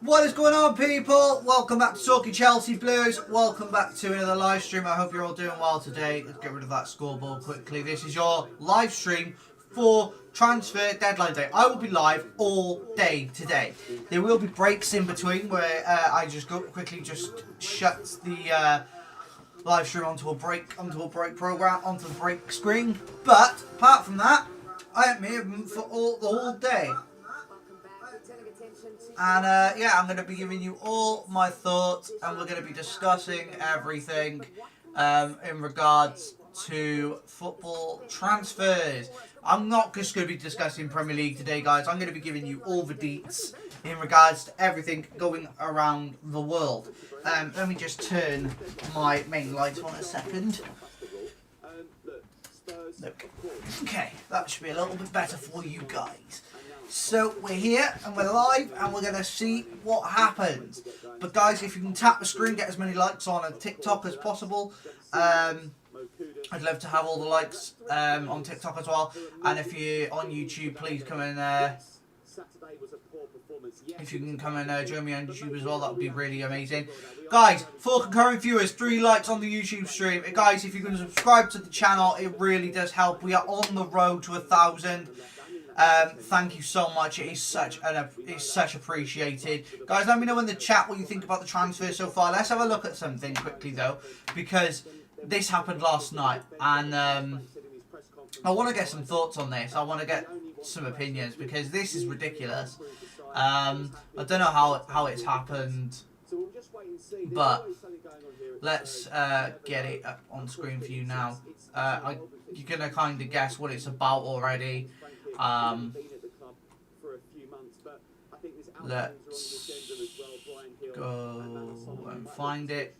What is going on, people? Welcome back to Talking Chelsea Blues. Welcome back to another live stream. I hope you're all doing well today. Let's get rid of that scoreboard quickly. This is your live stream for transfer deadline day. I will be live all day today. There will be breaks in between where I just quickly shut the live stream onto a break program, onto the break screen. But apart from that, I am here for the whole day. And yeah, I'm going to be giving you all my thoughts, and we're going to be discussing everything in regards to football transfers. I'm not just going to be discussing Premier League today, guys. I'm going to be giving you all the deets in regards to everything going around the world. Let me just turn my main lights on a second. Look. Okay, that should be a little bit better for you guys. So we're here and we're live and we're going to see what happens. But guys, if you can tap the screen, get as many likes on TikTok as possible. I'd love to have all the likes on TikTok as well. And if you're on YouTube, please come and if you can come and join me on YouTube as well, that would be really amazing. Guys, 4 concurrent viewers, 3 likes on the YouTube stream. Guys, if you can subscribe to the channel, it really does help. We are on the road to 1,000. Thank you so much. It's such appreciated. Guys, let me know in the chat what you think about the transfer so far. Let's have a look at something quickly though, because this happened last night, and I want to get some thoughts on this. I want to get some opinions because this is ridiculous. I don't know how it's happened, but let's get it up on screen for you now. You're gonna kind of guess what it's about already. Let's go and find it.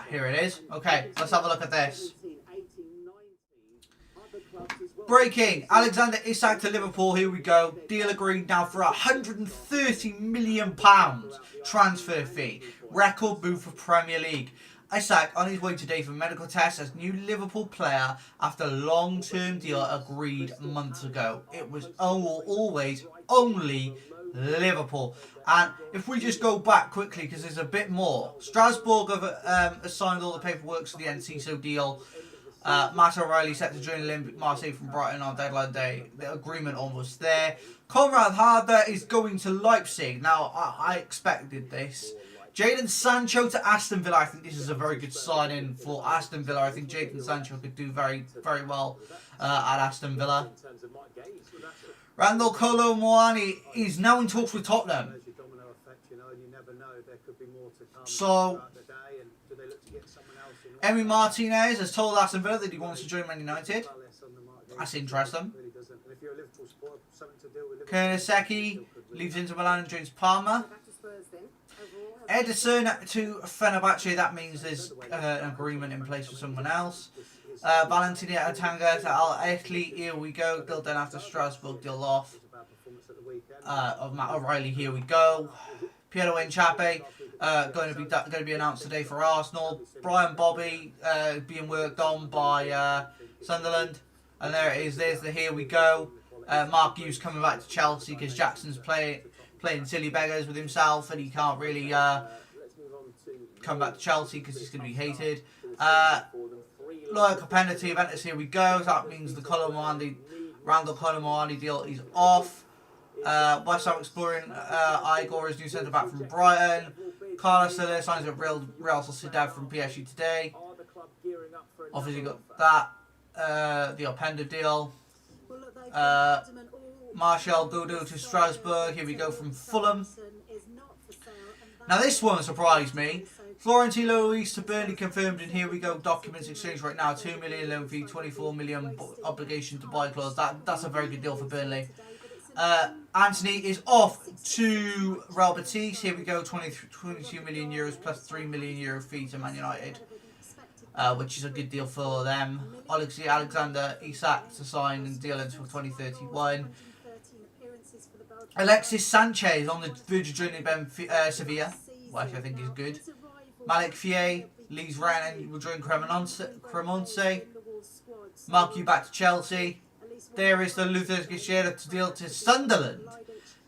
Here it is. Okay, let's have a look at this. Breaking, Alexander Isak to Liverpool, here we go. Deal agreed now for £130 million transfer fee. Record move for Premier League. Isak on his way today for medical tests as new Liverpool player after long-term deal agreed months ago. It was always only Liverpool. And if we just go back quickly, because there's a bit more. Strasbourg have assigned all the paperwork to the Enciso deal. Matt O'Reilly set to join Olympic Marseille from Brighton on deadline day. The agreement almost there. Conrad Harder is going to Leipzig. Now, I expected this. Jadon Sancho to Aston Villa. I think this is a very good signing for Aston Villa. I think Jadon Sancho could do very, very well at Aston Villa. Randall Kolo Muani is now in talks with Tottenham. So, Emi Martinez has told Aston Villa that he wants to join Man United. That's interesting. Kurniseki leaves Inter Milan and joins Parma. Ederson to Fenerbahce. That means there's an agreement in place for someone else. Valentina Atanga to Al Ahly. Here we go. Deal done after Strasbourg. Deal off. Of Matt O'Reilly. Here we go. Piero Nchape. Going to be announced today for Arsenal. Brian Bobby being worked on by Sunderland, and there it is. There's the here we go. Mark Hughes coming back to Chelsea because Jackson's playing silly beggars with himself, and he can't really come back to Chelsea because he's going to be hated. Look, Openda to Juventus. Here we go. That means the Randall Colomwani deal is off. West Ham exploring Igor as new centre back from Brighton. Carlos Soler signs at Real Sociedad from PSG today. Obviously got that. The Openda deal. Martial Goudou to Strasbourg. Here we go from Fulham. Now this one surprised me. Florentino Luis to Burnley confirmed, and here we go. Documents exchanged right now. 2 million loan fee, 24 million obligation to buy clause. That's a very good deal for Burnley. Anthony is off to Real Betis. Here we go. 22 million euros plus 3 million euro fee to Man United, which is a good deal for them. Alexander Isak to sign and deal until 2031. Alexis Sanchez on the verge of joining Sevilla, which I think is good. Malik Fier leaves Rennes and will join Cremonse. Mark you back to Chelsea. There is the Luther Gichera to deal to Sunderland.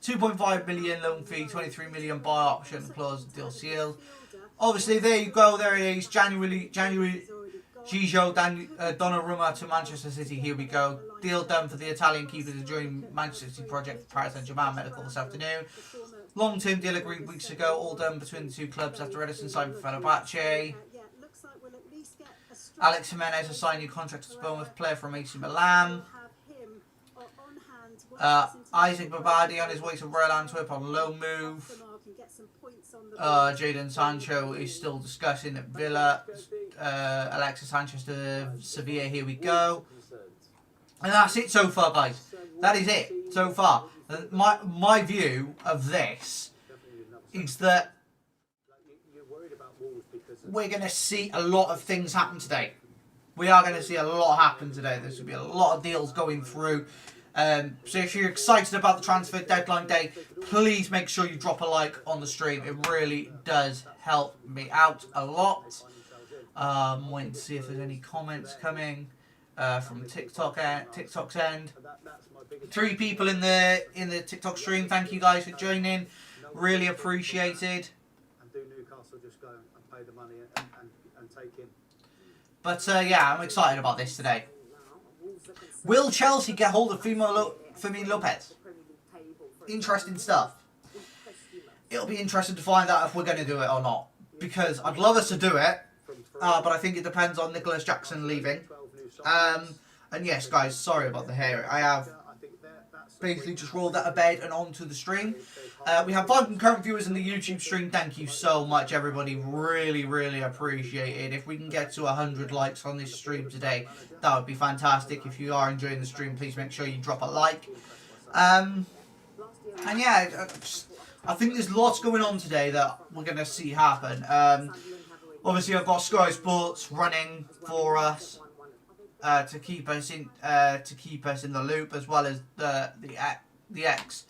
2.5 million loan fee, 23 million buy option clause, deal sealed. Obviously, there you go. There it is. January. Gigio Donnarumma to Manchester City. Here we go. Deal done for the Italian keeper to join Manchester City project for Paris Saint-Germain medical this afternoon. Long-term deal agreed weeks ago. All done between the two clubs after Edison signed for Fenerbahce. Alex Jimenez has signed a new contract as Bournemouth player from AC Milan. Isaac Babadi on his way to Royal Antwerp on loan move. Jadon Sancho is still discussing at Villa. Alexis Sanchez to Sevilla. Here we go. And that's it so far, guys. That is it so far. My view of this is that we're going to see a lot of things happen today. We are going to see a lot happen today. There's going to be a lot of deals going through. So if you're excited about the transfer deadline day, please make sure you drop a like on the stream. It really does help me out a lot. Waiting to see if there's any comments coming from TikTok's end. 3 people in the TikTok stream. Thank you guys for joining. Really appreciated. But yeah, I'm excited about this today. Will Chelsea get hold of Fermin Lopez? Interesting stuff. It'll be interesting to find out if we're going to do it or not. Because I'd love us to do it. But I think it depends on Nicholas Jackson leaving. And yes, guys, sorry about the hair. I have basically just rolled out of bed and onto the stream. We have 5 concurrent viewers in the YouTube stream. Thank you so much, everybody. Really, really appreciate it. If we can get to 100 likes on this stream today, that would be fantastic. If you are enjoying the stream, please make sure you drop a like. And yeah, I think there's lots going on today that we're going to see happen. Obviously, I've got Sky Sports running for us to keep us in the loop, as well as the X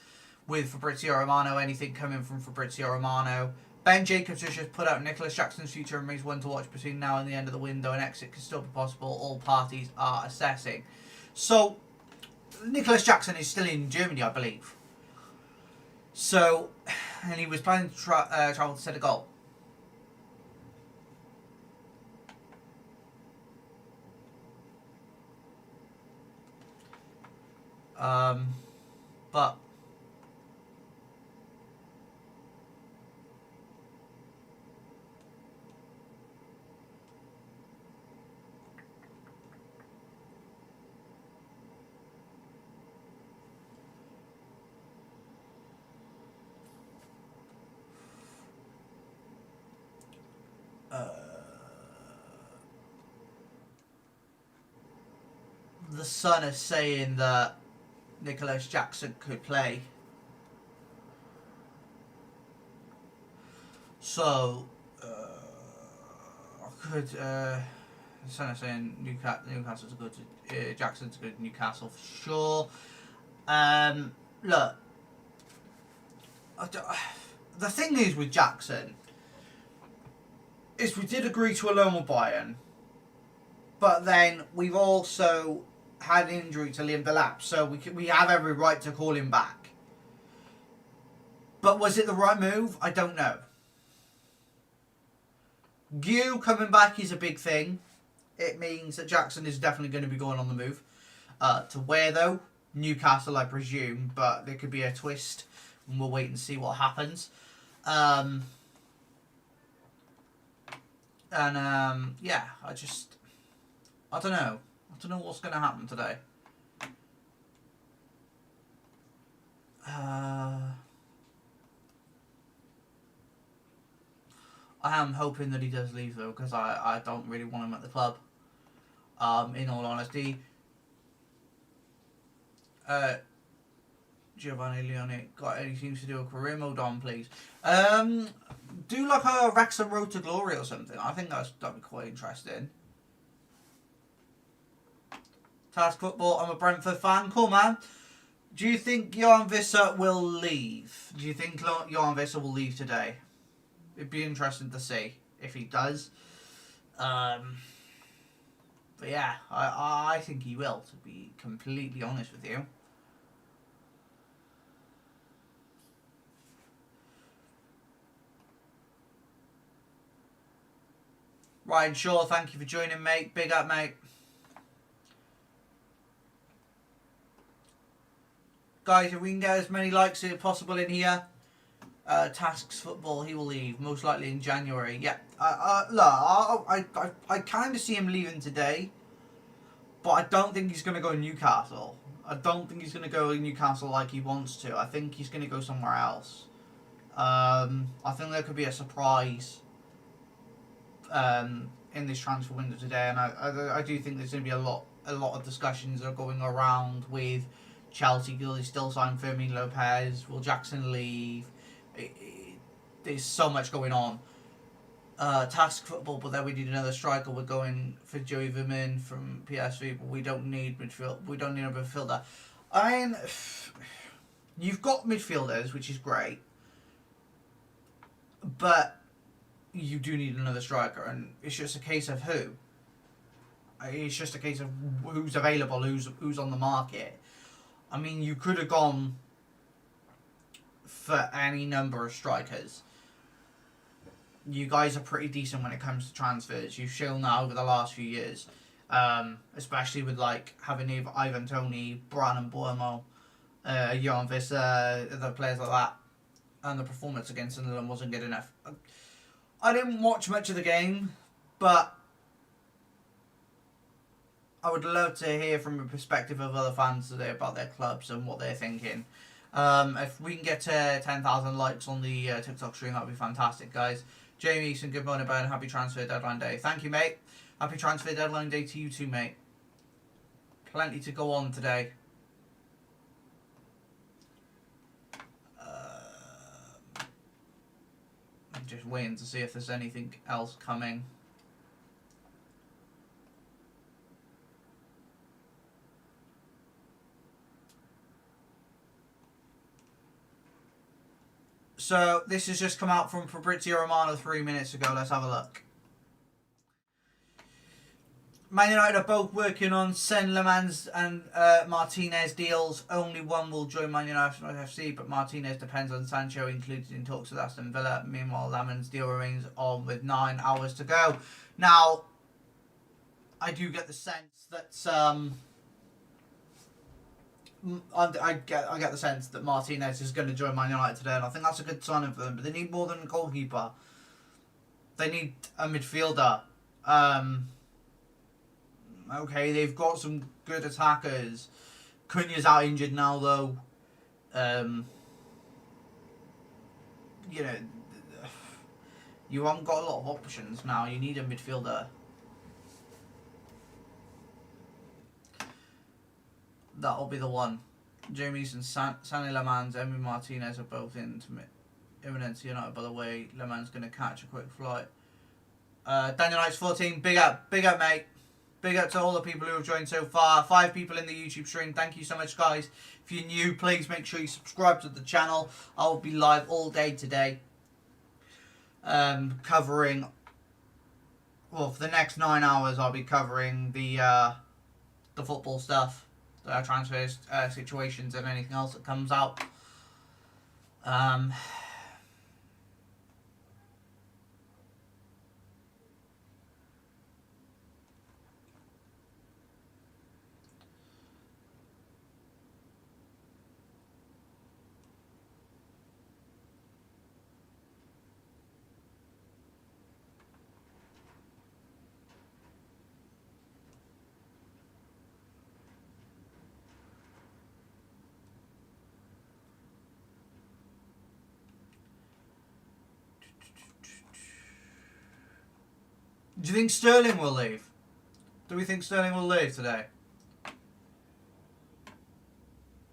with Fabrizio Romano. Anything coming from Fabrizio Romano. Ben Jacobs has just put out Nicholas Jackson's future remains one to watch between now and the end of the window. An exit can still be possible. All parties are assessing. So, Nicholas Jackson is still in Germany, I believe. So, and he was planning to travel to Senegal. But the Sun is saying that Nicholas Jackson could play. So, the Sun is saying Newcastle's a good, Jackson's good at Newcastle for sure. Look, the thing is with Jackson is we did agree to a loan with Bayern, but then we've also had an injury to Liam Delap, so we have every right to call him back. But was it the right move? I don't know. Guiu coming back is a big thing. It means that Jackson is definitely going to be going on the move. To where though? Newcastle, I presume, but there could be a twist, and we'll wait and see what happens. Yeah, I don't know. I don't know what's going to happen today. I am hoping that he does leave though, because I don't really want him at the club. In all honesty. Giovanni Leone, got anything to do with Karim? Hold on, please. Do like a Wrexham Road to Glory or something. I think that'd be quite interesting. Task Football, I'm a Brentford fan. Cool, man. Do you think Johan Visser will leave? Do you think Johan Visser will leave today? It'd be interesting to see if he does. But yeah, I think he will, to be completely honest with you. Ryan Shaw, thank you for joining, mate. Big up, mate. Guys, if we can get as many likes as possible in here, Tasks Football, he will leave, most likely in January. Yeah, look, I kind of see him leaving today, but I don't think he's going to go to Newcastle. I don't think he's going to go to Newcastle like he wants to. I think he's going to go somewhere else. I think there could be a surprise in this transfer window today, and I do think there's going to be a lot of discussions that are going around with Chelsea. Will they still sign Fermin Lopez? Will Jackson leave? There's so much going on. Task Football, but then we need another striker. We're going for Joey Vermin from PSV, but we don't need midfield. We don't need a midfielder. I mean, you've got midfielders, which is great, but you do need another striker, and it's just a case of who. It's just a case of who's available, who's on the market. I mean, you could have gone for any number of strikers. You guys are pretty decent when it comes to transfers. You've shown that over the last few years, especially with like having Ivan Toney, Brandon Bournemouth, Johan Visser, other players like that, and the performance against Sunderland wasn't good enough. I didn't watch much of the game, but I would love to hear from a perspective of other fans today about their clubs and what they're thinking. If we can get to 10,000 likes on the TikTok stream, that would be fantastic, guys. Jamie Easton, good morning, Ben. Happy transfer deadline day. Thank you, mate. Happy transfer deadline day to you too, mate. Plenty to go on today. I'm just waiting to see if there's anything else coming. So, this has just come out from Fabrizio Romano 3 minutes ago. Let's have a look. Man United are both working on Sen Lemans and Martinez deals. Only one will join Man United FC, but Martinez depends on Sancho, included in talks with Aston Villa. Meanwhile, Lemans' deal remains on with 9 hours to go. Now, I do get the sense that I get the sense that Martinez is going to join Man United today, and I think that's a good sign for them. But they need more than a goalkeeper. They need a midfielder. Okay, they've got some good attackers. Cunha's out injured now, though. You know, you haven't got a lot of options now. You need a midfielder. That'll be the one. Jamie's and Sanny Lemans, Emi Martinez are both into imminent to United. By the way, Lemans going to catch a quick flight. Daniel Knight's 14. Big up, mate. Big up to all the people who have joined so far. 5 people in the YouTube stream. Thank you so much, guys. If you're new, please make sure you subscribe to the channel. I will be live all day today. Covering, well, for the next 9 hours, I'll be covering the football stuff. Transfers, situations, and anything else that comes out. Do you think Sterling will leave? Do we think Sterling will leave today?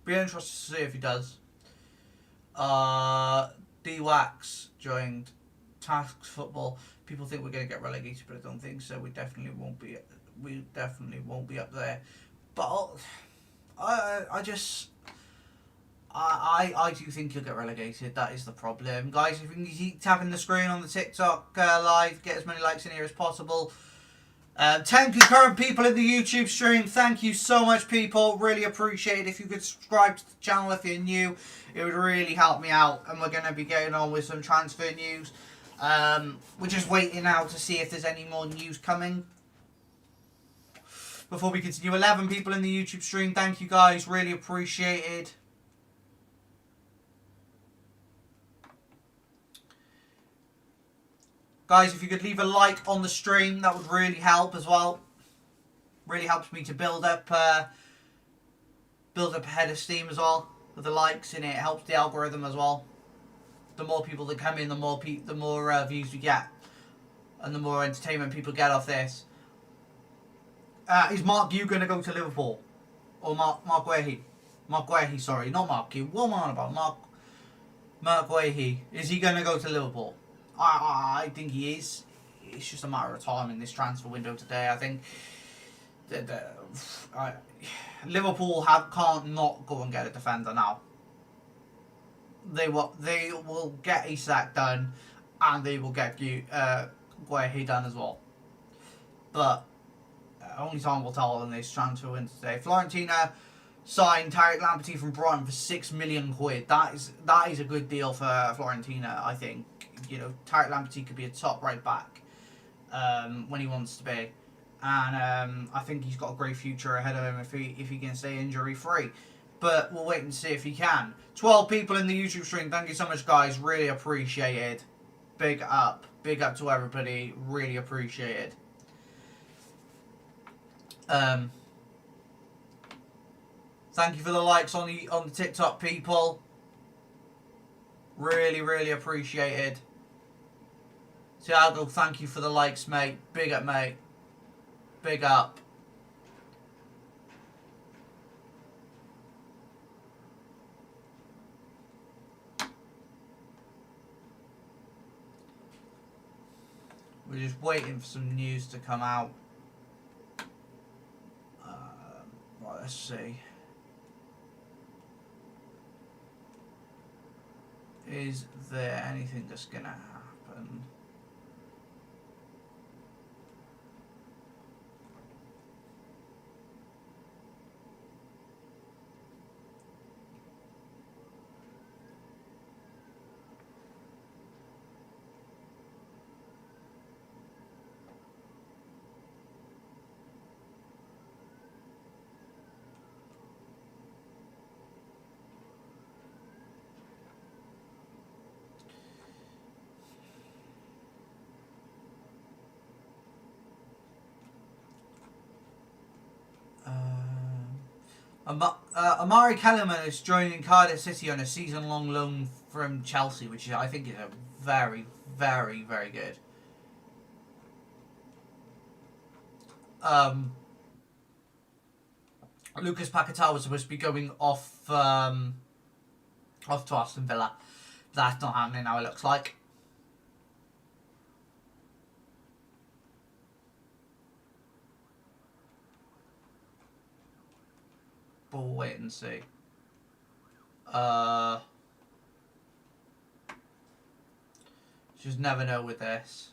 Be interested to see if he does. D-Wax joined Tasks Football. People think we're going to get relegated, but I don't think so. We definitely won't be. We definitely won't be up there. But I I do think you'll get relegated. That is the problem. Guys, if you can keep tapping the screen on the TikTok live, get as many likes in here as possible. 10 concurrent people in the YouTube stream. Thank you so much, people. Really appreciate it. If you could subscribe to the channel if you're new, it would really help me out. And we're going to be getting on with some transfer news. We're just waiting now to see if there's any more news coming. Before we continue, 11 people in the YouTube stream. Thank you, guys. Really appreciated. Guys, if you could leave a like on the stream, that would really help as well. Really helps me to build up a head of steam as well with the likes in it. It helps the algorithm as well. The more people that come in, the more views we get, and the more entertainment people get off this. Is Mark Yu going to go to Liverpool, or Mark Guehi? Mark Guehi, sorry, not Mark Yu. What am I on about? Mark Guehi. Is he going to go to Liverpool? I think he is. It's just a matter of time in this transfer window today. I think Liverpool can't not go and get a defender now. They will get Isak done, and they will get Guehi done as well. But only time will tell in this transfer window today. Fiorentina signed Tariq Lamptey from Brighton for £6 million. That is a good deal for Fiorentina, I think. You know, Tariq Lamptey could be a top right back when he wants to be, and I think he's got a great future ahead of him if he can stay injury free. But we'll wait and see if he can. 12 people in the YouTube stream. Thank you so much, guys. Really appreciated. Big up to everybody. Really appreciated. Thank you for the likes on the TikTok, people. Really appreciated. Thiago, thank you for the likes, mate. Big up, mate. Big up. We're just waiting for some news to come out. Right, let's see. Is there anything that's going to happen? Amari Kellerman is joining Cardiff City on a season-long loan from Chelsea, which I think is a very good. Lucas Paquetá was supposed to be going off to Aston Villa. That's not happening now, it looks like. But we'll wait and see. Just never know with this.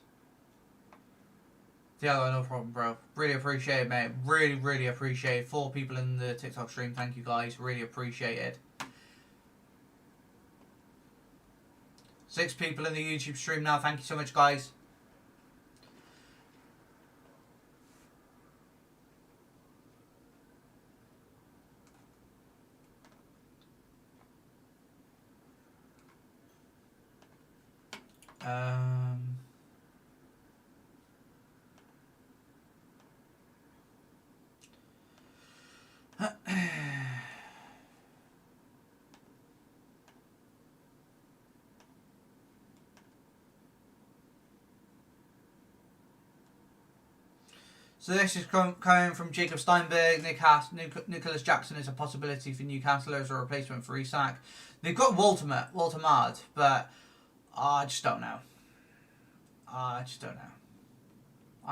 Yeah, no problem, bro. Really appreciate it, mate. Really appreciate it. 4 people in the TikTok stream. Thank you, guys. Really appreciate it. 6 people in the YouTube stream now. Thank you so much, guys. So this is coming from Jacob Steinberg. Nicholas Jackson is a possibility for Newcastle as a replacement for Isak. They've got Walter Mard, but I just don't know. I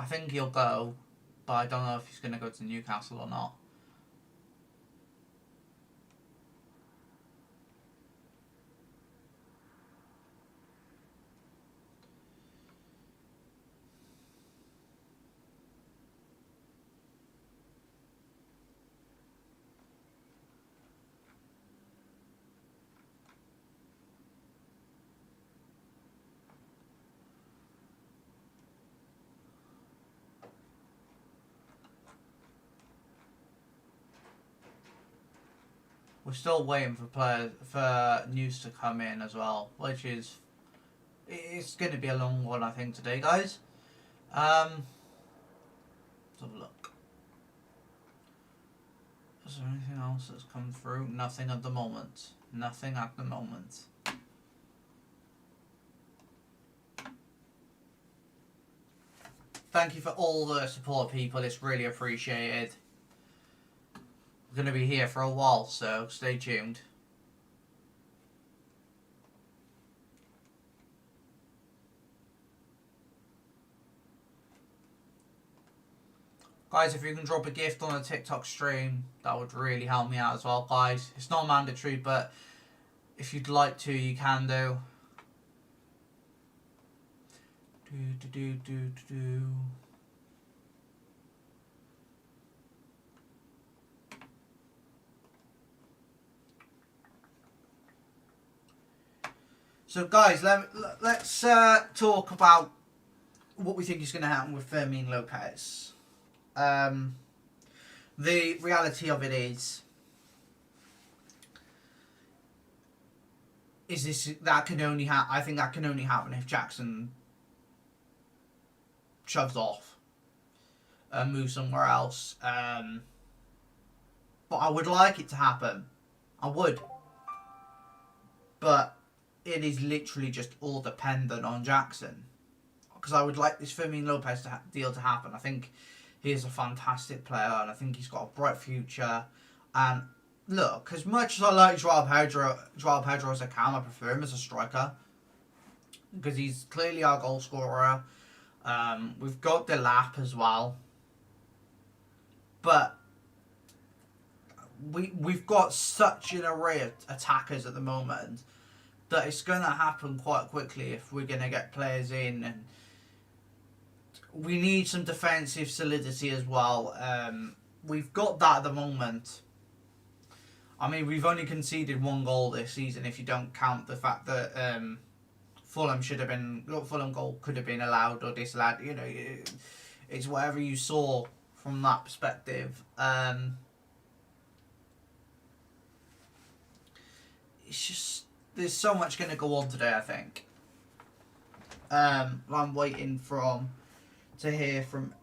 think he'll go, but I don't know if he's going to go to Newcastle or not. we're still waiting for news to come in as well, which is it's going to be a long one, I think, today, guys. Let's have a look. Is there anything else that's come through? Nothing at the moment. Nothing at the moment. Thank you for all the support, people. It's really appreciated. We're going to be here for a while, so stay tuned. Guys, if you can drop a gift on a TikTok stream, that would really help me out as well, guys. It's not mandatory, but if you'd like to, you can do. So, guys, let's talk about what we think is going to happen with Fermin Lopez. The reality of it is this that can only I think that can only happen if Jackson shoves off and moves somewhere else. But I would like it to happen. I would. But it is literally just all dependent on Jackson. Because I would like this Fermin Lopez deal to happen. I think he is a fantastic player, and I think he's got a bright future. And look, as much as I like Joao Pedro as a cam, I prefer him as a striker because he's clearly our goal scorer. We've got Delap as well, but we've got such an array of attackers at the moment that it's going to happen quite quickly if we're going to get players in. And we need some defensive solidity as well. We've got that at the moment. I mean, we've only conceded 1 goal this season if you don't count the fact that Fulham goal could have been allowed or disallowed. You know, it's whatever you saw from that perspective. It's just there's so much going to go on today, I think. I'm waiting to hear from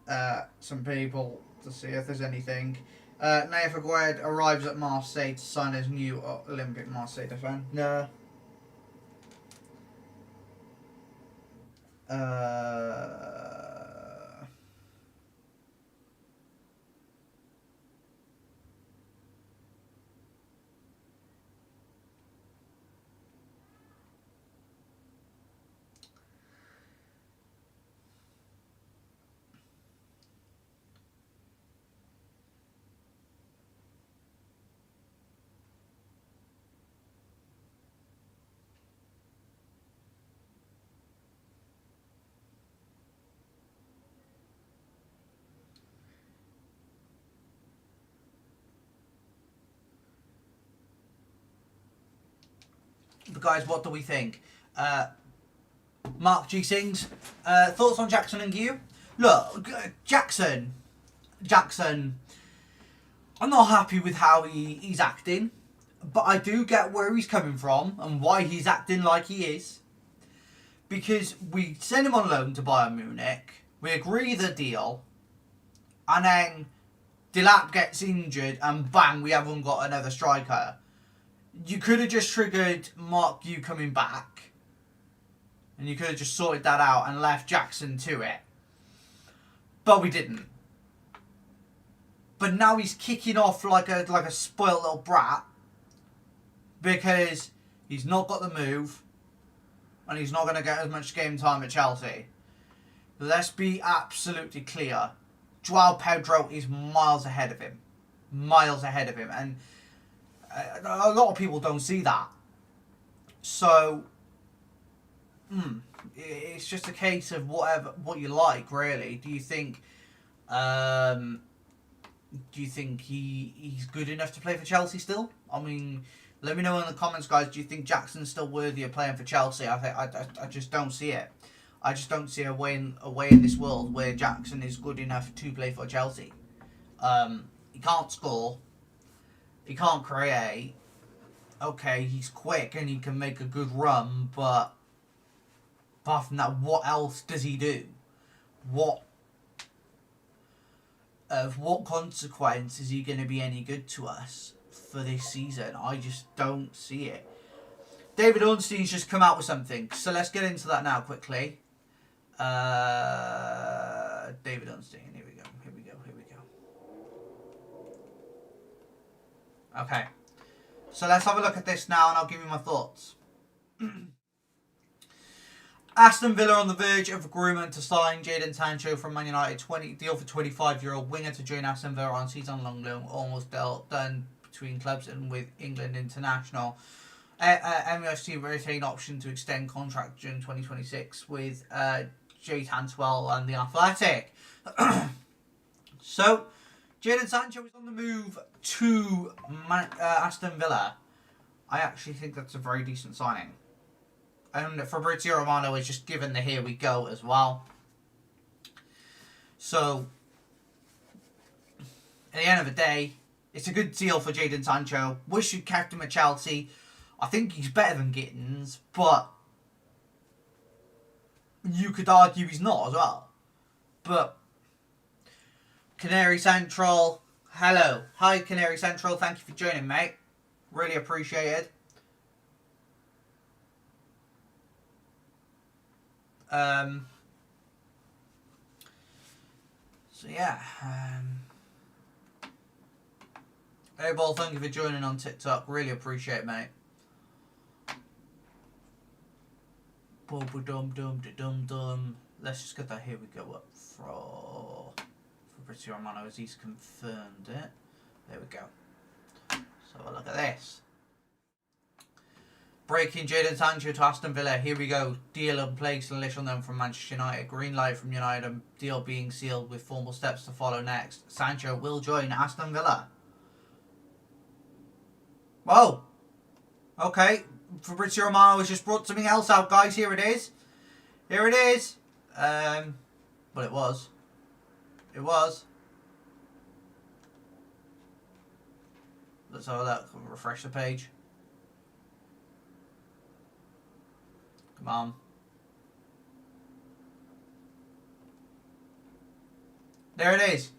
some people to see if there's anything. Naya Aguerd arrives at Marseille to sign his new Olympic Marseille defender. But guys, what do we think? Mark G. Sings, thoughts on Jackson and Gu? Look, Jackson, I'm not happy with how he's acting, but I do get where he's coming from and why he's acting like he is. Because we send him on loan to Bayern Munich, we agree the deal, and then Delap gets injured and bang, we haven't got another striker. You could have just triggered Mark Gu coming back, and you could have just sorted that out and left Jackson to it. But we didn't. But now he's kicking off like a spoiled little brat because he's not got the move and he's not going to get as much game time at Chelsea. Let's be absolutely clear. Joao Pedro is miles ahead of him. Miles ahead of him. And a lot of people don't see that. So, it's just a case of what you like, really. Do you think he's good enough to play for Chelsea still? I mean, let me know in the comments, guys. Do you think Jackson's still worthy of playing for Chelsea? I just don't see it. I just don't see a way in this world where Jackson is good enough to play for Chelsea. He can't score. He can't create. okay, he's quick and he can make a good run, but apart from that, what else does he do? What consequence is he going to be any good to us for this season? I just don't see it. David Ornstein's just come out with something, so let's get into that now quickly. David Ornstein, here we go. Okay, so let's have a look at this now and I'll give you my thoughts. Aston Villa on the verge of agreement to sign Jadon Sancho from Man United. Deal for 25-year-old winger to join Aston Villa on season-long loan, almost done between clubs and with England international. MUFC retain option to extend contract June 2026 with Jay Hanswell and the Athletic. So, Jadon Sancho is on the move to Aston Villa. I actually think that's a very decent signing. And Fabrizio Romano is just given the here we go as well. So, at the end of the day, it's a good deal for Jadon Sancho. Wish you'd kept him at Chelsea. I think he's better than Gittins, but you could argue he's not as well. But Canary Central, hello. Hi, Canary Central. Thank you for joining, mate. Really appreciated. So yeah. Hey, Ball, thank you for joining on TikTok. Really appreciate it, mate. Let's just get that here we go up for Fabrizio Romano as he's confirmed it. There we go. So look at this. Breaking Jadon Sancho to Aston Villa. Here we go. Deal in place and list on them from Manchester United. Green light from United. Deal being sealed with formal steps to follow next. Sancho will join Aston Villa. Whoa. Okay. Fabrizio Romano has just brought something else out, guys. Here it is. Here it is. Well, it was. It was. Let's have a look. Refresh the page. Come on. There it is.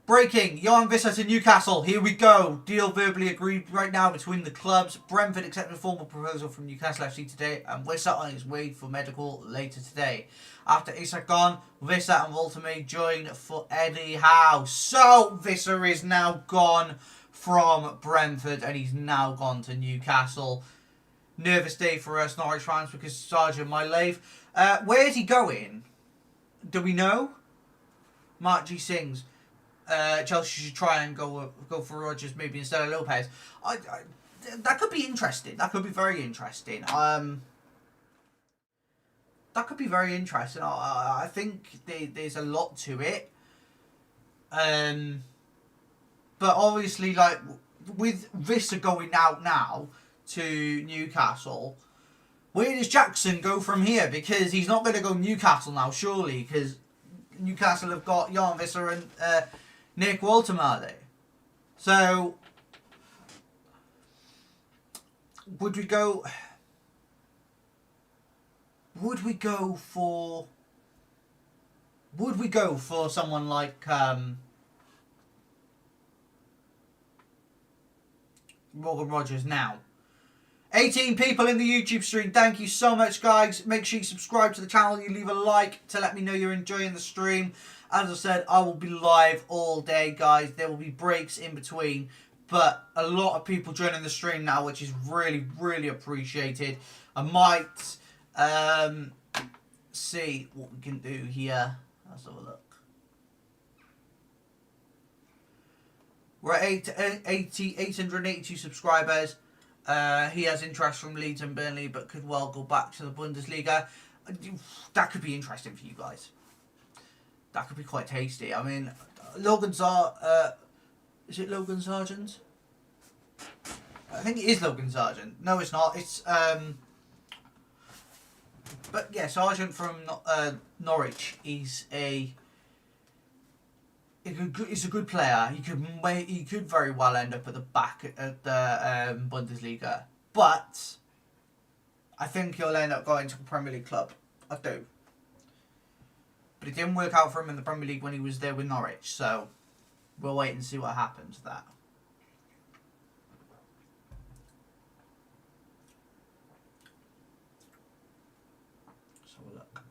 Breaking. Johan Visser to Newcastle. Here we go. Deal verbally agreed right now between the clubs. Brentford accepted a formal proposal from Newcastle FC today, and Visser on his way for medical later today. After Isak gone, Visser and Walter May join for Eddie Howe. So Visser is now gone from Brentford, and he's now gone to Newcastle. Nervous day for us Norwich fans because Sergeant my life. Where is he going? Do we know? Mark G sings. Chelsea should try and go for Rodgers maybe instead of Lopez. That could be interesting. That could be very interesting. That could be very interesting. I think there's a lot to it. But obviously, like with Visser going out now to Newcastle, where does Jackson go from here? Because he's not going to go Newcastle now, surely, because Newcastle have got Johan Visser and Nick Waltermade. So would we go for someone like Morgan Rogers now? 18 people in the YouTube stream. Thank you so much, guys. Make sure you subscribe to the channel. You leave a like to let me know you're enjoying the stream. As I said, I will be live all day, guys. There will be breaks in between. But a lot of people joining the stream now, which is really, really appreciated. I might see what we can do here. Let's have a look. We're at 882 subscribers. He has interest from Leeds and Burnley, but could well go back to the Bundesliga. That could be interesting for you guys. That could be quite tasty. I mean, is it Logan Sargent? I think it is Logan Sargent. No, it's not. It's but yeah, Sargent from Norwich is a he's a good player. He could very well end up at the back at the Bundesliga, but I think he'll end up going to a Premier League club. I do. But it didn't work out for him in the Premier League when he was there with Norwich, so we'll wait and see what happens with that. Let's have a look.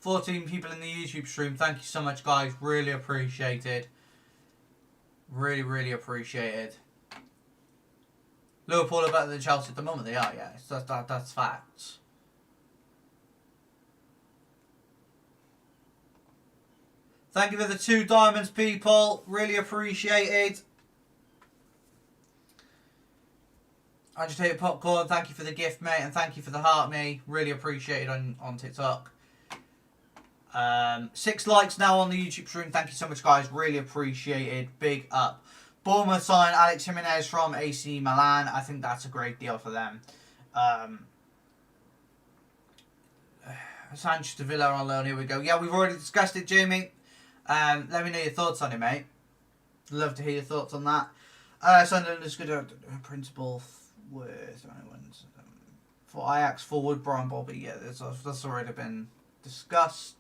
$14 people in the YouTube stream. Thank you so much, guys. Really appreciated. Really, really appreciated. Liverpool are better than Chelsea at the moment. They are, yeah. That's facts. Thank you for the 2 diamonds, people. Really appreciated. Agitated Popcorn, thank you for the gift, mate. And thank you for the heart, me. Really appreciated on TikTok. 6 likes now on the YouTube stream. Thank you so much, guys. Really appreciated. Big up. Bournemouth signed Alex Jimenez from AC Milan. I think that's a great deal for them. Sanchez to Villa on loan. Here we go. Yeah, we've already discussed it, Jamie. Let me know your thoughts on it, mate. Love to hear your thoughts on that. Sunderland is good at principal with for Ajax forward Brian Bobby. Yeah, that's already been discussed.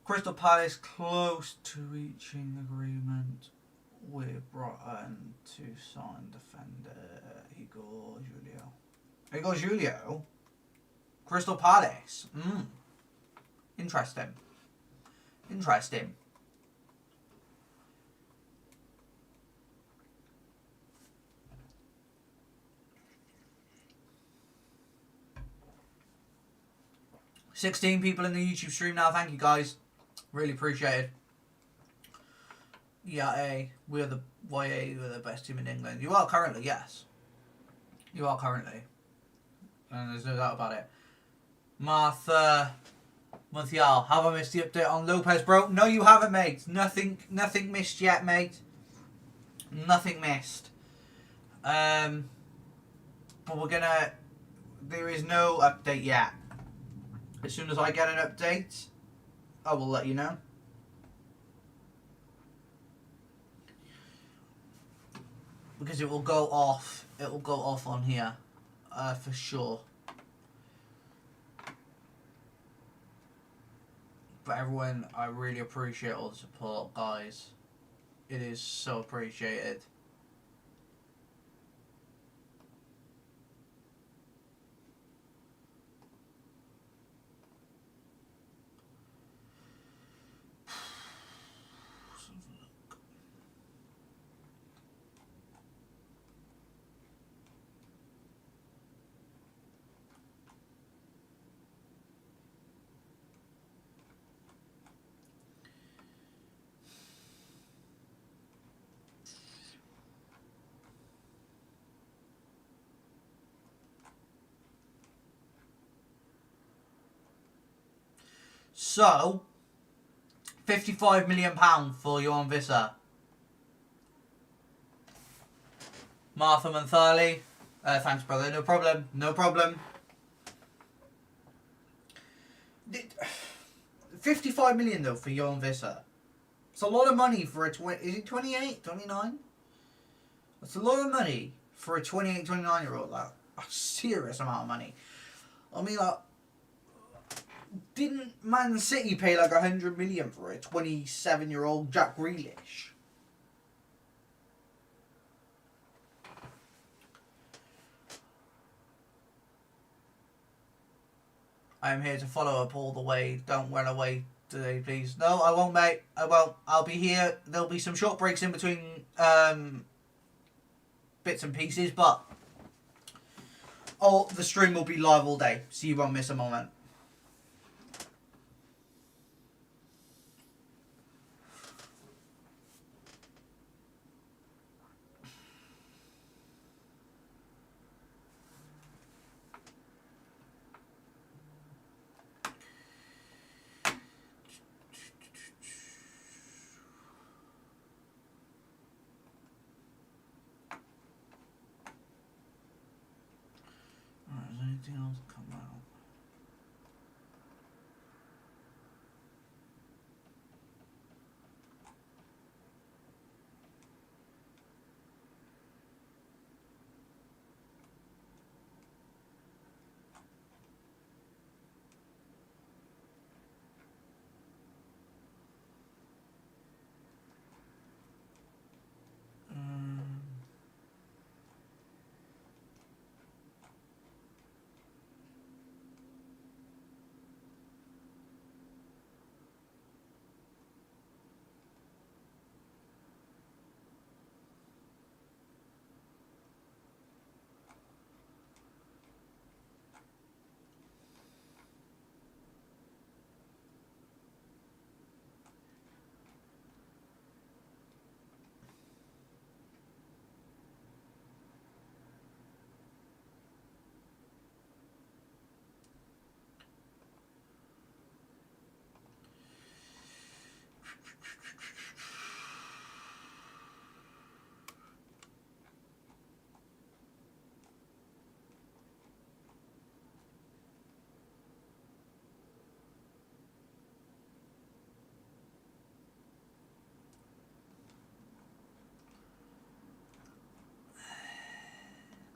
Crystal Palace close to reaching agreement with Brighton to sign defender Igor Julio. Crystal Palace. Interesting. Interesting. $16 people in the YouTube stream now. Thank you, guys. Really appreciate it. Yeah, we're the best team in England. You are currently, yes. You are currently. And there's no doubt about it. Martha Montiel, have I missed the update on Lopez, bro? No, you haven't, mate. Nothing missed yet, mate. Nothing missed. But there is no update yet. As soon as I get an update, I will let you know. Because it will go off. It will go off on here. For sure. But everyone, I really appreciate all the support, guys. It is so appreciated. So, £55 million for Johan Visser. Martha Manthali. Thanks, brother. No problem. No problem. 55 million, though, for Johan Visser. It's a lot of money for a... Is it 28? 29? That's a lot of money for a 28, 29-year-old. Like, a serious amount of money. I mean, like... Didn't Man City pay like 100 million for a 27-year-old Jack Grealish? I am here to follow up all the way. Don't run away today, please. No, I won't, mate. I won't. I'll be here. There'll be some short breaks in between bits and pieces, but Oh, the stream will be live all day, so you won't miss a moment. Alright, is there anything else come out?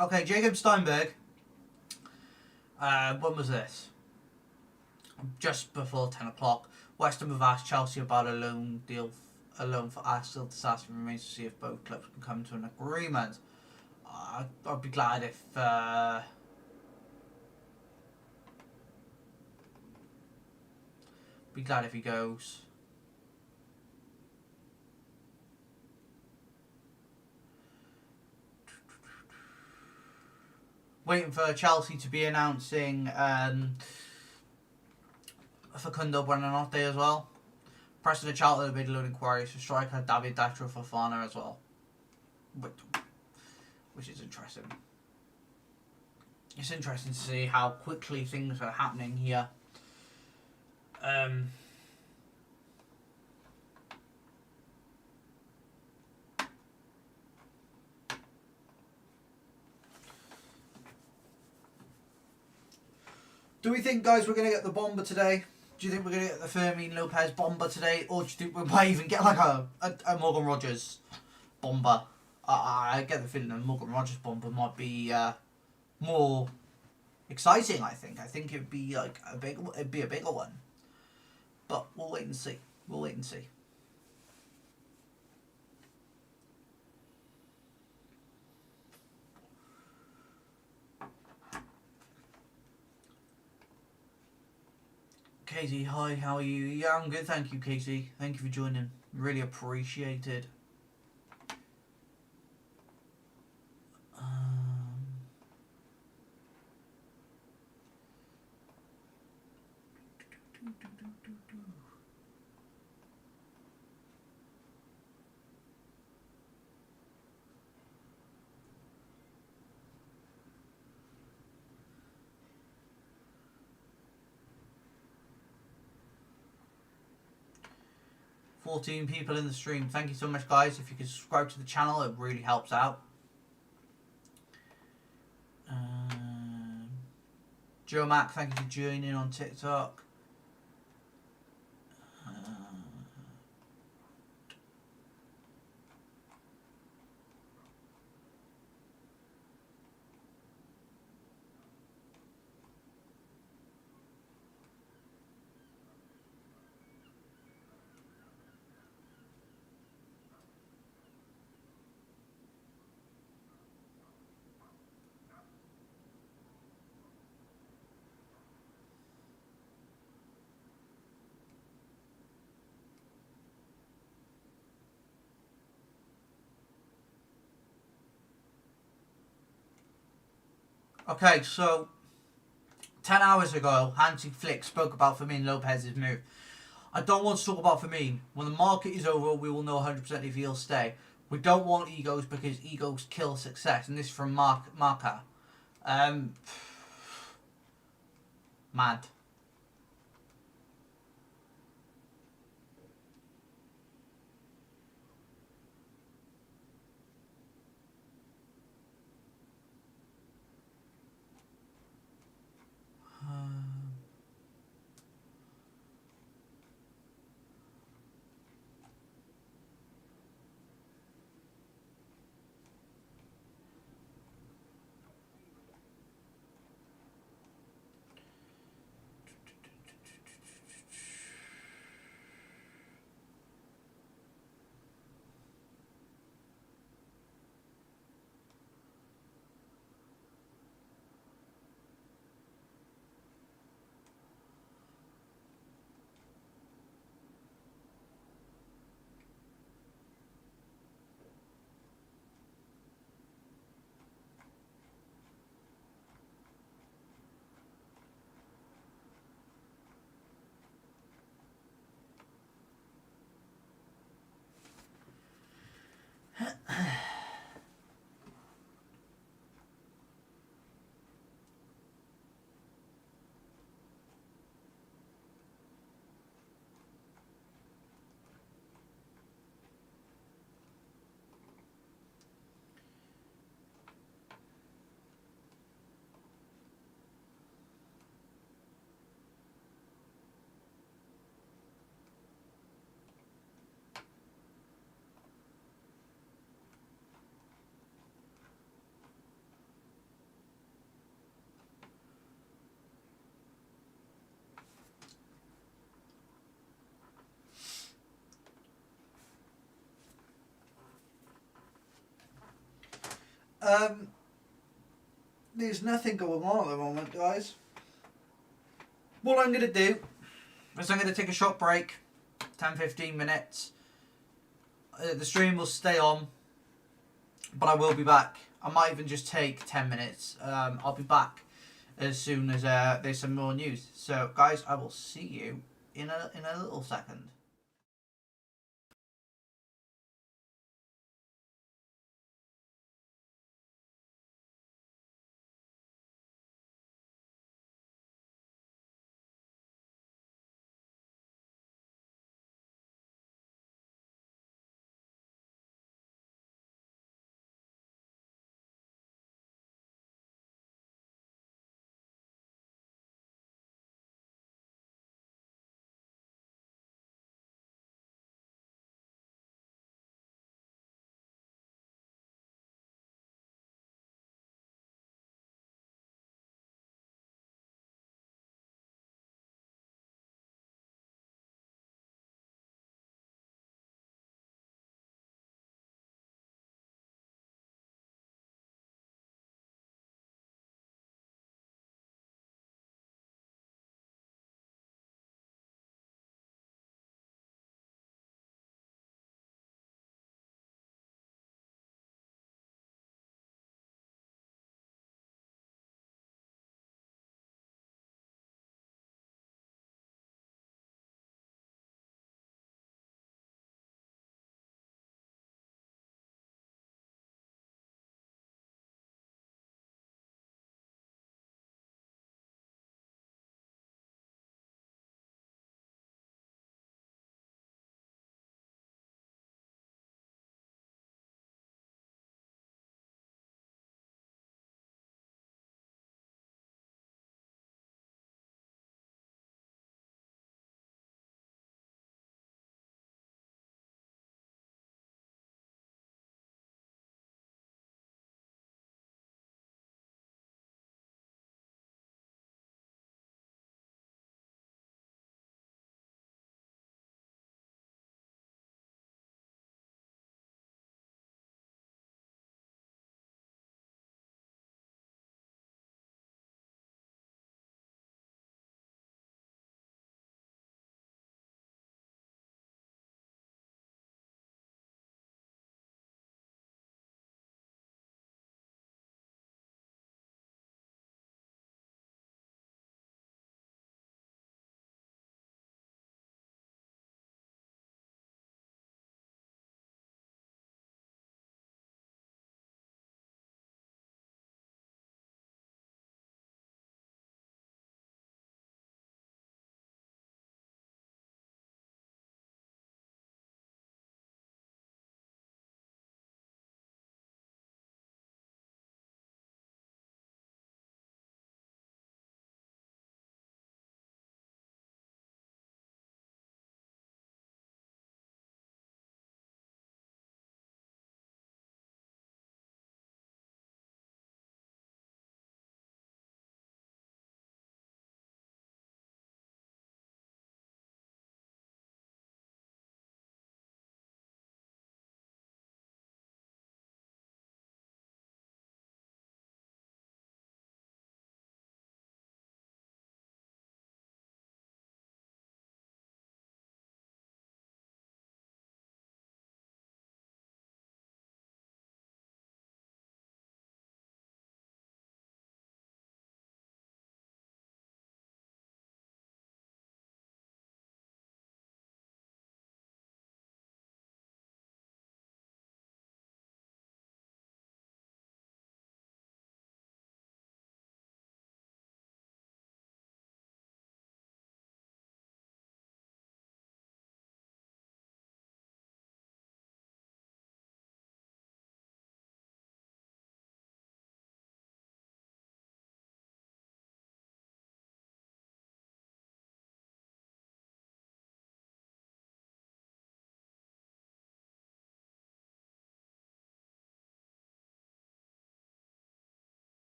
Okay, Jacob Steinberg. When was this? Just before 10 o'clock. West Ham have asked Chelsea about a loan for Arsenal. Disaster remains to see if both clubs can come to an agreement. I'd be glad if he goes. Waiting for Chelsea to be announcing Facundo Buonanotte as well. Preston and Charlton have made a load of inquiries for striker David Datro Fofana as well. Which is interesting. It's interesting to see how quickly things are happening here. Do we think, guys, we're going to get the bomber today? Do you think we're going to get the Fermin Lopez bomber today? Or do you think we might even get like a Morgan Rogers bomber? I get the feeling a Morgan Rogers bomber might be more exciting, I think. I think it'd be like a bigger one. But we'll wait and see. We'll wait and see. Casey, hi, how are you? Yeah, I'm good, thank you, Casey. Thank you for joining. Really appreciated. 14 people in the stream. Thank you so much, guys. If you could subscribe to the channel, it really helps out. Joe Mack, thank you for joining on TikTok. Okay, so 10 hours ago, Hansi Flick spoke about Fermin Lopez's move. I don't want to talk about Fermin. When the market is over, we will know 100% if he'll stay. We don't want egos because egos kill success. And this is from Marca. Mad. There's nothing going on at the moment, guys. What I'm going to do is I'm going to take a short break, 10-15 minutes. The stream will stay on, but I will be back. I might even just take 10 minutes. I'll be back as soon as there's some more news. So, guys, I will see you in a little second.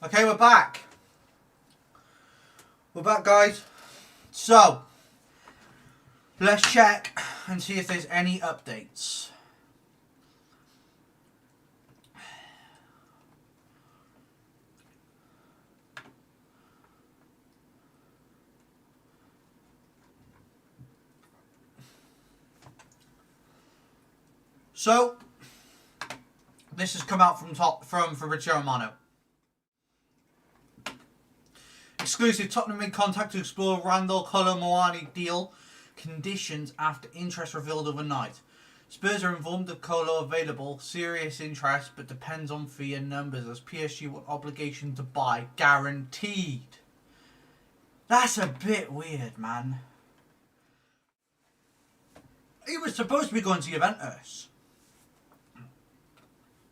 Okay, we're back. We're back, guys. So, let's check and see if there's any updates. So, this has come out from Fabrizio Romano. Exclusive: Tottenham in contact to explore Randall Kolo Muani deal conditions after interest revealed overnight. Spurs are informed of Kolo available, serious interest, but depends on fee and numbers as PSG want obligation to buy guaranteed. That's a bit weird, man. He was supposed to be going to Juventus.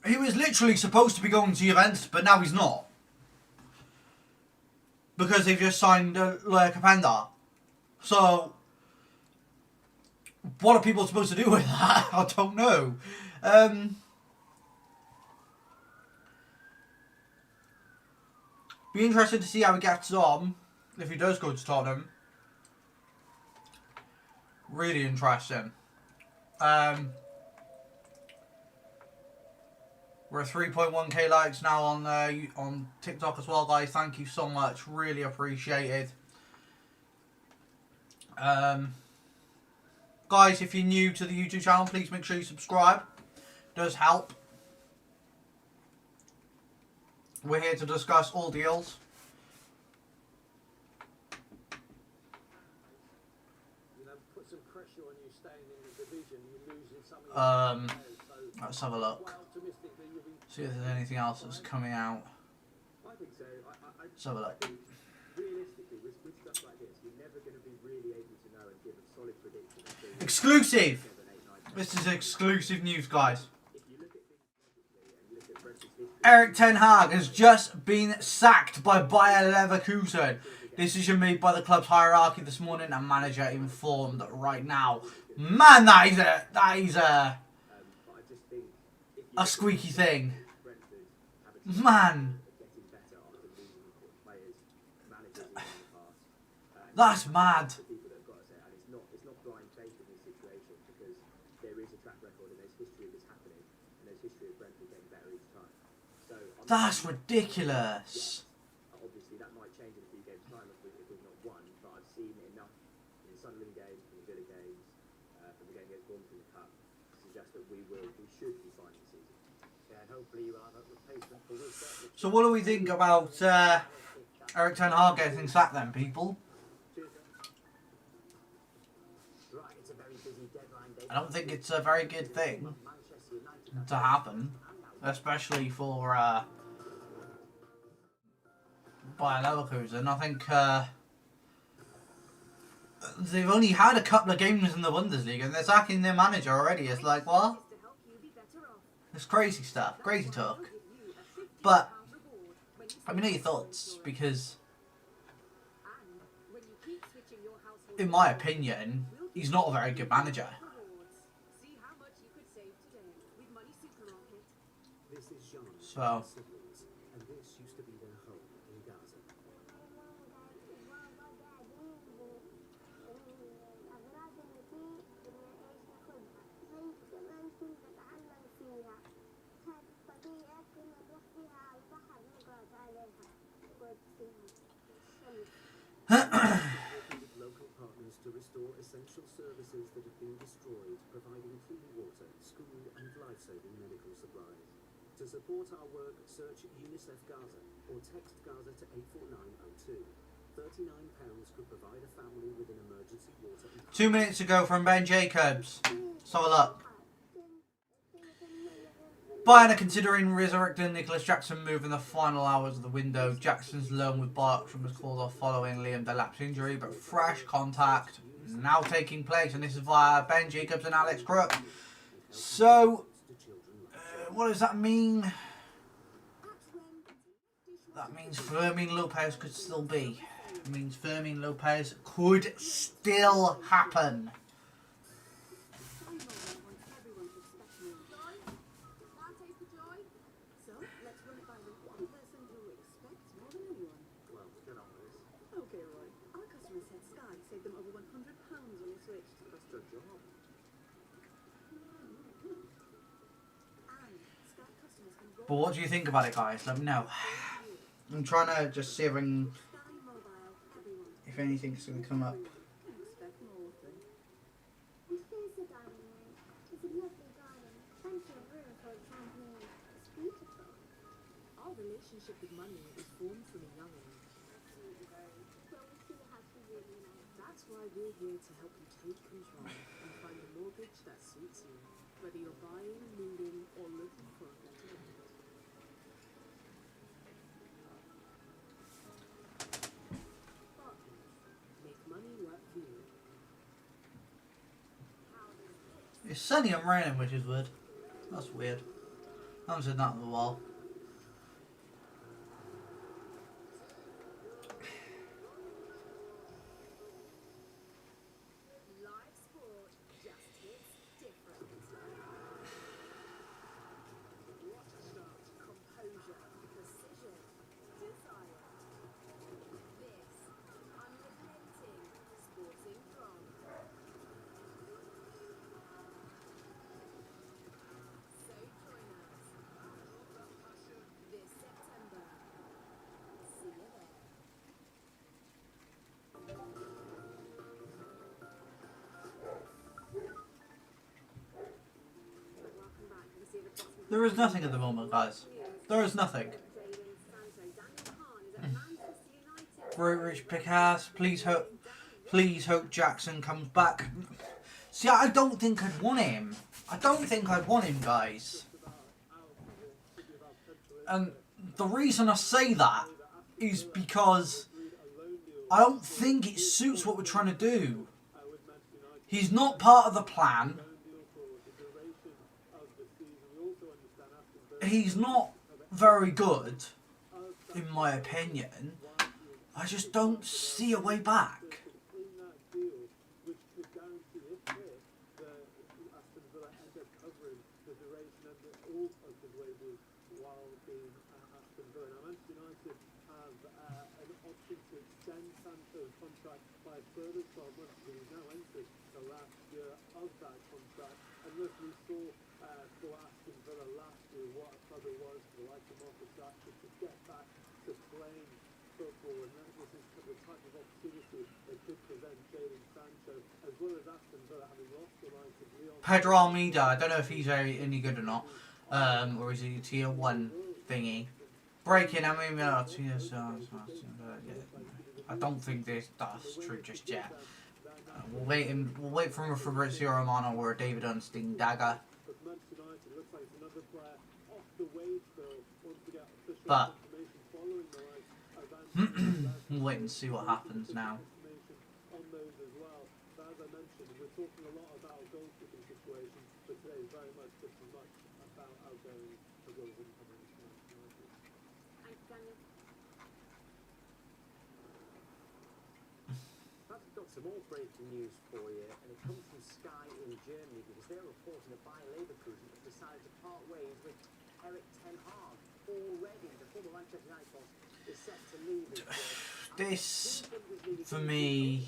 He was literally supposed to be going to Juventus, but now he's not. Because they've just signed Loya Capenda. So, what are people supposed to do with that? I don't know. Be interested to see how he gets on if he does go to Tottenham. Really interesting. We're at 3.1k likes now on TikTok as well, guys. Thank you so much. Really appreciated. Guys, if you're new to the YouTube channel, please make sure you subscribe. It does help. We're here to discuss all deals. Let's have a look. See if there's anything else that's coming out. Let's have a look. Exclusive! This is exclusive news, guys. Erik ten Hag has just been sacked by Bayer Leverkusen. Decision made by the club's hierarchy this morning, and manager informed right now. Man, that is a squeaky thing. Man. That's mad. That's ridiculous. Obviously, that might change in a few games' time if we've not won, but I've seen enough in the Sunderland games, in the Villa games, from the game against Bournemouth in the Cup to suggest that we should be fine this season. Yeah, and hopefully you have a replacement for Wilson. So what do we think about Erik ten Hag getting sacked then, people? I don't think it's a very good thing to happen, especially for Bayer Leverkusen. I think they've only had a couple of games in the Bundesliga and they're sacking their manager already. It's like, what? It's crazy stuff, crazy talk. But let me know your thoughts, because in my opinion, he's not a very good manager. So local partners to restore essential services that have been destroyed, providing clean water, school and life-saving medical supplies. To support our work, search UNICEF Gaza or text Gaza to 84902. £39 could provide a family with an emergency water. 2 minutes ago from Ben Jacobs. So look. Bayern are considering resurrecting Nicholas Jackson move in the final hours of the window. Jackson's loan with Bergstrom was called off following Liam Delap's injury, but fresh contact now taking place, and this is via Ben Jacobs and Alex Crook. So, what does that mean? That means Fermin Lopez could still be. It means Fermin Lopez could still happen. But what do you think about it, guys? Let me know. I'm trying to just see if anything's going to come up. And here's the dining room. It's a lovely garden. Plenty of room for a trampoline. It's beautiful. Our relationship with money is formed from a young age. Absolutely very. Well, we see how to really manage. That's why we're here to help you take control and find a mortgage that suits you, whether you're buying, moving, or looking for a better rate. Make money work for you. It's sunny and raining, which is weird. That's weird. I haven't said that in a while. Live sport just hits different. What a start. Composure, precision, desire. This unrelenting sporting throng. So join us this September. See you there. Welcome back. You see the bottom. There is nothing at the moment, guys. There is nothing. Rich Picasso, please hope Jackson comes back. See, I don't think I'd want him. I don't think I'd want him, guys. And the reason I say that is because I don't think it suits what we're trying to do. He's not part of the plan. He's not very good, in my opinion. I just don't see a way back. Pedro Almeida, I don't know if he's any good or not. Or is he a tier 1 thingy? Breaking, I mean, I don't think that's true just yet. We'll wait for a Fabrizio Romano or a David Unstein dagger. But we'll wait and see what happens now. Got some more breaking news for you, and it comes from Sky in Germany because they're reporting that Bayer Leverkusen have decided to part ways with Erik ten Hag. Already, the former Manchester United boss is set to leave his job. This, for me,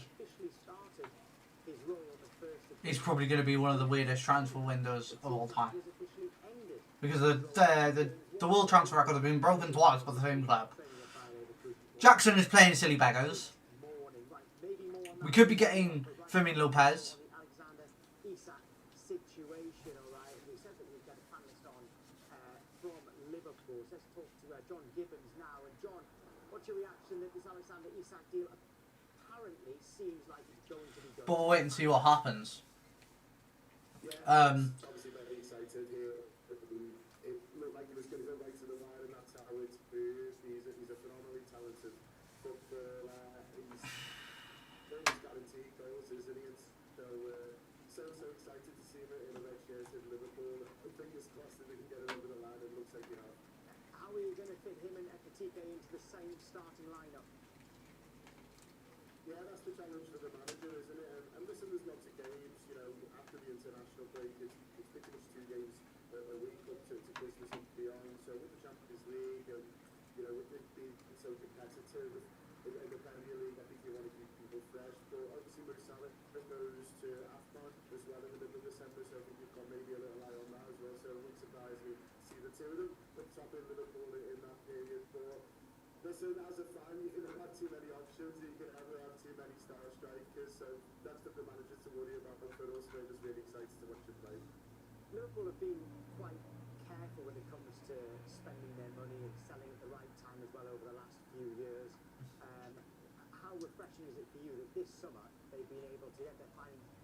is probably going to be one of the weirdest transfer windows of all time. Because the world transfer record has been broken twice by the same club. Jackson is playing silly beggars. We could be getting Fermin Lopez. John Gibbons now, and John, what's your reaction that this Alexander Isak deal apparently seems like it's going to be good? But we'll wait and see what happens. Obviously very excited here. It looked like he was going to go right to the wire, and that's how it's proved. He's a phenomenally talented footballer. He's guaranteed goals, isn't he? And so excited to see him in a red shirt at Liverpool. Fingers crossed that they can get it over the line. It looks like they have. How are you going to fit him and Ekitike into the same starting lineup? Yeah, that's the challenge for the manager, isn't it? And listen, there's lots of games, you know, after the international break, it's pretty much 2 games a week up to Christmas and beyond. So with the Champions League, and, you know, with it being so competitive in the Premier League, I think you want to keep people fresh. But obviously, Mo Salah goes to AFCON as well in the middle of December, so I think you've got maybe a little eye on that as well. So it wouldn't surprise me to see the two of them. But listen, as a fan, you can have had too many options, you can ever have too many star strikers, so that's the manager to worry about, but for us, we're just really excited to watch him play. Liverpool have been quite careful when it comes to spending their money and selling at the right time as well over the last few years. How refreshing is it for you that this summer they've been able to get their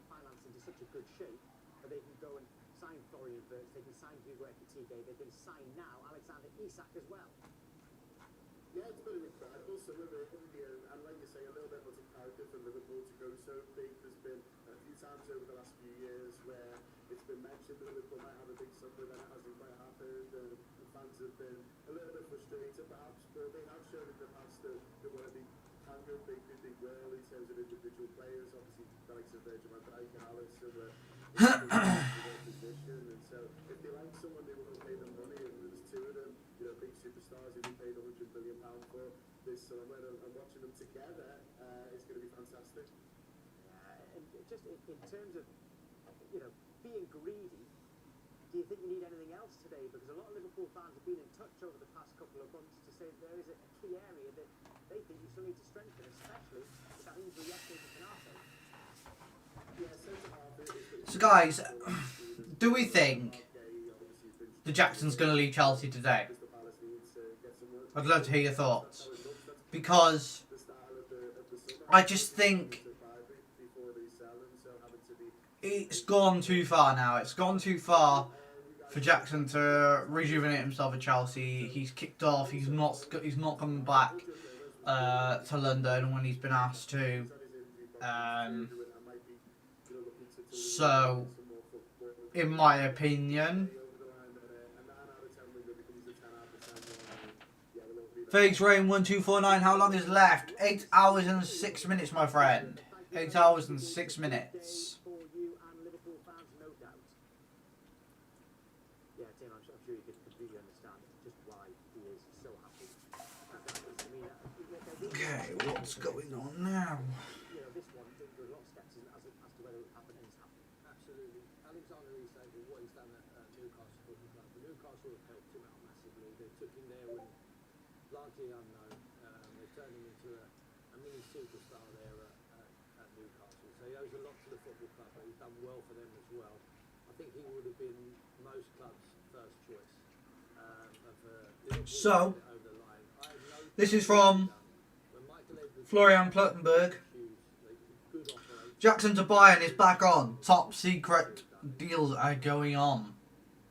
finance into such a good shape that they can go and sign Florian Wirtz, they can sign Hugo Ekitike, they can sign now Alexander Isak as well? Yeah, it's been an incredible summer, really, and like you say, a little bit out of character for Liverpool to go so big. There's been a few times over the last few years where it's been mentioned that Liverpool might have a big summer, then it hasn't quite happened, and the fans have been a little bit frustrated perhaps, but they have shown in the past that where they can go big, they will in terms of individual players. Obviously, the likes of Virgil van Dijk and Alisson were in their position, and so if they like someone, they will pay them money, and there's two of them, you know, big superstars who we paid £100 million for this summer, and watching them together is going to be fantastic. And just in terms of, you know, being greedy, do you think you need anything else today? Because a lot of Liverpool fans have been in touch over the past couple of months to say there is a key area that they think you still need to strengthen, especially with that injury yesterday to Canate. So guys, do we think the Jackson's going to leave Chelsea today? I'd love to hear your thoughts. Because I just think it's gone too far now. It's gone too far for Jackson to rejuvenate himself at Chelsea. He's kicked off. He's not coming back to London when he's been asked to. So, in my opinion, Fakes Rain 1249. How long is left? 8 hours and 6 minutes, my friend. 8 hours and 6 minutes. For you and Liverpool fans, no doubt. Yeah, Tim, I'm sure you can completely understand just why he is so happy. Okay, what's going on now? You know, this one, there was a lot of scepticism as to whether it would happen, and it's happened. Absolutely. Alexander Isak, what he's done at Newcastle Football Club. The Newcastle have helped him out massively. They took him there when largely unknown. They turned him into a mini superstar there at Newcastle. So he owes a lot to the football club, but he's done well for them as well. I think he would have been most clubs' first choice. So, this is from Florian Pluttenberg. Jackson to Bayern is back on. Top secret deals are going on.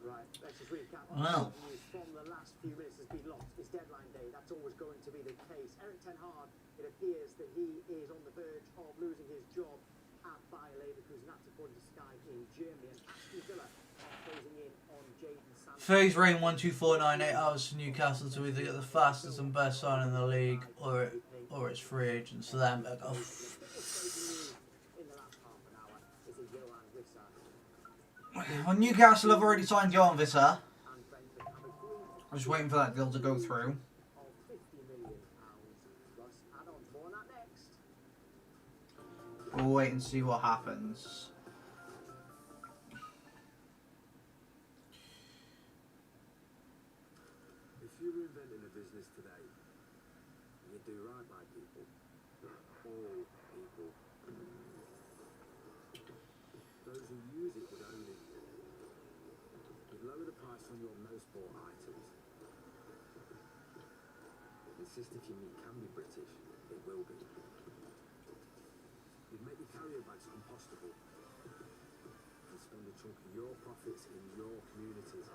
Right, let's just recap. Wow. From the last few minutes has been lost. It's deadline day. That's always going to be the case. Eric Ten Hag, it appears that he is on the verge of losing his job at Bayer Leverkusen. That's according to Sky in Germany. And Aston Villa are closing in on Jadon Sancho. Phase Rain 12498 hours to Newcastle to either get the fastest and best sign in the league or it's free agents for them. In the last half an hour is a Johan Wissa. Well, Newcastle have already signed Johan Visser. And Brentford have agreed I'm just waiting for that deal to go through. of £50 million plus add-ons. More on that next. We'll wait and see what happens. If you were inventing a business today, you'd do right by people. All people. Those who use it would own it. You'd lower the price on your most bought items. Insist if your meat can be British, it will be. You'd make the carrier bags compostable. And spend a chunk of your profits in your communities.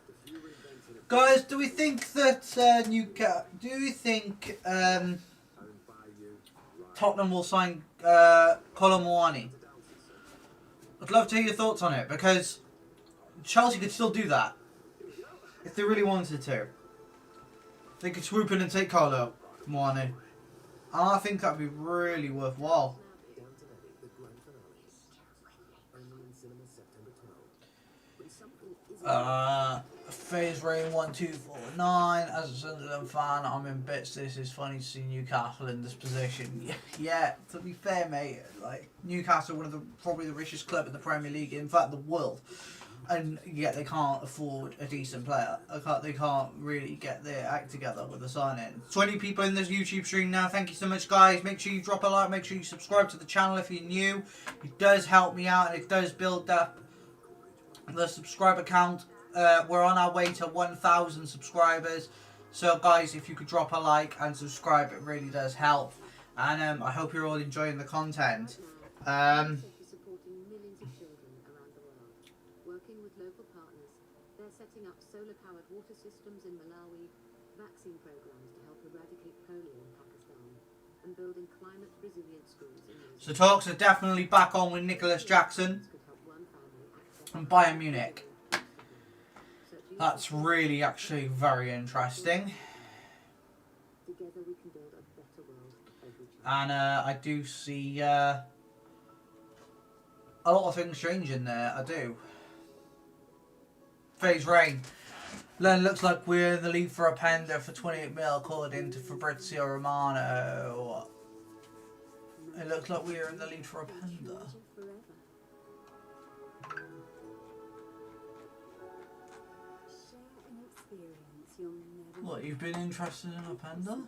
If you were inventing a Guys, do we think that Newcastle? Do we think owned by you, right? Tottenham will sign Kolo Muani? I'd love to hear your thoughts on it because Chelsea could still do that if they really wanted to. They could swoop in and take Kolo Muani, and I think that'd be really worthwhile. Downton Abbey, the grand finale. Only in cinemas September 12. But something isn't Phase Rain 1249. As a Sunderland fan, I'm in bits. This is funny to see Newcastle in this position. Yeah, to be fair, mate, like Newcastle, probably the richest club in the Premier League, in fact, the world. and yet they can't afford a decent player. They can't really get their act together with the signing. 20 people in this YouTube stream now. Thank you so much, guys. Make sure you drop a like. Make sure you subscribe to the channel if you're new. It does help me out, and it does build up the subscriber count. We're on our way to 1,000 subscribers. So, guys, if you could drop a like and subscribe, it really does help. And I hope you're all enjoying the content. Supporting millions of children around the world. Working with local partners, they're setting up solar-powered water systems in Malawi, vaccine programs to help eradicate polio in Pakistan, and building climate-resilient schools in So talks are definitely back on with Nicholas Jackson and Bayern Munich. That's really actually very interesting. Together we can build a better world every child. And I do see a lot of things changing there. I do. Phase Rain. Then looks like we're in the lead for a Pender for 28 mil according to Fabrizio Romano. It looks like we're in the lead for a Pender. What, you've been interested in a Panda? Imagine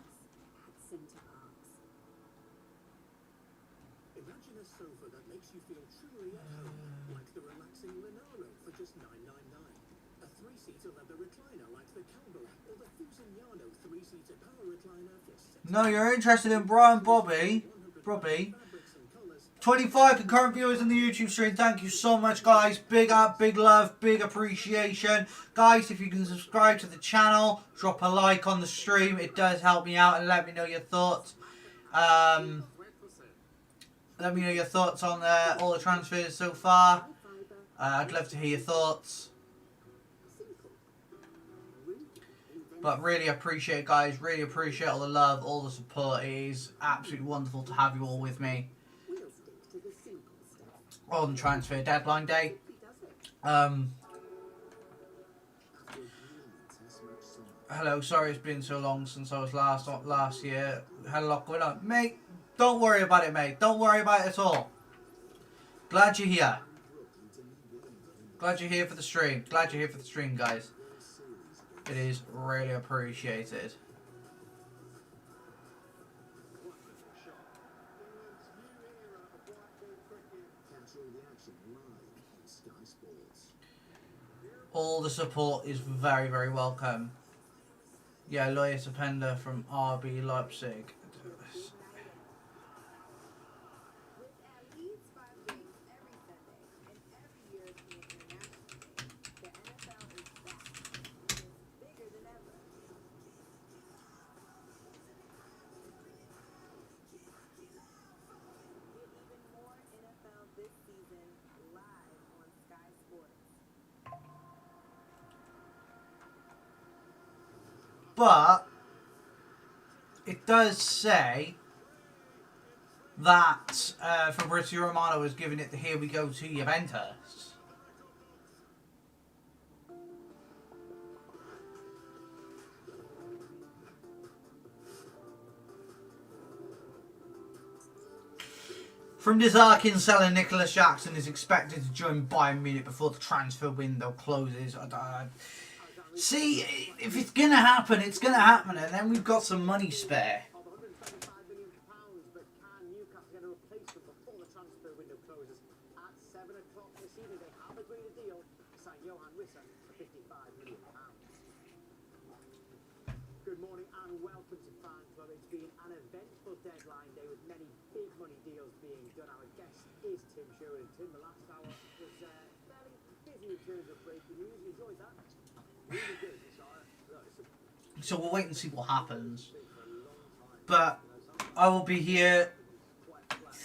a sofa that makes you feel truly at home, like the relaxing Linono for just $9.99. A three-seater leather recliner like the Campbell or the Fusignano three-seater power recliner for $6. No, you're interested in Brian Bobby. 25 concurrent viewers in the YouTube stream. Thank you so much, guys. Big up, big love, big appreciation. Guys, if you can subscribe to the channel, drop a like on the stream. It does help me out, and let me know your thoughts. Let me know your thoughts on all the transfers so far. I'd love to hear your thoughts. But really appreciate it, guys. Really appreciate all the love, all the support. It is absolutely wonderful to have you all with me on transfer deadline day. Hello, sorry it's been so long since I was last year. Had a lot going on. Mate, don't worry about it, mate. Don't worry about it at all. Glad you're here. Glad you're here for the stream. Glad you're here for the stream, guys. It is really appreciated. All the support is very, very welcome. Yeah, Lawyer Sapenda from RB Leipzig. But it does say that Fabrizio Romano has given it the here we go to Juventus. From Dizarkin selling Nicholas Jackson is expected to join Bayern Munich before the transfer window closes. See, if it's going to happen, it's going to happen, and then we've got some money spare. £125 million, but can Newcastle get a replacement before the transfer window closes? At 7 o'clock this evening, they have agreed a deal to sign Johan Wissa for £55 million. Good morning and welcome to Fan Club. It's been an eventful deadline day with many big money deals being done. Our guest is Tim Sherwood. And Tim, the last hour was fairly busy in terms of breaking news. You enjoyed that? Really good. So we'll wait and see what happens. But I will be here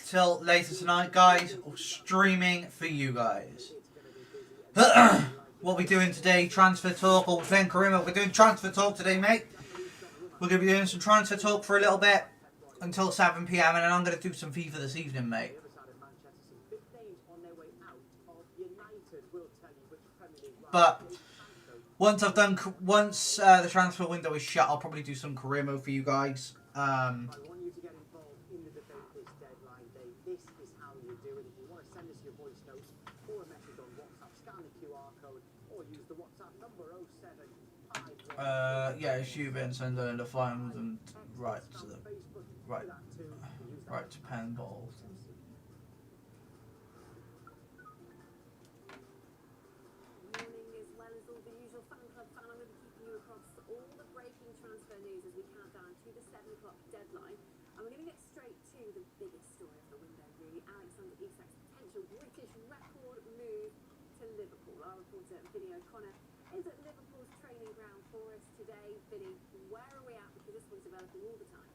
till later tonight, guys, streaming for you guys. What we doing today? Transfer talk, or we're playing Karima. We're doing transfer talk today, mate. We're going to be doing some transfer talk for a little bit until 7 PM, and then I'm going to do some FIFA this evening, mate. But once the transfer window is shut, I'll probably do some Karimo for you guys. I want you to get involved in the debate this deadline day. This is how you do it. If you want to send us your voice notes or a message on WhatsApp, scan the QR code Yeah, it's Juve and Sunderland are fighting with them right to the right to penballs. Morning, as well as all the usual fan club fan, I'm going to be keeping you across all the breaking transfer news as we count down to the 7 o'clock deadline. And we're going to get straight to the biggest story of the window, really. Alexander Isak's potential British record move to Liverpool. Our reporter Vinny O'Connor is at Liverpool's training ground for us today. Vinny, where are we at? Because this one's developing all the time.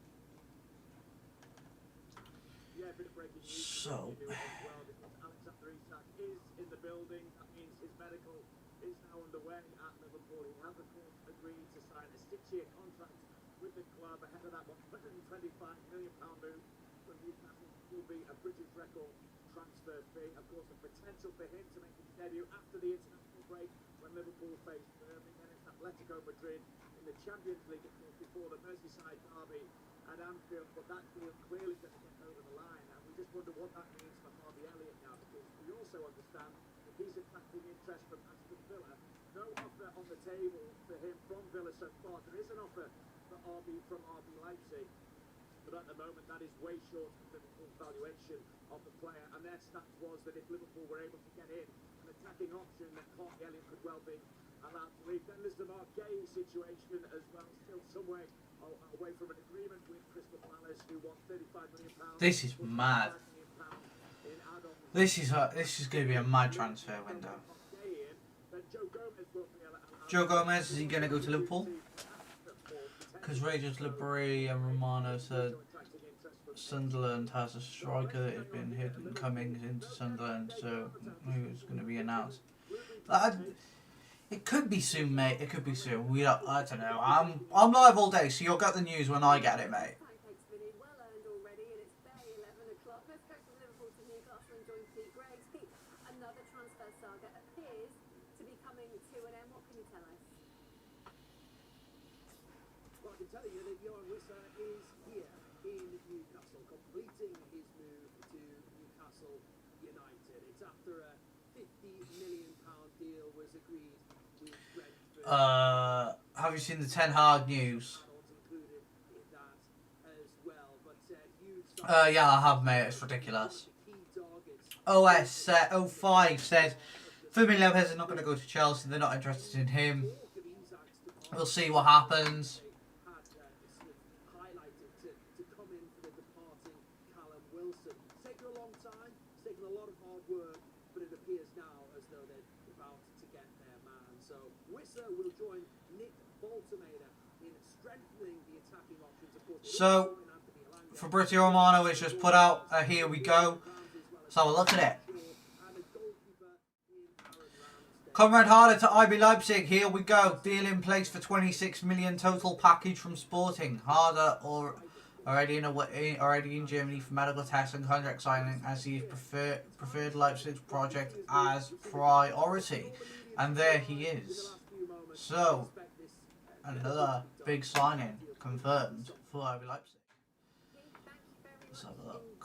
Yeah, a bit of breaking news. So, Well, because Alexander Isak is in the building. That means his medical is now underway at Liverpool. He has, of course, agreed to sign a 6-year contract with the club ahead of that £125 million move from Newcastle. Will be a British record transfer fee. Of course, the potential for him to make his debut after the international break when Liverpool face Birmingham and Atletico Madrid in the Champions League, of course, before the Merseyside derby at Anfield. But that deal clearly going to get over the line, and we just wonder what that means for Harvey Elliott now, because we also understand that he's attracting interest from Aston Villa. No offer on the table for him from Villa so far. There is an offer from RB Leipzig, but at the moment that is way short of Liverpool's valuation of the player, and their stats was that if Liverpool were able to get in an attacking option, that Harvey Elliott could well be allowed to leave. Then there's the Mark Gay situation as well, still some way away from an agreement with Crystal Palace, who want £35 million. this is mad. This is going to be a mad transfer window. Joe Gomez, is he going to go to Liverpool? Because Regis Labrie and Romano said Sunderland has a striker that has been hidden coming into Sunderland, so who's going to be announced? It could be soon, mate. It could be soon. I don't know. I'm live all day, so you'll get the news when I get it, mate. Pancakes, Vinny, well earned already, and it's barely 11 o'clock. Let's go from Liverpool to Newcastle and join Pete Greggs. Pete, another transfer saga appears to be coming to an end. What can you tell us? Well, I can tell you that Johan Wissa is here in Newcastle, completing his move to Newcastle United. It's after a £50 million deal was agreed with Brentford. Have you seen the Ten Hag news? Included in that as well, but Yeah, I have, mate. It's ridiculous. key targets. OS 05 said Fermin Lopez is not going to go to Chelsea. They're not interested in him. We'll see what happens. Had sort of highlighted to come in for the departing Callum Wilson. It's taken a long time, it's taken a lot of hard work, but it appears now as though they're about to get their man. So Wissa will join Nick Baltimore in strengthening the attacking options. Of course, So, Fabrizio Romano has just put out a here we go. So have a look at it. and a goalkeeper in Aaron Ramsdale. Conrad Harder to IB Leipzig. Here we go. Deal in place for 26 million total package from Sporting. Harder already in Germany for medical tests and contract signing, as he preferred Leipzig's project as priority. And there he is. So another big signing confirmed for IB Leipzig. Pete, thank you very Let's much have a look. indeed.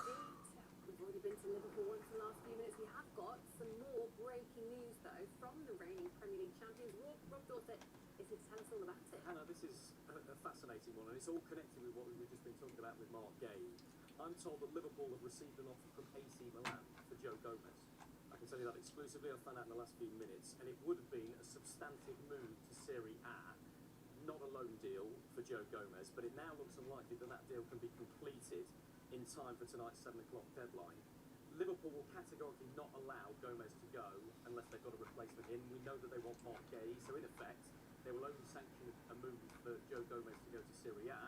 We've already been to Liverpool once in the last few minutes. We have got some more breaking news, though, from the reigning Premier League champions. Rob Dorset is here to tell us all about it. Hannah, this is a fascinating one, and it's all connected with what we've just been talking about with Mark Gay. I'm told that Liverpool have received an offer from AC Milan for Joe Gomez. I can tell you that exclusively. I found out in the last few minutes, and it would have been a substantive move to Serie A, not a loan deal for Joe Gomez, but it now looks unlikely that that deal can be completed in time for tonight's 7 o'clock deadline. Liverpool will categorically not allow Gomez to go unless they've got a replacement in. We know that they want Mark Gay, so in effect, they will only sanction a move for Joe Gomez to go to Serie A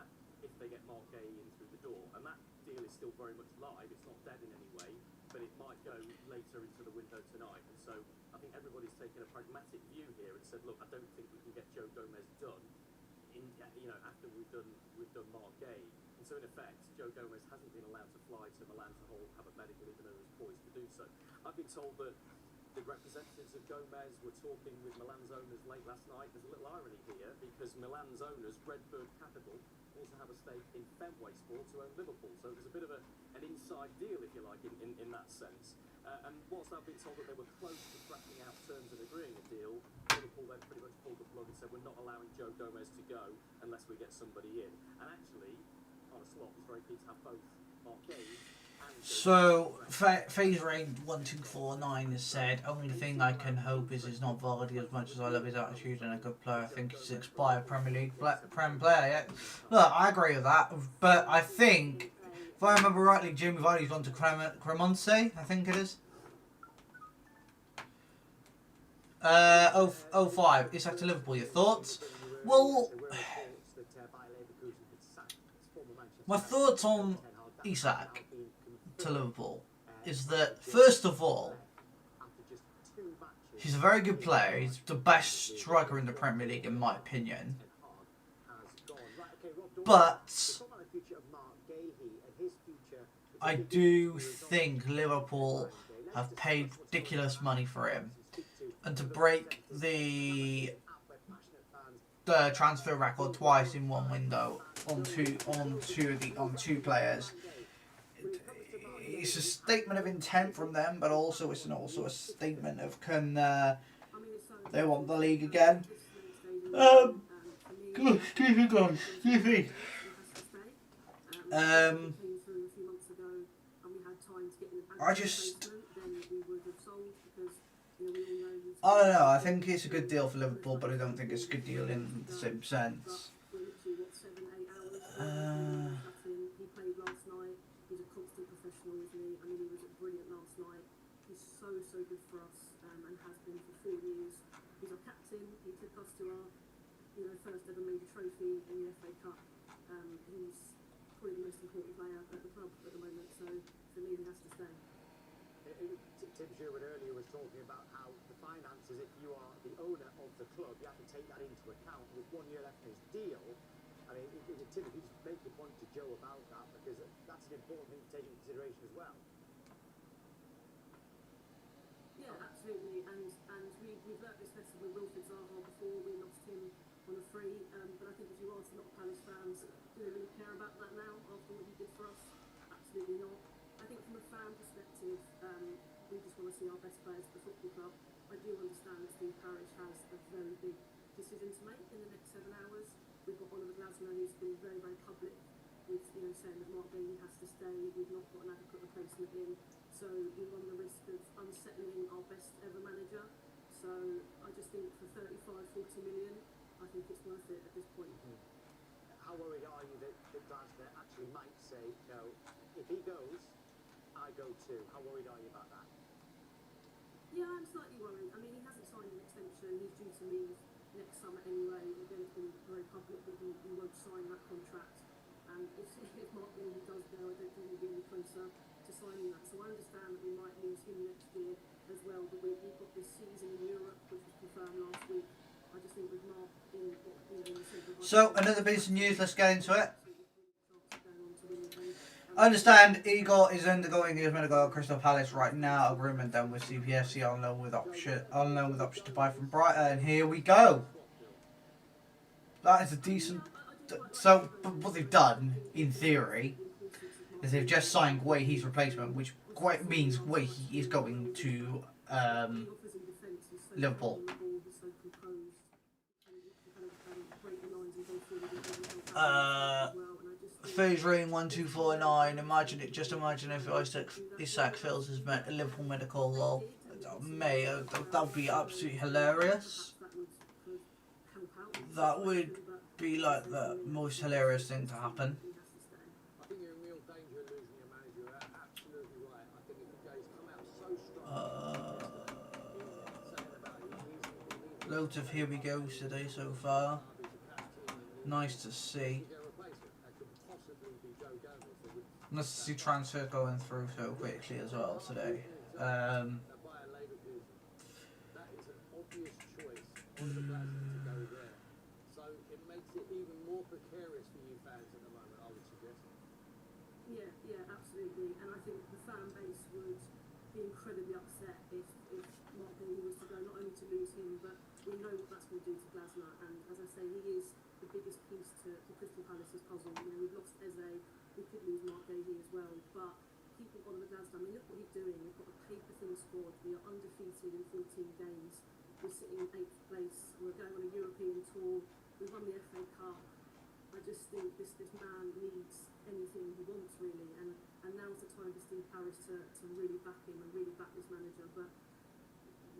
if they get Mark Gay in through the door. And that deal is still very much live. It's not dead in any way, but it might go later into the window tonight. And so I think everybody's taken a pragmatic view here and said, look, I don't think we can get Joe Gomez done after we've done Mark Gay. And so in effect, Joe Gomez hasn't been allowed to fly to Milan to have a medical, even though he was poised to do so. I've been told that the representatives of Gomez were talking with Milan's owners late last night. There's a little irony here, because Milan's owners, Redbird Capital, also have a stake in Fenway Sports, who own Liverpool. So there's a bit of an inside deal, if you like, in that sense. And whilst I've been told that they were close to thrashing out terms and agreeing a deal, Liverpool then pretty much pulled the plug and said we're not allowing Joe Gomez to go unless we get somebody in. And actually, on a slot, he's very keen to have both Mark Gay and So, Phase Rain 1249 has said, only thing I can hope is he's not Vardy as much as I love his attitude and a good player. I think he's an expired Premier League Prem player. Yeah. Look, I agree with that, but I think, if I remember rightly, Jimmy Vardy's gone to Cremonse, I think it is. 05, Isak to Liverpool, your thoughts? Well, my thoughts on Isak to Liverpool is that, first of all, he's a very good player. He's the best striker in the Premier League, in my opinion. But I do think Liverpool have paid ridiculous money for him. And to break the transfer record twice in one window on two players, it's a statement of intent from them, but also it's also a statement of can they want the league again. Excuse me, guys. Excuse me. I don't know. I think it's a good deal for Liverpool, but I don't think it's a good deal in the same sense. He played last night. He's a constant professional, isn't he? I mean, he was brilliant last night. He's so good for us and has been for 4 years. He's our captain. He took us to our, first ever major trophy in the FA Cup. He's probably the most important player at the club at the moment. So for me, he has to stay. Tim Sherwood earlier was talking about how the finances, if you are the owner of the club, you have to take that into account. With 1 year left in his deal, I mean, Tim, if you just make your point to Joe about that, because that's an important thing to take into consideration as well. Yeah, absolutely, and we've learnt this lesson with Wilfried Zaha before. We lost him on a free, but I think if you ask a lot of Palace fans, do they really care about that now after what he did for us? Absolutely not. I think from a fan perspective, we just want to see our best players at the football club. I do understand that Steve Parish has a very big decision to make in the next 7 hours. We've got Oliver Glasner, who's been very public with saying that Mark Bailey has to stay. We've not got an adequate replacement in, so we run the risk of unsettling our best ever manager. So I just think for 35-40 million, I think it's worth it at this point. How worried are you that Glasner actually might say, no, if he goes, I go too? How worried are you about that? Yeah, I'm slightly worried. I mean, he hasn't signed an extension. He's due to leave next summer anyway. Again, it's been very public that he won't sign that contract. And if Mark Bailey does go, I don't think he'll be any closer to signing that. So I understand that we might lose him next year as well. But we've got this season in Europe, which was confirmed last week. I just think with Mark in the centre of So, another piece of news, let's get into it. I understand Igor is undergoing his medical at Crystal Palace right now. Agreement done with CPFC on loan with option to buy from Brighton. And here we go. That is a decent. So what they've done, in theory, is they've just signed Guehi's replacement, which quite means Guehi is going to Liverpool. Phase Rain 1249. Imagine if Isak fails his Liverpool medical law. That would be absolutely hilarious. That would be like the most hilarious thing to happen. I think you're in real danger of losing your manager. You're absolutely right. I think if the guys come out so strong. Loads of here we goes today so far. Nice to see. Nice to see transfer going through so quickly as well today. That is an obvious choice for the players to go there. So it makes it even more precarious for you fans at the moment, I would suggest. Yeah, absolutely. And I think the fan base would be incredibly upset if Mark Bailey was to go, not only to lose him, but we know what that's going to do to Glasner. And as I say, he is the biggest piece to Crystal Palace's puzzle. We've lost Eze, we could lose Mark Bailey as well, but keeping Oliver Glasner, I mean, look what he's doing. We've got a paper-thin squad. We are undefeated in 14 games. We're sitting in 8th place. We're going on a European tour. won the FA Cup. I just think this man needs anything he wants really, and now's the time for Steve Harris to really back him and really back this manager. But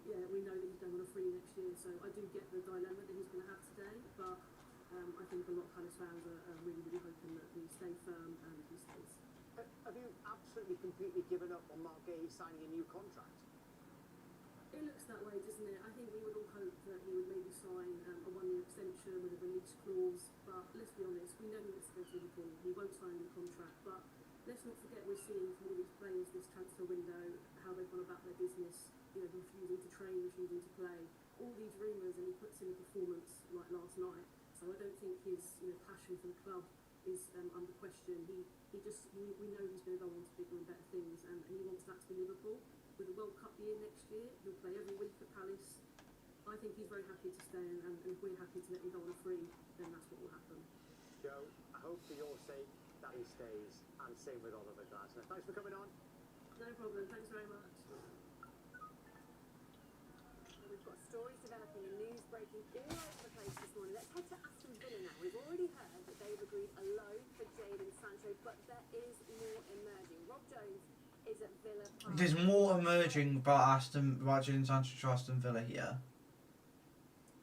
yeah, we know that he's going on a free next year, so I do get the dilemma that he's going to have today. But I think a lot of Palace fans are really, really hoping that we stay firm and he stays. Have you absolutely completely given up on Mark Gay signing a new contract? It looks that way, doesn't it? I think we would all hope that he would maybe sign a one-year extension with a release clause. But let's be honest, we know he wants to go to Liverpool. He won't sign a new contract. But let's not forget we're seeing from all these players this transfer window how they've gone about their business. You know, refusing to train, refusing to play. All these rumours, and he puts in a performance like last night. So I don't think his passion for the club is under question. We know he's going to go on to bigger and better things, and he wants that to be Liverpool. With the World Cup year next year, he'll play every week at Palace. I think he's very happy to stay, and if we're happy to let him go on a free, then that's what will happen. Joe, I hope for your sake that he stays, and same with Oliver Glasner. Thanks for coming on. No problem, thanks very much. We've got stories developing and news breaking all over the place this morning. Let's head to Aston Villa now. We've already heard that they've agreed a loan for Jadon Sancho, but there is more emerging. Rob Jones is at Villa Park. There's more emerging about Jadon Sancho to Aston Villa here.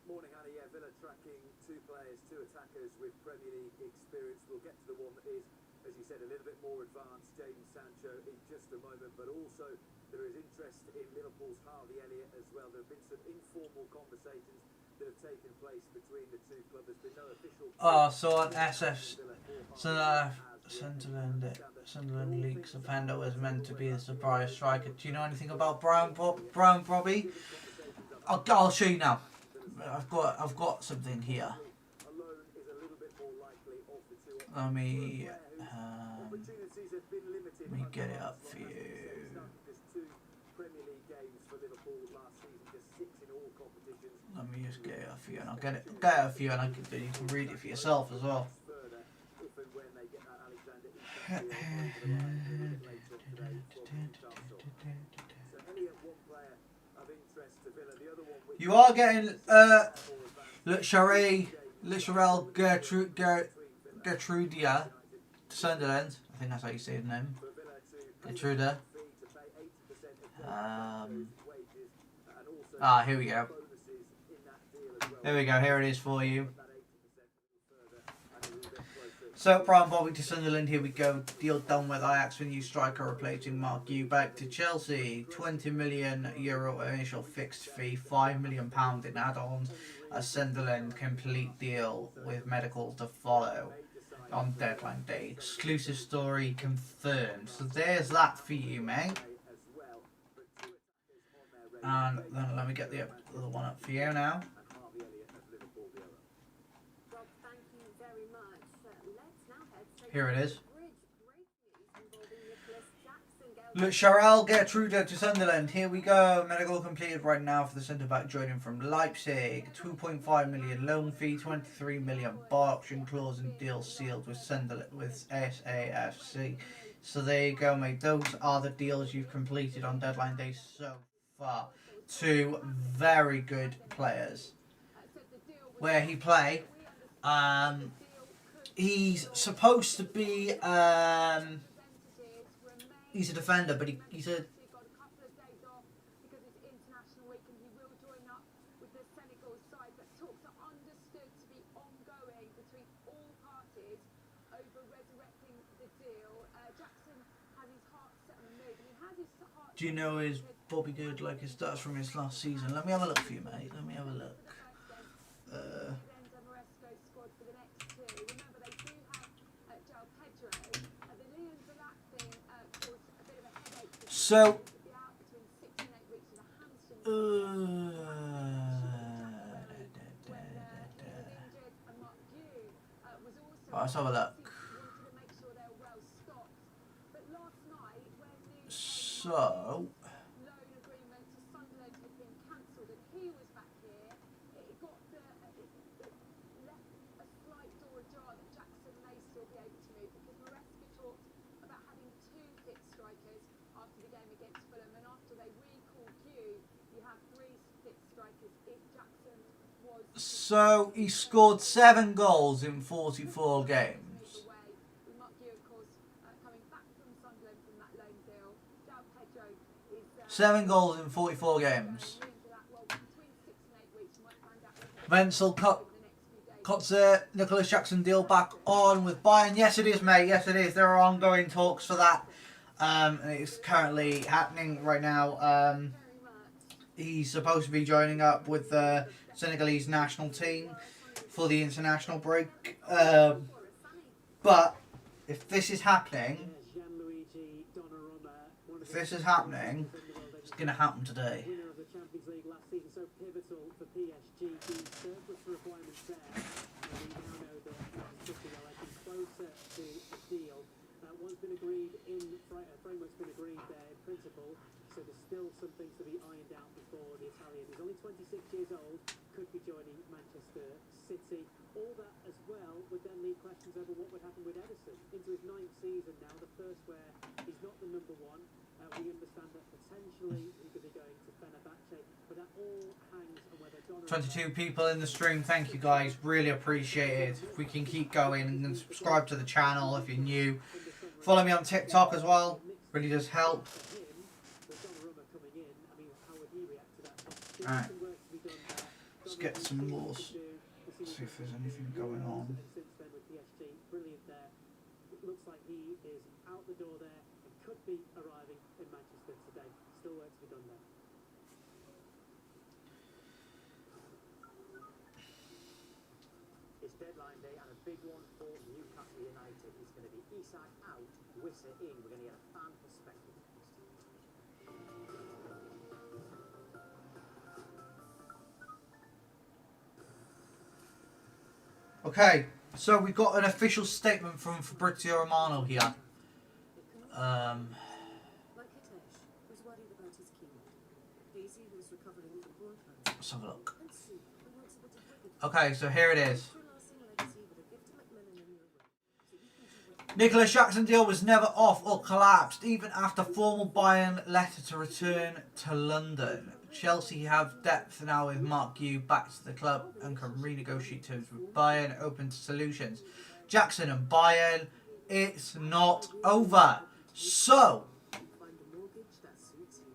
Morning, Hannah. Yeah, Villa tracking two players, two attackers with Premier League experience. We'll get to the one that is, as you said, a little bit more advanced, Jadon Sancho, in just a moment. But also, there is interest in Liverpool's Harvey Elliott as well. There have been some informal conversations that have taken place between the two clubs. There's been no official... So an Sunderland League's offender was meant to be a surprise striker. Do you know anything about Brown Bobby? I'll show you now. I've got something here. Let me get it up for you. Let me just get it up for you, and I'll get it up for you, and you can read it for yourself as well. You are getting Lutcherel Gertrudia to Sunderland. I think that's how you say his name. Gertruda. Here we go. Here it is for you. So, Brian Bobby to Sunderland, here we go. Deal done with Ajax for new striker replacing Mark Yu. Back to Chelsea. €20 million initial fixed fee, £5 million in add-ons. A Sunderland complete deal with medicals to follow on deadline day. Exclusive story confirmed. So there's that for you, mate. And then let me get the other one up for you now. Here it is. Lutcherel Gertruda to Sunderland. Here we go. Medical completed right now for the centre-back joining from Leipzig. 2.5 million loan fee, 23 million bar option clause, and deal sealed with Sunderland with SAFC. So there you go, mate. Those are the deals you've completed on deadline day so far. Two very good players. Where he play? He's supposed to be, he's a defender, but he's a... Do you know is Bobby Good like his stats from his last season? Let me have a look for you, mate. Let me have a look. So, let's have a look. So, So he scored 7 goals in 44 games. 7 goals in 44 games. Wenzel Kotze, Nicholas Jackson deal back on with Bayern. Yes, it is, mate. Yes, it is. There are ongoing talks for that. It's currently happening right now. He's supposed to be joining up with the Senegalese national team for the international break. But if this is happening, it's going to happen today. Winner of the Champions League last season, so pivotal for PSG. The surplus requirements there, and we now know that City are edging closer to a deal. One's been agreed in framework's been agreed there in principle, so there's still some things to be ironed out before the Italian. He's only 26 years old, could be joining Manchester City. All that as well would then lead questions over what would happen with Ederson into his 9th season now, the first where he's not the number one. We understand that potentially he could be going to Fenerbahce, but that all hangs on whether Donnarumma... 22 people in the stream. Thank you, guys. Really appreciate it. If we can keep going and subscribe to the channel if you're new. Follow me on TikTok as well. Really does help. Alright. Let's get some more. See if there's anything going on. Brilliant there. It looks like he is out the door there and could be arriving in Manchester today. Still work to be done there. It's deadline day and a big one for Newcastle United. It's going to be Isak out, Wissa in. We're going to get a fan perspective next. Okay, so we got an official statement from Fabrizio Romano here. Let's have a look. Okay, so here it is. Nicholas Jackson deal was never off or collapsed, even after formal Bayern letter to return to London. Chelsea have depth now with Mark Yu back to the club and can renegotiate terms with Bayern, open to solutions. Jackson and Bayern, it's not over. So,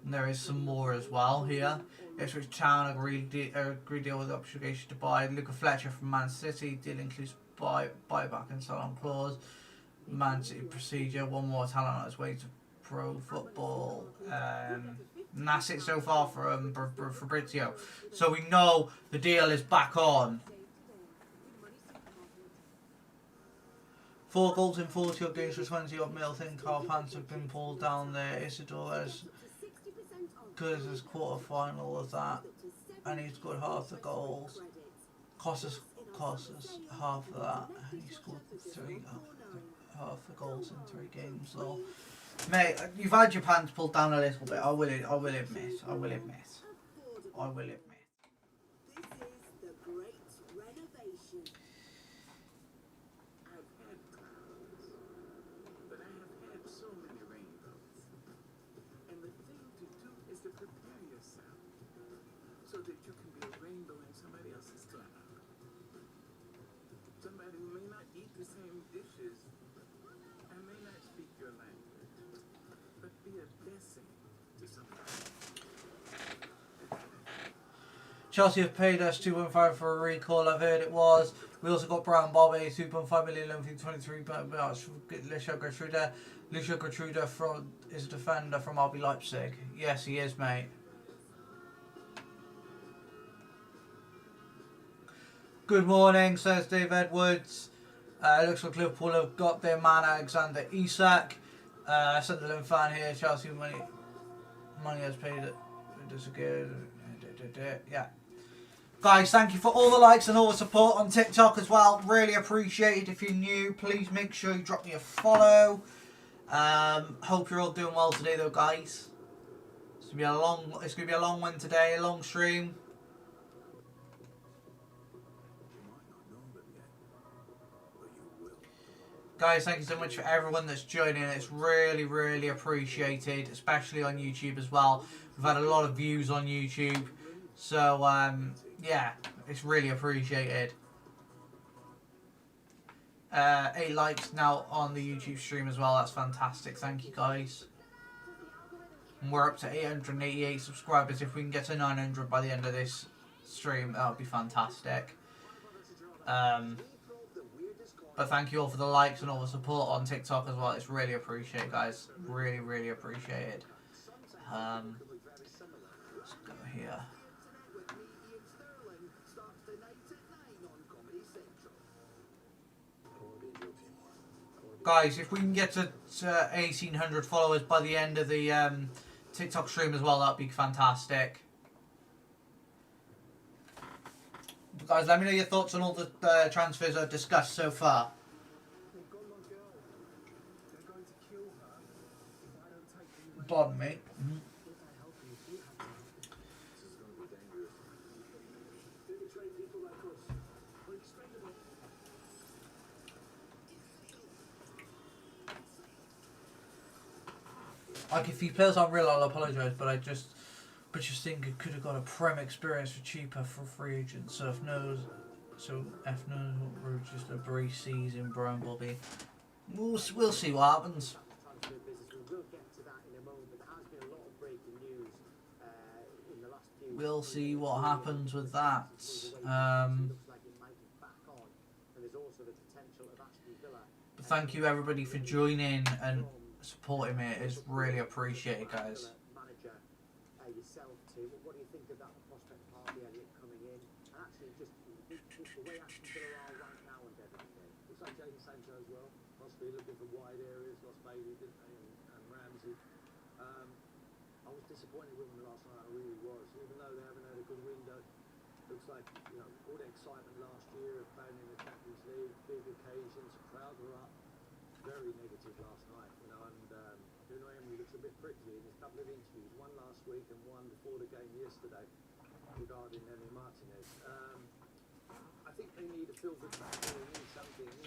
there is some more as well here. Ipswich Town agreed deal with obligation to buy Luca Fletcher from Man City. Deal includes buyback and sell-on clause. Man City procedure. One more talent on its way to pro football. And that's it so far from Fabrizio. So we know the deal is back on. 4 goals in 40 odd games for 20 odd mil. Think our pants have been pulled down there. Isidore as good as his quarter final of that. And he scored half the goals. Cost us half of that. And he scored half the goals in 3 games though. Mate, you've had your pants pulled down a little bit. I will admit. This is the great renovation. I've had clouds, but I have had so many rainbows. And the thing to do is to prepare yourself so that you can be a rainbow in somebody else's cloud. Somebody who may not eat the same dishes and may not speak your language, but be a blessing to somebody. Chelsea have paid us 2.5 for a recall. I've heard it was. We also got Brown Bobby, 2.5 million loan fee, 23 pounds. Lucia Gertruda. Lucia Gertruda is a defender from RB Leipzig. Yes, he is, mate. Good morning, says Dave Edwards. It looks like Liverpool have got their man Alexander Isak. Sunderland fan here. Chelsea money has paid it. Yeah. Guys, thank you for all the likes and all the support on TikTok as well. Really appreciate it. If you're new, please make sure you drop me a follow. Hope you're all doing well today, though, guys. It's gonna be a long one today, a long stream. Guys, thank you so much for everyone that's joining. It's really, really appreciated, especially on YouTube as well. We've had a lot of views on YouTube. So, yeah, It's really appreciated. 8 likes now on the YouTube stream as well. That's fantastic. Thank you guys. And we're up to 888 subscribers. If we can get to 900 by the end of this stream, that would be fantastic. But thank you all for the likes and all the support on TikTok as well. It's really appreciated, guys. Really, really appreciated. Let's go here. Guys, if we can get to 1,800 followers by the end of the TikTok stream as well, that'd be fantastic. Guys, let me know your thoughts on all the transfers I've discussed so far. Pardon me. Like, if these players aren't real, I'll apologise, but I just think it could have got a Prem experience for cheaper for free agents. So F knows we're just a brief season, Brian Bobby. We'll see what happens. We'll see what happens with that. But thank you everybody for joining and supporting me. It's really appreciated, guys. Yourself too. What do you think about the prospect of Harvey Elliott coming in? And actually, just the way Aston Villa are right now and everything. Looks like Jadon Sancho as well. Possibly looking for wide areas. Lost Bailey, didn't they? And Ramsey. I was disappointed with them last night. I really was. Even though they haven't had a good window. Looks like, you know, all the excitement last year of playing in the Champions League, big occasions, the crowd were up. Very negative last night, you know, and Unai Emery looks a bit prickly in his couple of interviews, one last week and one before the game yesterday regarding Emi Martinez. I think they need a feel-good factor, they need something to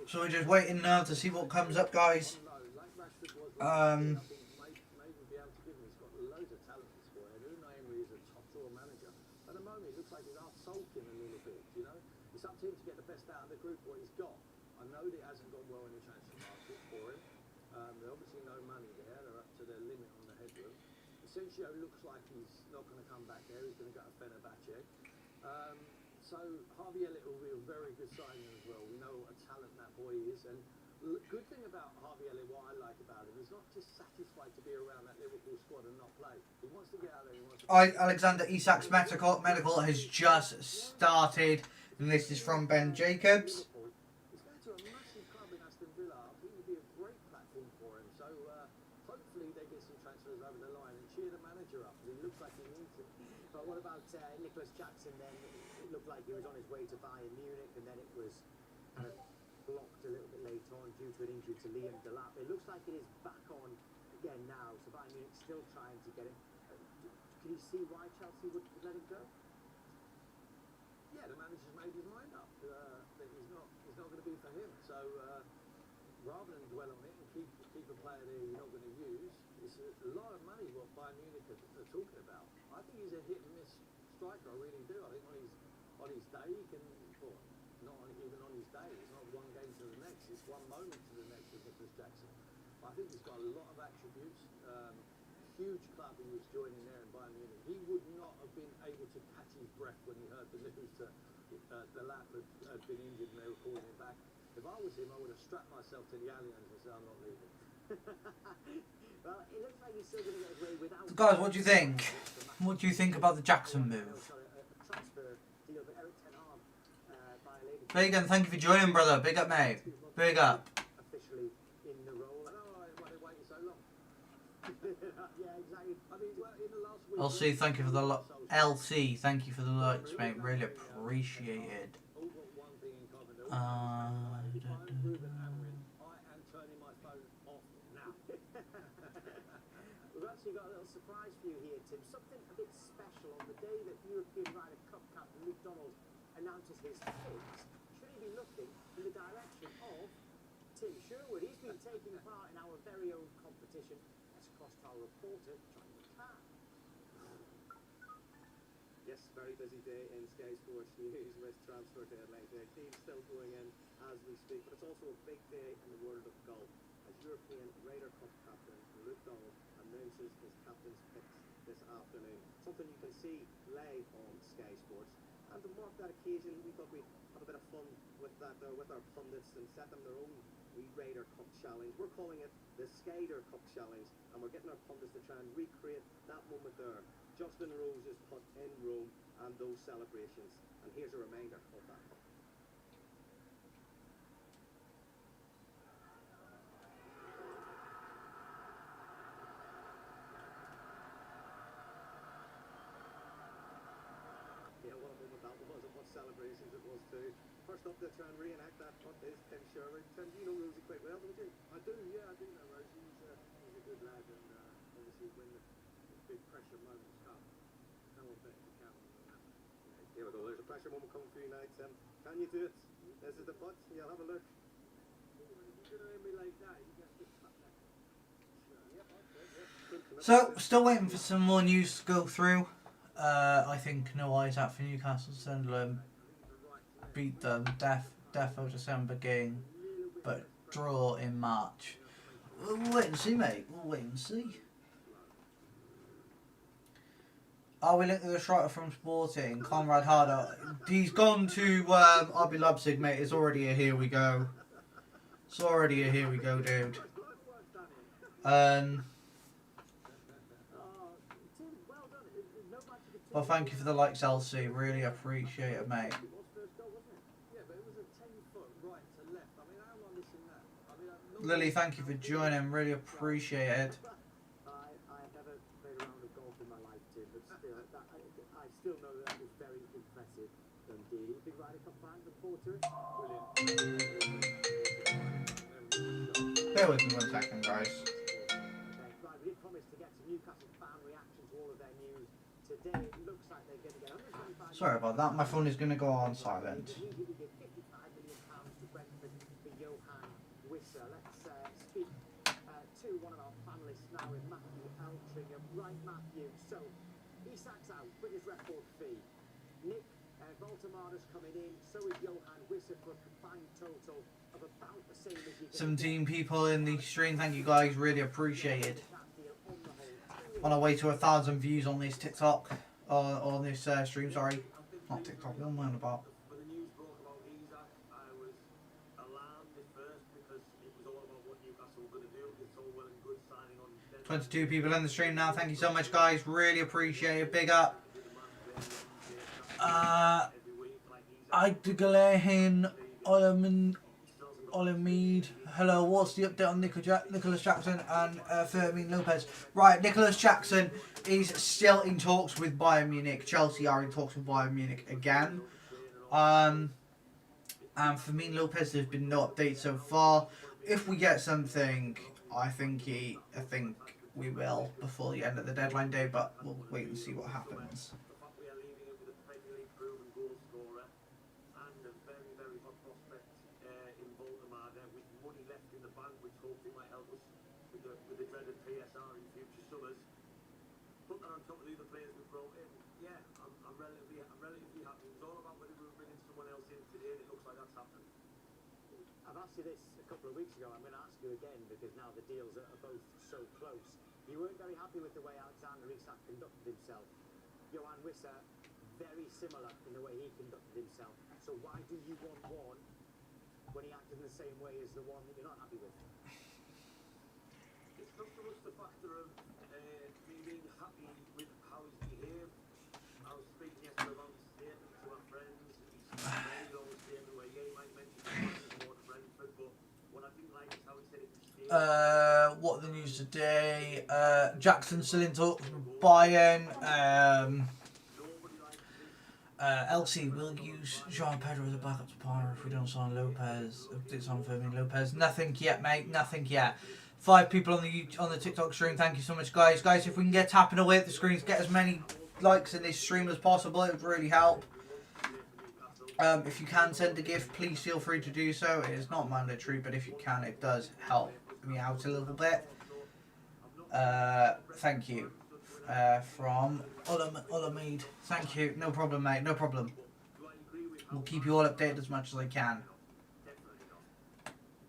lift. So we're just waiting now to see what comes up, guys. Like Rashford was last year, I think maybe be able to give him, he's got loads of talent in this boy, and Unai Emery is a top-drawer manager. At the moment, it looks like he's out-sulking a little bit, you know. It's up to him to get the best out of the group, what he's got. I know that it hasn't gone well in the transfer market for him. There's obviously no money there. They're up to their limit on the headroom. Asensio looks like he's not going to come back there. He's going to go to Fenerbahce. So Harvey Elliott will be a very good signing as well. We know what a talent that boy is. And the good thing about Harvey Elliott, what I like about him, is not just satisfied to be around that Liverpool squad and not play. He wants to get out there. He wants to Alexander Isak's medical has just started. And this is from Ben Jacobs. What about Nicholas Jackson then? It looked like he was on his way to Bayern Munich and then it was kind of blocked a little bit later on due to an injury to Liam Delap. It looks like it is back on again now, so Bayern Munich still trying to get him. Can you see why Chelsea would let him go? Yeah, the manager's made his mind up that he's not going to be for him. So rather than dwell on it and keep a player there you're not going to use, it's a lot of money what Bayern Munich are talking about. I think he's a hit and miss striker. I really do. I think on his day he can, or not even on his day. It's not one game to the next. It's one moment to the next with Nicholas Jackson. I think he's got a lot of attributes. Huge club he was joining there in Bayern Munich. He would not have been able to catch his breath when he heard the news that Delap had been injured and they were calling him back. If I was him, I would have strapped myself to the Allianz and said I'm not leaving. Well, it looks like he's still going to get away without. Guys, what do you think? What do you think about the Jackson move? Vegan, thank you for joining, brother. Big up, mate. Big up. Officially in the role. I don't know why they waited so long. Yeah, exactly. I mean, well, in the last week. LC, thank you for the LC, thank you for the likes, mate. Really appreciated. All got one thing in common. If I'm Ruben Amorim, I am turning my phone off now. We've actually got a little surprise for you here, Tim. Something a bit special on the day that European Ryder Cup captain Luke Donald announces his fate. Should he be looking in the direction of Tim Sherwood? He's been taking part in our very own competition. Let's cross to our reporter, John McCann. Yes, very busy day in Sky Sports News with transfer deadline day. Teams still going in as we speak, but it's also a big day in the world of golf as European Ryder Cup captain Luke Donald announces his captain's picks this afternoon. Something you can see live on Sky Sports. And to mark that occasion, we thought we'd have a bit of fun with that with our pundits and set them their own wee Ryder Cup challenge. We're calling it the Skyder Cup Challenge, and we're getting our pundits to try and recreate that moment there. Justin Rose's putt in Rome and those celebrations. And here's a reminder of that. Yeah, what a moment that was, and what celebrations it was too. First up to try and reenact that putt is Tim Sherwood. Tim, you know Rosie quite well, don't you? I do, yeah, I do know Rosie. He's a good lad, and obviously when the big pressure moments come, no one better to count on than that. Here we go, there's a pressure moment coming for you now, Tim. Can you do it? This is the putt, you'll have a look. If you're going to be like that, you have to cut that. Yep, okay, yep. So, still waiting for some more news to go through. I think no eyes out for Newcastle. Sunderland beat them. Defo December game, but draw in March. We'll wait and see, mate. We'll wait and see. Are we linked to the striker from Sporting, Conrad Harder? He's gone to RB Leipzig, mate. It's already a here we go. It's already a here we go, dude. Well, thank you for the likes, Elsie. Really appreciate it, mate. Yeah, but it was a 10-foot right to left. I mean, how am I missing that? I mean, Lily, thank you for joining. Really appreciate it. I never played a round of golf in my life, Tim, but still, I still know that was very impressive. Indeed, big Ryder Cup fan, look forward to it. Brilliant. Bear with me 1 second, guys. Okay, right, we did promise to get some Newcastle fan reaction to all of their news today. It looks like they're going to get 125. Sorry about that. My phone is going to go on silent. Immediately give £55 million to Brentford for Johan Wisser. Let's speak to one of our panellists now with Matthew Eltringham. Right, Matthew. So, Isak's out, British record fee. Nick Voltemada's coming in. So is Johan Wisser for a combined total of about the same as you can 17 people in the stream. Thank you, guys. Really appreciate it. On our way to 1,000 views on this TikTok. On this stream, sorry. Not TikTok, what am I on about? When the news broke about Isak, I was alarmed at first because it was all about what Newcastle were going to do. It's all well and good signing on 22 people in the stream now. Thank you so much, guys. Really appreciate it. Big up. Idegalehin Olamide. Hello, what's the update on Nicholas Jackson and Fermin Lopez? Right, Nicholas Jackson is still in talks with Bayern Munich. Chelsea are in talks with Bayern Munich again. And Fermin Lopez, there's been no update so far. If we get something, I think we will before the end of the deadline day, but we'll wait and see what happens. I've asked you this a couple of weeks ago. I'm going to ask you again because now the deals are both so close. You weren't very happy with the way Alexander Isak conducted himself. Johan Wisser, very similar in the way he conducted himself. So why do you want one when he acted in the same way as the one that you're not happy with? It's not so much the factor of me being happy with how he's behaved. I was speaking yesterday about his statement to our friends. He's made all the statement where he might mention more to Brentford, but what I didn't like is how he said it was What are the news today? Jackson still in talks with Bayern. LC will use Jean Pedro as a backup to Palmer if we don't sign Lopez. It's on Fermin Lopez. Nothing yet, mate. Nothing yet. 5 people on the TikTok stream. Thank you so much, guys. Guys, if we can get tapping away at the screens, get as many likes in this stream as possible, it would really help. If you can send a gift, please feel free to do so. It is not mandatory, but if you can, it does help me out a little bit. Thank you. from Ulamid. Thank you. No problem, mate. No problem. We'll keep you all updated as much as I can.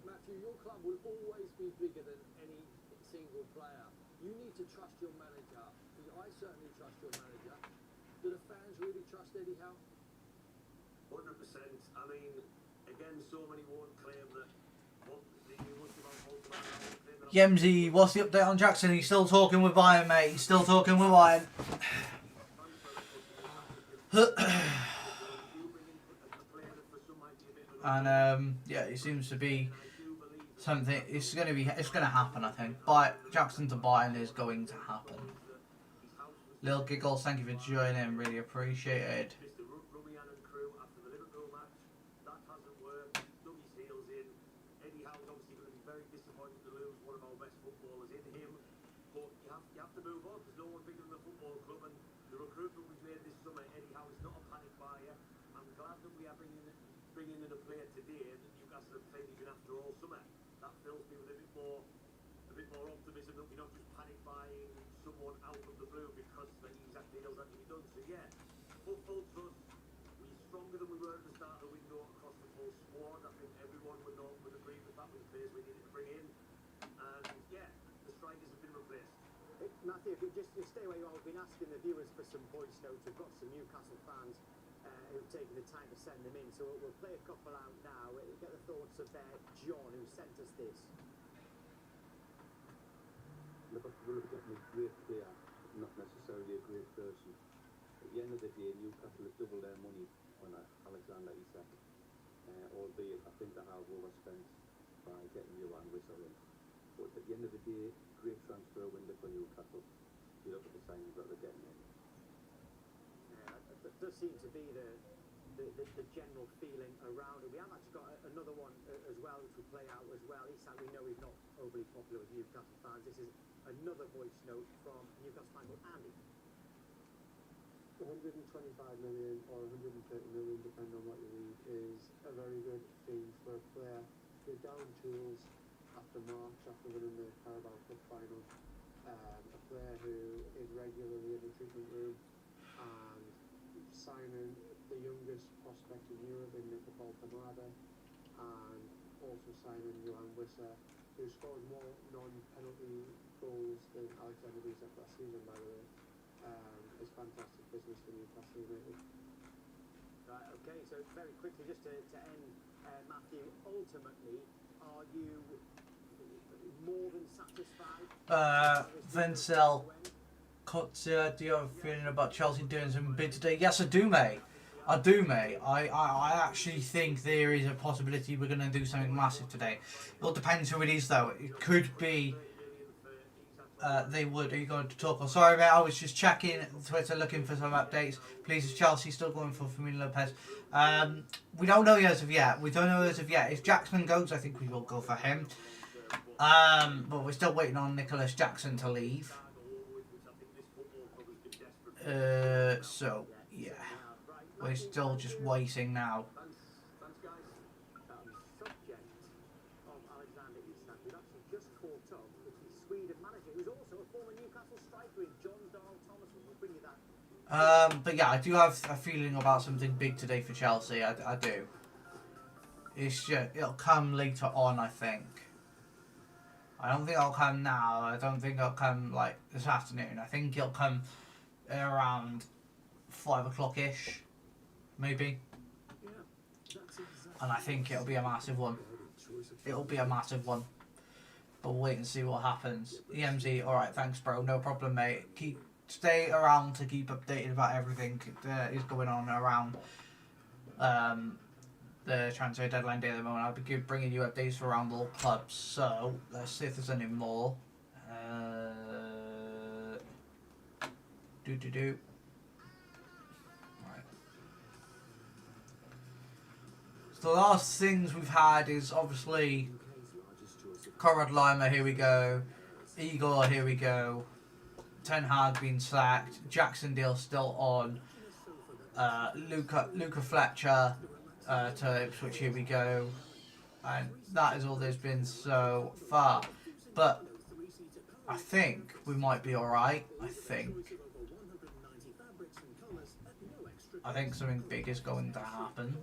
Matthew, your club will always be bigger than any single player. You need to trust your manager. I certainly trust your manager. Do the fans really trust Eddie Howe? 100%. I mean, again, so many won't claim that. Yemsy, what's the update on Jackson? He's still talking with Bayern, mate. He's still talking with Bayern. And yeah, it seems to be something. It's gonna happen, I think. But Jackson to Bayern is going to happen. Little Giggles, thank you for joining. Really appreciate it. Bringing in a player today that Newcastle have played even after all summer, that fills me with a bit more optimism that we're not just panic buying someone out of the blue because the exact deals that to be done. So yeah, full trust. We're stronger than we were at the start of the window across the full squad. I think everyone would agree with that with the players we needed to bring in. And yeah, the strikers have been replaced. Matthew, if you just stay where you are, we've been asking the viewers for some voice notes. We've got some Newcastle fans who've taken the time to send them in, so we'll play a couple out now. We'll get the thoughts of John, who sent us this. Liverpool have gotten a great player, not necessarily a great person. At the end of the day, Newcastle have doubled their money on Alexander Isak, albeit I think they have overspent by getting Johan Wissa in. But at the end of the day, great transfer window for Newcastle. You look at the signings that they're getting in. That does seem to be the general feeling around it. We have actually got another one as well, which will play out as well. Isak, we know he's not overly popular with Newcastle fans. This is another voice note from Newcastle fan called Andy. 125 million or 130 million, depending on what you read, is a very good fee for a player. You're down tools after March, after winning the Carabao Cup final. A player who is regularly in the treatment room, and signing the youngest prospect in Europe in Nicopol Kamada, and also signing Johan Wissa, who scored more non-penalty goals than Alexander Isak last season, by the way. It's fantastic business for Newcastle United. Right, okay, so very quickly, just to end, Matthew, ultimately, are you more than satisfied? Vincel, do you have a feeling about Chelsea doing some bid today? Yes, I do, mate. I do, mate. I actually think there is a possibility we're going to do something massive today. It all depends who it is, though. It could be... they would. Are you going to talk? Oh, sorry, mate. I was just checking Twitter, looking for some updates. Please, is Chelsea still going for Firmino Lopez? We don't know as of yet. We don't know as of yet. If Jackson goes, I think we will go for him. But we're still waiting on Nicholas Jackson to leave. So, yeah. We're still just waiting now. But yeah, I do have a feeling about something big today for Chelsea. I do. It's just, it'll come later on, I think. I don't think it'll come now. I don't think it'll come like this afternoon. I think it'll come around 5 o'clock-ish, maybe. And I think it'll be a massive one. It'll be a massive one. But we'll wait and see what happens. EMZ, alright, thanks bro. No problem, mate. Stay around to keep updated about everything that is going on around the transfer deadline day at the moment. I'll be bringing you updates for around all clubs. So, let's see if there's any more. Right. So the last things we've had is obviously Conrad Lima, here we go. Igor, here we go. Ten Hag being sacked. Jackson deal still on. Luca Fletcher to Ipswich, here we go. And that is all there's been so far. But I think we might be alright. I think something big is going to happen.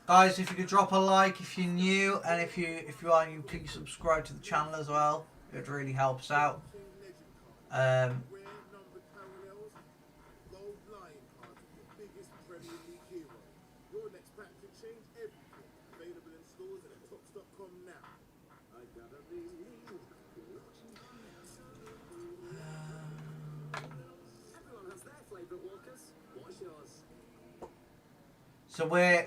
Guys, if you could drop a like if you're new, and if you are new, please subscribe to the channel as well. It really helps out. So we're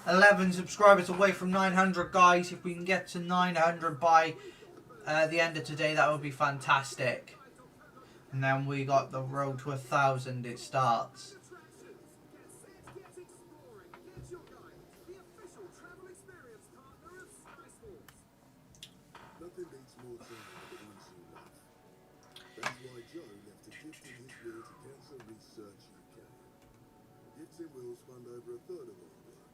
11 subscribers away from 900, guys. If we can get to 900 by the end of today, that would be fantastic. And then we got the road to 1,000. It starts. Nothing beats more time than the ones you love. That's why Joe left a gift in his will to Cancer Research UK. Gifts in wills fund over a third of our work,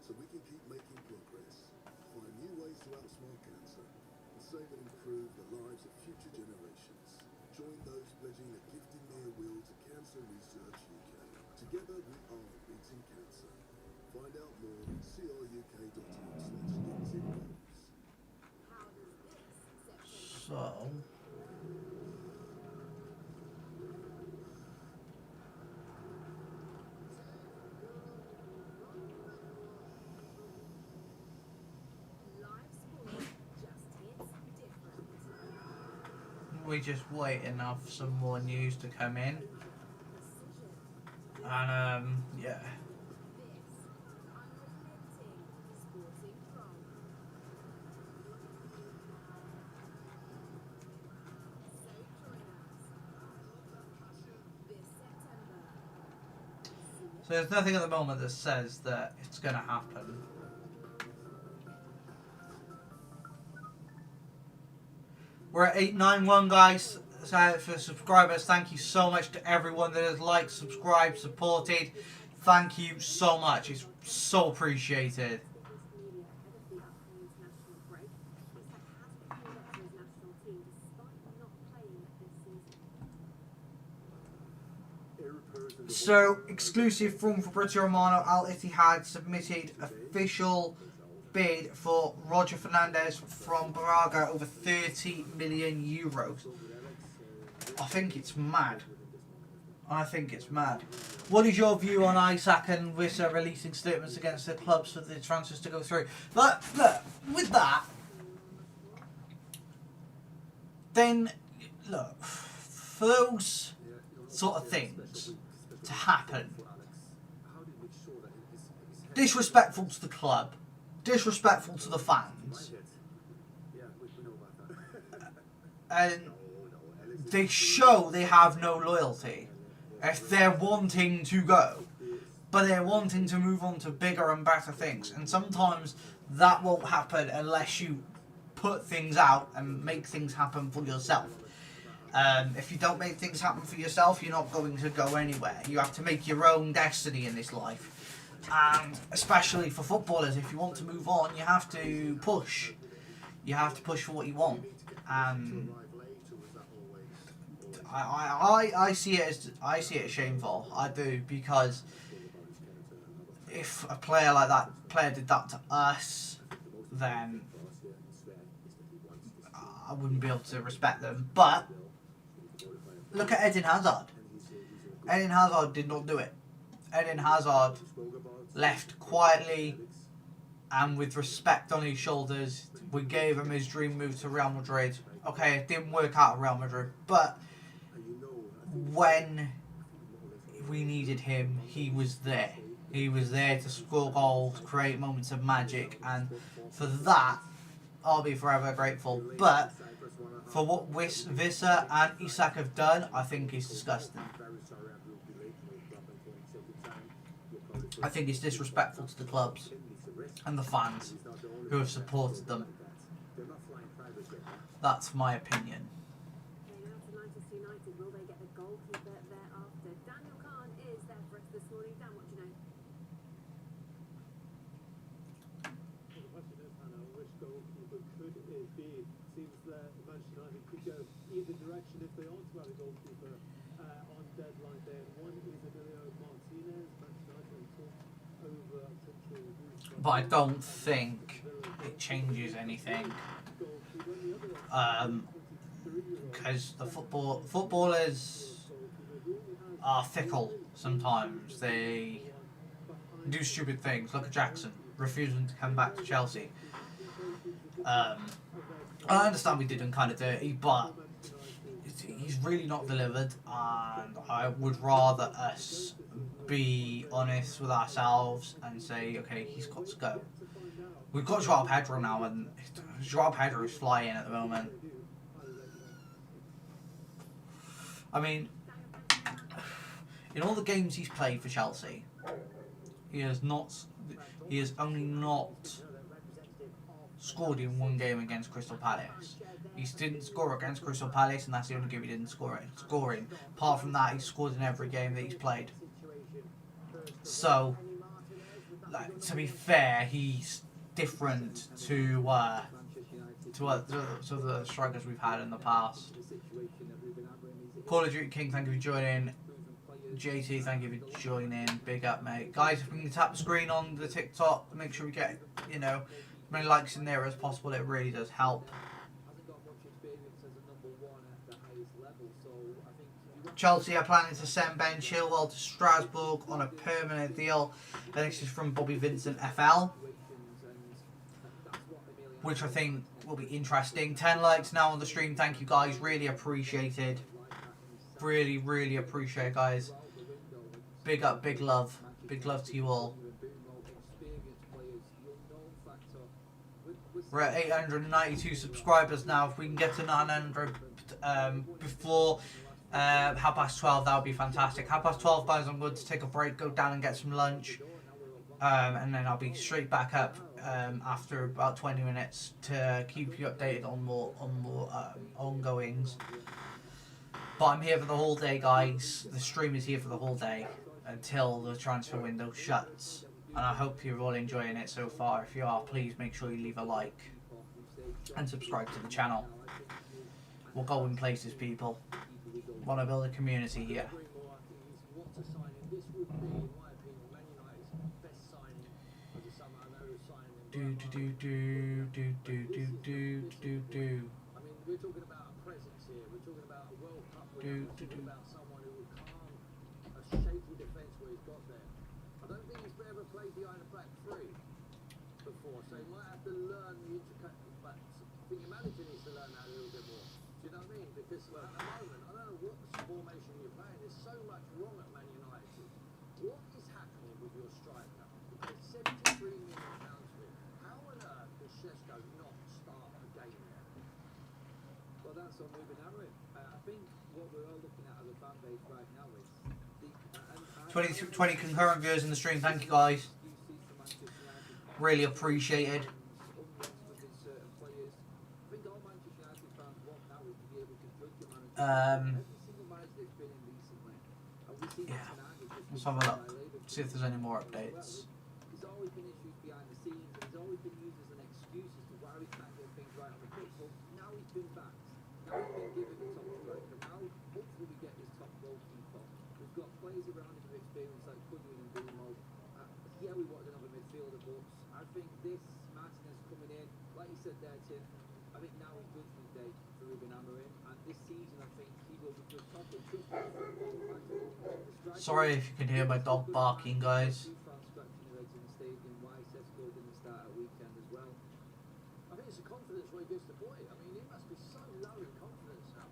so we can keep making progress, find new ways to outsmart cancer, and save and improve the lives of future generations. Join those pledging a gift in their will to Cancer Research UK. Together we are beating cancer. Find out more at cruk.org/gifts-in-wills. So we're just waiting for some more news to come in, and yeah. So there's nothing at the moment that says that it's going to happen. We're at 891, guys. So for subscribers, thank you so much to everyone that has liked, subscribed, supported. Thank you so much. It's so appreciated. So, exclusive from Fabrizio Romano, Al Ittihad submitted official bid for Roger Fernandez from Braga, over 30 million euros. I think it's mad. I think it's mad. What is your view on Isaac and Wissa releasing statements against the clubs for the transfers to go through? But look, with that, then look, for those sort of things to happen, disrespectful to the club, disrespectful to the fans, and they show they have no loyalty if they're wanting to go, but they're wanting to move on to bigger and better things, and sometimes that won't happen unless you put things out and make things happen for yourself. If you don't make things happen for yourself, you're not going to go anywhere. You have to make your own destiny in this life. And especially for footballers, if you want to move on, you have to push. You have to push for what you want. And I see it as shameful. I do, because if a player like that did that to us, then I wouldn't be able to respect them. But look at Eden Hazard. Eden Hazard did not do it. Eden Hazard left quietly and with respect on his shoulders. We gave him his dream move to Real Madrid. Okay, it didn't work out at Real Madrid, but when we needed him, he was there. He was there to score goals, create moments of magic, and for that, I'll be forever grateful. But for what Wissa and Isak have done, I think is disgusting. I think it's disrespectful to the clubs and the fans who have supported them. That's my opinion. Will they get a goalkeeper thereafter? Daniel Kahn is there for us this morning. Dan, what do you know? The question is, Hannah, which goalkeeper but could it be? Seems that Manchester United could go either direction if they aren't to have a goalkeeper on deadline day. One is Emilio Martinez. Manchester United talked over potential moves. But I don't think it changes anything. Because the footballers are fickle sometimes. They do stupid things. Look at Jackson refusing to come back to Chelsea. I understand we did him kind of dirty, but he's really not delivered, and I would rather us be honest with ourselves and say, okay, he's got to go. We've got Joao Pedro now, and Joao Pedro is flying at the moment. I mean, in all the games he's played for Chelsea, he has only not scored in one game against Crystal Palace. He didn't score against Crystal Palace, and that's the only game he didn't score in. Apart from that, he's scored in every game that he's played. So, like, to be fair, he's different to the strikers we've had in the past. Call of Duty King, thank you for joining. JT, thank you for joining. Big up, mate. Guys, if we can tap the screen on the TikTok, make sure we get, as many likes in there as possible. It really does help. Chelsea are planning to send Ben Chilwell to Strasbourg on a permanent deal. And this is from Bobby Vincent FL, which I think will be interesting. 10 likes now on the stream. Thank you, guys. Really appreciated. Really, really appreciate it, guys. Big up, big love. Big love to you all. We're at 892 subscribers now. If we can get to 900 before 12:30, that would be fantastic. 12:30, guys, I'm going to take a break, go down and get some lunch. And then I'll be straight back up after about 20 minutes to keep you updated on more ongoings. But I'm here for the whole day, guys. The stream is here for the whole day until the transfer window shuts. And I hope you're all enjoying it so far. If you are, please make sure you leave a like and subscribe to the channel. We're going places, people. Want to build a community here. Do. We're talking about a presence here. We're talking about a World Cup winner. We're talking about someone who would calm a shaky defence where he's got there. I don't think he's ever played behind a back three before, so he might have to learn the intricate. But I think your manager needs to learn that a little bit more. Do you know what I mean? Because at the moment, I don't know what formation you're playing. There's so much wrong at Man United. What is happening with your striker? It's £73 million for him. How on earth does Šeško not start a game there? Well, that's on Ruben Amorim. I think what we're all looking at as a fan base right now is 20 concurrent viewers in the stream. Thank you, guys. Really appreciated. Yeah, let's have a look. See if there's any more updates. There's always been issues behind the scenes, and he's always been used as an excuse as to why we can't get things right on the pitch. Well, now he's been back. Now he's been given the top striker. Now, hopefully, we get this top goalkeeper. We've got players around him with experience like Kudrin and Bruno. Yeah, we wanted another midfielder, but I think this Martinez coming in, like you said there, Tim, I think now is judgment day for Ruben Amorim, and this season I think he will be just top of two. Sorry if you can hear my dog barking, guys. I think it's a confidence where he gets the boy. I mean, he must be so low in confidence now.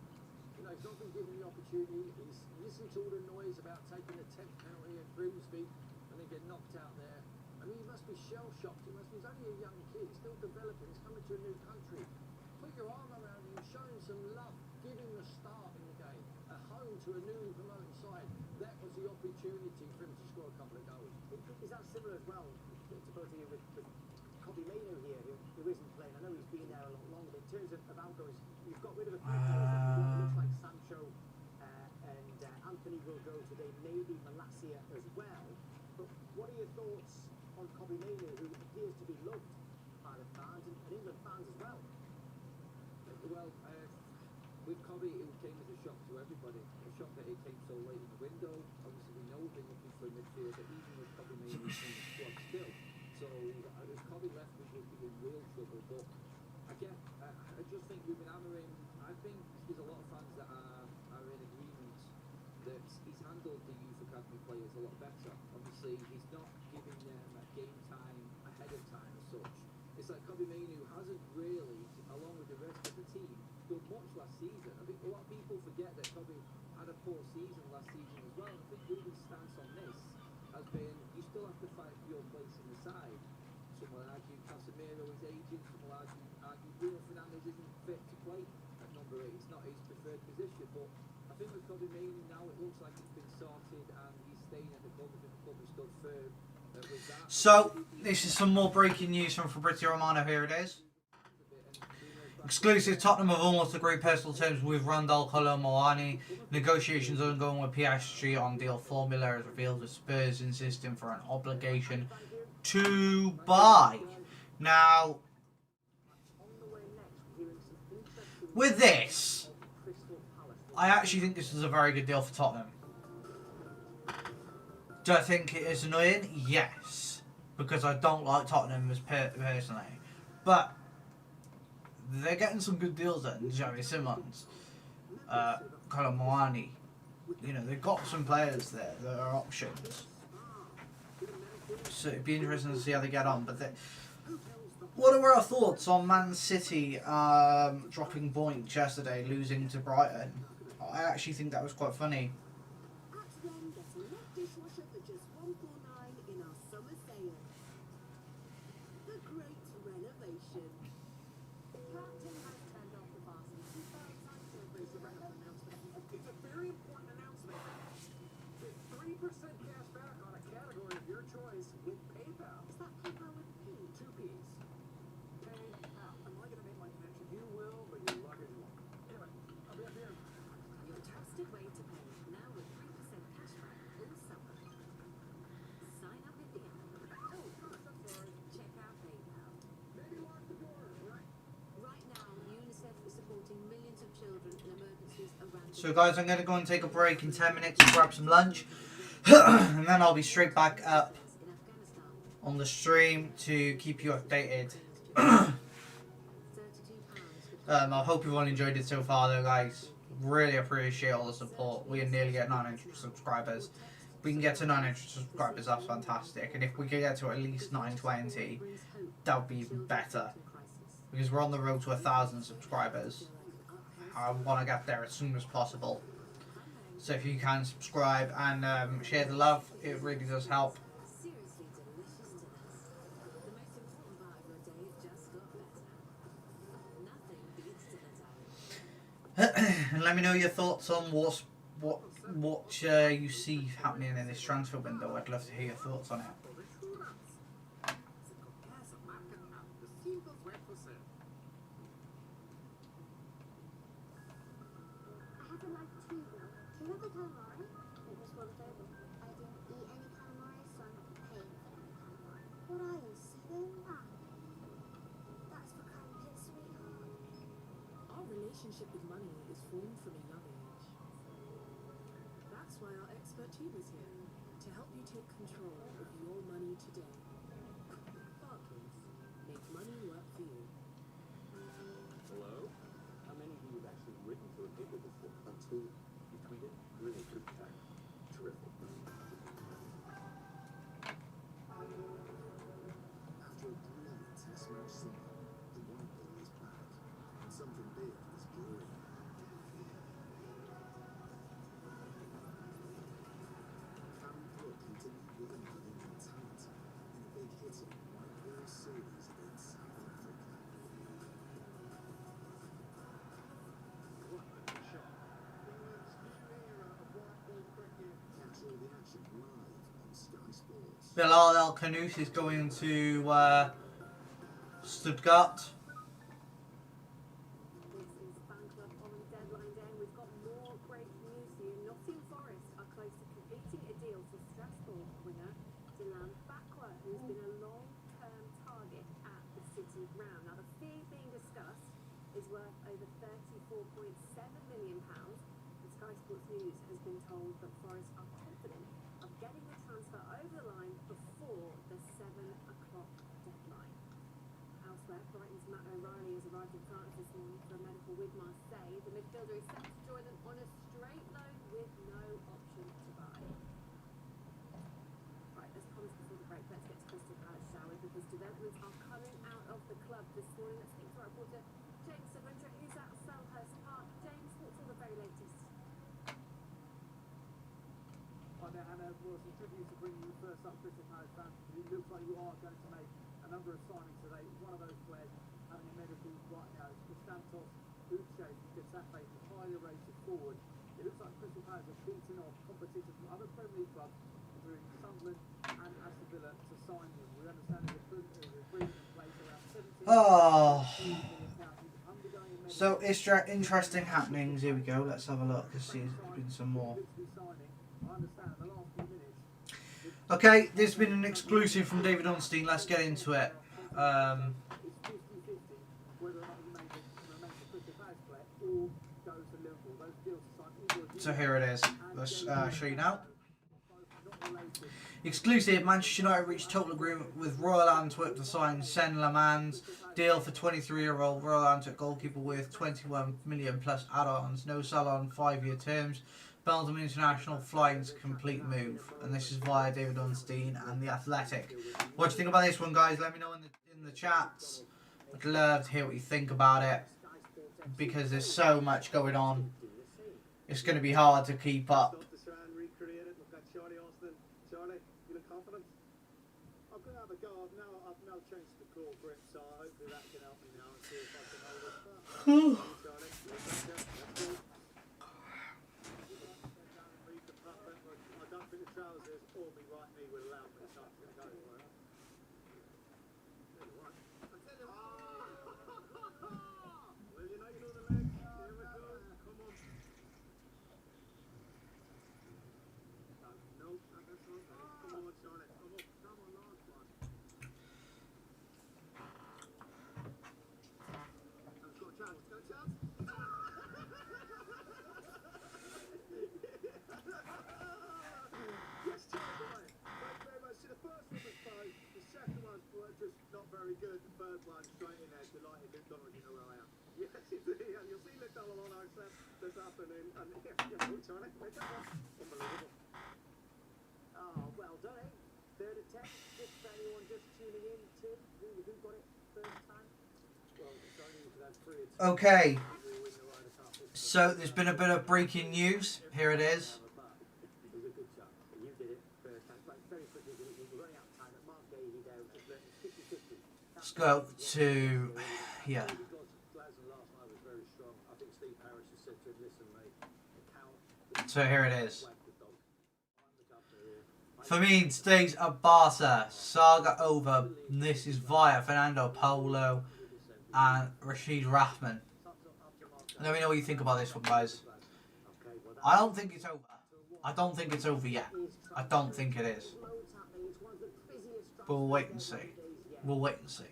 He's not been given the opportunity. He's listened to all the noise about taking the 10th penalty at Grimsby and then get knocked out there. I mean, he must be shell-shocked. He's only a young kid. He's still developing. He's coming to a new country. Put your arm around him, show him some love, give him a start in the game, at home to a newly promoted side. That was the opportunity for him to score a couple of goals. Is that similar as well to both of you with Kobbie Mainoo here, who isn't playing? I know he's been there a lot longer, but in terms of outgoings, you've got rid of a few players. It looks like Sancho and Anthony will go today, maybe Malacia as well. But what are your thoughts on Kobbie Mainoo, who appears to be loved by Ireland fans and England fans as well. Well, with Cobby, it came as a shock to everybody. A shock that it came so late in the window. Obviously, we know we've been looking for a midfielder, even with Cobby maybe in the squad still. So, as Cobby left, we would be in real trouble. But again, I just think we've been hammering. I think there's a lot of fans that are in agreement that he's handled the youth academy players a lot better. Obviously, he's not giving them game time ahead of time as such. It's like Cobby Mainu hasn't really, along with the rest of the team, done much last season. I think a lot of people forget that Cobby had a poor season last season as well. I think Ruben's stance on this has been, you still have to fight for your place in the side. Some will argue Casemiro is aging, some will argue Bruno Fernandes isn't fit to play at number 8. It's not his preferred position, but I think with Cobby Mainu now it looks like it's been sorted and he's staying at the club. I think the club has stood firm with that. So, this is some more breaking news from Fabrizio Romano. Here it is. Exclusive: Tottenham have almost agreed personal terms with Randall Kolo Muani. Negotiations ongoing with PSG on deal formula as revealed, with Spurs insisting for an obligation to buy. Now, with this, I actually think this is a very good deal for Tottenham. Do I think it is annoying? Yes. Because I don't like Tottenham as personally. But they're getting some good deals then. Jerry Simmons, Kolo Muani. You know, they've got some players there that are options. So it'd be interesting to see how they get on. But what were our thoughts on Man City dropping points yesterday, losing to Brighton? I actually think that was quite funny. So guys, I'm going to go and take a break in 10 minutes to grab some lunch. And then I'll be straight back up on the stream to keep you updated. I hope you've all enjoyed it so far though, guys. Really appreciate all the support. We are nearly at 900 subscribers. If we can get to 900 subscribers, that's fantastic. And if we can get to at least 920, that would be even better. Because we're on the road to 1,000 subscribers. I want to get there as soon as possible. So if you can subscribe and share the love, it really does help. And let me know your thoughts on what you see happening in this transfer window. I'd love to hear your thoughts on it. Relationship with money is formed from a young age. That's why our expert team is here, to help you take control of your money today. Barclays, make money work for you. Hello? How many of you have actually written to a paper before? Until you tweet it? Really good tech. Terrific. After a brilliant test match Sunday, the white ball is back, and something big is brewing. Can we look into new William and talent in a big hitting white ball series in South Africa? Capture all the action live on Sky Sports. Bilal El Kanous is going to Stuttgart. This is Fan Club on deadline day. We've got more great news here. Nottingham Forest are close to completing a deal for Strasbourg winger Dylan Bakwa, who's been a long-term target at the City is worth over £34.7 million, and Sky Sports News has been told that Forest are confident of getting the transfer over the line before the 7 o'clock deadline. Elsewhere, Brighton's Matt O'Reilly has arrived in France this morning for a medical with Marseille. The midfielder is set to join them on a straight loan with no option to buy. Right, as promised before the break, let's get to Crystal Palace, shall we? Because developments are coming out of the club this morning. Let's speak to our reporter James Savundra, who's at Selhurst Park. James, what's all the very latest? Hi there, Hannah. Well, some good news to bring you first up, Crystal Palace fans. It looks like you are going to make a number of signings today. One of those players having a medical right now is Constantos Uche from Getafe, the highly rated forward. It looks like Crystal Palace have beaten off competition from other Premier League clubs, including Sunderland and Aston Villa, to sign him. We understand there's an agreement in place around 17 million pounds. He's undergoing a medical. So, interesting happenings. Here we go. Let's have a look and see if there's been some more. Okay, this has been an exclusive from David Ornstein. Let's get into it. So here it is. Let's show you now. Exclusive, Manchester United reached total agreement with Royal Antwerp to sign Sen Lamans. Deal for 23-year-old Royal Antwerp goalkeeper with 21 million plus add-ons. No sell on 5-year terms. Belgium International flying to complete move. And this is via David Ornstein and The Athletic. What do you think about this one, guys? Let me know in the chats. I'd love to hear what you think about it, because there's so much going on. It's going to be hard to keep up. Oh, well done, eh? Third attempt, just for anyone just tuning in, Tim, who got it first time? Well, it's only because that's 3 attempts. Okay. So there's been a bit of breaking news. Here it is. Let's go to, yeah. So here it is. For me, stays at Barca. Saga over. This is via Fernando Polo and Rashid Rahman. Let me know what you think about this one, guys. I don't think it's over. I don't think it's over yet. I don't think it is. But we'll wait and see. We'll wait and see.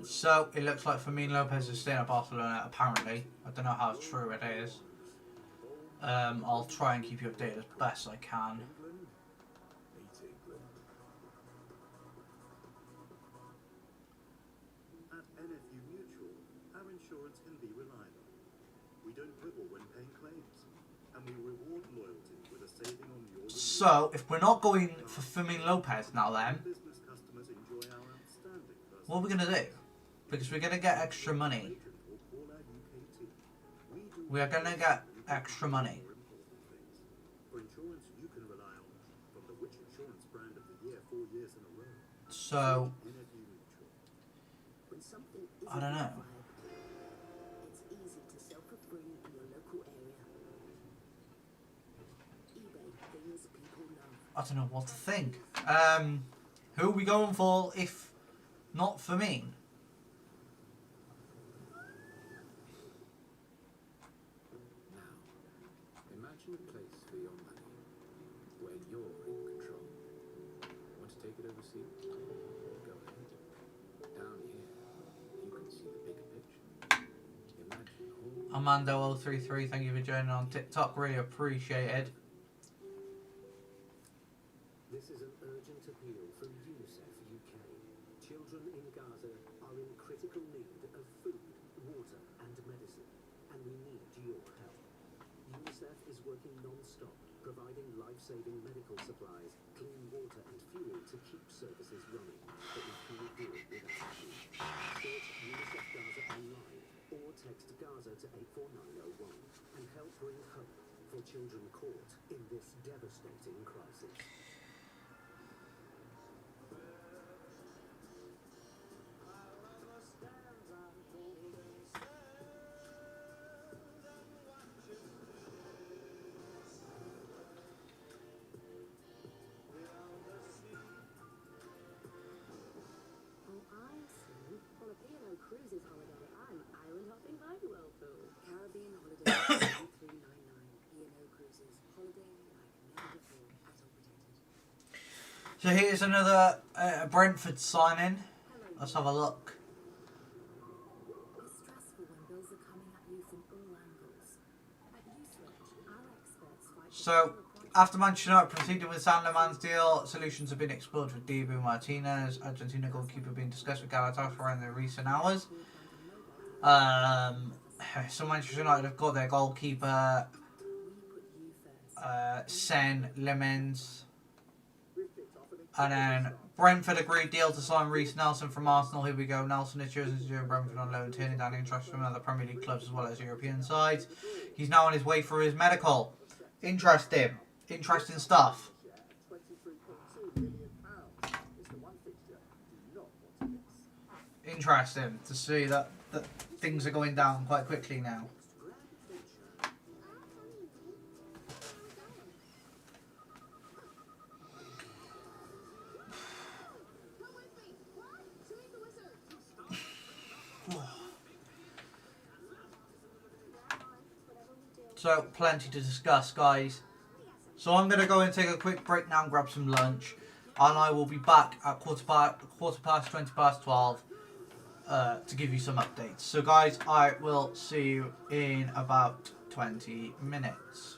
So, it looks like Fermin Lopez is staying at Barcelona, apparently. I don't know how true it is. I'll try and keep you updated as best I can. At NFU Mutual, our insurance can be reliable. We don't quibble when paying claims, and we reward loyalty with a saving on your... So, if we're not going for Fermin Lopez now then, business customers enjoy our outstanding what are we going to do? Because we're going to get extra money. We are going to get extra money. For insurance you can rely on from the Which Insurance Brand of the Year 4 years in a row. So, NFU Mutual. When something I don't know. it's easy to sell for free in your local area. I don't know what to think. Who are we going for if not for me? Now, imagine a place for your money where you're in control. Want to take it overseas? Go ahead. Down here, you can see the bigger picture. Imagine all Amando033, thank you for joining on TikTok. Really appreciated. This is an urgent appeal from UNICEF UK. Children in Gaza are in critical need of food, water and medicine, and we need your help. UNICEF is working non-stop, providing life-saving medical supplies, clean water and fuel to keep services running, but we can't do it without you. Search UNICEF Gaza online or text Gaza to 84901 and help bring hope for children caught in this devastating crisis. Cruises holiday and island hopping by Whirlpool. Caribbean holiday 3399. P&O Cruises holiday like never before at all protected. So here's another Brentford signing. Let's have a look. It's stressful when bills are coming at you from all angles. At Uswitch, our experts fight. So after Manchester United proceeded with Sunderland's deal, solutions have been explored with Dibu Martinez, Argentina goalkeeper, being discussed with Galatasaray in the recent hours. So Manchester United have got their goalkeeper, Sen Lemens, and then Brentford agreed deal to sign Reece Nelson from Arsenal. Here we go. Nelson is chosen to join Brentford on loan, turning down interest from other Premier League clubs as well as European sides. He's now on his way for his medical. Interesting stuff. Interesting to see that things are going down quite quickly now. So plenty to discuss, guys. So I'm going to go and take a quick break now and grab some lunch, and I will be back at quarter past 20 past 12 to give you some updates. So guys, I will see you in about 20 minutes.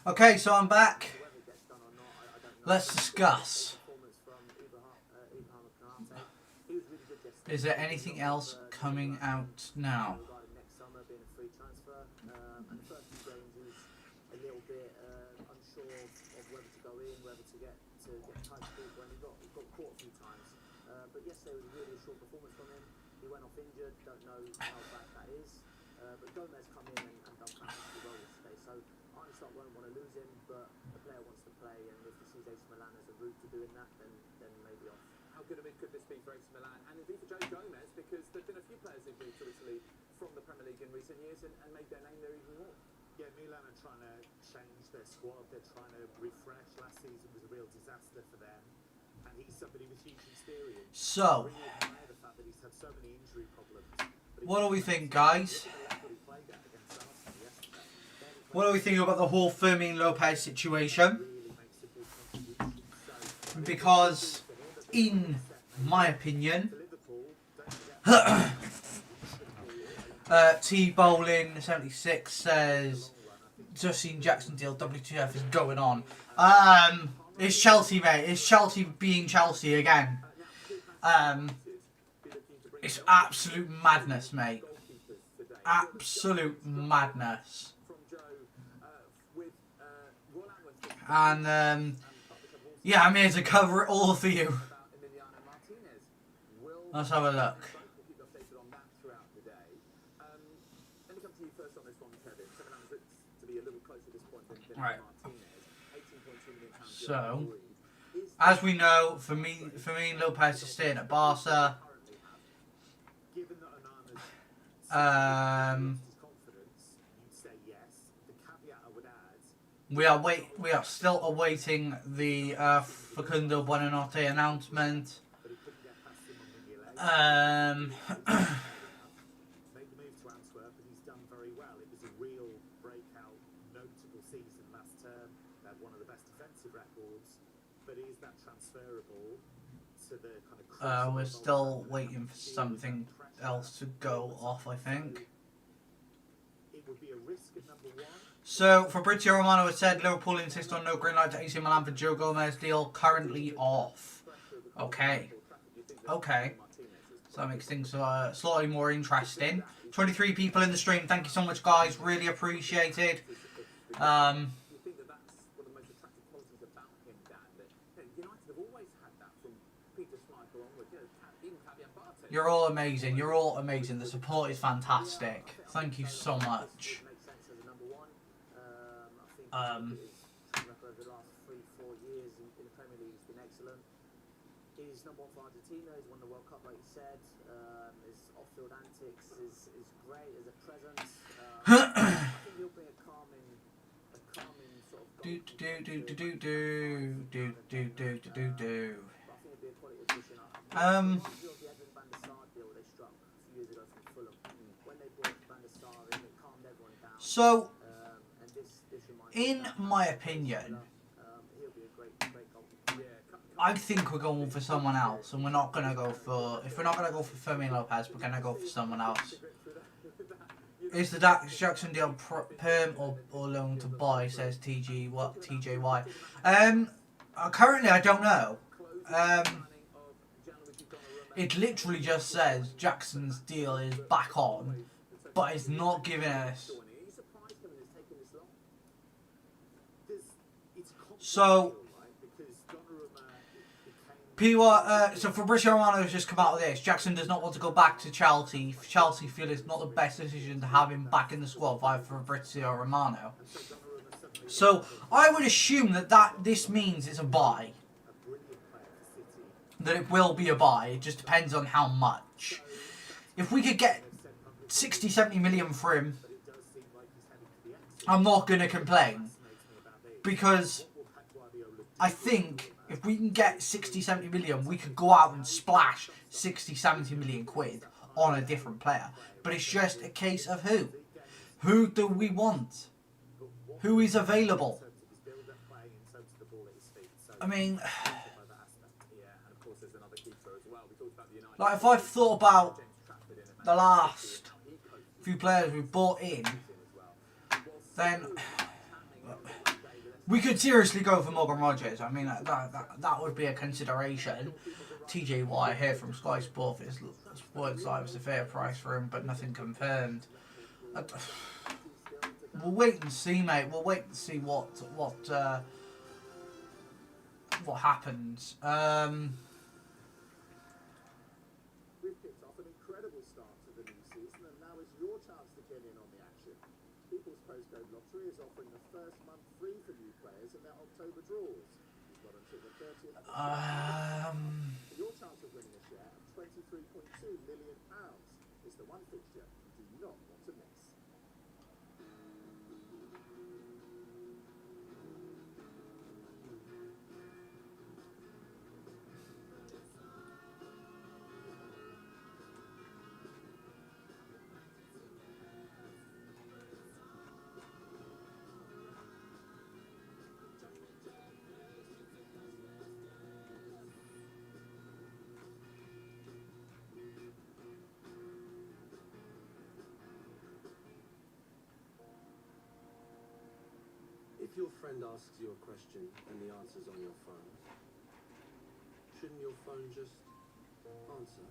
Okay, so I'm back. Whether it gets done or not, I don't know. Let's discuss. Performance from Ibrahim Konate. He was really good yesterday. Is there anything else coming out now? Regarding next summer being a free transfer, and the first few games he was a little bit unsure of whether to go in, whether to get tight speed when he got caught a few times. But yesterday was really a short performance from him. He went off injured. Don't know how bad that is. But Gomez come in and done fantastic well yesterday. So Arnstad won't want to lose him, but the player wants to play, and if he sees AC Milan as a route to doing that, then maybe off. How good a move could this be for AC Milan, and indeed for Joe Gomez, because there've been a few players who've moved to Italy from the Premier League in recent years and made their name there even more. Yeah, Milan are trying to change their squad. They're trying to refresh. Last season was a real disaster for them, and he's somebody with huge experience. So, Really admire the fact that he's had so many injury problems. what do we think, guys? What do we think about the whole Fermin Lopez situation? Because, in my opinion, T-Bowling 76 says just seen Jackson deal WTF is going on. It's Chelsea, mate. It's Chelsea being Chelsea again. It's absolute madness, mate. Absolute madness. And yeah, I'm here to cover it all for you. Let's have a look. Right. So, as we know, for me, Lopez is staying at Barca. We are still awaiting the Facundo Buonanotte announcement. Made the move to Antwerp, and he's done very well. It was a real breakout, notable season last term. They had one of the best defensive records, but is that transferable to the kind of? We're still waiting for something else to go off, I think. It would be a risk at number one. So, Fabrizio Romano has said Liverpool insist on no green light to AC Milan for Joe Gomez deal currently off. Okay. Okay. So that makes things slightly more interesting. 23 people in the stream. Thank you so much, guys. Really appreciated. You're all amazing. You're all amazing. The support is fantastic. Thank you so much. Over the last 3-4 years in the Premier League, he's been excellent. He's number one for Argentina. He's won the World Cup, like you said. His off-field antics is great as a presence. I think he'll bring a calming sort of. Do. But I think it'll be a quality addition. Reminds me of the Edwin van der Sar deal they struck a few years ago from Fulham. When they brought Van der Sar in, it calmed everyone down. So, And this reminds in my opinion, he'll be a great goalkeeper. I think we're going for someone else, and we're not going to go for... If we're not going to go for Fermin Lopez, we're going to go for someone else. Is the Jackson deal perm or loan to buy, says TJY. Currently, I don't know. It literally just says Jackson's deal is back on, but it's not giving us... So... so Fabrizio Romano has just come out of this. Jackson does not want to go back to Chelsea. Chelsea feel it's not the best decision to have him back in the squad via Fabrizio Romano. So I would assume that this means it's a buy. That it will be a buy. It just depends on how much. If we could get 60-70 million for him, I'm not going to complain. Because I think... if we can get 60-70 million, we could go out and splash 60-70 million quid on a different player. But it's just a case of who. Who do we want? Who is available? I mean... like, if I've thought about the last few players we've bought in, then... We could seriously go for Morgan Rogers. I mean, that would be a consideration. TJY here from Sky Sport is looks like it's a fair price for him, but nothing confirmed. We'll wait and see, mate. We'll wait and see what happens. We've kicked off an incredible start to the new season, and now is your chance to get in on the action. People's Postcode Lottery is offering the first month free for new players in their October draws. You've got until the 30th of September. Your chance of winning a share of £23.2 million is the one fixture you do not want to miss. If your friend asks you a question and the answer's on your phone, shouldn't your phone just answer?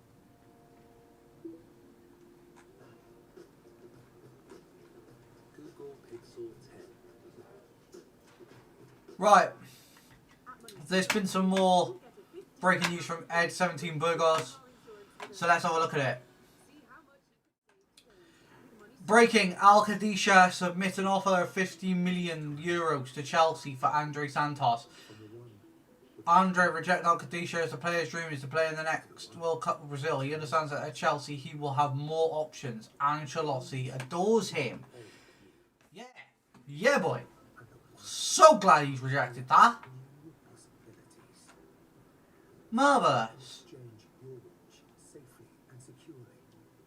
Google Pixel 10. Right. There's been some more breaking news from Ed17 Burgos, so let's have a look at it. Breaking, Al Qadisha submit an offer of €50 million to Chelsea for Andre Santos. Andre rejected Al Qadisha as the player's dream is to play in the next World Cup with Brazil. He understands that at Chelsea he will have more options. Ancelotti adores him. Yeah. Yeah, boy. So glad he's rejected that. Marvellous. Exchange your watch safely and securely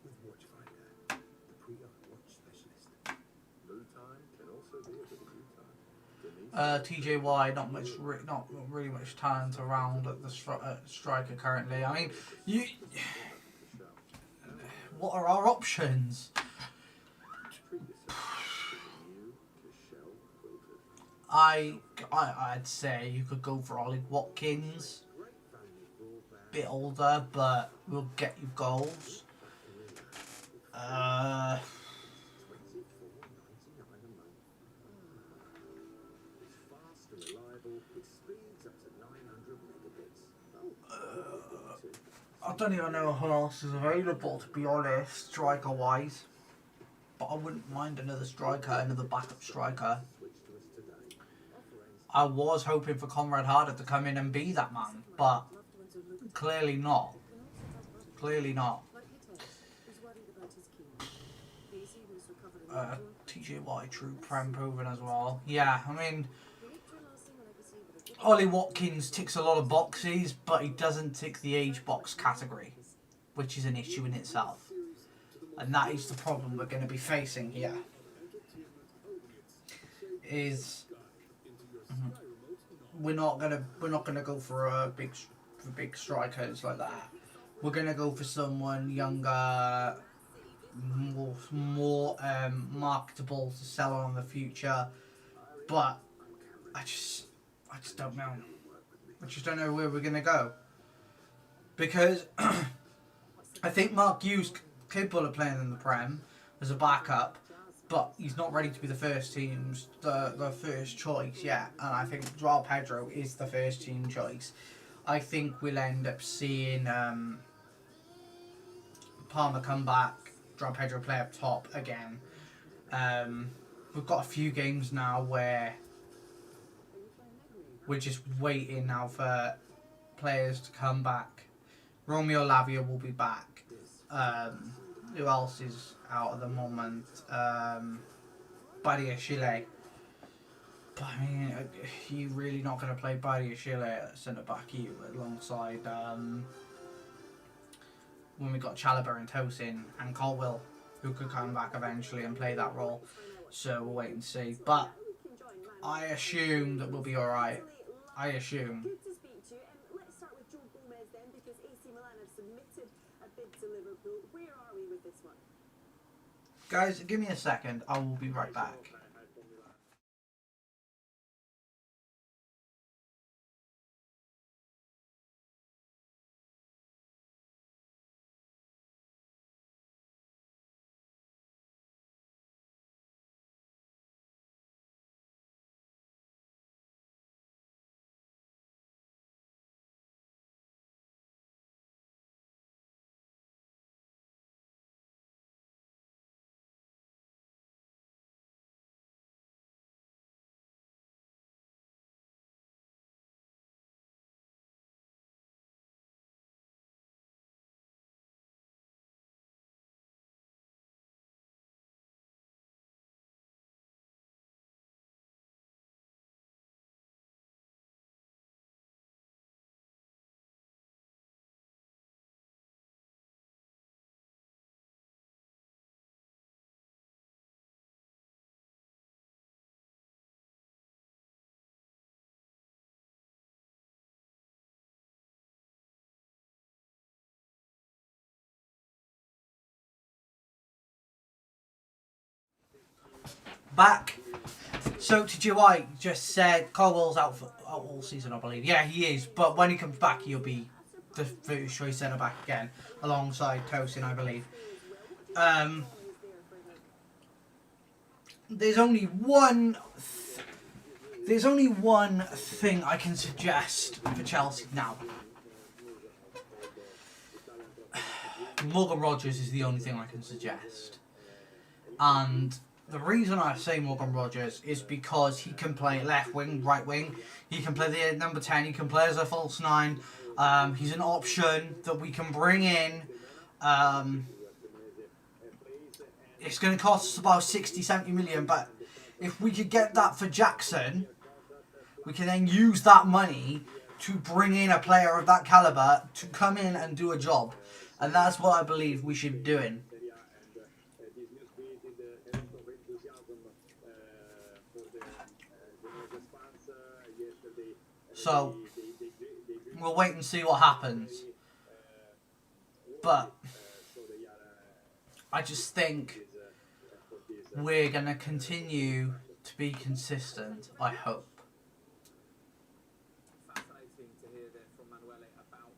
with Watchfinder, the pre-owned watch specialist. Loo time can also be a bit of you time. TJY, not really much talent around at the striker currently. I mean, what are our options? I'd say you could go for Ollie Watkins. Bit older, but we'll get you goals. I don't even know who else is available, to be honest, striker-wise. But I wouldn't mind another striker, another backup striker. I was hoping for Conrad Harder to come in and be that man, but clearly not. Clearly not. TJY, true prem proven as well. Yeah, I mean, Ollie Watkins ticks a lot of boxes, but he doesn't tick the age box category, which is an issue in itself. And that is the problem we're going to be facing here. We're not gonna go for big strikers like that. We're gonna go for someone younger, more marketable to sell on in the future. But I just don't know. I just don't know where we're gonna go, because I think Mark Hughes capable of playing in the Prem as a backup, but he's not ready to be the first team's the first choice yet. And I think Joao Pedro is the first team choice. I think we'll end up seeing Palmer come back, Joao Pedro play up top again. We've got a few games now where we're just waiting now for players to come back. Romeo Lavia will be back. Who else is out at the moment? Badia Chile. But I mean, you're really not going to play Badia Chile at centre back you alongside when we got Chalobah and Tosin and Colwill, who could come back eventually and play that role. So we'll wait and see. But I assume that we'll be alright. I assume. Good to speak to you. Let's start with Joe Gomez then, because AC Milan have submitted a bid to Liverpool. Where are we with this one? Guys, give me a second. I will be right back. back. So TJ White just said Colwell's out for all season, I believe. Yeah, he is. But when he comes back, he'll be the first choice centre back again, alongside Tosin, I believe. There's only one thing I can suggest for Chelsea now. Morgan Rogers is the only thing I can suggest. And the reason I say Morgan Rogers is because he can play left wing, right wing. He can play the number 10. He can play as a false 9. He's an option that we can bring in. It's going to cost us about 60, 70 million. But if we could get that for Jackson, we can then use that money to bring in a player of that caliber to come in and do a job. And that's what I believe we should be doing. So, we'll wait and see what happens. But, I just think we're going to continue to be consistent, I hope. Fascinating to hear there from Manuele about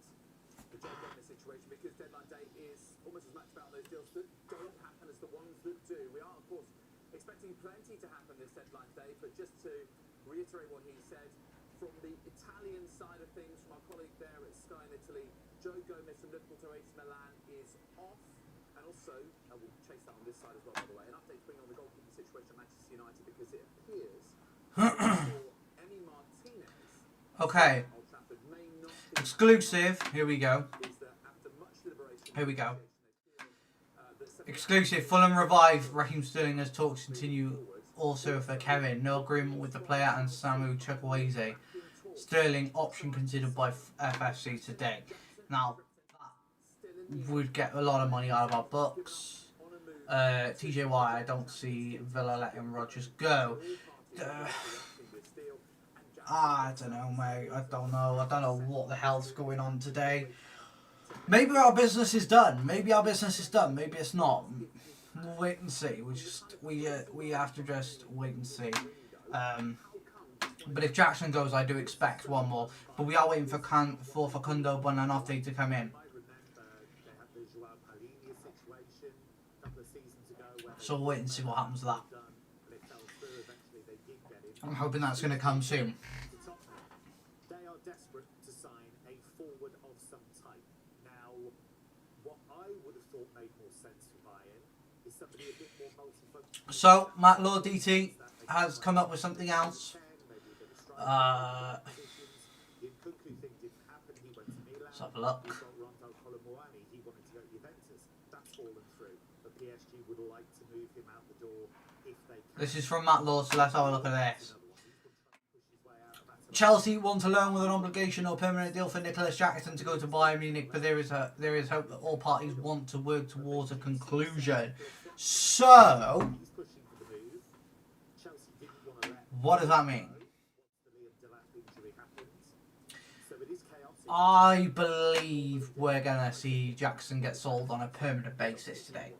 the Joe Gomez situation, because deadline day is almost as much about those deals that don't happen as the ones that do. We are, of course, expecting plenty to happen this deadline day, but just to reiterate what he said, from the Italian side of things, from our colleague there at Sky in Italy, Joe Gomez from Liverpool to AC Milan is off. And also, we'll chase that on this side as well, by the way, an update to bring on the goalkeeper situation at Manchester United, because it appears Emi Martinez, Okay. Exclusive. Here we go. Here we go. Exclusive. Fulham revive. Raheem Sterling as talks continue also for Kevin. No agreement with the player and Samu Chukwueze. Sterling option considered by FFC today. Now, that would get a lot of money out of our books. TJ White, I don't see Villa letting Rodgers go. I don't know, mate. I don't know what the hell's going on today. Maybe our business is done. Maybe our business is done. Maybe it's not. We'll wait and see. We have to just wait and see. But if Jackson goes, I do expect one more. But we are waiting for Facundo Buonanotte to come in. So we'll wait and see what happens to that. I'm hoping that's going to come soon. They are desperate to sign a forward of some type. Now, what I would have thought made more sense for Bayern is somebody a bit more multifunctional. So, Matt Law DT has come up with something else. Let's have a look. This is from Matt Law, so let's have a look at this. Chelsea want a loan with an obligation or permanent deal for Nicholas Jackson to go to Bayern Munich, but there is hope that all parties want to work towards a conclusion. So, what does that mean? I believe we're going to see Jackson get sold on a permanent basis today.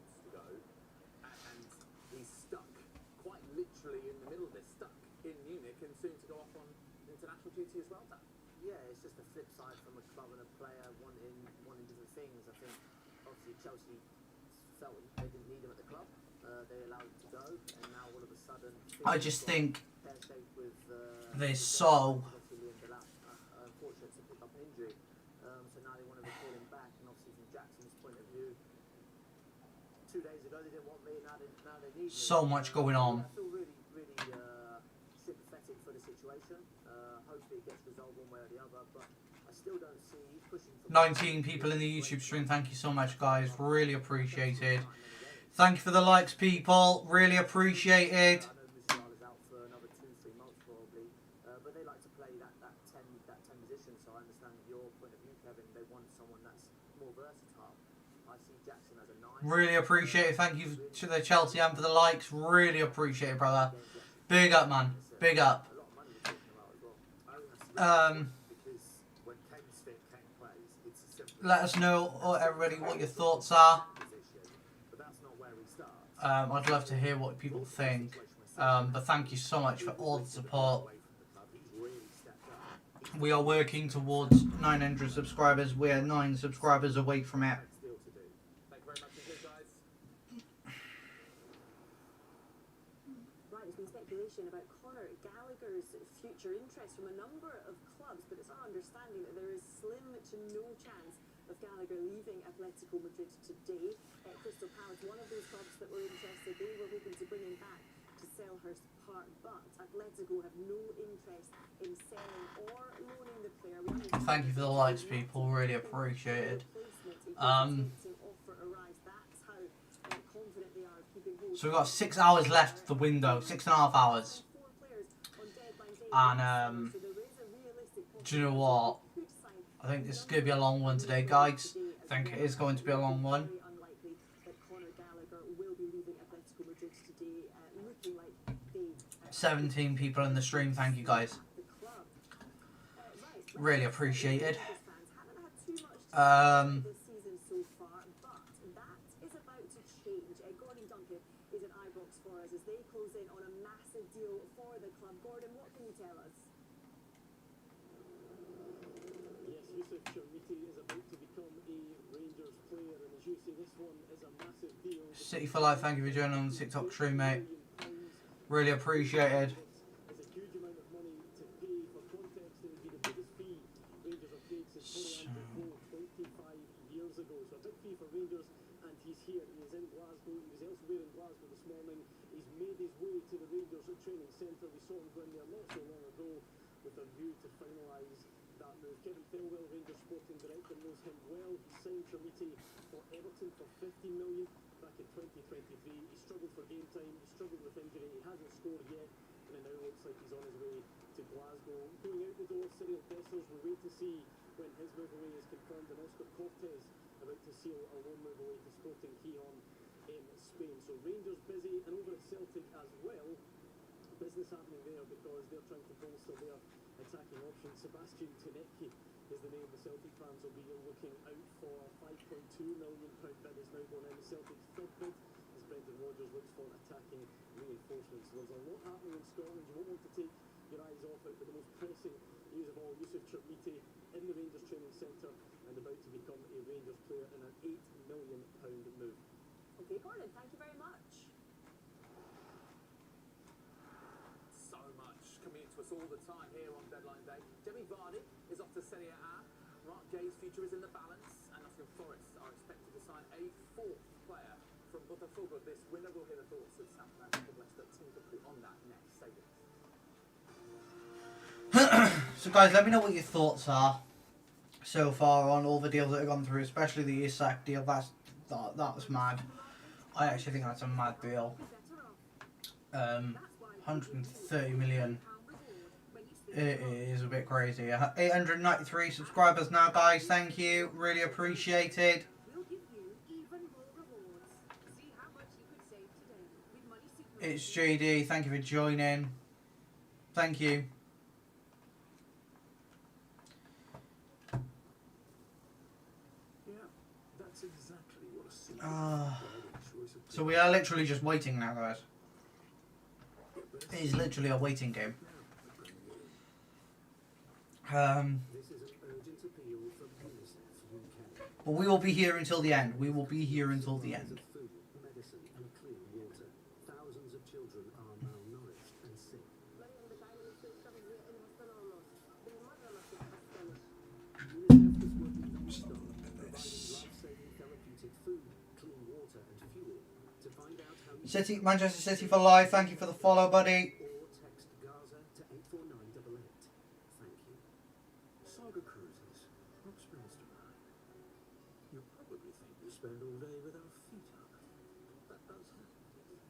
As well, yeah, it's just a flip side from a club and a player wanting different things. I think obviously Chelsea felt they didn't need him at the club. They allowed him to go, and now all of a sudden I just think they're so unfortunate to pick up an injury. So now they want to recall him back, and obviously from Jackson's point of view, 2 days ago they didn't want me, now they need me. So much going on. I feel really sympathetic for the situation. Hopefully it gets resolved one way or the other, but I still don't see pushing for 19 people in the YouTube stream. Thank you so much, guys. Really appreciated. Thank you for the likes, people. Really appreciated. I know Musiala's out for another 2-3 months probably, but they like to play that 10 position, so I understand your point of view, Kevin. They want someone that's more versatile. I see Jackson as a 9. Really appreciate it. Thank you to the Chelsea and for the likes. Really appreciate it, brother. Big up, man. Big up. Let us know, everybody, what your thoughts are. I'd love to hear what people think. But thank you so much for all the support. We are working towards 900 subscribers. We are 9 subscribers away from it. Right, there's been speculation about Conor Gallagher's future interest from a number of clubs, but it's our understanding that there is slim to no chance of Gallagher leaving Atletico Madrid today. Crystal Palace, one of those clubs that were interested, they were hoping to bring him back to Selhurst Park, but Atletico have no interest in selling or loaning the player. Thank you for the likes, people. Really appreciate it. So we've got 6 hours left of the window, 6.5 hours. And do you know what? I think this is going to be a long one today, guys. I think it is going to be a long one. 17 people in the stream, thank you guys. Really appreciated. City for Life, thank you for joining on the TikTok stream, mate. Really appreciated. All the time here on deadline day. Jamie Vardy is off to Serie A. Mark Gay's future is in the balance, and Nottingham Forest are expected to sign a 4th player from Botafogo this winter. We'll hear the thoughts of Sam Leicester team to put on that next. Say this. So guys, let me know what your thoughts are so far on all the deals that have gone through, especially the Isak deal. That was mad. I actually think that's a mad deal. 130 million. It is a bit crazy. 893 subscribers now, guys. Thank you. Really appreciated. It's JD. Thank you for joining. Thank you. So we are literally just waiting now, guys. It is literally a waiting game. But we will be here until the end. We will be here until the end. Medicine and clean water. Thousands of children are malnourished and sick. UNICEF is working non-stop, providing life-saving therapeutic food, clean water and fuel. To find out how you City, Manchester City for life. Thank you for the follow, buddy. or text Gaza to 84988. Thank you. Saga Cruises, Roxminster Line. You probably think we spend all day with our feet up. That does happen.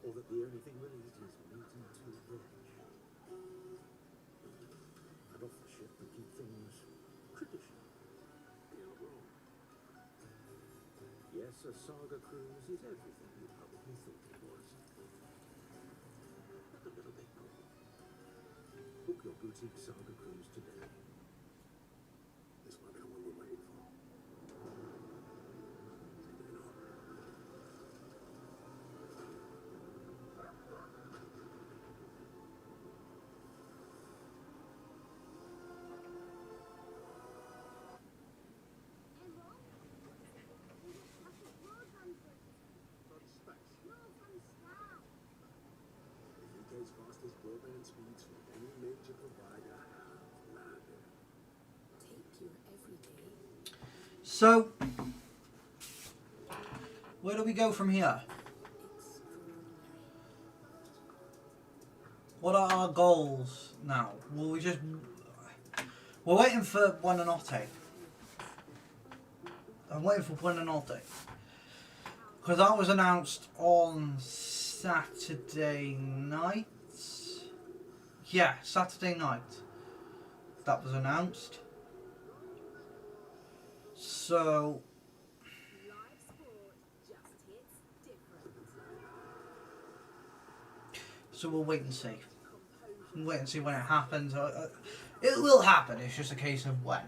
Or that the only thing we'll eat is meat and 2 veg. And off the ship we keep things traditional. You're not wrong. Yes, a Saga cruise is everything you probably thought it was. But a little bit more. Book your boutique Saga cruise today. This might be the one we're waiting for. Take it on. fastest broadband speeds from any major provider have landed. Take your everyday. So, where do we go from here? What are our goals now? Will we just... We're waiting for Buonanotte. I'm waiting for Buonanotte. Because that was announced on Saturday night. Yeah, Saturday night. That was announced. So... Live sport just hits different. So we'll wait and see. We'll wait and see when it happens. It will happen, it's just a case of when.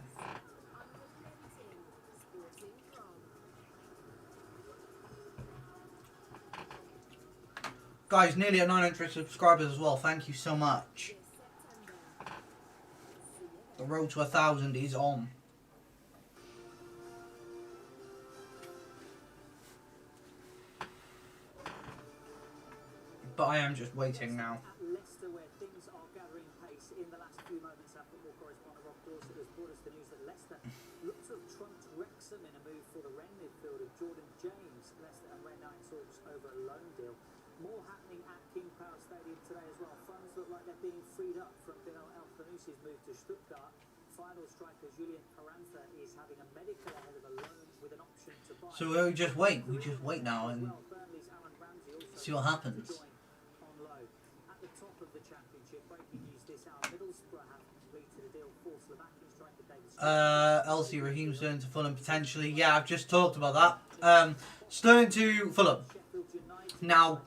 Guys, nearly at 900 subscribers as well. Thank you so much. The road to 1,000 is on. But I am just waiting now. Leicester, where things are gathering pace in the last few moments, our football correspondent Rob Dorset has brought us the news that Leicester look to have trumped Wrexham in a move for the Rennes midfielder Jordan James. Leicester and Rennes now in talks over a loan deal. More happening at King Power Stadium today as well. Funds look like they're being freed up from Bilal El-Khanoussi's move to Stuttgart. Final striker Julian Carranza is having a medical ahead of a loan with an option to buy. So we just wait. We just wait now and see what happens. At the top of the championship, breaking news this hour, Middlesbrough have completed a deal for Slovakian striker David LC Raheem Sterling to Fulham potentially. Yeah, I've just talked about that. Sterling to Fulham. Now,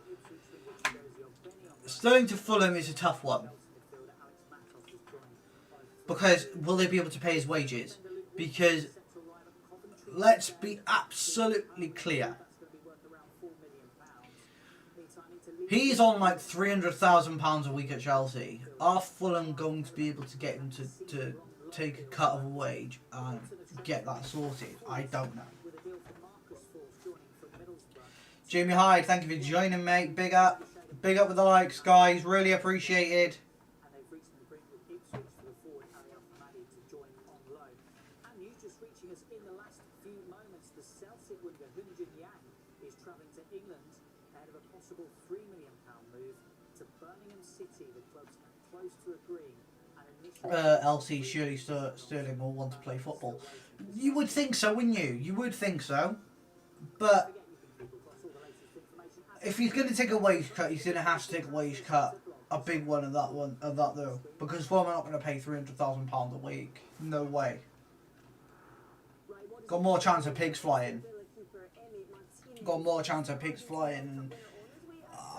Sterling to Fulham is a tough one. Because will they be able to pay his wages? Because let's be absolutely clear. He's on like £300,000 a week at Chelsea. Are Fulham going to be able to get him to take a cut of a wage and get that sorted? I don't know. Jamie Hyde, thank you for joining, mate. Big up. Big up with the likes, guys. Really appreciated. And they've recently agreed with Ipswich for the forward Ariel Hamadi to join on loan. And news just reaching us in the last few moments. The Celtic winger Hunjin Yang is travelling to England ahead of a possible £3 million move to Birmingham City. The club's close to agreeing. LC, surely Sterling will want to play football. You would think so, wouldn't you? You would think so. But if he's going to take a wage cut, he's going to have to take a wage cut, a big one of that though, because Fulham are not going to pay £300,000 a week. No way. Got more chance of pigs flying. Got more chance of pigs flying.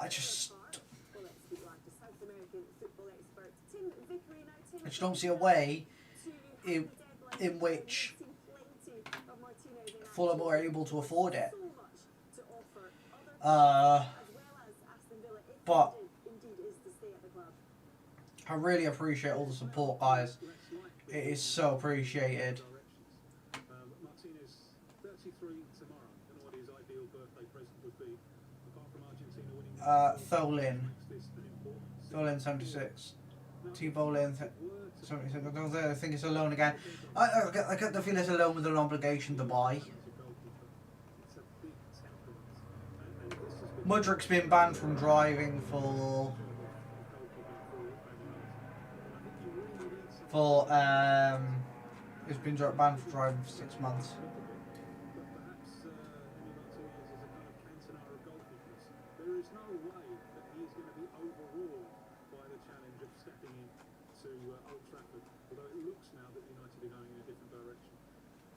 I just don't see a way in which Fulham are able to afford it. But I really appreciate all the support, guys. It is so appreciated. Martinez, 33 tomorrow. I don't know what his ideal birthday present would be. Apart from Argentina winning. Tholin 76. T-Bolin 76. I think it's a loan again. I get the feeling it's a loan with an obligation to buy. Mudrick's been banned from driving for he's been banned from driving for 6 months. There is no way that he's going to be overruled by the challenge of stepping in to Old Trafford, although it looks now that United are going in a different direction.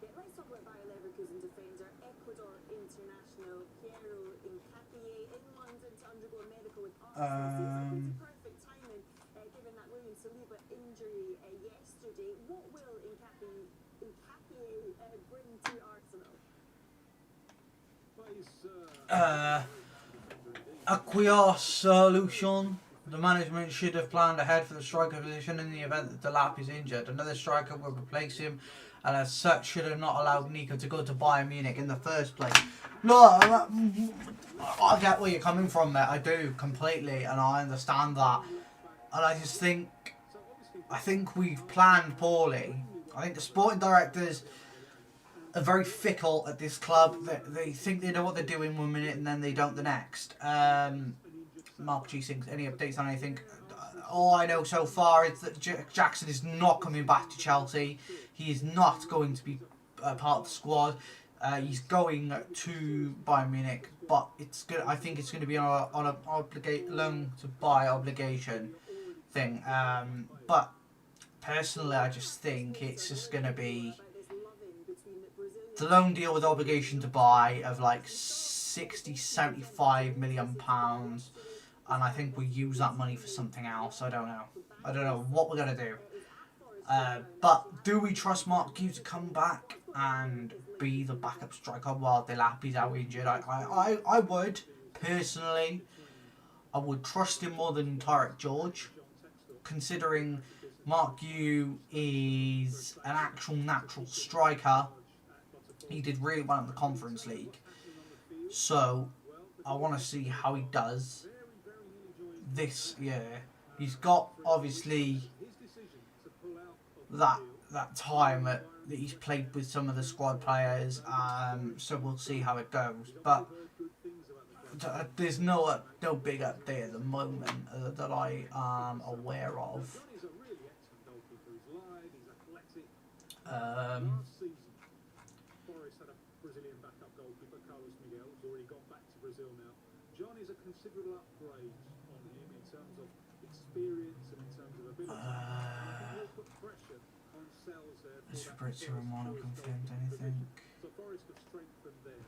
Yeah, let's talk about Bayer Leverkusen defender, Ecuador international Piero Hincapié in London to undergo a medical with Arsenal. Perfect timing, given that William Saliba injury yesterday. What will Hincapié bring to Arsenal? Acquiar solution. The management should have planned ahead for the striker position in the event that Delap is injured. Another striker will replace him and as such should have not allowed Nico to go to Bayern Munich in the first place. No, I get where you're coming from, mate. I do completely, and I understand that. And I just think, we've planned poorly. I think the sporting directors are very fickle at this club. They think they know what they're doing 1 minute and then they don't the next. Mark G thinks any updates on anything? All I know so far is that Jackson is not coming back to Chelsea. He is not going to be part of the squad. He's going to Bayern Munich, but it's good. I think it's going to be on a loan to buy obligation thing. But personally, I just think it's just going to be the loan deal with obligation to buy of like 60-75 million pounds. And I think we use that money for something else. I don't know what we're going to do. But do we trust Mark Hughes to come back and be the backup striker while Delapi's out injured? I would, personally. I would trust him more than Tarek George, considering Mark Hughes is an actual natural striker. He did really well in the Conference League. So I want to see how he does this year. He's got obviously that time that he's played with some of the squad players, so we'll see how it goes. But there's no big update at the moment that I am aware of. John is a considerable upgrade on him in terms of experience and in terms of ability. He'll put pressure on Sells there. Has Fabrizio Romano confirmed anything? So Forest have strengthened there.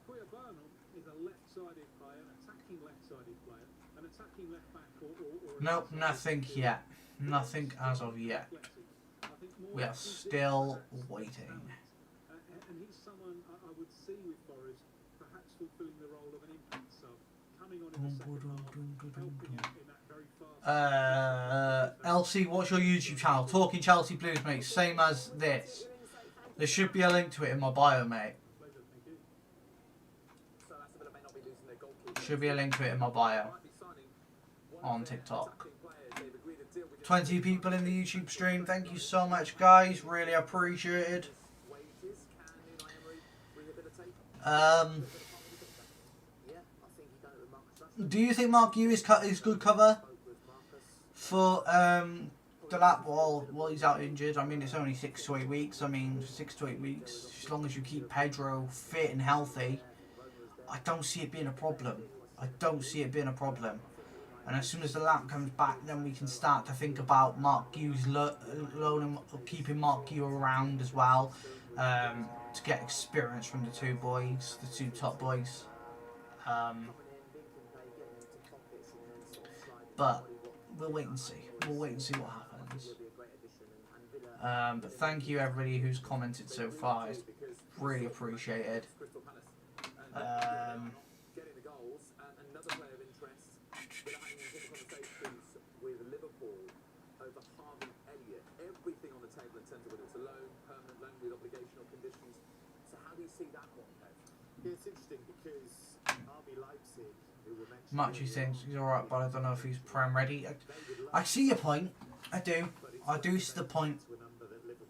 Kuya Burnham is a left-sided player, an attacking left-sided player, an attacking left-back or nope, nothing yet. Nothing as of yet. We are still waiting. And he's someone I would see with Forest perhaps fulfilling the role of an impact sub, coming on in the second half, helping out in that very fast. LC, what's your YouTube channel? Talking Chelsea Blues, mate. Same as this. There should be a link to it in my bio, mate. Should be a link to it in my bio on TikTok. 20 people in the YouTube stream. Thank you so much, guys. Really appreciated. Do you think Mark Hughes is good cover for Delap while he's out injured? I mean, it's only 6 to 8 weeks. I mean, 6 to 8 weeks. As long as you keep Pedro fit and healthy, I don't see it being a problem. And as soon as Delap comes back, then we can start to think about Mark Hughes keeping Mark Hughes around as well, to get experience from the two top boys. But we'll wait and see. What happens. But thank you everybody who's commented so far. It's really appreciated. Everything on the table in terms of whether it's a loan, permanent loan with obligational conditions. So how do you see that one, Kev? Yeah, it's interesting because RB Leipzig, who were mentioned, Much he thinks he's alright, but I don't know if he's prem ready. I see your point. I do see the point.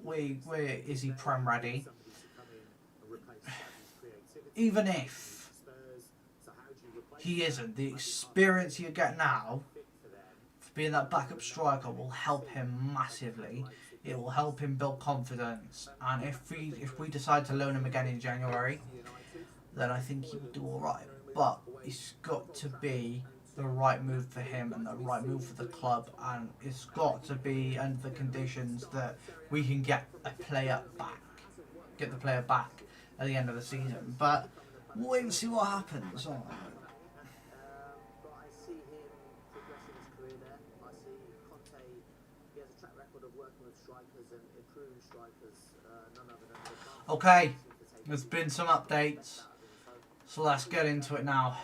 Where is he prem ready? Even if he isn't, the experience you get now for being that backup striker will help him massively. It will help him build confidence, and if we decide to loan him again in January, then I think he will do alright. But it's got to be the right move for him and the right move for the club, and it's got to be under the conditions that we can get the player back at the end of the season. But we'll wait and see what happens. But I see him progressing his career there. I see Conte, he has a track record of working with strikers and improving strikers, none other than Okay, there's been some updates, so let's get into it now.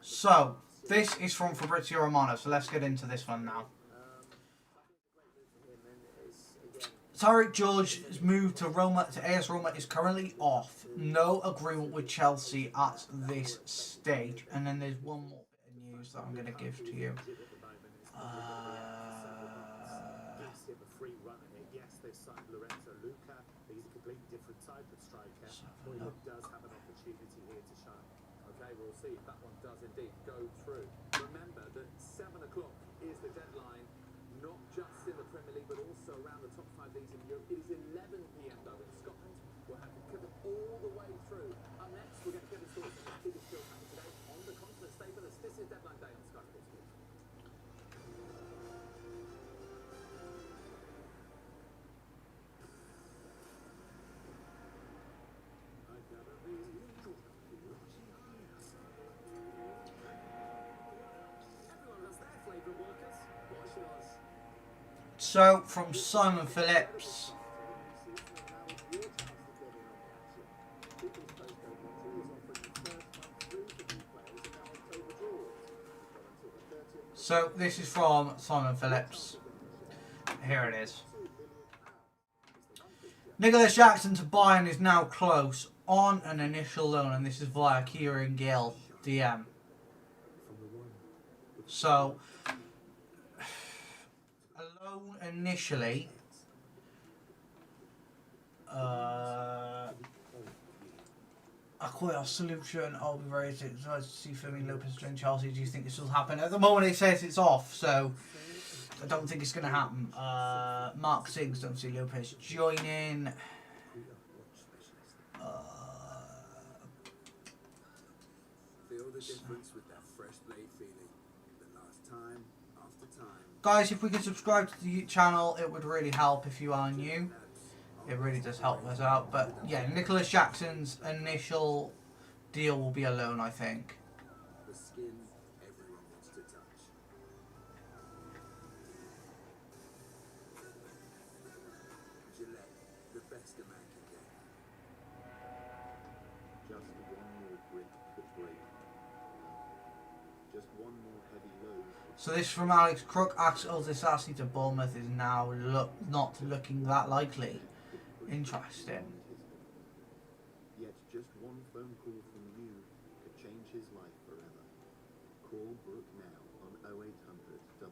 So, this is from Fabrizio Romano, so let's get into this one now. Tariq George's move to AS Roma is currently off. No agreement with Chelsea at this stage. And then there's one more bit of news that I'm going to give to you. He's a completely different type of striker. Hoyland does have an opportunity here to shine. Okay, we'll see if that one does indeed go through. Remember that 7 o'clock is the deadline, not just in the Premier League, but also around the top 5 leagues in Europe. It is 11 p.m. though in Scotland. We'll have to cover all the way through. Up next, we're going to get the thoughts on the biggest deal happening today on the continent. Stay with us. This is Deadline Day on Sky Sports News. So, from Simon Phillips. So, this is from Simon Phillips. Here it is. Nicholas Jackson to Bayern is now close on an initial loan, and this is via Kieran Gill, DM. So, a loan initially. A quite solution. I'll be very excited to see Fermin Lopez join Chelsea. Do you think this will happen? At the moment, it says it's off, so I don't think it's going to happen. Mark Sings, don't see Lopez joining. Feel the difference with that fresh blade feeling. The last time after time. Guys, if we could subscribe to the channel, it would really help if you are new. It really does help us out. But yeah, Nicholas Jackson's initial deal will be a loan, I think. The skin everyone wants to touch. Gillette, the best a man can get. Just one more brick could break. Just one more heavy load. So this from Alex Crook. Axel Disasi to Bournemouth is now not looking that likely. Interesting. Yet just one phone call from you could change his life forever. Call Brooke now on 0800 008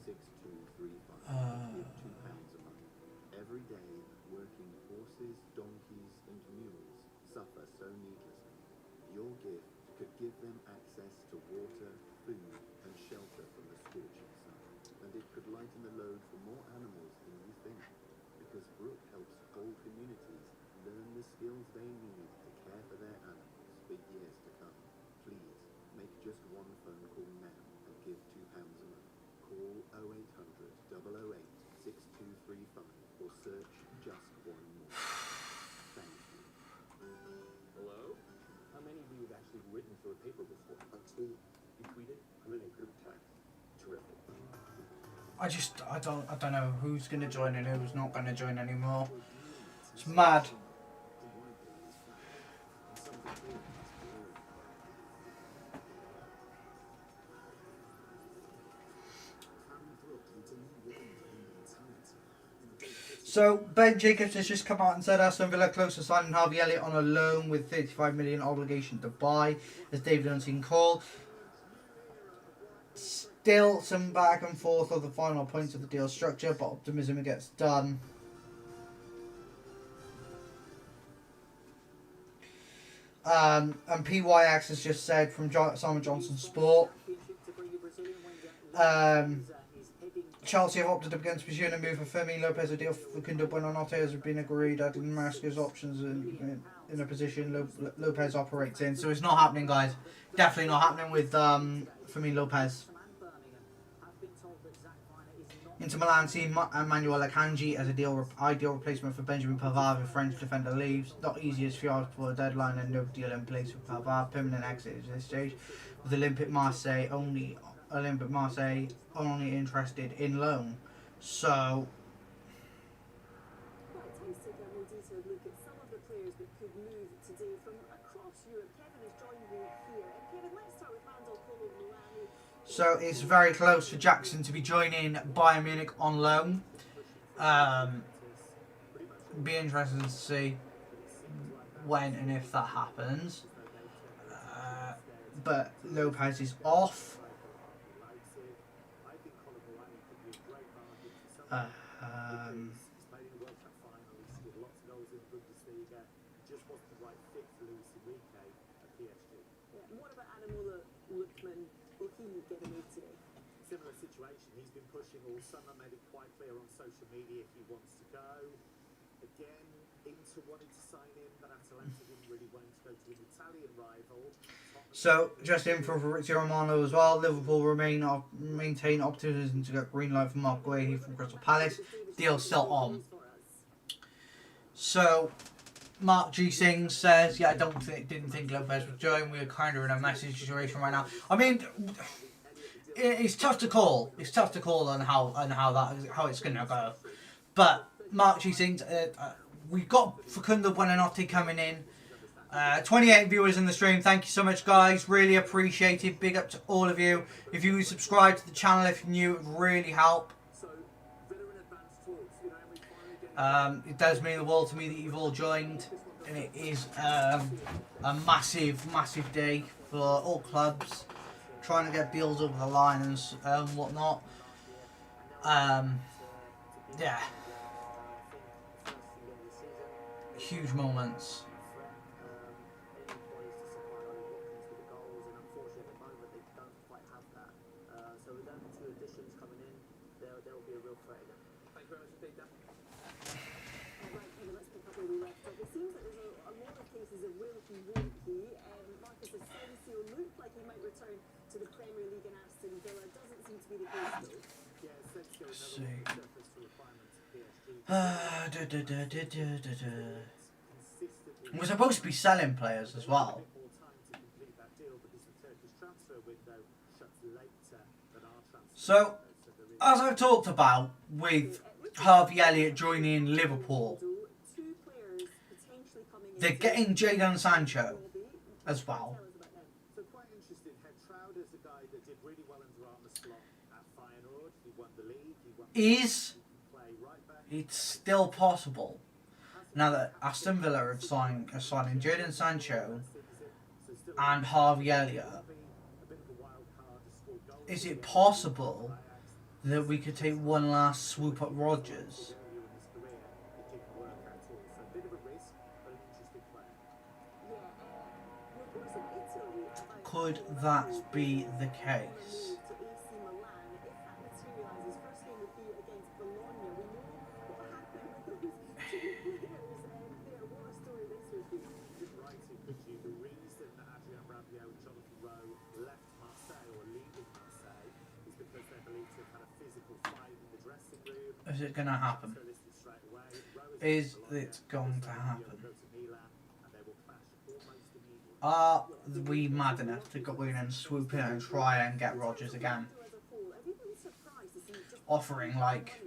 6235. Give £2 a month. Every day, working horses, donkeys and mules suffer so needlessly. Your gift could give them access to water, food and shelter from the scorching sun. And it could lighten the load for more animals than you think. Because Brooke helps whole communities learn the skills they need to care for their animals for years to come. Please, make just one phone call now and give £2 a month. Call 0800 008 6235 or search just one more. Thank you. Hello? How many of you have actually written for a paper before? 2. You tweeted? I'm in a group text. Terrific. I don't know who's going to join and who's not going to join anymore. It's mad. So Ben Jacobs has just come out and said Aston Villa close to signing Harvey Elliott on a loan with 35 million obligation to buy, as David Unseen called. Still some back and forth on the final points of the deal structure, but optimism gets done. And PYX has just said from Simon Johnson Sport, Chelsea have opted against pursuing a move for Fermin Lopez. A deal for Kundo Buonanotte has been agreed, adding Maresca's options in a position Lopez operates in. So it's not happening, guys. Definitely not happening with Fermin Lopez. Inter Milan see Emmanuel Akanji as ideal replacement for Benjamin Pavard if French defender leaves. Not easy as few for a deadline and no deal in place for Pavard. Permanent exit at this stage. With Olympique Marseille only interested in loan. So Quite nice to take a more detailed look at some of the players that could move today from across Europe. Kevin has joined me here. And Kevin, let's start with Randall Kolo-Muani. So it's very close for Jackson to be joining Bayern Munich on loan. be interested to see when and if that happens. But Lopez is off. What about Adamola Lookman? Will he get a move today? Similar situation. He's been pushing all summer, made it quite clear on social media he wants to go. Again, Inter wanted to sign him, but Atalanta didn't really want him to go to an Italian rival. So, just in for Fabrizio Romano as well. Liverpool maintain optimism to get green light from Mark Guehi from Crystal Palace. Deal still on. So, Mark G. Singh says, yeah, didn't think Lopez would join. We're kind of in a messy situation right now. I mean, it's tough to call. It's tough to call on how it's going to go. But Mark G. Singh, we've got Facundo Buonanotte coming in. 28 viewers in the stream. Thank you so much, guys. Really appreciate it. Big up to all of you. If you subscribe to the channel, if you're new, it would really help. It does mean the world to me that you've all joined, and it is a massive day for all clubs trying to get deals over the line and whatnot. Yeah, huge moments. So with them two additions coming in, there will be a real threat again. Thank you very much indeed, Dan. Right, Kevin, let's pick up where we left off. It seems that there's a lot of cases of will he, won't he. Marcus Asensio looked like he might return to the Premier League in Aston Villa. Doesn't seem to be the case though. Yeah, Asensio Let's never see. surfaced to requirements of PSG. We're supposed to be selling players as well. More time to complete that deal because the Turkish transfer window shuts later than our transfer So, window. So there is as I've talked about with Harvey Elliott joining Liverpool, Two players potentially coming in. they're getting Jadon Sancho as well. So quite interesting. Hertraud is a guy that did really well under Arne Slot at Feyenoord. He won the league. He won Is play right back. it's still possible now that Aston Villa are signing Jadon Sancho and Harvey Elliott? Is it possible that we could take one last swoop at Rodgers? Could that be the case? Is it going to happen? Is it going to happen? Are we mad enough to go in and swoop in and try and get Rodgers again? Offering like,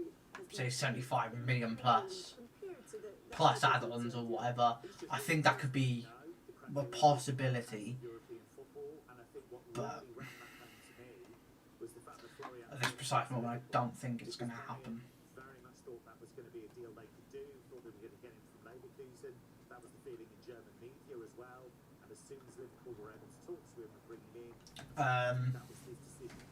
say, 75 million plus add-ons or whatever. I think that could be a possibility. But at this precise moment, I don't think it's going to happen. Very much thought that was going to be a deal they could do. Thought they were going to get him from Leverkusen. That was the feeling in German media as well. And as soon as Liverpool were able to talk to him and bring him in, that was his decision.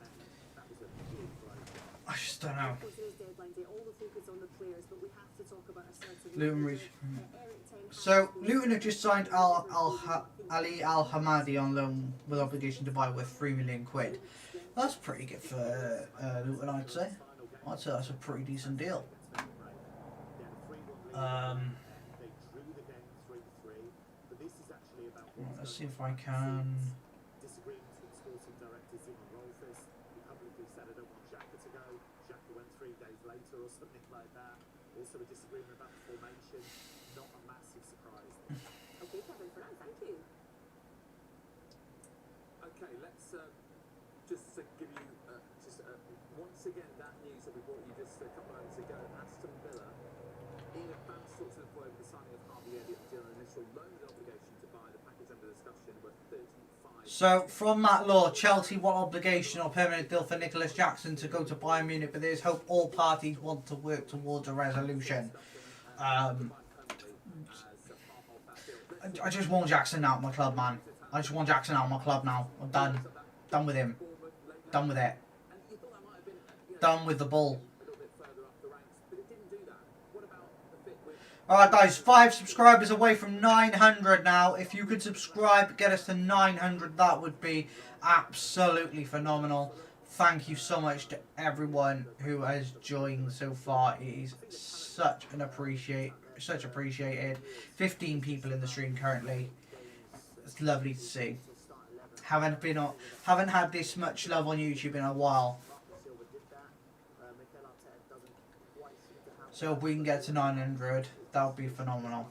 That was a big blow. I just don't know. Of course, it is deadline day. All the focus on the players, but we have to talk about a certain. Luton So Luton have just signed Ali Al Hamadi on loan with obligation to buy worth £3 million. That's pretty good for Luton, I'd say. I'd say that's a pretty decent deal. Let's see if I can. Disagreements with sporting directors in Rolfes. He publicly said, I don't want Xhaka to go. Xhaka went 3 days later or something like that. Also a disagreement about the formation. Not a massive surprise. Okay, Kevin, for now, thank you. Okay, let's just give you once again that news that we brought you just a couple of moments ago. Aston Villa in advance talks to the point of the signing of Harvey Elliott deal an initial loan with obligation to buy the package under discussion worth 35. So from Matt Law, Chelsea want obligation or permanent deal for Nicholas Jackson to go to Bayern Munich, but there's hope all parties want to work towards a resolution. I just want Jackson out of my club, man. I just want Jackson out of my club now. I'm done. Done with him. Done with it. Done with the ball. Alright guys, 5 subscribers away from 900 now. If you could subscribe, get us to 900, that would be absolutely phenomenal. Thank you so much to everyone who has joined so far. It is such appreciated. 15 people in the stream currently. It's lovely to see. Haven't had this much love on YouTube in a while. So if we can get to 900, that would be phenomenal.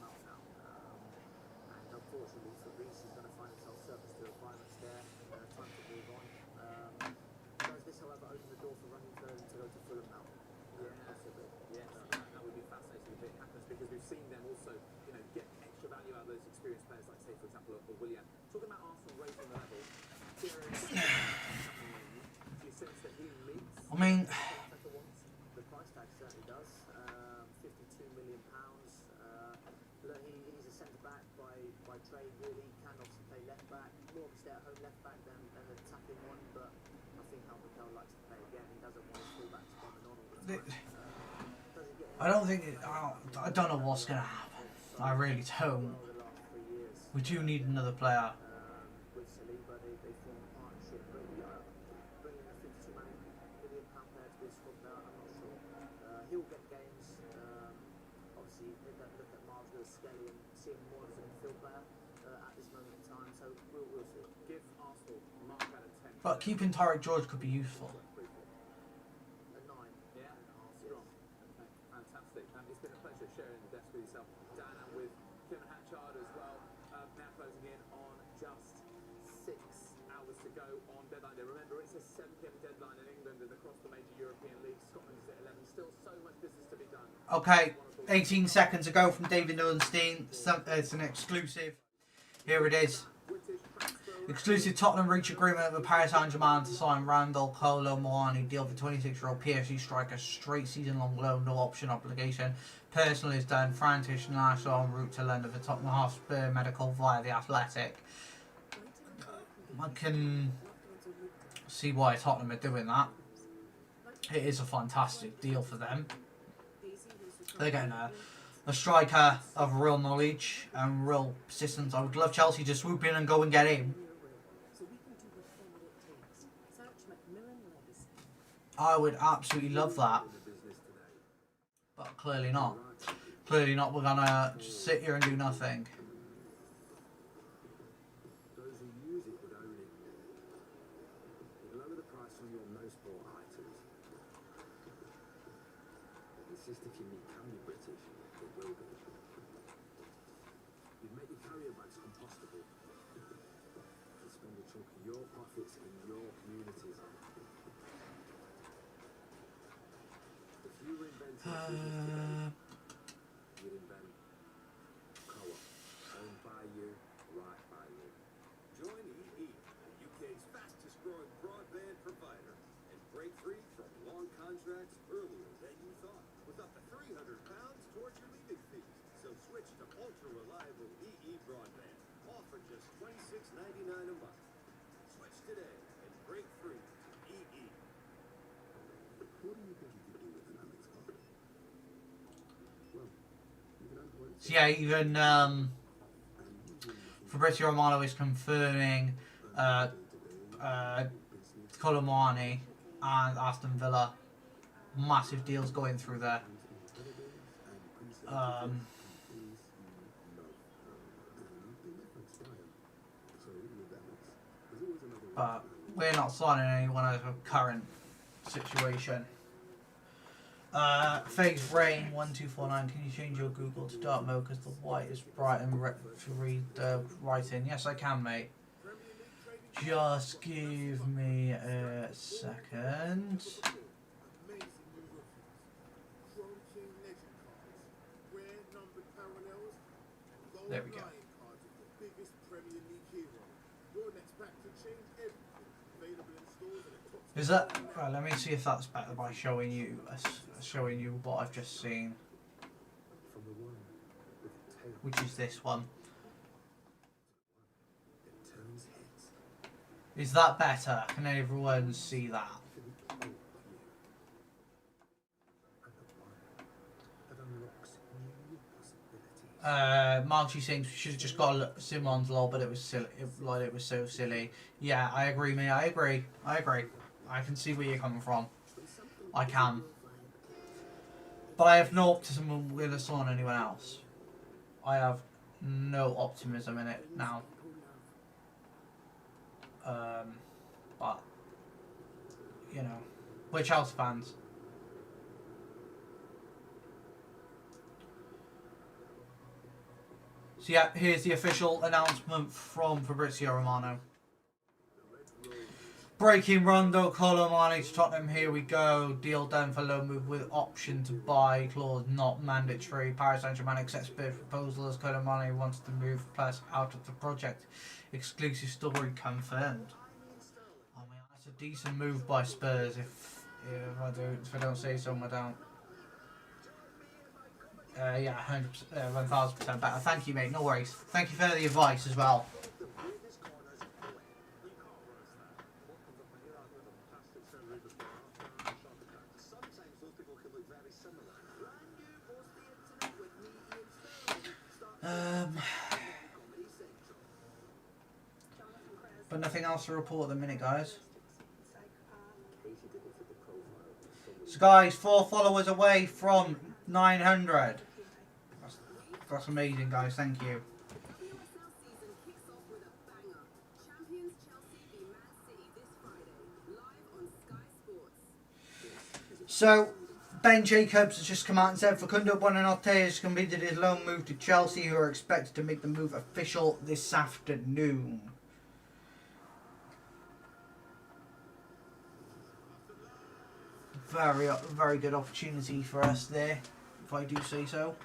I mean, the price tag certainly does. £52 million. Look, he's a centre back by trade. Really, can obviously play left back. More of a stay-at-home left back than an attacking one. But I think Mikel likes to play again. He doesn't want his fullbacks bombing on all the time. I don't think. I don't know what's gonna happen. I really don't. We do need another player. With Saliba, they form a partnership. But bringing a £52 million player to be a squad player, I'm not sure. He'll get games. Obviously, they don't look at Miles Lewis-Skelly and see him more as a midfield player at this moment in time. So we'll see. Give Arsenal mark out of 10. But keeping Tyreek George could be useful. A 9. Yeah, strong. Okay, fantastic. It's been a pleasure sharing the desk with yourself, Dan, and with Kevin Hatchard as well. Now closing in on just 6 hours to go on deadline day. Remember, it's a 7 p.m. deadline in England and across the major European leagues. Scotland is at 11. Still so much business to be done. Okay, 18 seconds ago from David Nunstein. It's an exclusive. Here it is. Exclusive. Tottenham reach agreement with Paris Saint-Germain to sign Randall Kolo Muani. Deal for 26-year-old PSG striker. Straight season-long loan, no option obligation. Personal is done. Frantish National en route to London for Tottenham Hotspur medical via the Athletic. I can see why Tottenham are doing that. It is a fantastic deal for them. They're getting a striker of real knowledge and real persistence. I would love Chelsea to swoop in and go and get him. I would absolutely love that. But clearly not. Clearly not. We're going to just sit here and do nothing. Those who use it would own it. Lower the price on your most bought items. Insist if you need can be British, it will be. You'd make your carrier bags compostable. And spend a chunk of your profits in your communities. If you were inventing today, you'd invent co-op. Owned by you, right by you. Join EE, the UK's fastest growing broadband provider, and break free from long contracts earlier than you thought, with up to £300 towards your leaving fees. So switch to ultra-reliable EE broadband, all for just $26.99 a month. Switch today and break free to EE. What do you think you could do with an Alex card? Well, you can employ it. So yeah, even Fabrizio Romano is confirming Colomani and Aston Villa. Massive deals going through there. But we're not signing anyone out of a current situation. Phase Rain 1249. Can you change your Google to dark mode because the white is bright and to read the writing? Yes, I can, mate. Just give me a second. There we go. Is that right? Let me see if that's better by showing you what I've just seen, which is this one. Is that better? Can everyone see that? Margie thinks we should have just got Simon's lol, but it was silly. It was so silly. Yeah, I agree, mate. I agree. I can see where you're coming from. I can. But I have no optimism with us on anyone else. I have no optimism in it now. But you know, we're Chelsea fans. So yeah, here's the official announcement from Fabrizio Romano. Breaking Rondo Colomani to Tottenham. Here we go. Deal done for loan move with option to buy. Clause not mandatory. Paris Saint-Germain accepts bid proposal as Colomani wants to move plus out of the project. Exclusive story confirmed. I mean, that's a decent move by Spurs. If I don't say so, I don't. Yeah, 100%, 1000% better. Thank you, mate. No worries. Thank you for the advice as well. But nothing else to report at the minute, guys. So, guys, 4 followers away from 900. That's amazing, guys. Thank you. So, Ben Jacobs has just come out and said Facundo Buonanotte has completed his loan move to Chelsea, who are expected to make the move official this afternoon. Very good opportunity for us there, if I do say so.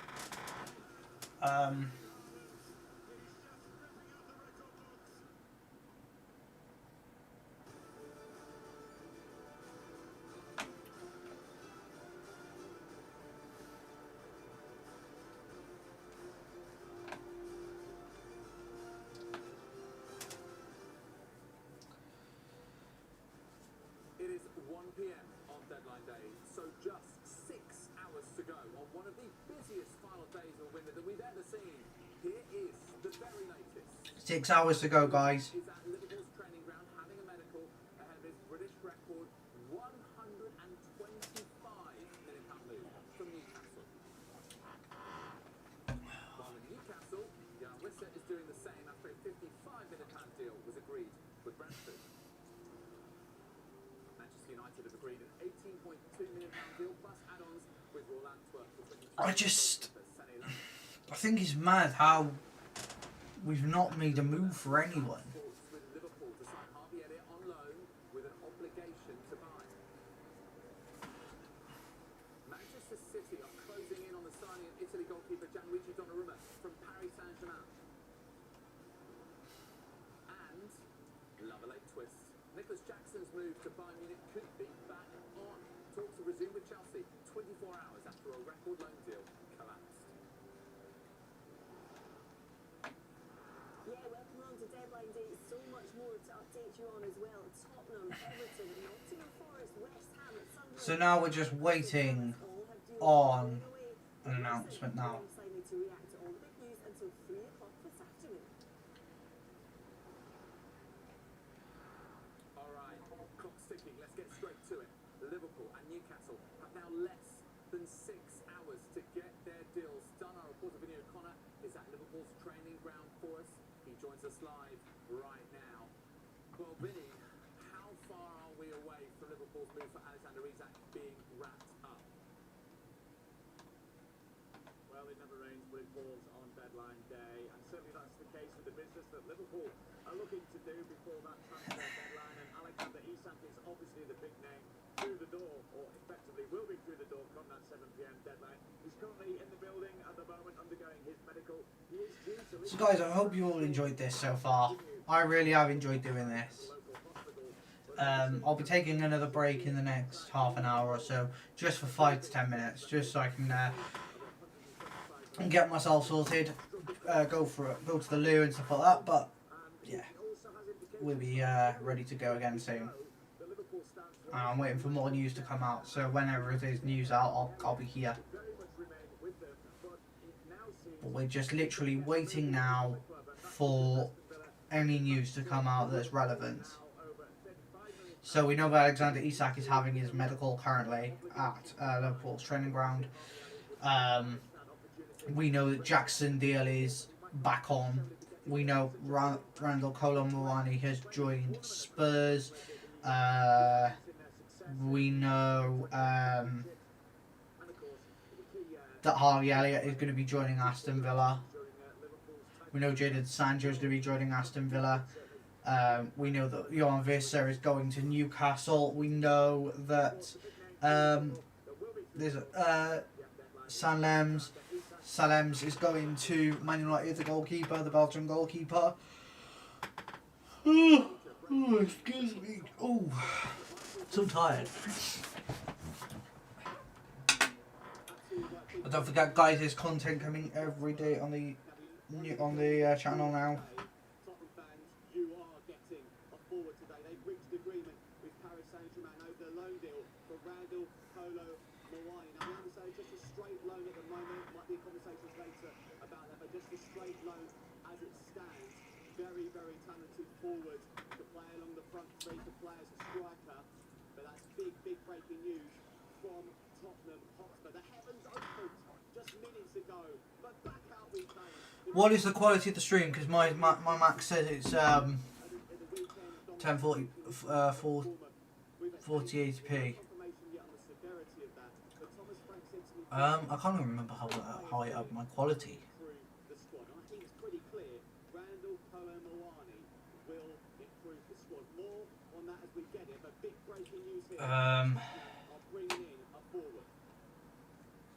It is 1 PM on deadline day, so just 6 hours to go on one of the busiest final days of winter that we've ever seen. Here is the very latest. 6 hours to go, guys. Is at Liverpool's training ground having a medical ahead of his British record 125-minute move from Newcastle. While in Newcastle, Jan Wisser is doing the same after a 55-minute deal was agreed with Brentford. Manchester United have agreed an £18.2 million deal plus add-ons with Royal Antwerp. I think it's mad how we've not made a move for anyone. With Liverpool to sign Harvey Elliott on loan with an obligation to buy. Manchester City are closing in on the signing of Italy goalkeeper Gianluigi Donnarumma from Paris Saint-Germain. And love a late twist. Nicholas Jackson's move to Bayern Munich could be back on. Talks to resume with Chelsea 24 hours after a record loan deal collapsed. Yeah, welcome along to Deadline Day. So much more to update you on as well. Tottenham, Everton, Nottingham Forest, West Ham, and Sunderland. So now we're just waiting on an announcement now. To react to all the big news until 3 o'clock this afternoon. Alright, clock's ticking, let's get straight to it. Liverpool and Newcastle have now less than 6 hours to get their deals done. Our reporter Vinny O'Connor is at Liverpool's training ground for us. He joins us live right now. Well, Vinny, how far are we away from Liverpool's move for Alexander Isak being wrapped up? Well, it never rains, but it pours on deadline day, and certainly that's the case with the business that Liverpool are looking to do before that transfer deadline. And Alexander Isak is obviously the big name through the door, or effectively will be through the door come that 7 PM deadline. He's currently in the building at the moment undergoing his medical. He is due to So guys, I hope you all enjoyed this so far. I really have enjoyed doing this. I'll be taking another break in the next half an hour or so, just for 5 to 10 minutes, just so I can get myself sorted, go to the loo and stuff like that. But yeah, we'll be ready to go again soon. I'm waiting for more news to come out, so whenever there's news out, I'll be here. But we're just literally waiting now for any news to come out that's relevant. So we know that Alexander Isak is having his medical currently at Liverpool's training ground. We know that Jackson Deal is back on. We know Randall Colomboani has joined Spurs. We know that Harvey Elliott is going to be joining Aston Villa. We know Jadon Sancho is going to be joining Aston Villa. We know that Johan Visser is going to Newcastle. We know that there's Salems is going to Man United, the goalkeeper, the Belgian goalkeeper. Oh, excuse me. Oh, so tired. But don't forget, guys, there's content coming every day on the channel now. Very talented forward to play along the front three to play as a striker. But that's big breaking news from Tottenham Hotspur. The heavens opened just minutes ago, but back out we came. What is the quality of the stream? Because my Mac says it's 1040 4080p. I can't even remember how I up my quality.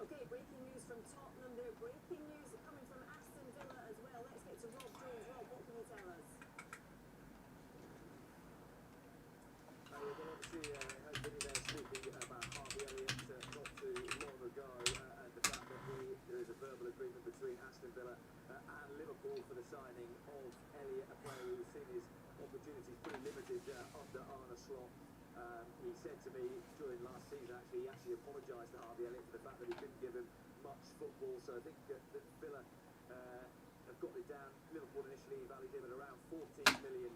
Okay, breaking news from Tottenham. There, breaking news coming from Aston Villa as well. Let's get to Rob Jones. Rob, what can you tell us? Well, obviously, has been there speaking about Harvey Elliott not too long ago, and the fact that there is a verbal agreement between Aston Villa and Liverpool for the signing of Elliott, a player who's seen his opportunities pretty limited under Arne Slot. He said to me during last season, he actually apologised to Harvey Elliott for the fact that he couldn't give him much football. So I think that Villa have got it down. Liverpool initially valued him at around £14 million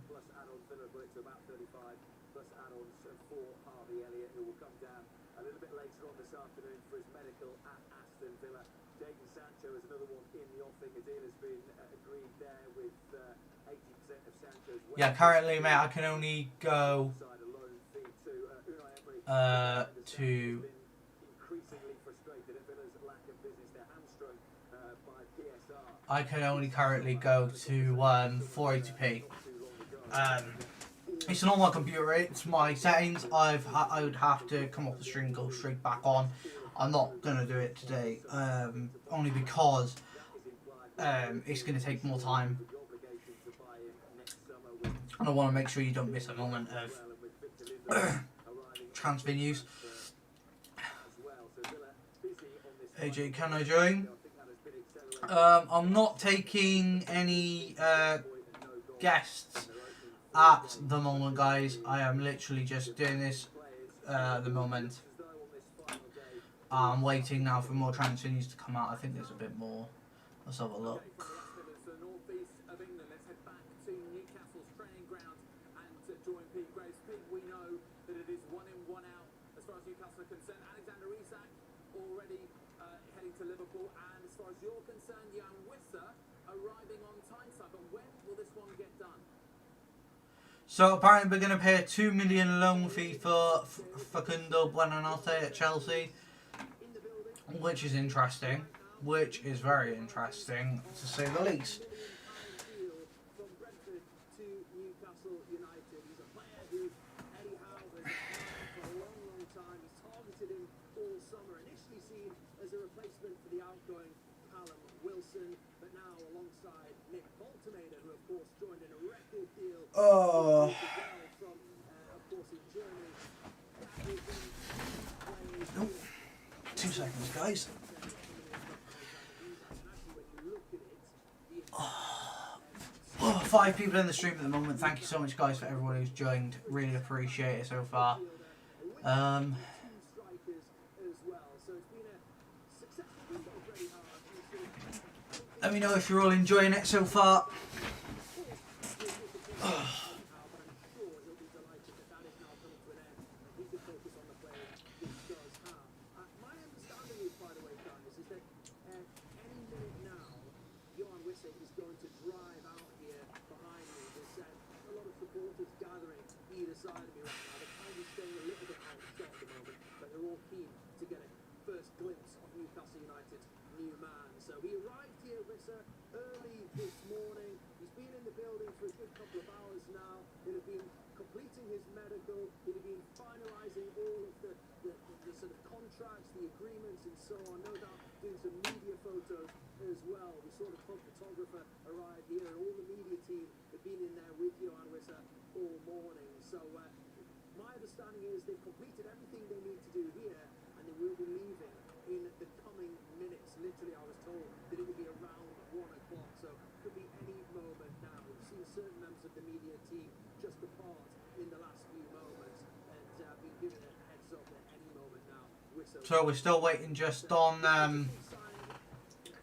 plus add-ons. Villa got it to about 35 plus add-ons for Harvey Elliott, who will come down a little bit later on this afternoon for his medical at Aston Villa. Jadon Sancho is another one in the offing. A deal has been agreed there with 80% of Sancho's. Yeah, currently, mate, I can only go to I can only currently go to 480p. It's not my computer, it's my settings. I would have to come off the stream and go straight back on. I'm not gonna do it today, only because it's gonna take more time. And I want to make sure you don't miss a moment of transfer news. AJ, can I join? I'm not taking any guests at the moment, guys. I am literally just doing this at the moment. I'm waiting now for more transfer news to come out. I think there's a bit more. Let's have a look. We know that it is 1 in, 1 out as far as Newcastle are concerned. Alexander Isak already heading to Liverpool, and as far as you're concerned, Johan Visser arriving on Tyneside. But when will this one get done? So apparently we're going to pay a £2 million loan fee for Facundo Buonanotte at Chelsea, which is interesting, which is very interesting to say the least. Oh. 2 seconds, guys. Oh. 5 people in the stream at the moment. Thank you so much, guys, for everyone who's joined. Really appreciate it so far. Let me know if you're all enjoying it so far. So we're still waiting just on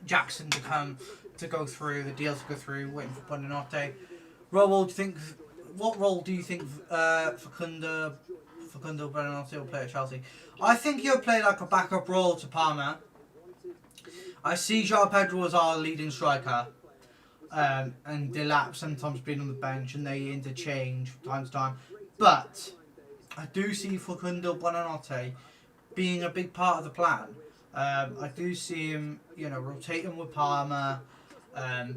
Jackson to go through, the deal to go through, waiting for Buonanotte. What role do you think Facundo Buonanotte will play at Chelsea? I think he'll play like a backup role to Palmer. I see João Pedro as our leading striker, and Delap sometimes being on the bench, and they interchange from time to time. But I do see Facundo Buonanotte being a big part of the plan. I do see him, rotating with Palmer,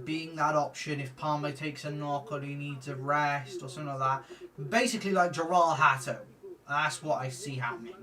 being that option if Palmer takes a knock or he needs a rest or something like that. Basically like Gerard Hato. That's what I see happening.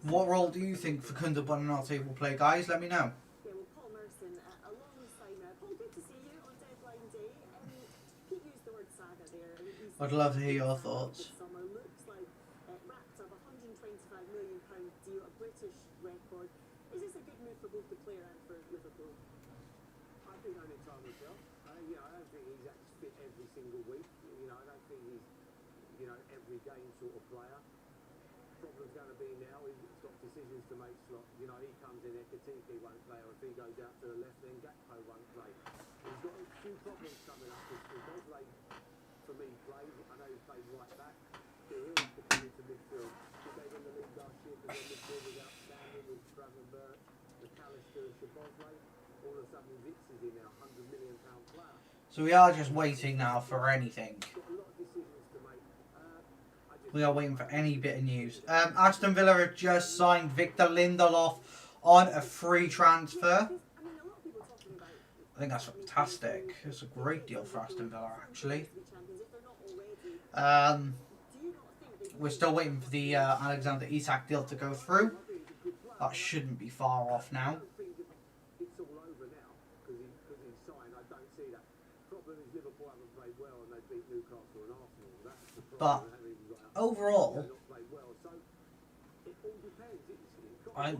What role do you think Facundo Buonanotte will play, guys? Let me know. Yeah, well, Paul Merson, alongside Paul, good to see you on deadline day. Pete used the word saga there. I'd love to hear your thoughts. Summer looks like wrapped up £125 million deal, a British record. Is this a good move for both the player and for Liverpool? I think only time will tell. I don't think he's actually fit every single week. I don't think he's, every game sort of player. Problem's going to be now, he's got decisions to make. He comes in, Ekatike won't play, or if he goes out to the left, then Gakpo won't play. He's got a few problems coming up. Bosley, for me, plays. I know he plays right back. He'll have to come into midfield. They won the league last year because their midfield was outstanding with Gravenberch, McAllister and Bosley. All of a sudden, Vitz is in now, £100 million player. So we are just waiting now for anything. We are waiting for any bit of news. Aston Villa have just signed Victor Lindelof on a free transfer. I think that's fantastic. It's a great deal for Aston Villa, actually. We're still waiting for the Alexander Isak deal to go through. That shouldn't be far off now. It's all over now because he's signed. I don't see that. Problem is Liverpool haven't played well and they beat Newcastle and Arsenal. That's the problem. Overall,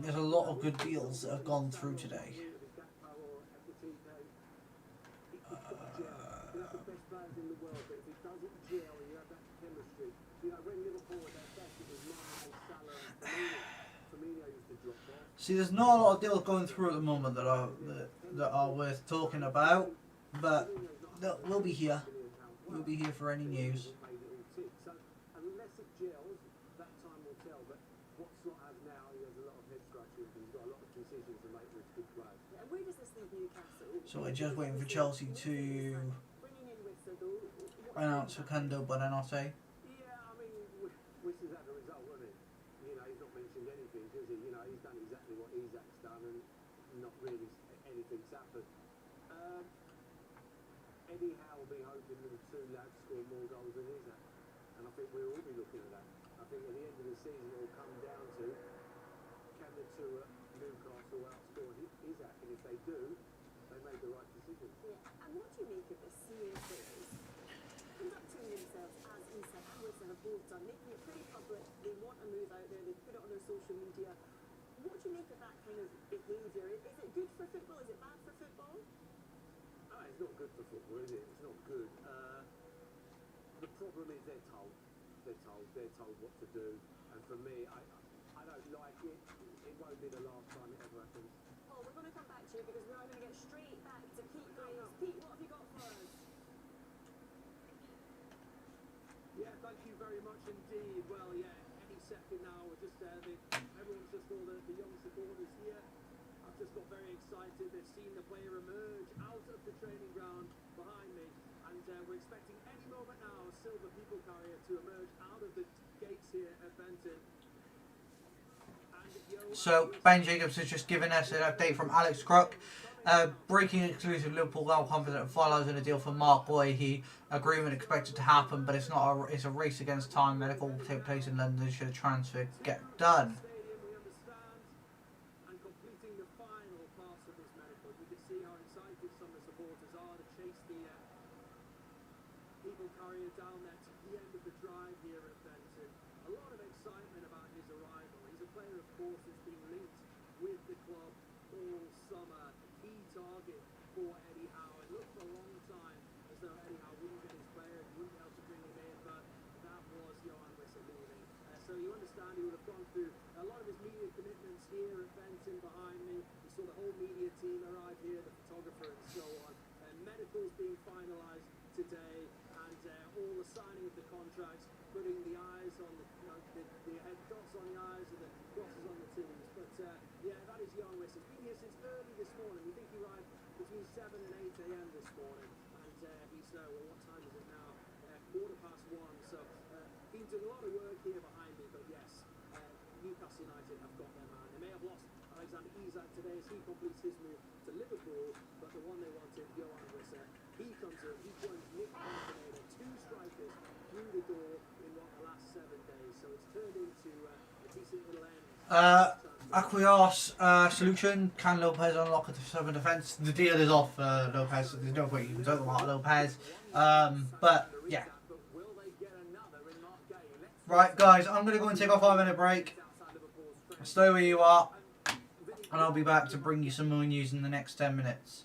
there's a lot of good deals that have gone through today. See, there's not a lot of deals going through at the moment that are worth talking about, but we'll be here. We'll be here for any news. So we're just waiting for Chelsea to announce Facundo Buonanotte. Yeah, I mean, Wiss has had a result, hasn't he? He's not mentioned anything, has he? He's done exactly what Isak's done and not really anything's happened. Eddie Howe will be hoping that the two lads score more goals than Isak. And I think we'll all be looking at that. I think at the end of the season it will come down to can the two at Newcastle outscore Isaac, and if they do, they made the right decision. Yeah. And what do you make of this? Seeing players conducting themselves as Isak and Wilson have both done, making it pretty public. They want to move out there. They put it on their social media. What do you make of that kind of behaviour? Is it good for football? Is it bad for football? It's not good for football, is it? It's not good. The problem is they're told what to do. And for me, I don't like it. It won't be the last time it ever happens. Paul, we're going to come back to you because we are going to get straight back to Pete Graves. Pete, what have you got for us? Yeah, thank you very much indeed. Well, yeah, any second now. We're just everyone's just all the young supporters here. I've just got very excited. They've seen the player emerge out of the training ground behind me, and we're expecting any moment now a silver people carrier to emerge out of the gates here at Benton. So Ben Jacobs has just given us an update from Alex Crook. Breaking exclusive, Liverpool well confident of finalising a deal for Mark Boyhe. Agreement expected to happen, but it's not. It's a race against time. Medical will take place in London. Should a transfer get done? And completing the final pass of this medical, you can see how excited some of the supporters are to chase the people carrier down there to the end of the drive here at Benton. A lot of excitement about his arrival. He's a player, of course, that's been linked with the club all summer. Key target for Eddie Howe. It looked for a long time as though Eddie Howe wouldn't get his player, he wouldn't be able to bring him in, but that was Johan Wissa leaving. So you understand he would have gone through a lot of his media commitments here at Benton behind me. You saw the whole media team arrive here, the photographer and so on. Medicals being finalised today, and all the signing of the contracts, putting the eyes on the head dots on the eyes and the crosses on the T's. But yeah, that is Johan Wissa. He's been here since early this morning. We think he arrived between 7 and 8 a.m. this morning, and he's well, what time is it now? 1:15. So been doing a lot of work here behind me, but yes, Newcastle United have got their man. They may have lost Alexander Isak today as he completes his move to Liverpool, but the one they wanted, Johan Wissa, he comes in, he joins Nick Montenegro, two strikers through the door in the last 7 days, so it's turned into a decent little end. Aquios solution. Can Lopez unlock a southern defence? The deal is off Lopez, so there's no point even talking about Lopez. But yeah. Right, guys, I'm going to go and take a 5-minute break. Stay where you are, and I'll be back to bring you some more news in the next 10 minutes.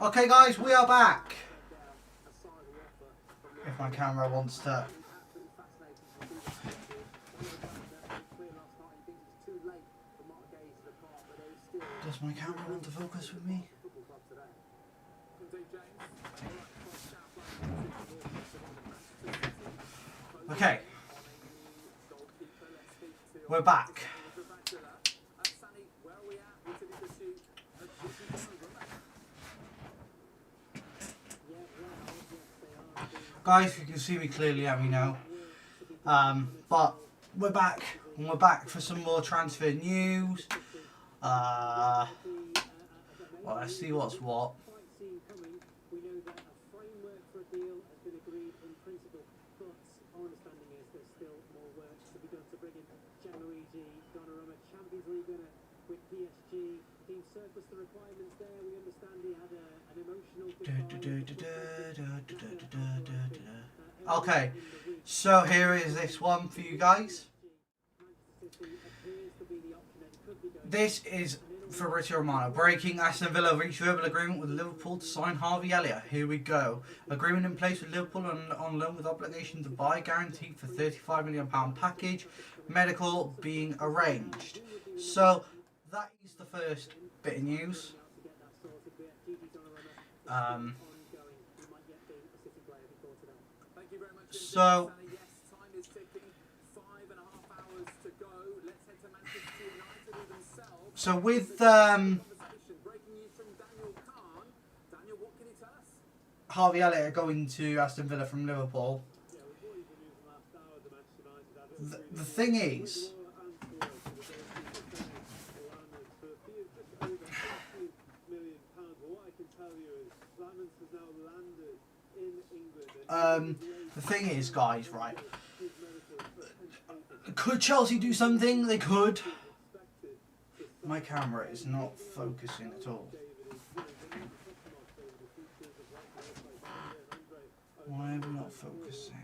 Okay guys, we are back. If my camera wants to. Does my camera want to focus with me? Okay. We're back. Guys, you can see me clearly, let me know. But we're back, and we're back for some more transfer news. Well, let's see what's what. We know that a framework for a deal has been agreed in principle, but our understanding is there's still more work to be done to bring in Gianluigi Donnarumma, Champions League winner with PSG. Team surplus the requirements there. We understand he had an emotional Okay, so here is this one for you guys. This is Fabrizio Romano. Breaking: Aston Villa reached verbal agreement with Liverpool to sign Harvey Elliott. Here we go. Agreement in place with Liverpool on loan with obligation to buy, guaranteed for £35 million package. Medical being arranged. So that is the first bit of news. So with Harvey Elliott going to Aston Villa from Liverpool, the thing is, guys, right? Could Chelsea do something? They could. My camera is not focusing at all. Why am I not focusing?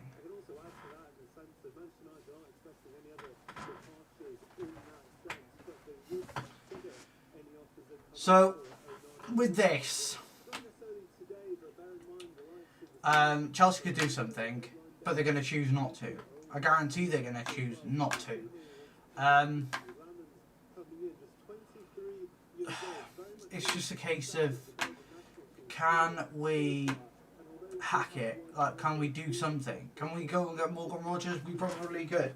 So, with this, Chelsea could do something, but they're going to choose not to. I guarantee they're going to choose not to. It's just a case of, can we hack it? Like, can we do something? Can we go and get Morgan Rogers? We probably could.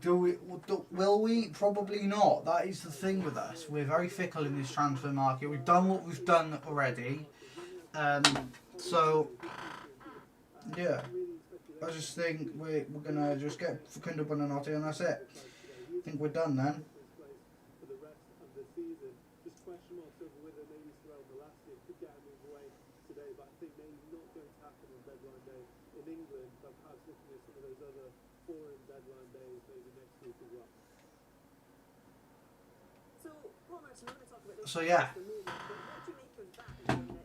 Will we? Probably not. That is the thing with us. We're very fickle in this transfer market. We've done what we've done already. So, yeah. I just think we're going to just get Facundo Buonanotte and that's it. I think we're done then. So yeah.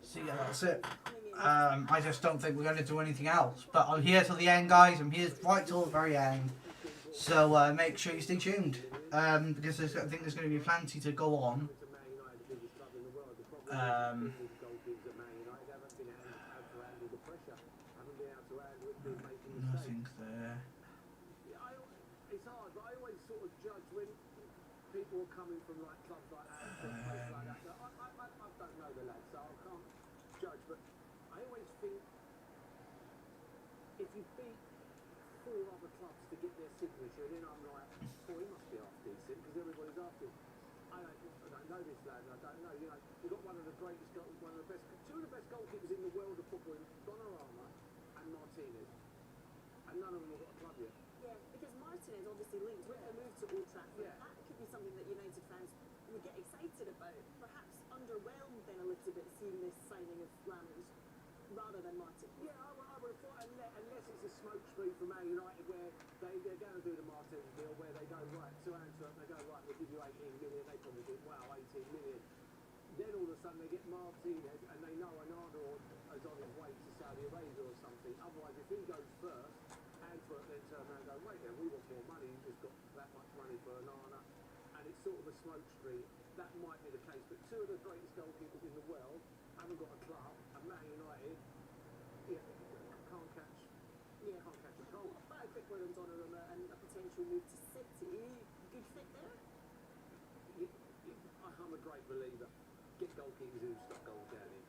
So yeah, that's it. I just don't think we're going to do anything else. But I'm here till the end, guys. I'm here right till the very end. So make sure you stay tuned. Because I think there's going to be plenty to go on. Nothing there. It's hard, but I always sort of judge when people are coming from like clubs like that, places like that. So I don't know the lads, so I can't judge. But I always think if you beat 4 other clubs to get their signature, then I'm like, oh, he must be half decent because everybody's after him. I don't know this lad. I don't know. You know, we've got one of the greatest, two of the best goalkeepers in the world of football, Donnarumma and Martinez, and none of them have got a club yet. Yeah, because Martin is obviously linked with a move to Old Trafford. Yeah. That could be something that United fans would get excited about. Perhaps underwhelmed then a little bit seeing this signing of Lammers rather than Martin. Yeah, I would have thought, unless it's a smokescreen from Man United where they're going to do the Martin deal, where they go, right, to Antwerp, they go, right, we'll give you 18 million. They probably think, wow, 18 million. Then all of a sudden they get Martinez and they know Ananda is on his way to Saudi Arabia or something. Otherwise, if he goes first, Antwerp then turn around and go, wait there, we want more money, you've just got that much money for Anana. And it's sort of a smokescreen. That might be the case, but 2 of the greatest goalkeepers in the world haven't got a club. Cole, about a quick word on Donnarumma and a potential move to City. Good fit there? I'm a great believer. Get goalkeepers who stop goals down in.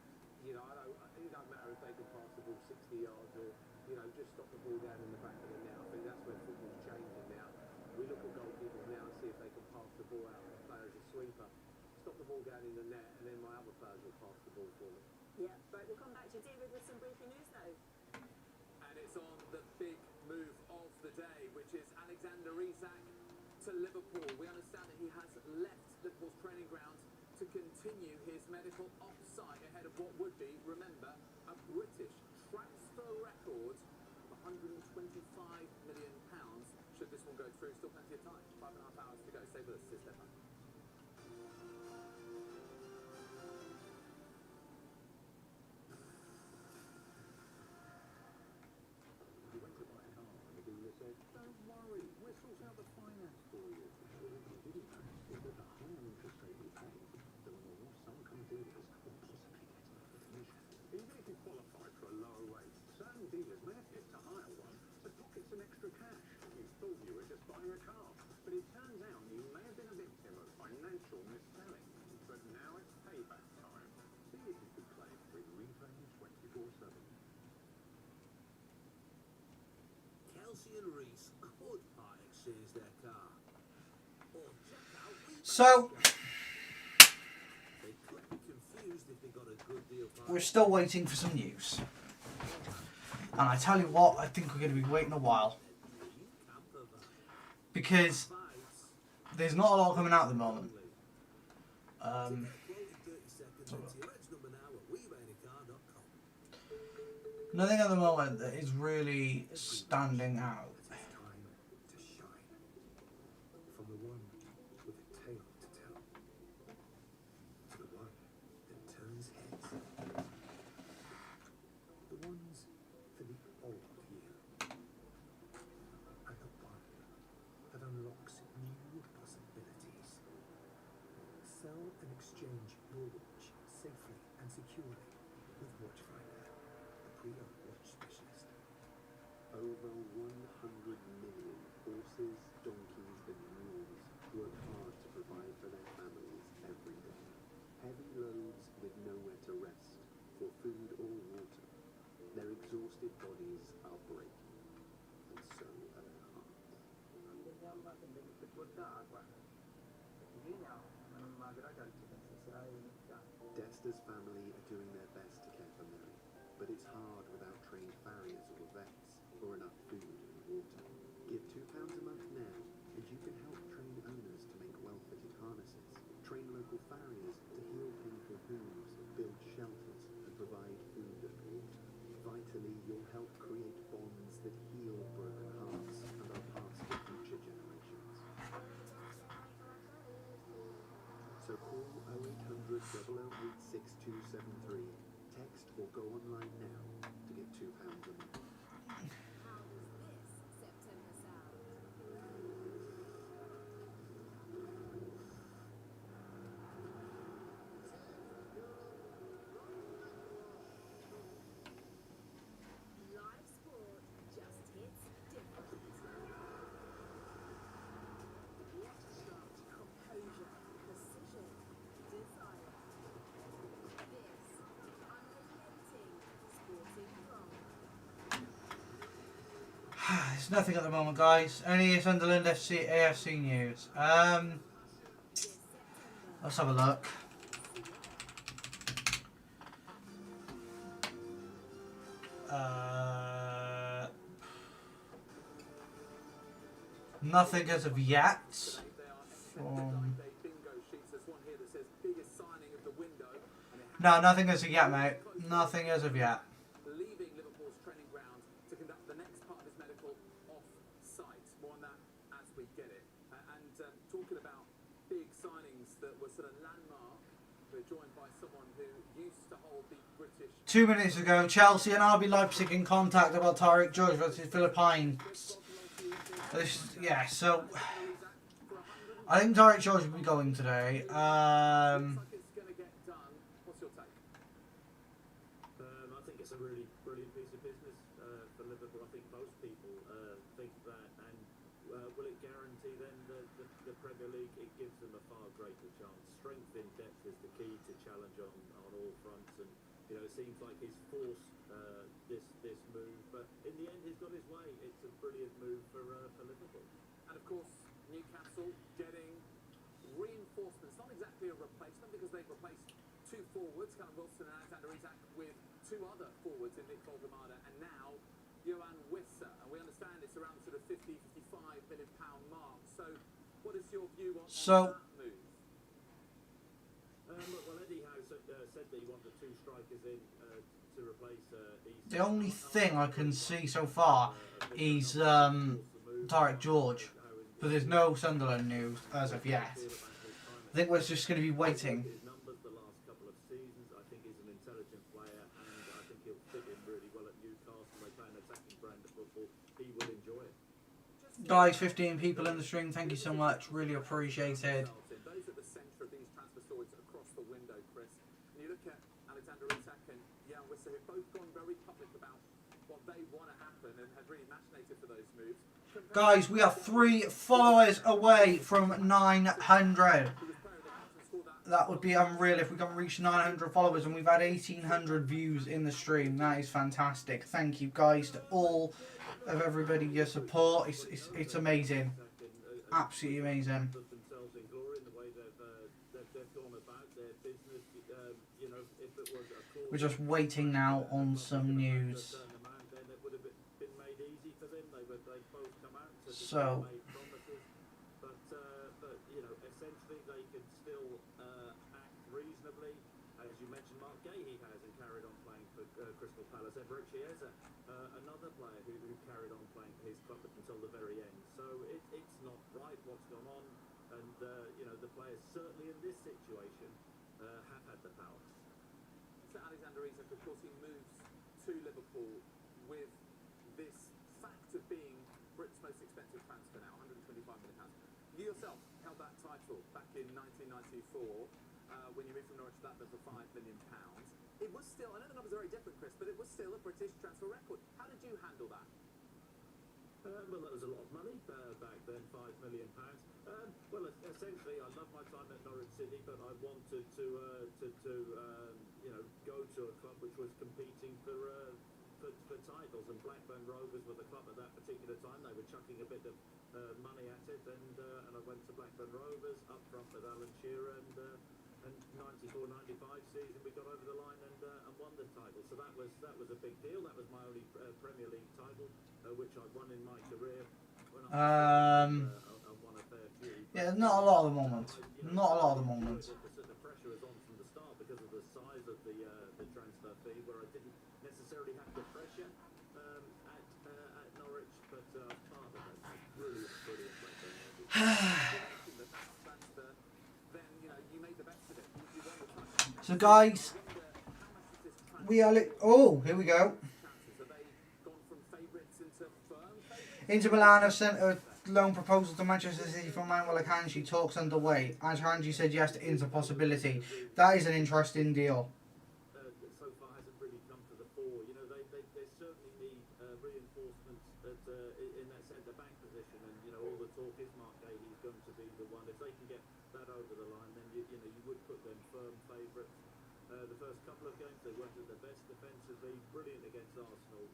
You know, it don't matter if they can pass the ball 60 yards or, you know, just stop the ball down in the back of the net. I think that's where football's changing now. We look at goalkeepers now and see if they can pass the ball out and play as a sweeper. Stop the ball down in the net, and then my other players will pass the ball for me. Yeah, right, we'll come back to you, David, with some breaking news now. And it's on the big move of the day, which is Alexander Isak to Liverpool. We understand that he has left Liverpool's training ground to continue his medical off-site ahead of what would be, remember, a British transfer record of £125 million. Should this one go through, still plenty of time. 5.5 hours to go. Stay with us. It's Stefan. You went to buy a car and the dealer said, don't worry, we'll sort out the finance for you. But what you didn't know is that the higher interest rate you pay, the more some dealers will possibly get for the commission. Even if you qualified for a lower rate, certain dealers may have picked a higher one to pocket some extra cash. You thought you were just buying a car, but it turns out you may have been a victim of financial misselling. But now it's payback time. See if you can claim with Reframe 24/7. Kelsey and Reese could part exchange their car. Or check out So, they could be confused if they got a good deal. we're still waiting for some news. And I tell you what, I think we're going to be waiting a while. Because there's not a lot coming out at the moment. Nothing at the moment that is really standing out. From the one with a tale to tell, to the one that turns heads, the ones for the old year, and the one that unlocks new possibilities. Sell and exchange your watch safely and securely with Watchfinder, the pre-owned watch specialist. Over 100 million horses, donkeys and mules work hard to provide for their families every day. Heavy loads with nowhere to rest for food or water. Their exhausted bodies are breaking, and so are their hearts. Desta's family are doing their best to care for Mary, but it's hard without trained farriers or vets, or enough food and water. Give £2 a month now, and you can help train owners to make well-fitted harnesses. Train local farriers to heal painful wounds, build shelters, and provide food and water. Vitally, you'll help create bonds that heal broken hearts and are passed to future generations. So call 0800 008 6273, text or go online now to get £2 a month. How does this September sound? Live sport just hits different. What starts composure, precision, desire? This is unrelenting sporting wrong. There's nothing at the moment, guys. Only Sunderland AFC news. Let's have a look. Nothing as of yet. No, nothing as of yet, mate. Nothing as of yet. Leaving Liverpool's training ground to conduct the next part of his medical off-site. More on that as we get it. And talking about big signings that were sort of landmark, we're joined by someone who used to hold the British... 2 minutes ago, Chelsea and RB Leipzig in contact about Tariq George versus Philippines. Yeah, so I think Tariq George will be going today. I think it's a really brilliant piece of business for Liverpool. I think most people think that. And will it guarantee then the Premier League? It gives them a far greater chance. Strength in depth is the key to challenge on all fronts. And you know, it seems like he's forced this move, but in the end, he's got his way. It's a brilliant move for Liverpool. And of course, Newcastle getting reinforcements, not exactly a replacement because they've replaced two forwards, Callum Wilson and Alexander Isak, with two other forwards in Nick Voldemada and now Johan Wissa. And we understand it's around sort of £50-55 million mark. So, what is your view on that move? Well, Eddie Howe said that he wanted two strikers in to replace Isak. The only thing I can see so far is Tarek George, but there's no Sunderland news as of yet. I think we're just going to be waiting. His numbers the last couple of seasons, I think he's an intelligent player, and I think he'll fit in really well at Newcastle. They play an attacking brand of football. He will enjoy it. Guys, 15 people in the stream, thank you so much, really appreciated. Those at the centre of these transfer stories across the window, Chris. And you look at Alexander Isak and Johan Wissa, who've both gone very public about what they want to happen and have really machinated for those moves. Guys, we are 3 followers away from 900. That would be unreal if we can reach 900 followers, and we've had 1,800 views in the stream. That is fantastic. Thank you guys to all of everybody, your support. It's amazing. Absolutely amazing. We're just waiting now on some news. So, but you know, essentially they can still act reasonably. As you mentioned, Mark Gahey hasn't carried on playing for Crystal Palace. Everett Chiesa, another player who carried on playing for his club until the very end. So it's not right what's gone on, and you know, the players certainly in this situation have had the power. So Alexander Isak, of course, he moves to Liverpool with this fact of being Britain's most expensive transfer now, £125 million. You yourself held that title back in 1994 when you moved from Norwich to Blackburn for £5 million. It was still, I know the numbers are very different, Chris, but it was still a British transfer record. How did you handle that? Well, that was a lot of money back then, £5 million. Well, essentially, I loved my time at Norwich City, but I wanted to you know, go to a club which was competing for titles, and Blackburn Rovers were the club at that particular time. They were chucking a bit of money at it, and I went to Blackburn Rovers up front with Alan Shearer, and 94-95 season we got over the line and won the title. So that was a big deal. That was my only Premier League title, which I won in my career. When I won a fair few. yeah, not a lot of the moments. Not a lot of the moments. The pressure was on from the start because of the size of the transfer fee, where I didn't necessarily have the pressure at Norwich, but part of it, brilliant So guys, we are here we go. Inter Milan have sent a loan proposal to Manchester City from Manuel Akanji. Talks underway. As Akanji said yes to Inter possibility. That is an interesting deal. So far hasn't really come to the fore. You know, they certainly need reinforcements in that centre back position, and you know, all the talk is Mark Gahey is going to be the one. If they can get that over the line, then you know, you would put them firm favourites. The first couple of games they weren't at their best defensively, brilliant against Arsenal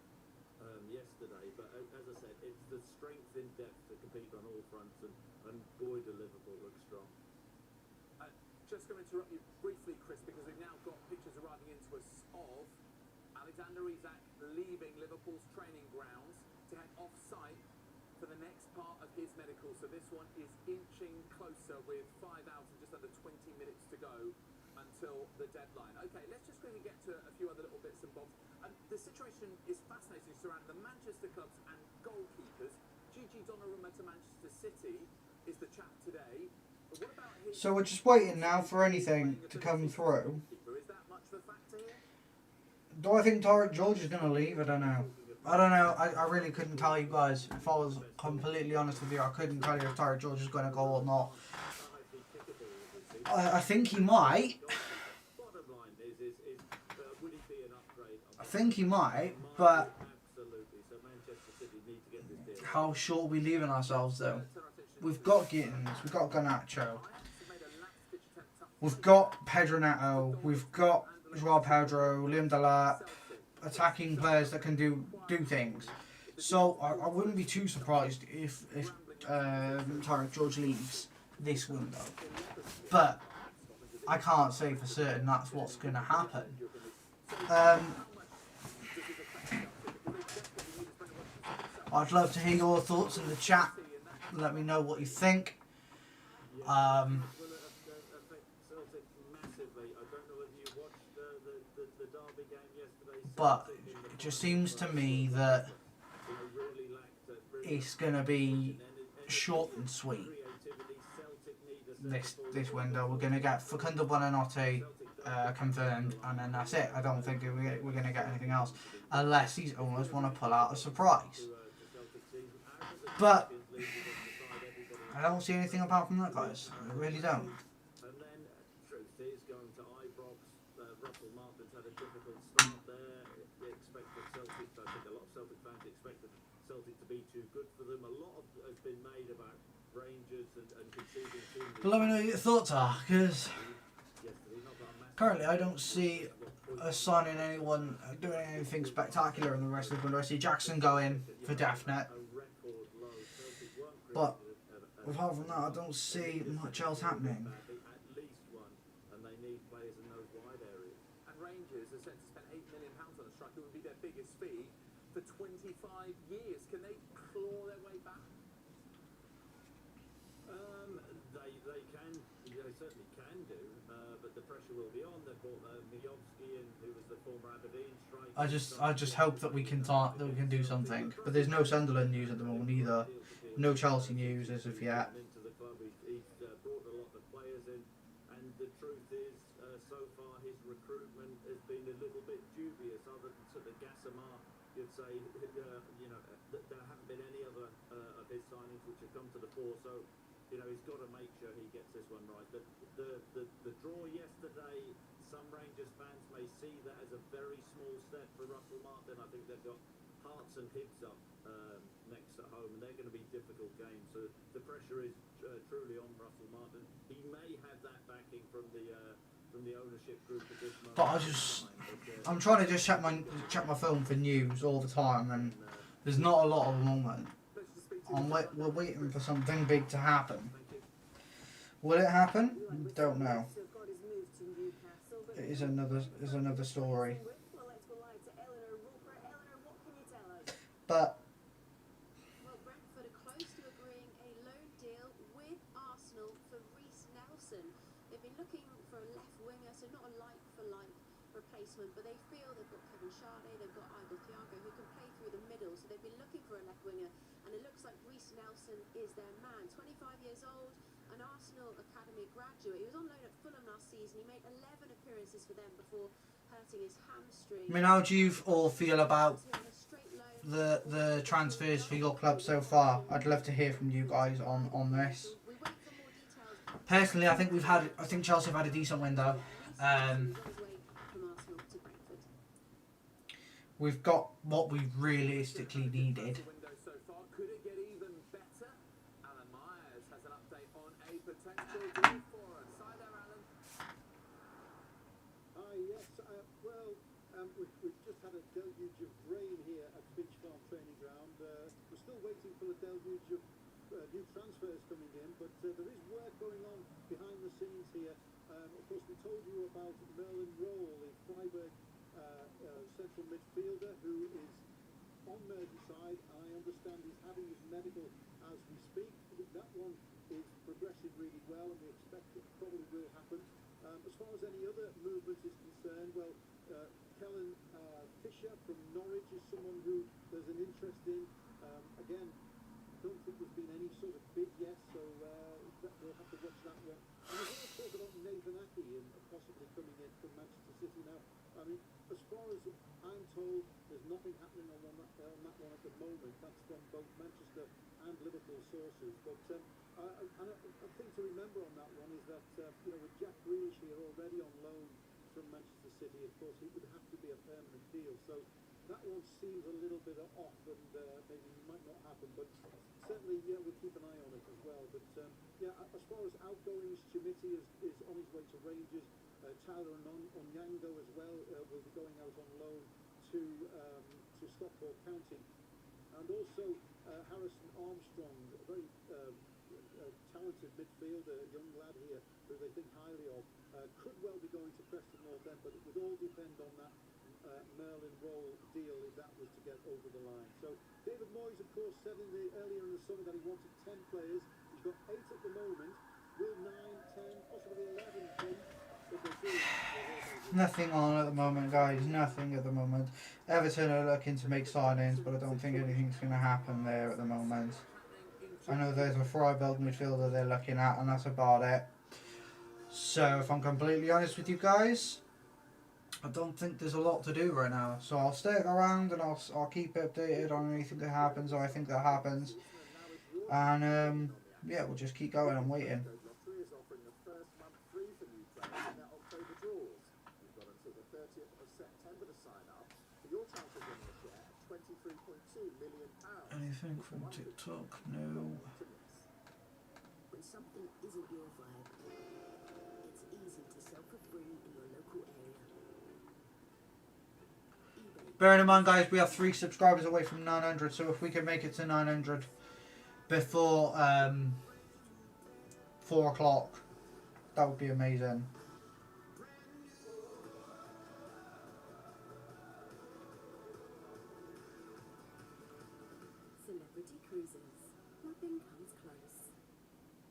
yesterday, but as I said, it's the strength in depth to compete on all fronts, and boy, do Liverpool look strong. Just going to interrupt you briefly, Chris, because we've now got pictures arriving into us of Alexander Isak leaving Liverpool's training grounds to head off-site for the next part of his medical. So this one is inching closer with 5 hours and just under 20 minutes to go until the deadline. Okay, let's just quickly get to a few other little bits and bobs. The situation is fascinating surrounding the Manchester clubs and goalkeepers. Gigi Donnarumma to Manchester City is the chap today. But what about his... So we're just waiting now for anything to come through. Is that much of a factor here? Do I think Tarek George is going to leave? I don't know. I really couldn't tell you guys. If I was completely honest with you, I couldn't tell you if Tarek George is going to go or not. I think he might. think he might, but Absolutely. So Manchester City need to get this deal. how short are we leaving ourselves though? We've got Gittins, we've got Garnacho, we've got Pedro Neto, we've got Joao Pedro, Liam Delap, attacking players that can do things. So I wouldn't be too surprised if Tarek George leaves this window. But I can't say for certain that's what's going to happen. I'd love to hear your thoughts in the chat. Let me know what you think. But it just seems to me that it's going to be short and sweet. This window, we're going to get Facundo Buonanotte confirmed, and then that's it. I don't think we're going to get anything else, unless these owners want to pull out a surprise. But I don't see anything apart from that, guys. I really don't. And then, truth is, going to Ibrox, Russell Martin's had a difficult start there. They expected Celtic, I think a lot of Celtic fans expected Celtic to be too good for them. A lot has been made about Rangers and conceding too many. But let me know what your thoughts are, because currently I don't see us signing anyone doing anything spectacular in the rest of the window. I see Jackson going for definite. But apart from that, I don't see much else happening. At least one, and they need players in those wide areas. And Rangers are set to spend £8 million on a striker who would be their biggest fee for 25 years. Can they claw their way back? They can. They certainly can do, but the pressure will be on. They brought Mijovski in, who was the former Aberdeen striker. I just hope that we can do something. But there's no Sunderland news at the moment either. No Chelsea news as of yet. Into the club, he's brought a lot of players in, and the truth is, so far his recruitment has been a little bit dubious. Other than sort of Gassamar, you'd say, there haven't been any other of his signings which have come to the fore. So, he's got to make sure he gets this one right. The draw yesterday, some Rangers fans may see that as a very small step for Russell Martin. I think they've got Hearts and Hibs up next at home, and they're going to be difficult games. So the pressure is truly on Russell Martin. He may have that backing from the ownership group at this moment. But I'm trying to just check my phone for news all the time, and there's not a lot at the moment. We're waiting for something big to happen. Will it happen? Don't know. It is another story. But well, Brentford are close to agreeing a loan deal with Arsenal for Reece Nelson. They've been looking for a left winger, so not a like-for-like replacement, but they feel they've got Kevin Sade, they've got Igor Thiago, who can play through the middle, so they've been looking for a left winger, and it looks like Reece Nelson is their man. 25 years old, an Arsenal Academy graduate. He was on loan at Fulham last season. He made 11 appearances for them before hurting his hamstring. I mean, how do you all feel about the transfers for your club so far? I'd love to hear from you guys on this. Personally, I think Chelsea have had a decent window. We've got what we realistically needed. Could it get even better? Alan Myers has an update on a potential deal for us. Hi there, Alan. Yes. We've just had a deluge of rain here at Finch Farm Training Ground. We're still waiting for a deluge of new transfers coming in, but there is work going on behind the scenes here. Of course, we told you about Merlin Roll, the Freiburg central midfielder who is on Merseyside. I understand he's having his medical as we speak. That one is progressing really well, and we expect it probably will happen. As far as any other movement is concerned, well, Kellen Fisher from Norwich is someone who there's an interest in. Again, don't think there's been any sort of bid yet, so we'll have to watch that one. And there's also talk about Nathan Ake and possibly coming in from Manchester City now. I mean, as far as I'm told, there's nothing happening on that one at the moment. That's from both Manchester and Liverpool sources. But a thing to remember on that one is that with Jack Grealish here already on loan from Manchester City, of course, he would have to be a permanent deal. So that one seems a little bit off and maybe might not happen, but certainly, yeah, we'll keep an eye on it as well. But yeah, as far as outgoings, Chimiti is on his way to Rangers. Tyler Onyango as well will be going out on loan to Stockport County. And also Harrison Armstrong, a very talented midfielder, a young lad here who they think highly of, could well be going to Preston North End, but it would all depend on that Merlin Roll deal if that was to get over the line. So David Moyes, of course, said earlier in the summer that he wanted 10 players. He's got 8 at the moment. Will 9, 10, possibly 11 come? If they do, Nothing on at the moment, guys. Nothing at the moment. Everton are looking to make signings, but I don't think anything's going to happen there at the moment. I know there's a Freiburg midfielder they're looking at, and that's about it. So, if I'm completely honest with you guys, I don't think there's a lot to do right now. So I'll stick around and I'll keep updated on anything that happens or I think that happens. And yeah, we'll just keep going and waiting. Lottery is offering the first month free for new players in their October draws. You've got until the 30th of September to sign up for your chance of winning a share at £23.2 million. Anything from TikTok? No. When something isn't your vibe, it's easy to sell for free in your local area. Bearing in mind, guys, we have 3 subscribers away from 900, so if we can make it to 900 before 4 o'clock, that would be amazing. Celebrity Cruises. Nothing comes close.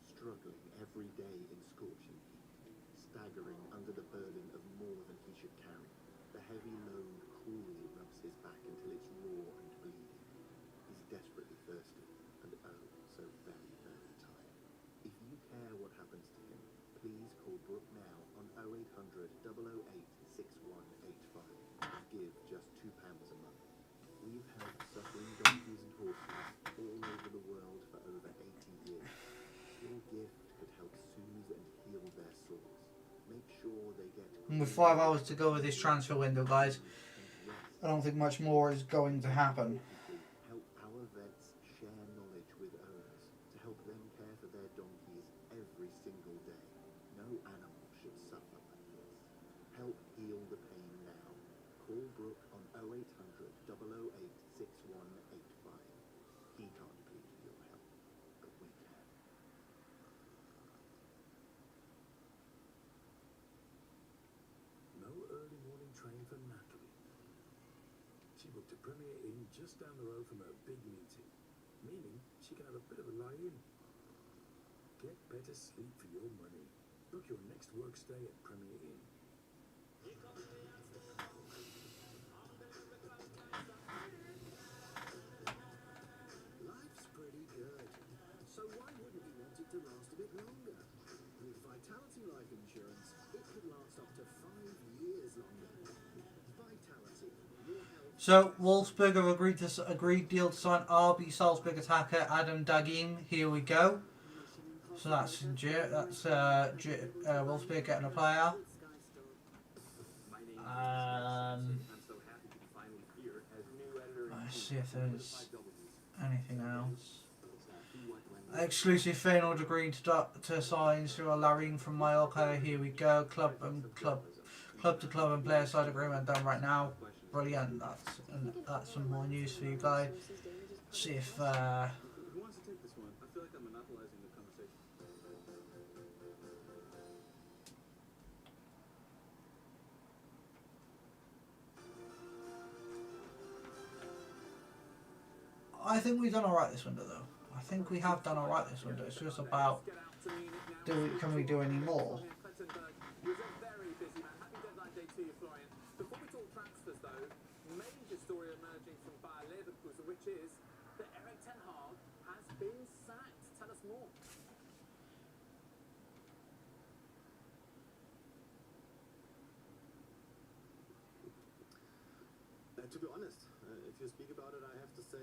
Struggling every day in scorching heat, staggering under the burden of more than he should carry, the heavy load cruelly rubs his back until it's raw and bleeding. He's desperately thirsty and oh, so very, very tired. If you care what happens to him, please call Brooke now on 0800 008 6185 and give just £2 a month. We've helped suffering donkeys and horses all over the world for over 80 years. Your gift could help soothe and heal their sores. Make sure they get... With 5 hours to go with this transfer window, guys, I don't think much more is going to happen. Help our vets share knowledge with owners to help them care for their donkeys every single day. No animal should suffer like this. Help heal the pain now. Call Brooke on 0800 008 6185. He can't plead for your help, but we can. No early morning train for Natalie. She booked a Premier Inn just down the road from her big meeting, meaning she can have a bit of a lie-in. Get better sleep for your money. Book your next work stay at Premier Inn. Life's pretty good, so why wouldn't you want it to last a bit longer? With Vitality Life Insurance, it could last up to 5 years longer. Vitality, your health... So, Wolfsburg have agreed deal to sign RB Salzburg attacker Adam Dagim. Here we go. So that's Wolfsburg getting a player. Let's see if there's anything else. Exclusive Feyenoord agreed to sign Cyril Larin from Mallorca. Here we go. Club to club and player side agreement done right now. Brilliant. That's some more news for you guys. See if Who wants to take this one? I feel like I'm monopolizing the conversation. I think we've done alright this window though. I think we have done alright this window. It's just about can we do any more? Before we talk transfers though, major story emerging from Bayer Leverkusen, which is that Erik ten Hag has been sacked. Tell us more. To be honest, if you speak about it, I have to say,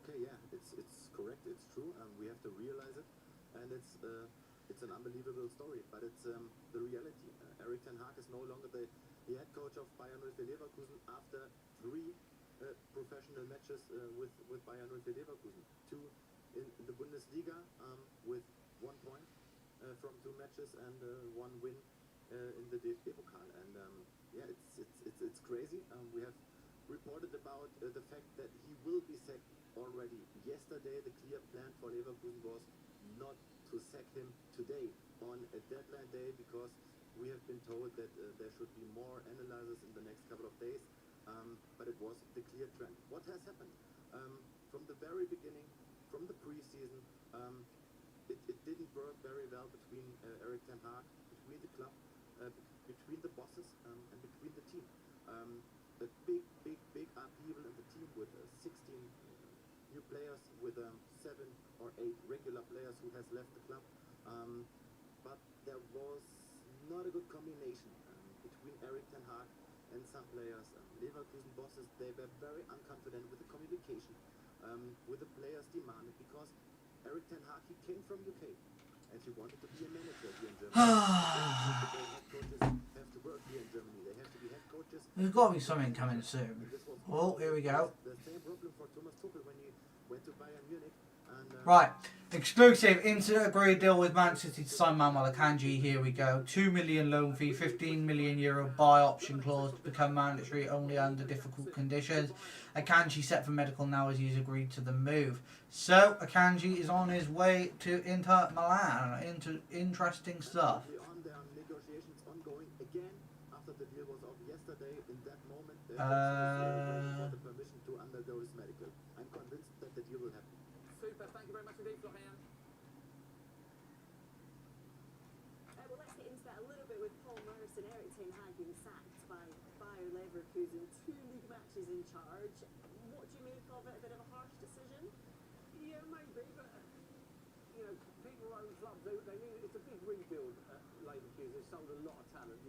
okay, yeah, it's correct, it's true, we have to realize it, and it's an unbelievable story, but it's the reality. Erik ten Hag is no longer the the head coach of Bayern 04 Leverkusen, after 3 professional matches with Bayern 04 Leverkusen. 2 in the Bundesliga with 1 point from 2 matches and 1 win in the DFB Pokal. And yeah, it's crazy. We have reported about the fact that he will be sacked already yesterday. The clear plan for Leverkusen was not to sack him today on a deadline day, because we have been told that there should be more analysis in the next couple of days, but it was the clear trend. What has happened? From the very beginning, from the preseason, it didn't work very well between Erik ten Hag, between the club, between the bosses, and between the team. A big upheaval in the team with 16 new players, with 7 or 8 regular players who has left the club. But there was not a good combination between Erik ten Hag and some players. Leverkusen bosses, they were very unconfident with the communication, with the players demanded, because Erik ten Hag, he came from UK and he wanted to be a manager here in Germany. Head coaches have to work here in Germany. They have to be head coaches. There's got to be something coming soon. Oh, here we go. The same problem for Thomas Tuchel when he went to Bayern Munich. And, Right, exclusive Inter agreed deal with Man City to sign Manuel Akanji. Here we go. 2 million loan fee, 15 million euro buy option clause to become mandatory only under difficult conditions. Akanji set for medical now as he's agreed to the move. So Akanji is on his way to Inter Milan. Interesting stuff. There are negotiations ongoing again after the deal was off yesterday. In that moment, for the permission to undergo his medical. I'm convinced that the deal will happen. Super, thank you very much indeed, Florian. Well, let's get into that a little bit with Paul Merson. Erik ten Hag being sacked by Bayer Leverkusen, 2 league matches in charge. What do you make of it? A bit of a harsh decision? Yeah, maybe, but you know, people own clubs. They need, it's a big rebuild at Leverkusen. They've sold a lot of talent.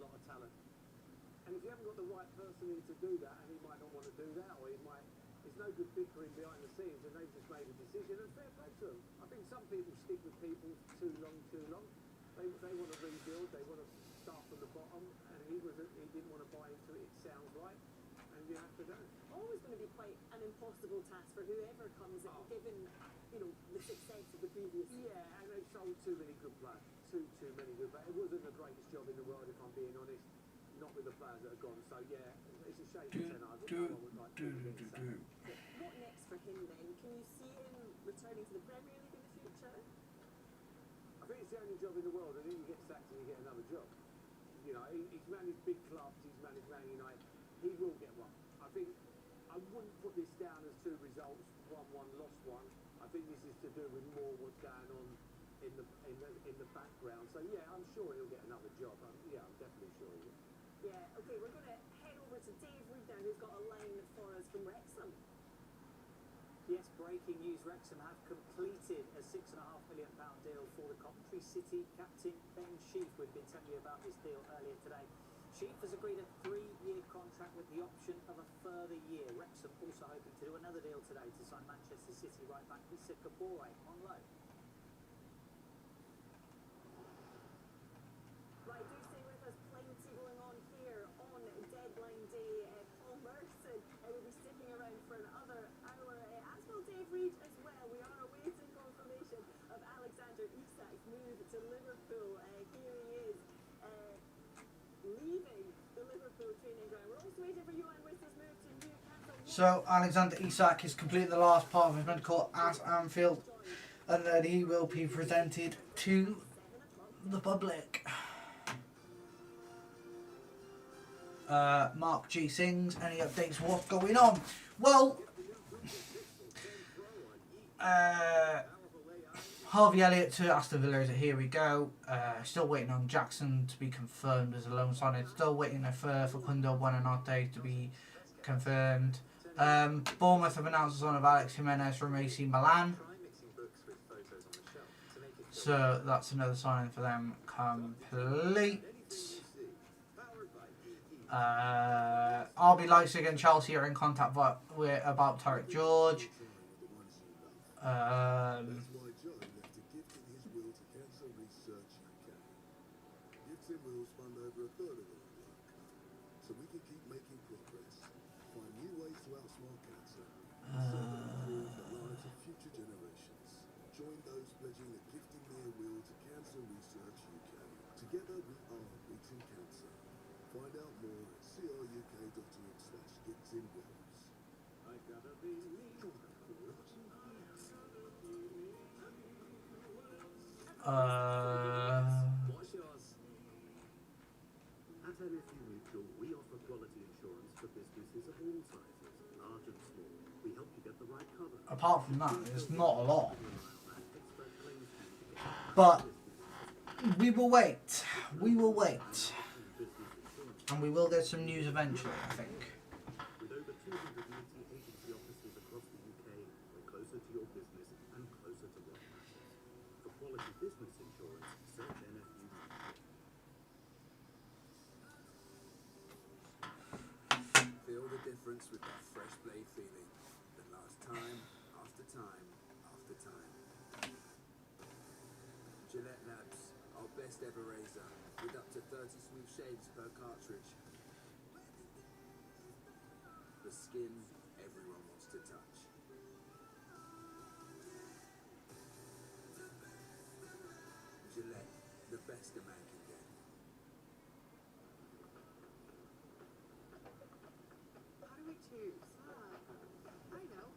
And if you haven't got the right person in to do that, and he might not want to do that, or he might, there's no good bickering behind the scenes, and they've just made a decision, and fair play to them. I think some people stick with people too long. They want to rebuild, they want to start from the bottom, and he didn't want to buy into it, it sounds like, and you have to go. Always going to be quite an impossible task for whoever comes in, given, you know, the success of the previous. Yeah, and they've sold too many good players. Too many good players. It wasn't the greatest job in the world, if I'm being honest. Not with the players that are gone. So yeah, it's a shame for Ten Hag. I would like to get sacked. What next for him then? Can you see him returning to the Premier League in the future? I think it's the only job in the world, and then you get sacked and you get another job. You know, he's managed big clubs, he's managed Man United. He will get one. I think I wouldn't put this down as 2 results, won one, lost one. I think this is to do with more what's going on in the background. So yeah, I'm sure he'll get another job. I'm definitely sure he will. Yeah, okay, we're going to head over to Dave Reed now, who's got a line for us from Wrexham. Yes, breaking news, Wrexham have completed a £6.5 million deal for the Coventry City captain Ben Sheaf. We've been telling you about this deal earlier today. Sheaf has agreed a 3-year contract with the option of a further year. Wrexham also hoping to do another deal today to sign Manchester City right back Issa Kabore on loan. Right, do stay with us. Plenty going on here on deadline day. Paul Merson will be sticking around for another hour, as will Dave Reed as well. We are awaiting confirmation of Alexander Isak's move to Liverpool. Here he is, leaving the Liverpool training ground. We're also waiting for Johan Wissel's move to Newcastle. So Alexander Isak has completed the last part of his medical at Anfield, and then he will be presented to the public. Mark G sings. Any updates? What's going on? Well, Harvey Elliott to Aston Villa. Here we go. Still waiting on Jackson to be confirmed as a loan signing. Still waiting for Facundo Buonanotte to be confirmed. Bournemouth have announced the sign of Alex Jimenez from AC Milan. So that's another signing for them complete. RB Leipzig and Chelsea are in contact about Tarek George. What's yours? At NFU Mutual, we offer quality insurance for businesses of all sizes, large and small. We help you get the right cover. Apart from that, there's not a lot. But we will wait. We will wait. And we will get some news eventually, I think. With over 280 agency offices across the UK, we're closer to your business and closer to what matters. For quality business insurance, search NFU Mutual. Feel the difference with that fresh blade feeling that lasts time after time after time. Gillette Labs, our best ever razor, with up to 30 smooth shaves per cartridge. The skin everyone wants to touch. Gillette, the best a man can get. How do we choose? I know.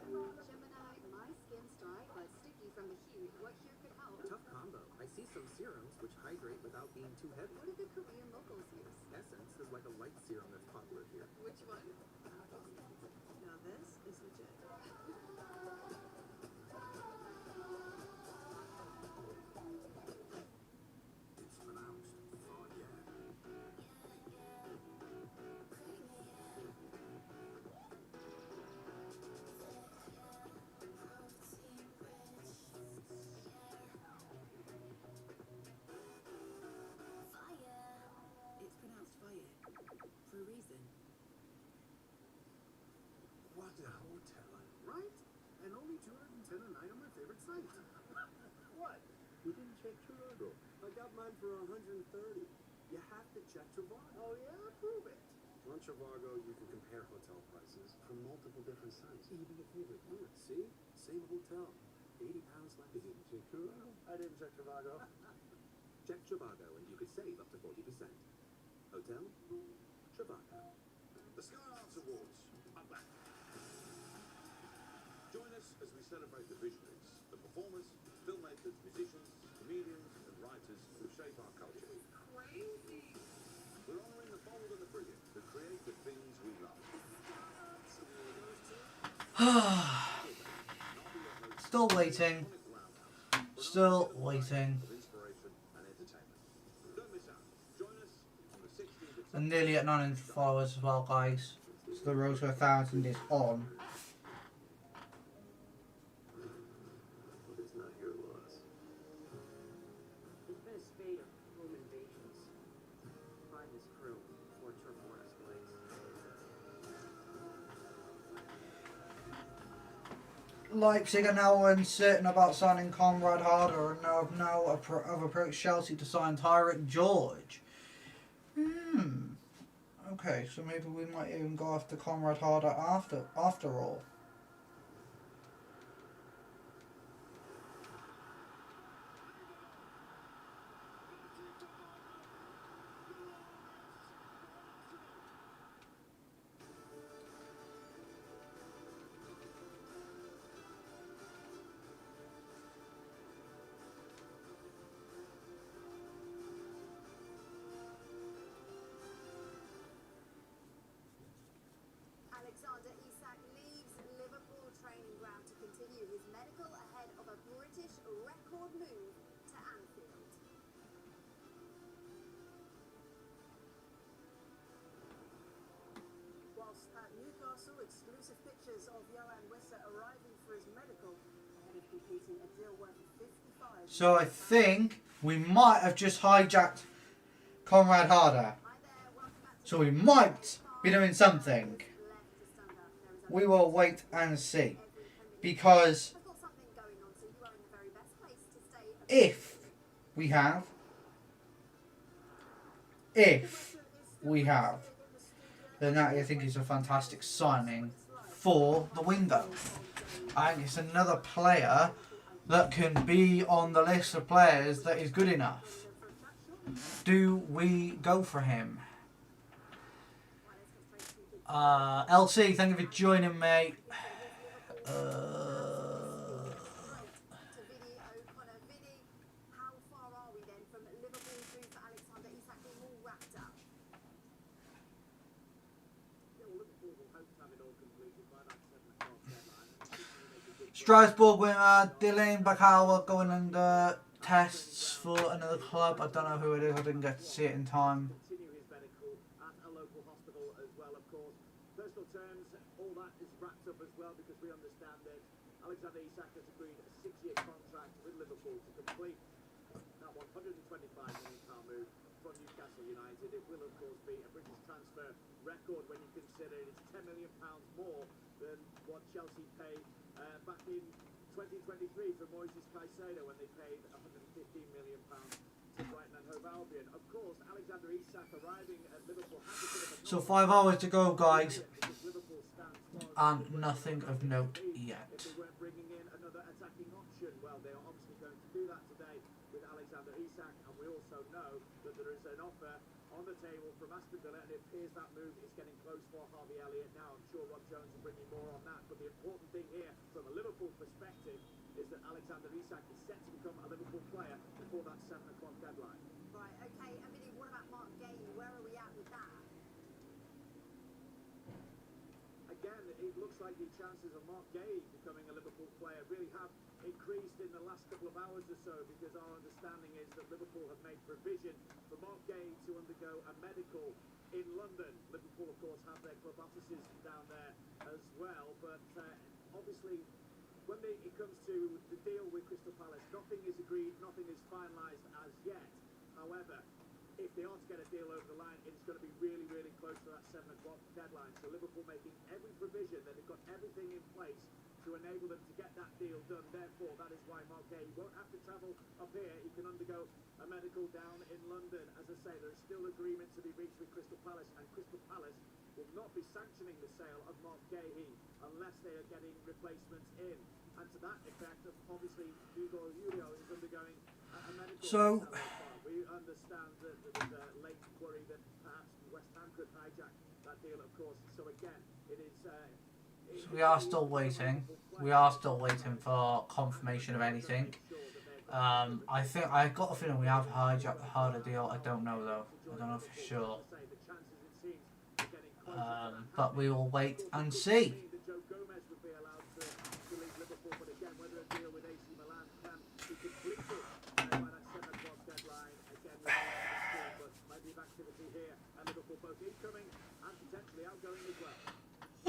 Gemini, my skin's dry but sticky from the heat. What here could help? Tough combo. I see some serums which hydrate without being too heavy. What do the Korean locals use? Essence is like a light serum that's popular here. Which one? Now this is legit. It's pronounced fire. It's pronounced fire. For a reason. What a hotel. Right? And only 210 a night on my favorite site. What? You didn't check Trivago. I got mine for 130. You have to check Trivago. Oh yeah? Prove it. On Trivago, you can compare hotel prices from multiple different sites. Even your favorite one. See? Same hotel. £80 less. You didn't check Trivago? I didn't check Trivago. Check Trivago and you could save up to 40%. Hotel? Trivago. The Sky Arts Awards are back. Join us as we celebrate the visionaries, the performers, filmmakers, musicians, comedians and writers who shape our culture. Crazy. We're honouring the bold and the brilliant who create the things we love. Still waiting. Still waiting. Inspiration and entertainment. Don't miss out. Join us on the 16th of I'm nearly at 900 followers as well, guys. So the road to 1,000 is on. But it's not your loss. There's been a spate of home invasions by this crew before turf war escalates. Leipzig are now uncertain about signing Conrad Harder and have approached Chelsea to sign Tyrant George. Okay, so maybe we might even go after Conrad Harder after all. Alexander Isak leaves Liverpool training ground to continue his medical ahead of a British record move to Anfield. Whilst at Newcastle, exclusive pictures of Johan Wissa arriving for his medical ahead of completing a deal worth 55. So I think we might have just hijacked Conrad Harder. So we might be doing something. We will wait and see. Because if we have, then that I think is a fantastic signing for the window. I think it's another player that can be on the list of players that is good enough. Do we go for him? LC, thank you for joining me. To Vinny O'Connor. Vinny, how far are we then from Liverpool's move for Alexander Isak being all wrapped up? Yeah, well, Liverpool will hope to have it all completed by that 7 o'clock deadline. Strasbourg winner, Dylan Bakawa going under tests for another club. I don't know who it is, I didn't get to see it in time. Continue his medical at a local hospital as well, of course. Personal terms, all that is wrapped up as well, because we understand that Alexander Isak has agreed a 6-year contract with Liverpool to complete that £125 million move from Newcastle United. It will, of course, be a British transfer record when you consider it's £10 million more than what Chelsea paid back in 2023 for Moises Caicedo, when they paid £115 million to Brighton and Hove Albion. Of course, Alexander Isak arriving at Liverpool has a bit of a... So 5 hours to go, guys, and nothing of note yet. If they weren't bringing in another attacking option, well, they are obviously going to do that today with Alexander Isak, and we also know that there is an offer on the table from Aston Villa, and it appears that move is getting close for Harvey Elliott now. I'm sure Rob Jones will bring you more on that, but the important thing here from a Liverpool perspective is that Alexander Isak is set to become a Liverpool player before that 7 o'clock deadline. Right, okay, and Vinny, what about Mark Gay? Where are we at with that? Again, it looks like the chances of Mark Gay becoming a Liverpool player really have increased in the last couple of hours or so, because our understanding is that Liverpool have made provision for Mark Gay to undergo a medical in London. Liverpool, of course, have their club offices down there as well, but obviously when it comes to the deal with Crystal Palace, nothing is agreed, nothing is finalised as yet. However, if they are to get a deal over the line, it's going to be really, really close to that 7 o'clock deadline. So Liverpool making every provision that they've got everything in place to enable them to get that deal done. Therefore, that is why Mark Gay won't have to travel up here. He can undergo a medical down in London. As I say, there is still agreement to be reached with Crystal Palace, and Crystal Palace will not be sanctioning the sale of Mark Gay unless they are getting replacements in. And to that effect, obviously, Hugo Julio is undergoing a medical. So we understand that there's a late worry that perhaps West Ham could hijack that deal, of course. So again, it is... we are still waiting. We are still waiting for confirmation of anything. I think I got a feeling we have hijacked the harder deal. I don't know though. I don't know for sure. But we will wait and see.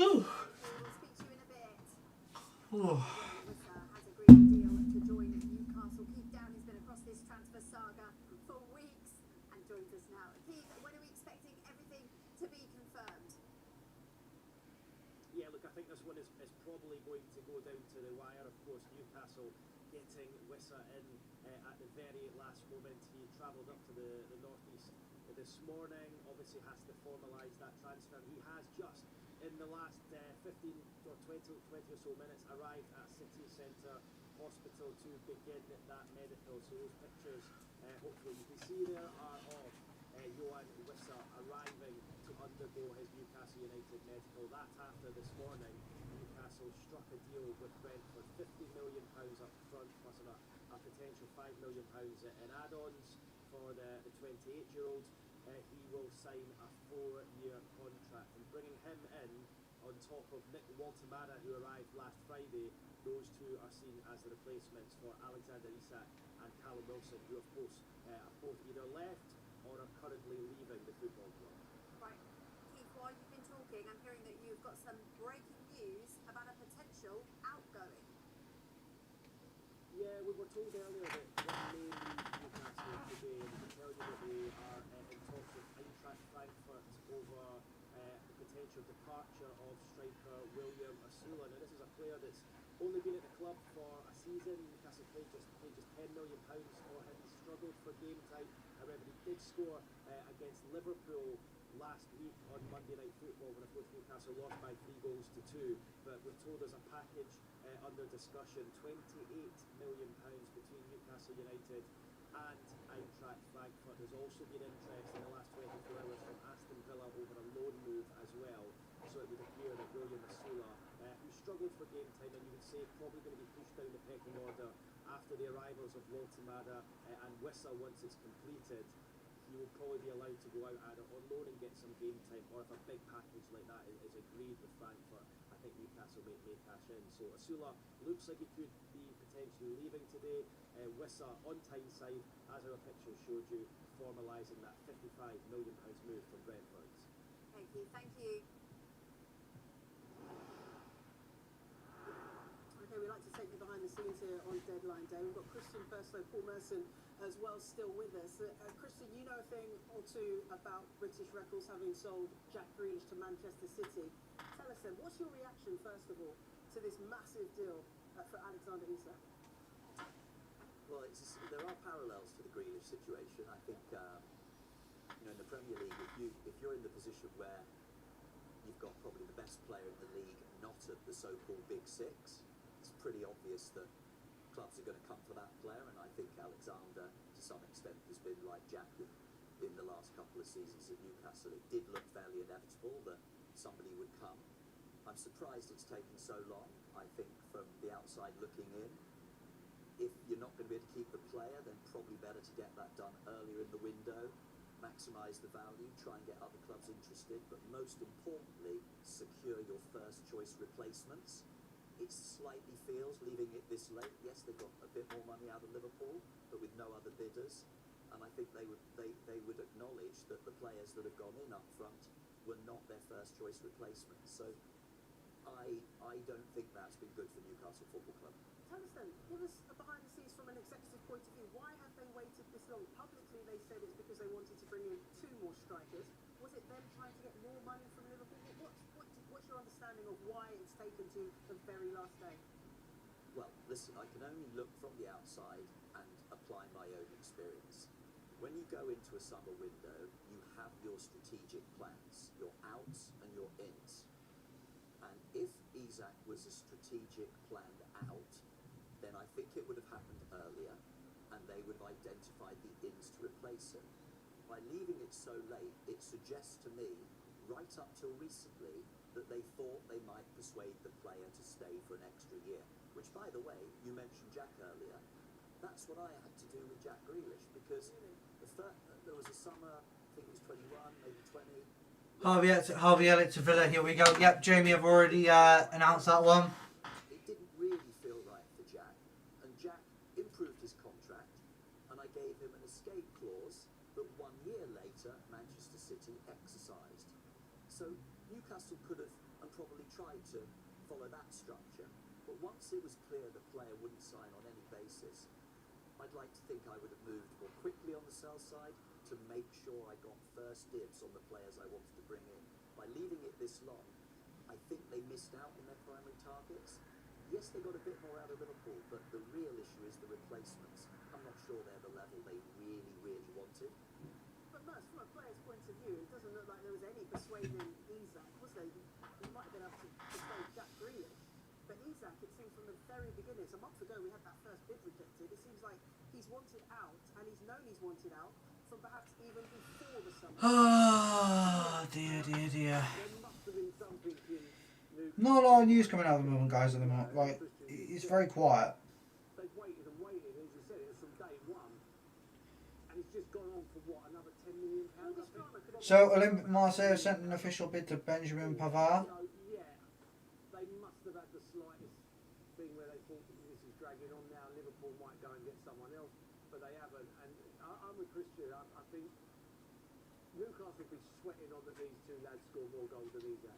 We'll speak to you in a bit. Has agreed a deal to join Newcastle. Keith Downey's been across this transfer saga for weeks and joins us now. Keith, when are we expecting everything to be confirmed? Yeah, look, I think this one is probably going to go down to the wire. Of course, Newcastle getting Wissa in at the very last moment. He travelled up to the northeast this morning, obviously has to formalise that transfer. He has just in the last 15 or 20 or so minutes arrived at City Centre Hospital to begin that medical. So those pictures, hopefully you can see there, are of Johan Wissa arriving to undergo his Newcastle United medical. That's after this morning Newcastle struck a deal with Brentford, £50 million up front plus a potential £5 million in add-ons for the 28-year-old. He will sign a 4-year contract, and bringing him in on top of Nick Waltemada, who arrived last Friday, those two are seen as the replacements for Alexander Isak and Callum Wilson, who of course have both either left or are currently leaving the football club. Right, Keith, while you've been talking, I'm hearing that you've got some breaking news about a potential outgoing. Yeah, we were told earlier that one may leave Newcastle today, and we can tell you that they are in talks with Eintracht Frankfurt over the potential departure of striker William Asula. Now, this is a player that's only been at the club for a season. Newcastle paid just £10 million for him. He struggled for game time. However, he did score against Liverpool last week on Monday Night Football, when of course Newcastle lost by 3-2. But we're told there's a package under discussion, £28 million between Newcastle United and Eintracht Frankfurt. There's also been interest in the last 24 hours from Aston Villa over a loan move as well. So William Asula, who struggled for game time, and you would say probably going to be pushed down the pecking order after the arrivals of Waltimada and Wissa once it's completed. He will probably be allowed to go out either on loan and get some game time, or if a big package like that is agreed with Frankfurt, I think Newcastle may cash in. So Asula looks like he could be potentially leaving today. Wissa on Tyneside, as our picture showed you, formalising that £55 million move from Brentford. Thank you, thank you. Okay, we like to take you behind the scenes here on Deadline Day. We've got Christian Perslow, Paul Merson as well still with us. Christian, you know a thing or two about British Records having sold Jack Grealish to Manchester City. Tell us then, what's your reaction first of all to this massive deal for Alexander Isak? Well, there are parallels to the Grealish situation. I think, in the Premier League, if you're in the position where you've got probably the best player in the league, not at the so-called Big Six, it's pretty obvious that clubs are going to come for that player, and I think Alexander, to some extent, has been like Jack in the last couple of seasons at Newcastle. It did look fairly inevitable that somebody would come. I'm surprised it's taken so long. I think from the outside looking in, if you're not going to be able to keep the player, then probably better to get that done earlier in the window, maximise the value, try and get other clubs interested, but most importantly, secure your first choice replacements. It slightly feels, leaving it this late, yes, they got a bit more money out of Liverpool, but with no other bidders, and I think they would acknowledge that the players that have gone in up front were not their first choice replacements. So I don't think that's been good for Newcastle Football Club. Tell us then, give us a behind the scenes from an executive point of view. Why have they waited this long? Publicly they said it's because they wanted to bring in 2 more strikers. Was it them trying to get more money from Liverpool? What's your understanding of why it's taken to the very last day? Well, listen, I can only look from the outside and apply my own experience. When you go into a summer window, you have your strategic plans, your outs and your ins. And if Isak was a strategic planned out, then I think it would have happened earlier, and they would have identified the ins to replace him. By leaving it so late, it suggests to me, right up till recently, that they thought they might persuade the player to stay for an extra year. Which, by the way, you mentioned Jack earlier. That's what I had to do with Jack Grealish, because there was a summer, I think it was 21, maybe 20. Harvey Elliott to Villa, here we go. Yep, Jamie, I've already announced that one. It didn't really feel right for Jack, and Jack improved his contract, and I gave him an escape clause that 1 year later Manchester City exercised. So Newcastle could have and probably tried to follow that structure, but once it was clear the player wouldn't sign on any basis, I'd like to think I would have moved more quickly on the sell side to make sure I got first dibs on the players I wanted to bring in. By leaving it this long, I think they missed out on their primary targets. Yes, they got a bit more out of Liverpool, but the real issue is the replacements. I'm not sure they're the level they really, really wanted. But Merce, from a player's point of view, it doesn't look like there was any persuading Isak, was there? You might have been able to persuade Jack Grealish, but Isak, it seems from the very beginning, it's a month ago we had that first bid rejected, it seems like he's wanted out, and he's known he's wanted out from perhaps even before the summer. Oh, dear. Not a lot of news coming out at the moment, guys, at the moment. Like, it's very quiet. They've waited and waited, as you said, it was from day one, and it's just gone on for what, another £10 million? So, Olympique Marseille have sent an official bid to Benjamin Pavard. Yeah, they must have had the slightest thing where they thought this is dragging on now, Liverpool might go and get someone else, but they haven't. And I'm with Christian, I think Newcastle will be sweating on that these 2 lads score more goals than Isak.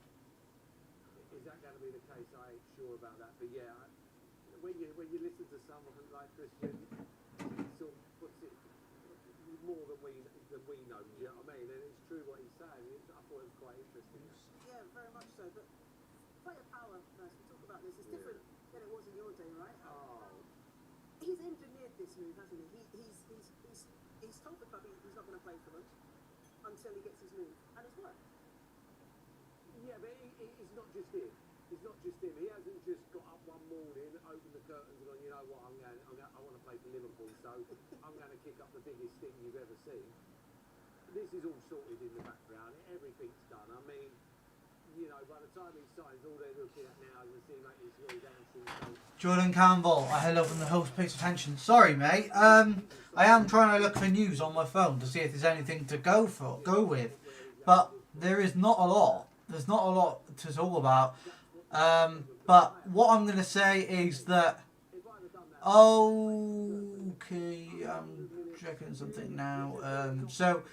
Is that going to be the case? I ain't sure about that, but yeah, when you listen to someone like Christian, he sort of puts it more than we know, do you know what I mean? And it's true what he's saying. I thought it was quite interesting. Yeah, very much so, but player power, Merce, we talk about this, it's different than it was in your day, right? He's engineered this move, hasn't he? He's told the club he's not going to play for them until he gets his move, and it's worked. Yeah, but it's not just him. It's not just him. He hasn't just got up one morning, opened the curtains and gone, you know what, I want to play for Liverpool, so I'm going to kick up the biggest thing you've ever seen. This is all sorted in the background. Everything's done. I mean, by the time he signs, Jordan Campbell, I hello from the host pays attention. Sorry, mate. I am trying to look for news on my phone to see if there's anything to go with, but there is not a lot. There's not a lot to talk about. But what I'm going to say is that. Okay, I'm checking something now. So.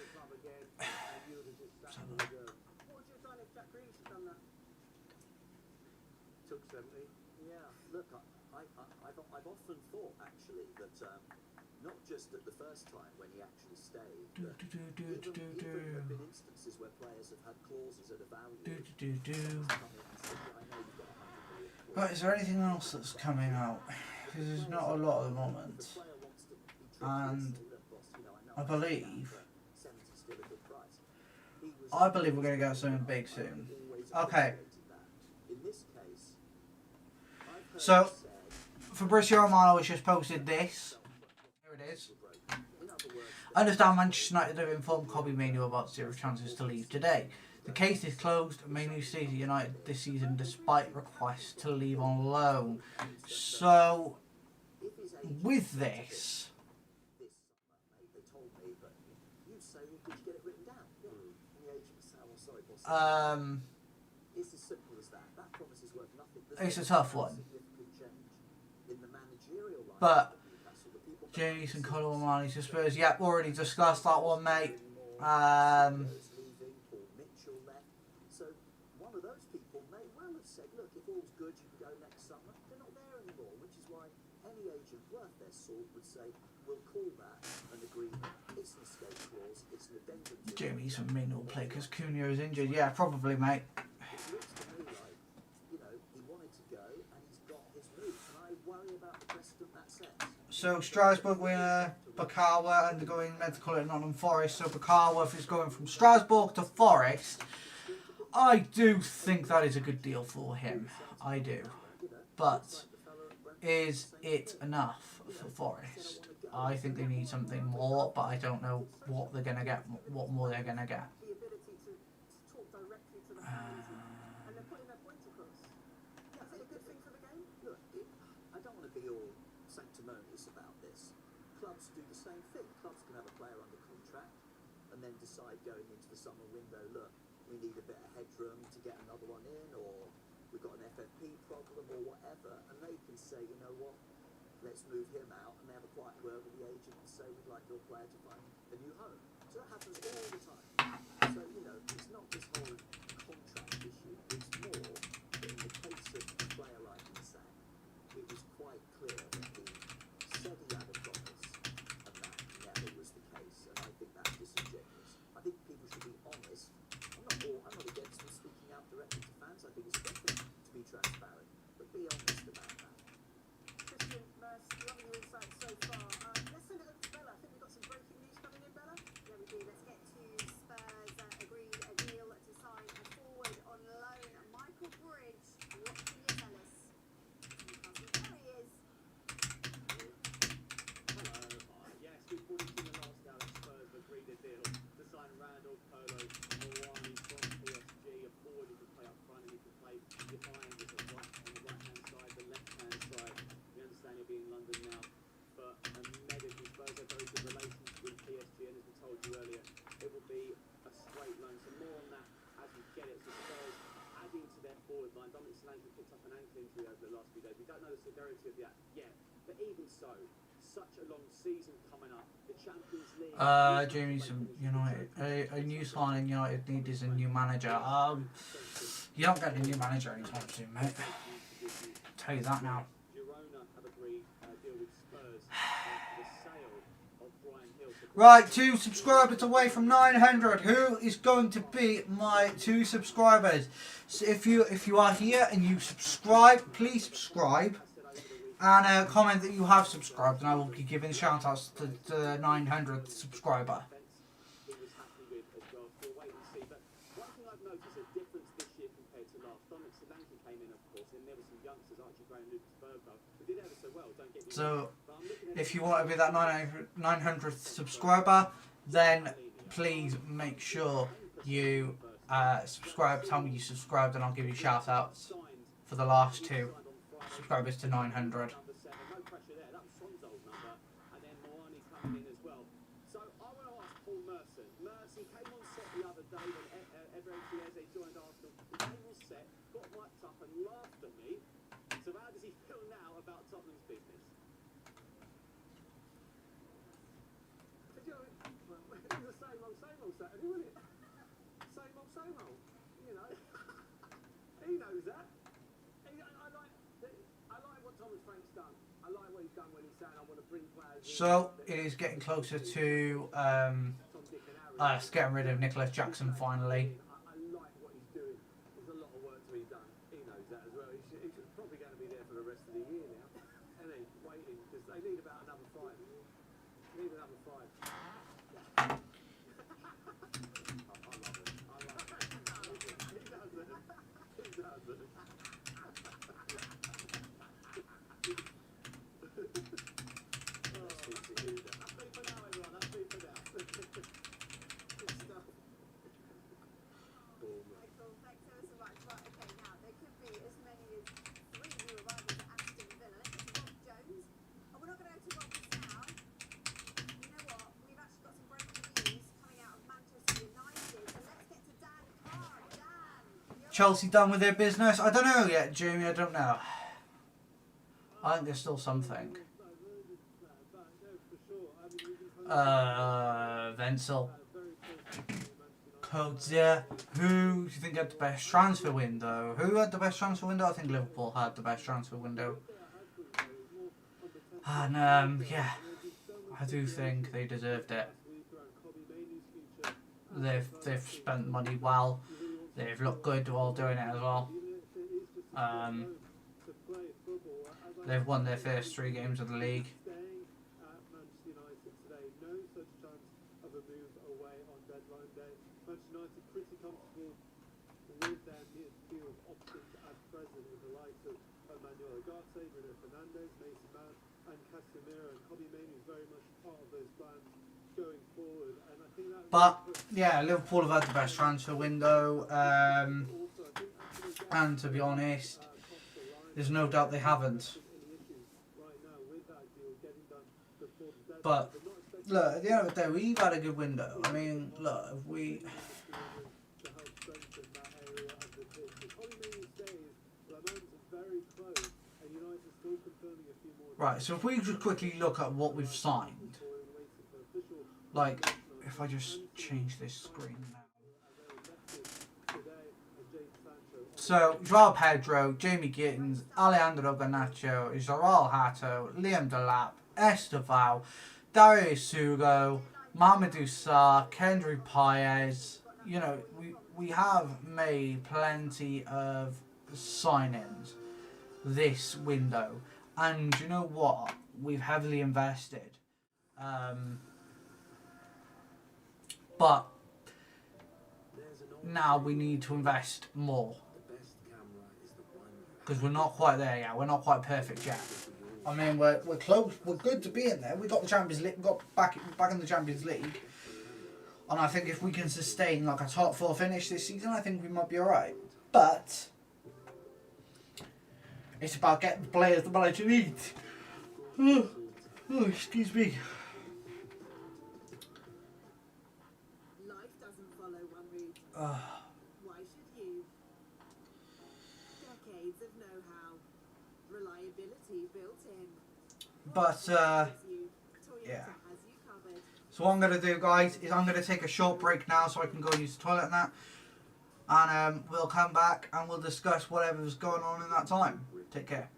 Took 70. Yeah, look, I've often thought actually that not just at the first time when he actually stayed, but even there have been instances where players have had clauses at a value. Right, is there anything else that's coming out? Because there's not a lot at the moment, and I believe we're going to get something big soon. Okay. So, Fabrizio Romano has just posted this. Here it is. I understand Manchester United have informed Kobbie Mainoo about zero chances to leave today. The case is closed. Mainoo stays at United this season despite requests to leave on loan. So, with this... It's as simple as that. That promise is worth nothing. It's a tough one. But James and Colin O'Malley to Spurs, yep, already discussed that one, mate. So one of those people may well have said, look, if all's good, you can go next summer. They're not there anymore, which is why any agent worth their salt would say, we'll call that an agreement. It's an escape clause. It's an addendum. Jamie Eason may not play because Cunha is injured. Yeah, probably, mate. It looks to me like, you know, he wanted to go and he's got his move. And I worry about the precedent that sets. So Strasbourg winner Bakawa undergoing medical at Nottingham Forest. So Bakawa is going from Strasbourg to Forest. I do think that is a good deal for him. I do. But is it enough for Forest? I think they need something more, but I don't know what they're going to get, what more they're going to get. The ability to talk directly to the fans and they're putting their point across. Is it a good thing for the game? Look, I don't want to be all sanctimonious about this. Clubs do the same thing. Clubs can have a player under contract and then decide going into the summer window, look, we need a bit of headroom to get another one in, or we've got an FFP problem or whatever, and they can say, you know what, let's move him out, and they have a quiet word with the agent and say, we'd like your player to find a new home. So that happens all the time. So, you know, it's not this whole contract issue, it's more that in the case of a player like Isak, it was quite clear that he said he had a promise, and that never was the case, and I think that's disingenuous. I think people should be honest. I'm not against them speaking out directly to fans. I think it's a good thing to be transparent, but be honest about that. Christian, Merce, loving your insights so far. Let's send it over to Bella. I think we've got some breaking news coming in, Bella. Yeah, we do. Let's get to Spurs agreed a deal to sign a forward on loan. Michael Bridge, what can you tell us? There he is. Hello, hi. Yes, we've brought it to the last hour that Spurs have agreed a deal to sign Randall Kolo Muani from PSG, a forward who can play up front and he can play behind as a right on the right-hand side, the left-hand side. We understand he'll be in London now for a medical. Spurs have very good relations with PSG, and as we told you earlier, it will be a straight loan. So more on that as we get it. So Spurs adding to their forward line. Dominic Solanke picked up an ankle injury over the last few days. We don't know the severity of that yet, but even so, such a long season coming up. The Champions League. Jamie's from United. A new signing United need is a new manager. You don't get a new manager anytime soon, mate. Tell you that now. Girona have agreed a deal with Spurs for the sale of Brian Hill. Right, 2 subscribers away from 900. Who is going to be my 2 subscribers? So if you are here and you subscribe, please subscribe. And comment that you have subscribed, and I will be giving shout outs to the 900th subscriber. He was happy with as well. We'll wait and see. But one thing I've noticed a difference this year compared to last. Dominic Solanke came in, of course, and there were some youngsters, Archie Gray and Lucas Bergvall, who did ever so well. Don't get me wrong. So, if you want to be that 900th subscriber, then please make sure you subscribe. Tell me you subscribed, and I'll give you shout outs for the last two. Subscribers to 900. Number 7, no pressure there. That was Son's old number, and then Moani coming in as well. So I want to ask Paul Merson. Merson came on set the other day when Ever Chiese joined Arsenal. He came on set, got mic'd up and laughed at me. So how does he feel now about Tottenham's business? You know, it was the same old Saturday, wasn't it? Same old. You know, he knows that. I like what Thomas Frank's done. I like what he's done when he's saying I want to bring players in. So it is getting closer to us getting rid of Nicholas Jackson finally. I like what he's doing. There's a lot of work to be done. He knows that as well. He's probably going to be there for the rest of the year now. And then waiting because they need about another 5. Need another 5. I love it. He does it. Michael, thanks ever so much. Right, okay, now there could be as many as 3 new arrivals at Aston Villa. Let's get to Rob Jones. And we're not going to go to Rob's now. You know what? We've actually got some breaking news coming out of Manchester United. So let's get to Dan Carr. Dan! Chelsea done with their business? I don't know yet, Jamie. I don't know. I think there's still something. Wenzel. Coates, who do you think had the best transfer window? Who had the best transfer window? I think Liverpool had the best transfer window. And yeah, I do think they deserved it. They've spent money well. They've looked good while doing it as well. They've won their first 3 games of the league. But yeah, Liverpool have had the best transfer window, and to be honest, there's no doubt they haven't. But look, at the end of the day, we've had a good window. I mean, look, if we... Right, so if we just quickly look at what we've signed, like, if I just change this screen now. So, Joao Pedro, Jamie Gittins, Alejandro Garnacho, Joral Hato, Liam Delap, Estevao, Dario Sugo, Mamadou Sarr, Kendry Paez. You know, we have made plenty of signings this window. And you know what? We've heavily invested. But now we need to invest more. Because we're not quite there yet. We're not quite perfect yet. I mean, we're close. We're good to be in there. We got the Champions League. We got back in the Champions League. And I think if we can sustain like a top 4 finish this season, I think we might be alright. But it's about getting the players the manager needs. Oh, excuse me. Life doesn't follow one route. Why should you? Decades of know-how, reliability built in. But yeah. So what I'm gonna do, guys, is I'm gonna take a short break now so I can go use the toilet and that. And we'll come back and we'll discuss whatever's going on in that time. Take care.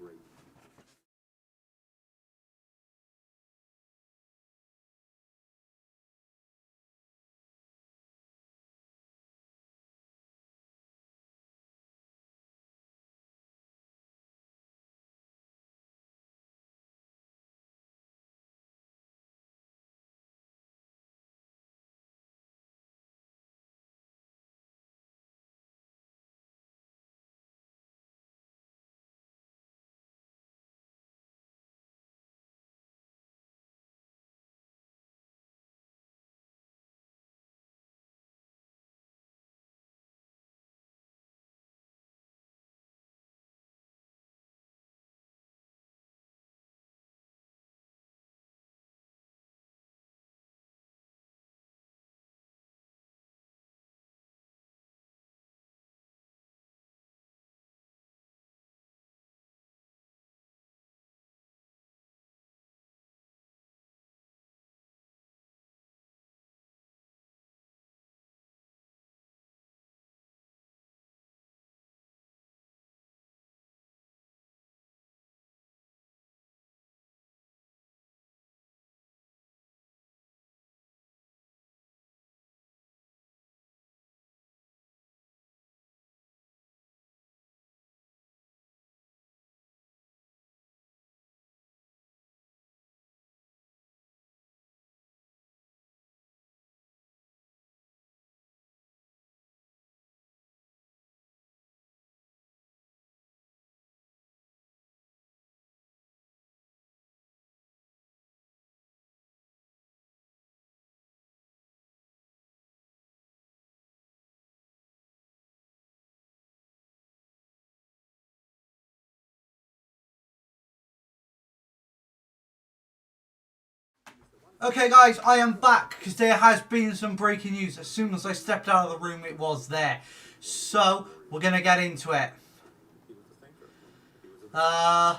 Okay guys, I am back because there has been some breaking news. As soon as I stepped out of the room, it was there. So, we're going to get into it. Right.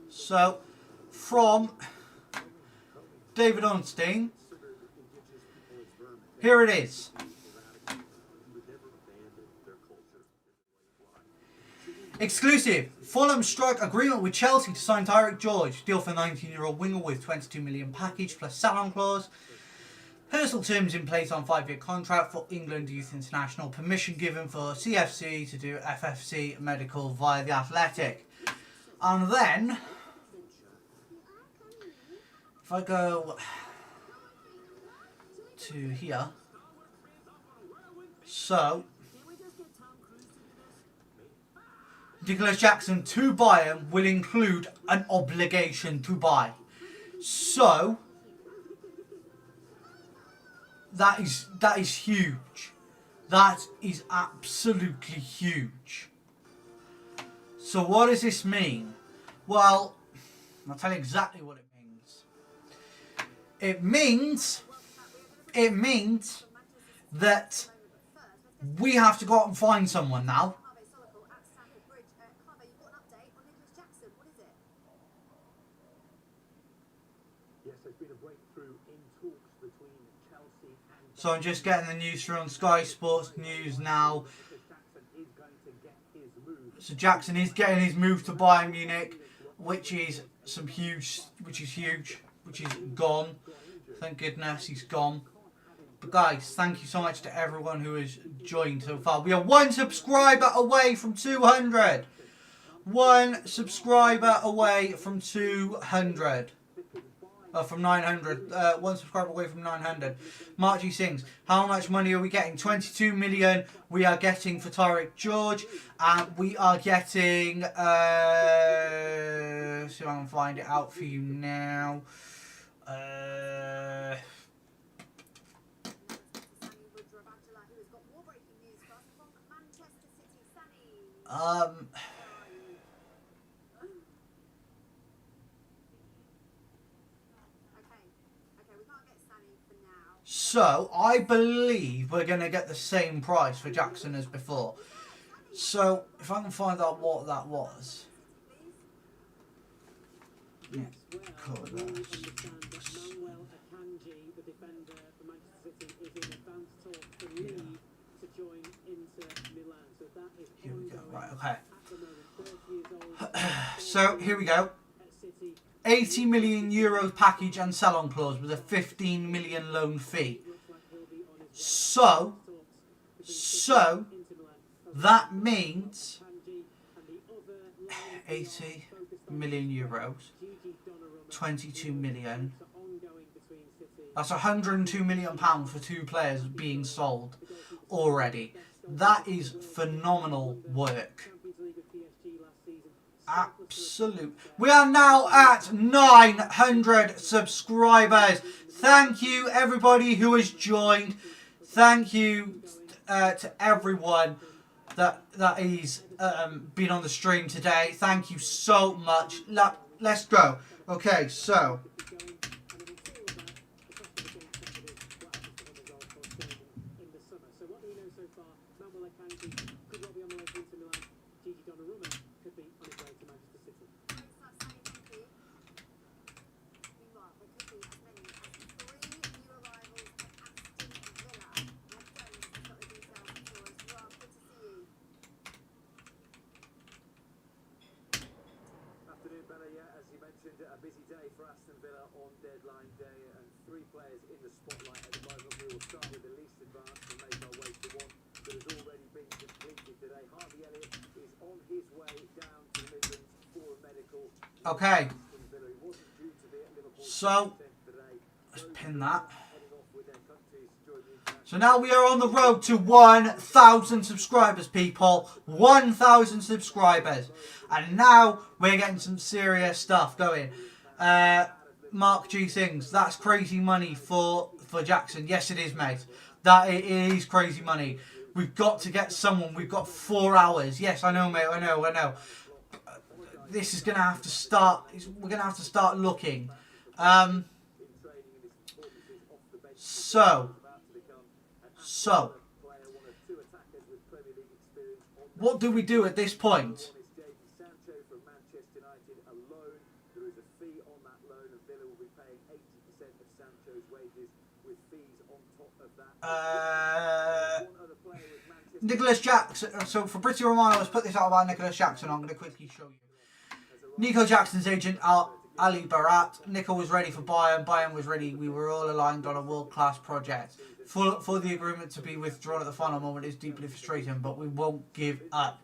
So, from David Ornstein, here it is. Exclusive. Fulham strike agreement with Chelsea to sign Tyreek George. Deal for 19-year-old winger with 22 million package plus salon clause. Personal terms in place on 5-year contract for England Youth International. Permission given for CFC to do FFC medical via the Athletic. And then, if I go to here, so Nicholas Jackson to Bayern will include an obligation to buy. So that is huge. That is absolutely huge. So what does this mean? Well, I'll tell you exactly what it means. It means that we have to go out and find someone now. So I'm just getting the news through on Sky Sports News now. So Jackson is getting his move to Bayern Munich, which is huge, which is gone. Thank goodness he's gone. But guys, thank you so much to everyone who has joined so far. We are 1 subscriber away from 200. 1 subscriber away from 200. From 900. 1 subscriber away from 900. Mark G sings, how much money are we getting? 22 million we are getting for Tyreek George. And we are getting... see if I can find it out for you now. So, I believe we're going to get the same price for Jackson as before. So, if I can find out what that was. Yeah, here we go. Right, okay. So, here we go. 80 million euro package and sell-on clause with a 15 million loan fee. So that means 80 million euros, 22 million. That's 102 million pounds for 2 players being sold already. That is phenomenal work. Absolute. We are now at 900 subscribers. Thank you everybody who has joined. Thank you to everyone that is been on the stream today. Thank you so much. Let's go. Okay, so a busy day for Aston Villa on deadline day, and 3 players in the spotlight at the moment. We will start with the least advanced and make our way to one that has already been completed today. Harvey Elliott is on his way down to the Midlands for a medical. okay. So let's pin that. So now we are on the road to 1,000 subscribers, people. 1,000 subscribers. And now we're getting some serious stuff going. Mark G sings, that's crazy money for Jackson. Yes, it is, mate. That it is crazy money. We've got to get someone. We've got 4 hours. Yes, I know, mate. I know. this is going to have to start. We're going to have to start looking. So, what do we do at this point? Nicholas Jackson. So for Britty Romano, let's put this out about Nicholas Jackson. I'm going to quickly show you. Nico Jackson's agent, Ali Barat. Nico was ready for Bayern. Bayern was ready. We were all aligned on a world-class project. For the agreement to be withdrawn at the final moment is deeply frustrating, but we won't give up.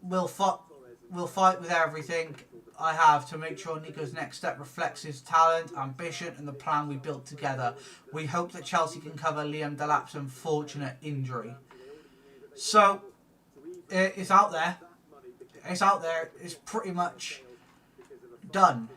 We'll fight with everything I have to make sure Nico's next step reflects his talent, ambition and the plan we built together. We hope that Chelsea can cover Liam Delap's unfortunate injury. So, it's out there. It's out there. It's pretty much done.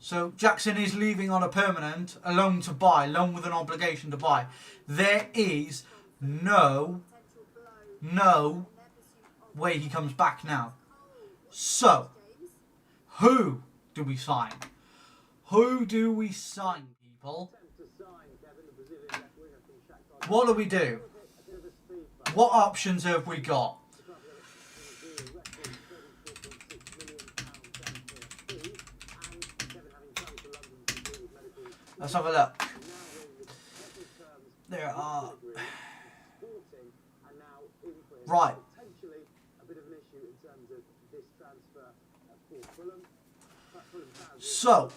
So Jackson is leaving on a permanent, a loan to buy, loan with an obligation to buy. There is no way he comes back now. So, who do we sign? Who do we sign, people? What do we do? What options have we got? Let's have a look. There are... Right. So...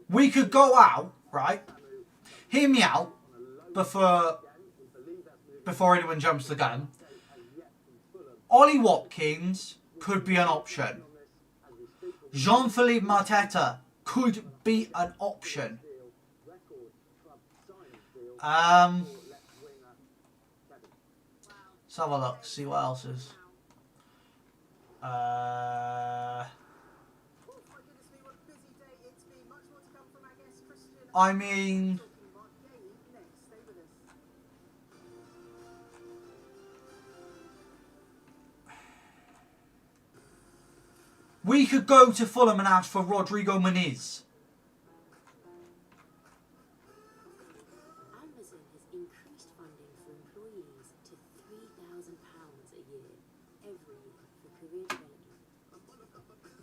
we could go out, right? Hear me out before anyone jumps the gun. Ollie Watkins could be an option. Jean-Philippe Mateta could be an option. Let's have a look, see what else is. I mean... we could go to Fulham and ask for Rodrigo Muniz. Amazon has increased funding for employees to £3,000 a year, every year, for career development.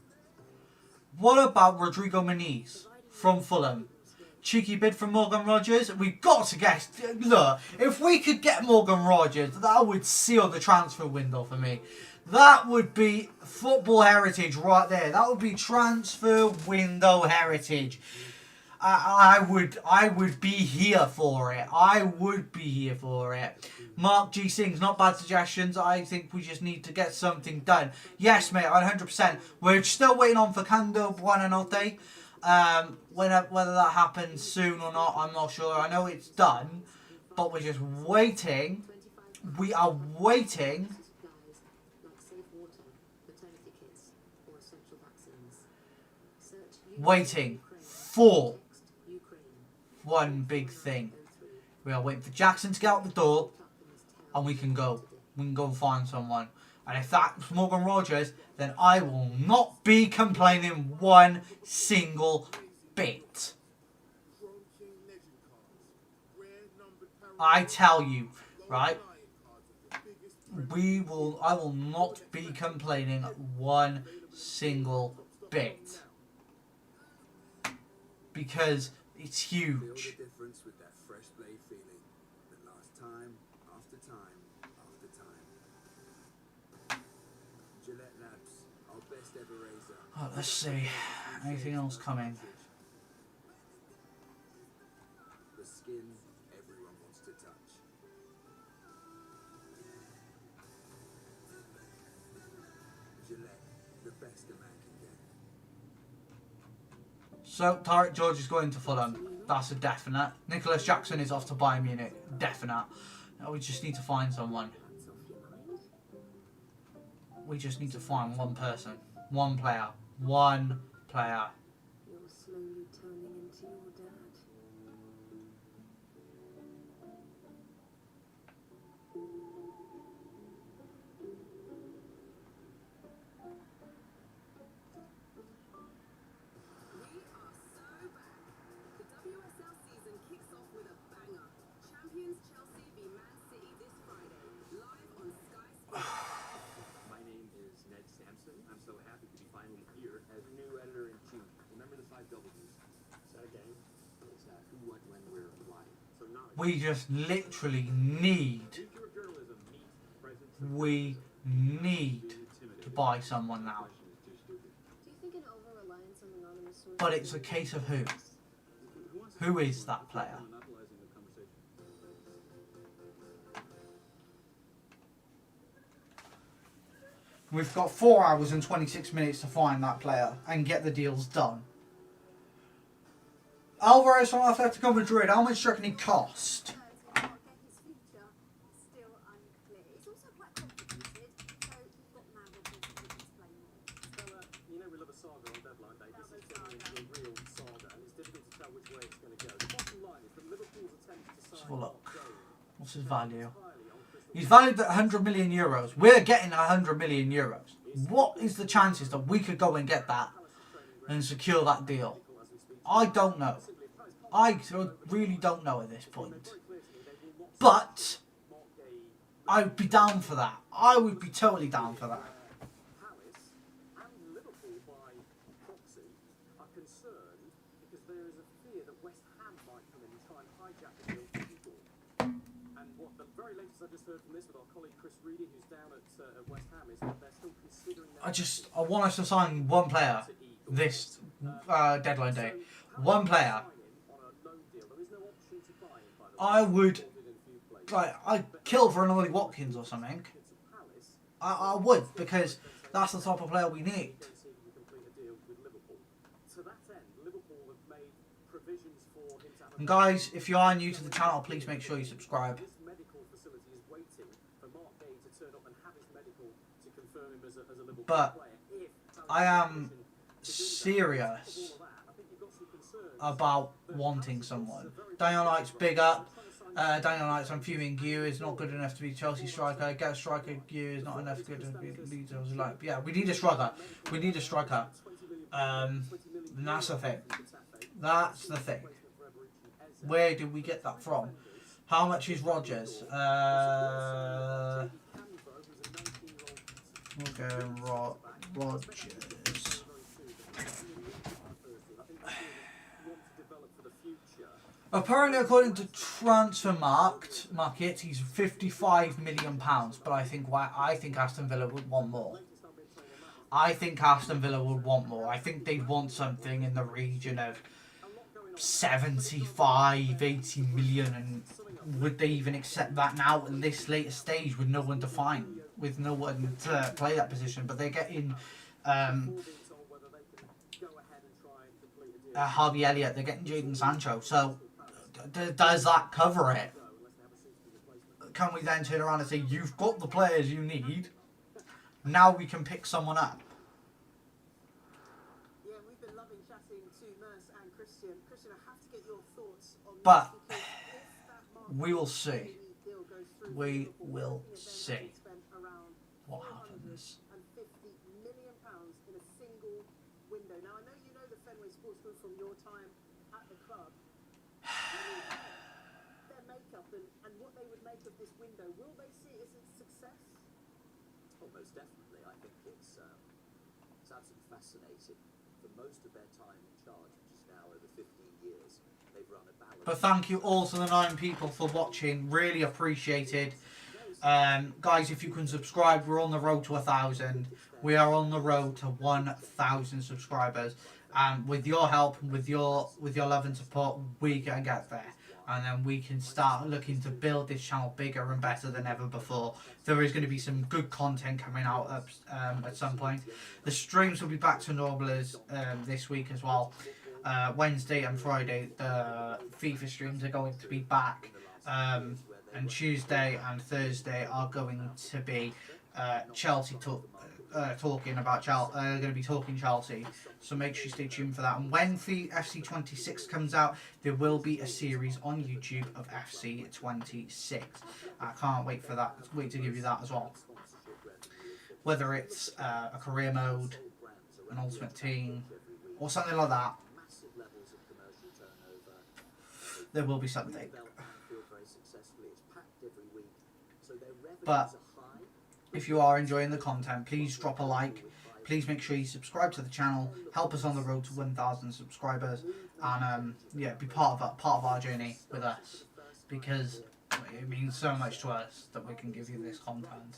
What about Rodrigo Muniz from Fulham? Cheeky bid from Morgan Rogers. We've got to get... Look, if we could get Morgan Rogers, that would seal the transfer window for me. That would be football heritage right there. That would be transfer window heritage. I would be here for it. I would be here for it. Mark G. Sings, not bad suggestions. I think we just need to get something done. Yes, mate, 100%. We're still waiting on Fernando Buonanotte. Whether that happens soon or not, I'm not sure. I know it's done, but we're just waiting. We are waiting. Waiting for one big thing. We are waiting for Jackson to get out the door, and we can go. We can go and find someone. And if that's Morgan Rogers, then I will not be complaining one single bit. I tell you, right? I will not be complaining one single bit. Because it's huge. Oh, let's see. Anything else coming? The skin everyone wants to touch. Gillette, the best a man can get. So, Tarek George is going to Fulham. That's a definite. Nicholas Jackson is off to Bayern Munich. Definite. We just need to find someone. We just need to find one person. One player. One player. You're slowly turning into your dad. We are so back. The WSL season kicks off with a banger. Champions Chelsea v Man City this Friday, live on Sky Sports. My name is Ned Sampson. I'm so happy to be finally here as new editor-in-chief. Remember the 5 W's. Say again. It's who, what, when, where, why. So now We just literally need. We need to buy someone now. Do you think an over-reliance on anonymous sources... But it's a case of who? Who is that player? We've got 4 hours and 26 minutes to find that player and get the deals done. Alvarez from Atletico Madrid, how much do you reckon he cost? His future still unclear. It's also quite complicated, so you've got now reports that we can explain more. Stella, you know we love a saga on deadline day. This is turning into a real saga, and it's difficult to tell which way it's going to go. The bottom line is that Liverpool's attempt to sign Let's have a look. Jane What's his value? He's valued at 100 million euros. We're getting 100 million euros. What is the chances that we could go and get that and secure that deal? I don't know. I really don't know at this point. But I'd be down for that. I would be totally down for that. Palace and Liverpool by proxy are concerned because there is a fear that West Ham might come in and try and hijack the deal for people. And what the very latest I just heard from this with our colleague Chris Reedy, who's down at West Ham, is that they're still considering that. I want us to sign one player this deadline day. One player. I would, like, I'd kill for an Ollie Watkins or something. I would, because that's the type of player we need. And guys, if you are new to the channel, please make sure you subscribe. But I am serious about wanting someone. Daniel Knight's big up. Daniel Knight's, I'm fuming. Guiu is not good enough to be Chelsea striker. Get a striker. Guiu is not enough good to be Leeds. Like, yeah, we need a striker. We need a striker. And that's the thing. That's the thing. Where did we get that from? How much is Rodgers? Okay, Rodgers. Apparently, according to Transfer Market, he's £55 million. But I think Aston Villa would want more. I think Aston Villa would want more. I think they'd want something in the region of 75, 80 million. And would they even accept that now at this later stage with no one to find, with no one to play that position? But they're getting Harvey Elliott, they're getting Jadon Sancho. So does that cover it? Can we then turn around and say, you've got the players you need, now we can pick someone up? Yeah, we've been loving chatting to Merce and Christian. Christian, I have to get your thoughts on But we will see. We will see what happens. £50 million in a single window. Now, I know you know the Fenway Sports Group from your time at the club. Their makeup and what they would make of this window, will they see it as a success? Oh, most definitely. I think it's absolutely fascinating. For most of their time in charge, which is now over 15 years, they've run a balance. But thank you all to the 9 people for watching. Really appreciated. Guys, if you can subscribe, we're on the road to 1,000. We are on the road to 1,000 subscribers. And with your help, with your love and support, we can get there. And then we can start looking to build this channel bigger and better than ever before. There is going to be some good content coming out at some point. The streams will be back to normal as this week as well. Wednesday and Friday, the FIFA streams are going to be back. And Tuesday and Thursday are going to be Chelsea talking about Chelsea. Going to be talking Chelsea. So make sure you stay tuned for that. And when FC 26 comes out, there will be a series on YouTube of FC 26. I can't wait for that. Wait to give you that as well. Whether it's a career mode, an ultimate team, or something like that, there will be something. But if you are enjoying the content, please drop a like. Please make sure you subscribe to the channel. Help us on the road to 1,000 subscribers, and yeah, be part of our journey with us, because it means so much to us that we can give you this content.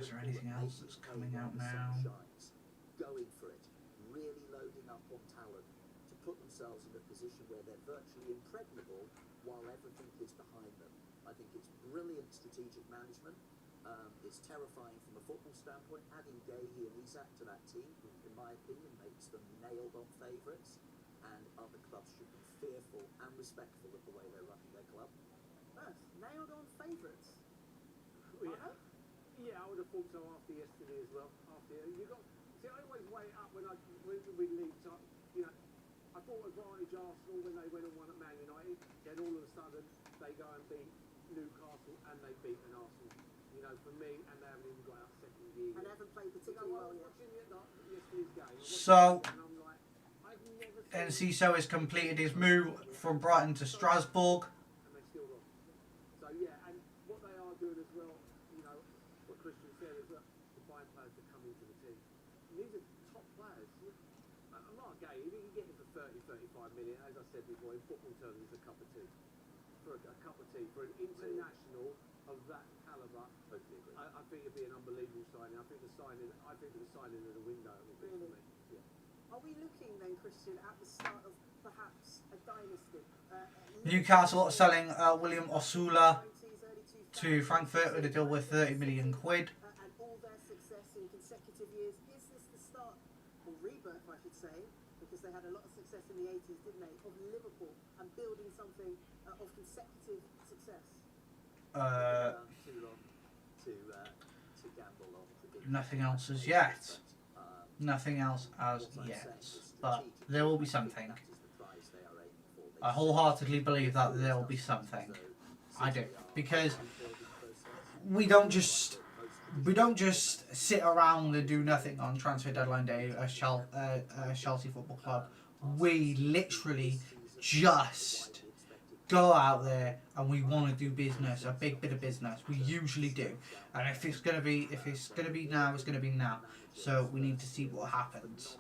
Is there anything else that's coming out now? Going for it, really loading up on talent to put themselves in a position where they're virtually impregnable while everything is behind them. I think it's brilliant strategic management. It's terrifying from a football standpoint. Adding Gahey and Isak to that team, in my opinion, makes them nailed-on favourites, and other clubs should be fearful and respectful of the way they're running their club. Nailed-on favourites. Yeah, I would have thought so after yesterday as well. I always weigh it up when we leave. You know, I thought advantage Arsenal when they went and won at Man United. Then all of a sudden they go and beat Newcastle and they beat an Arsenal. You know, for me, and they haven't even got out second year. And haven't played particularly well yet. Yesterday's game. So, and I'm like, I've never seen Enciso has completed his move from Brighton to Strasbourg. and they still lost. So yeah, and what they are doing as well, you know, what Christian said is that the buying players that come into the team. And these are top players. Mark Gay, if you can get him for 30-35 million, as I said before, in football terms, it's a cup of tea. For a cup of tea, for an international of that calibre, I think it'd be an unbelievable signing. I think the signing of the window will be for me. Yeah. Are we looking then, Christian, at the start of perhaps a dynasty? Newcastle are selling William Osula to Frankfurt with a deal worth 30 million quid. And all their success in consecutive years. Is this the start, or rebirth, I should say, because they had a lot of success in the 80s, didn't they, of Liverpool, and building something of consecutive success? Too long to gamble on. Nothing else as yet. Nothing else as yet. But there will be something. I wholeheartedly believe that there will be something. I do, because we don't just sit around and do nothing on transfer deadline day as Chelsea Football Club. We literally just go out there and we want to do business, a big bit of business. We usually do, and if it's gonna be now, it's gonna be now. So we need to see what happens.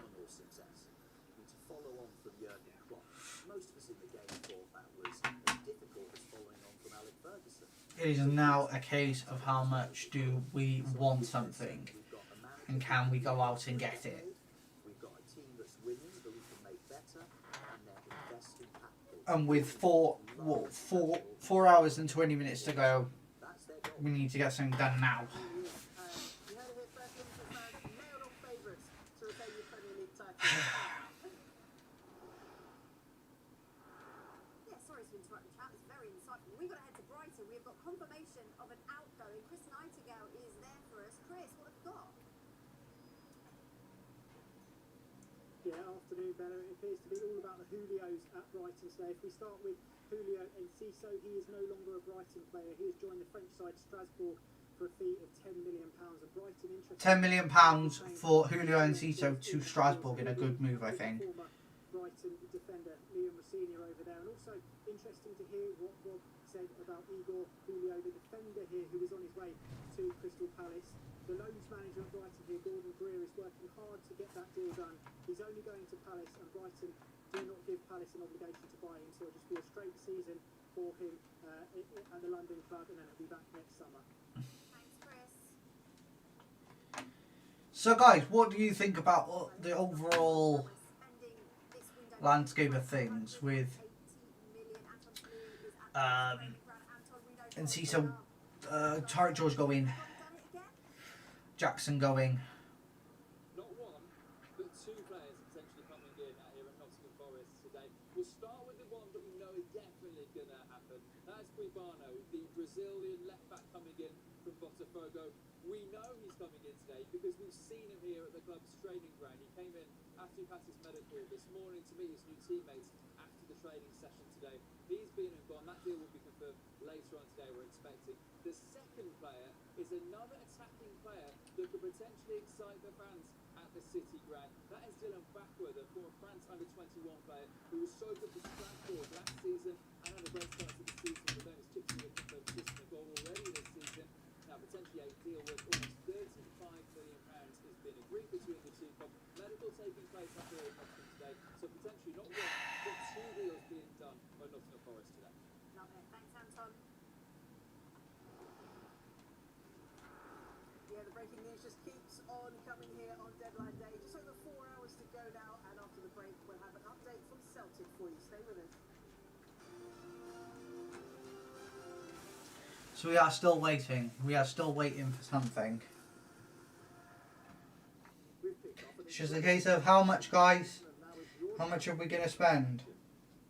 It is now a case of how much do we want something, and can we go out and get it. And with 4 hours and 20 minutes to go, we need to get something done now. Confirmation of an outgoing. Chris Nightingale is there for us. Chris, what have you got? Yeah, afternoon, Bella. It appears to be all about the Julios at Brighton today. If we start with Julio Enciso, he is no longer a Brighton player. He has joined the French side Strasbourg for a fee of £10 million. And Brighton interested £10 million for Julio Enciso to Strasbourg in a good move, I think. Former Brighton defender Liam Rossini over there, and also interesting to hear what Rob said about Igor Julio, the defender here who is on his way to Crystal Palace. The loans manager at Brighton here, Gordon Greer, is working hard to get that deal done. He's only going to Palace, and Brighton do not give Palace an obligation to buy him, so it'll just be a straight season for him at the London club, and then he'll be back next summer. Thanks, Chris. So guys, what do you think about the overall landscape of things with Enciso, Tarek George going, Jackson going. Not one, but two players potentially coming in here at Nottingham Forest today. We'll start with the one that we know is definitely going to happen. That's Guibano, the Brazilian left-back coming in from Botafogo. We know he's coming in today because we've seen him here at the club's training ground. He came in after he passed his medical this morning to meet his new teammates after the training session today. He's been and gone. That deal will be confirmed later on today, we're expecting. The second player is another attacking player that could potentially excite the fans at the City ground. That is Dylan Bakwa, the former France under-21 player who was so good for Strasbourg last season and had a great start to the season with them. He's chipped in a couple of assists and a goal already this season. Now, potentially a deal worth almost £35 million has been agreed between the two clubs. Medical taking place up here in Nottingham today, so potentially not one, but two deals being done by Nottingham Forest today. Love it. Thanks, Anton. Yeah, the breaking news just keeps on coming here on deadline day. Just over 4 hours to go now, and after the break, we'll have an update from Celtic for you. Stay with us. So we are still waiting. We are still waiting for something. It's just a case of how much, guys? How much are we going to spend?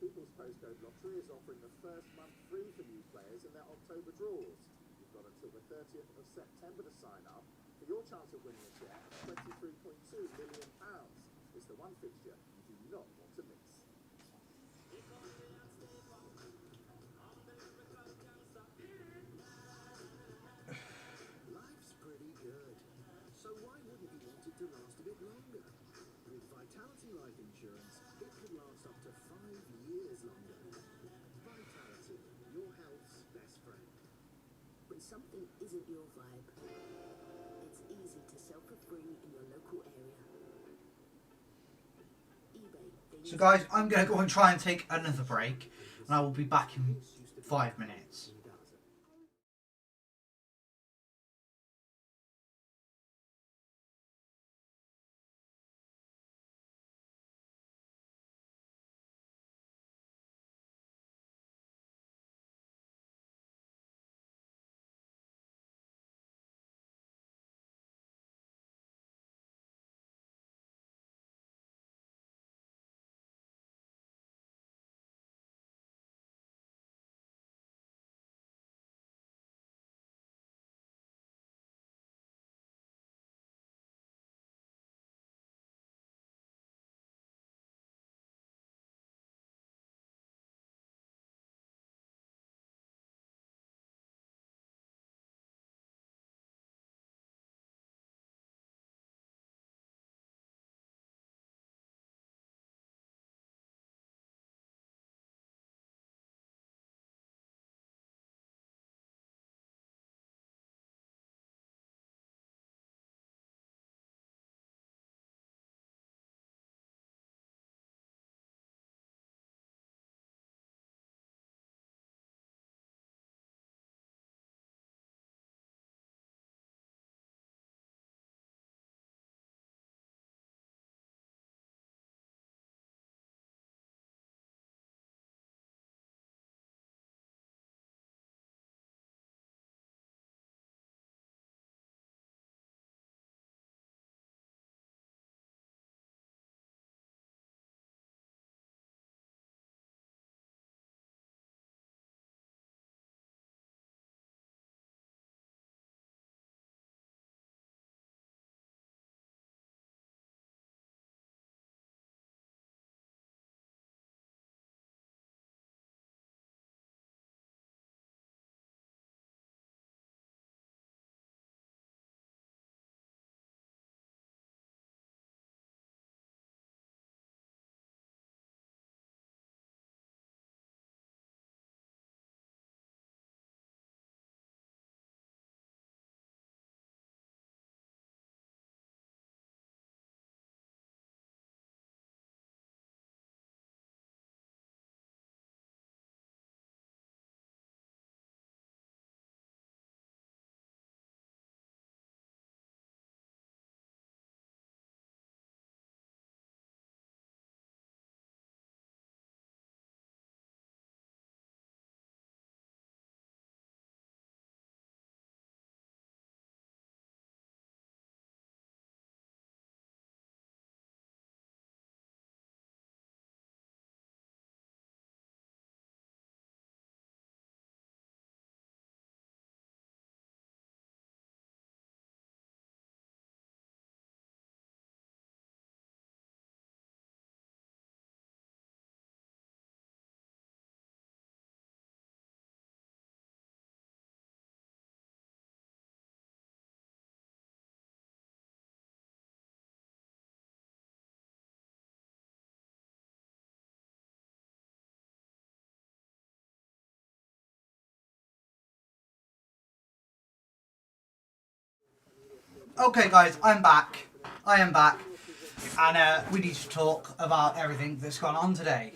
People's Postcode Lottery is offering the first month free for new players in their October draws. You've got until the 30th of September to sign up for your chance of winning a share of £23.2 million. It's the one fixture you do not want to miss. Life's pretty good, so why wouldn't you want it to last a bit longer? With Vitality Life Insurance, it could last up to 5 years longer. Vitality, your health's best friend. When something isn't your vibe, it's easy to sell for free in your local area. eBay. So guys, I'm going to go and try and take another break, and I will be back in 5 minutes. Okay, guys, I'm back. I am back. And we need to talk about everything that's gone on today.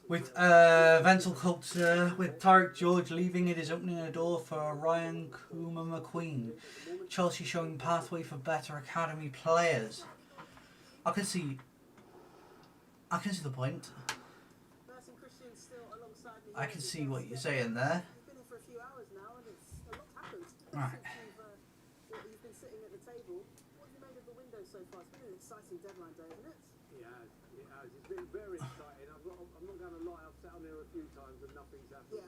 With Vensel Coulter, with Tarek George leaving, it is opening a door for Ryan Kuma McQueen. Chelsea showing pathway for better academy players. I can see the point. I can see what you're saying there. You've been here for a few hours now, and a lot's happened. Right. You've been sitting at the table. What have you made of the window so far? It's been an exciting deadline day, hasn't it? It has. It's been very exciting. I'm not going to lie, I've sat on here a few times and nothing's happened.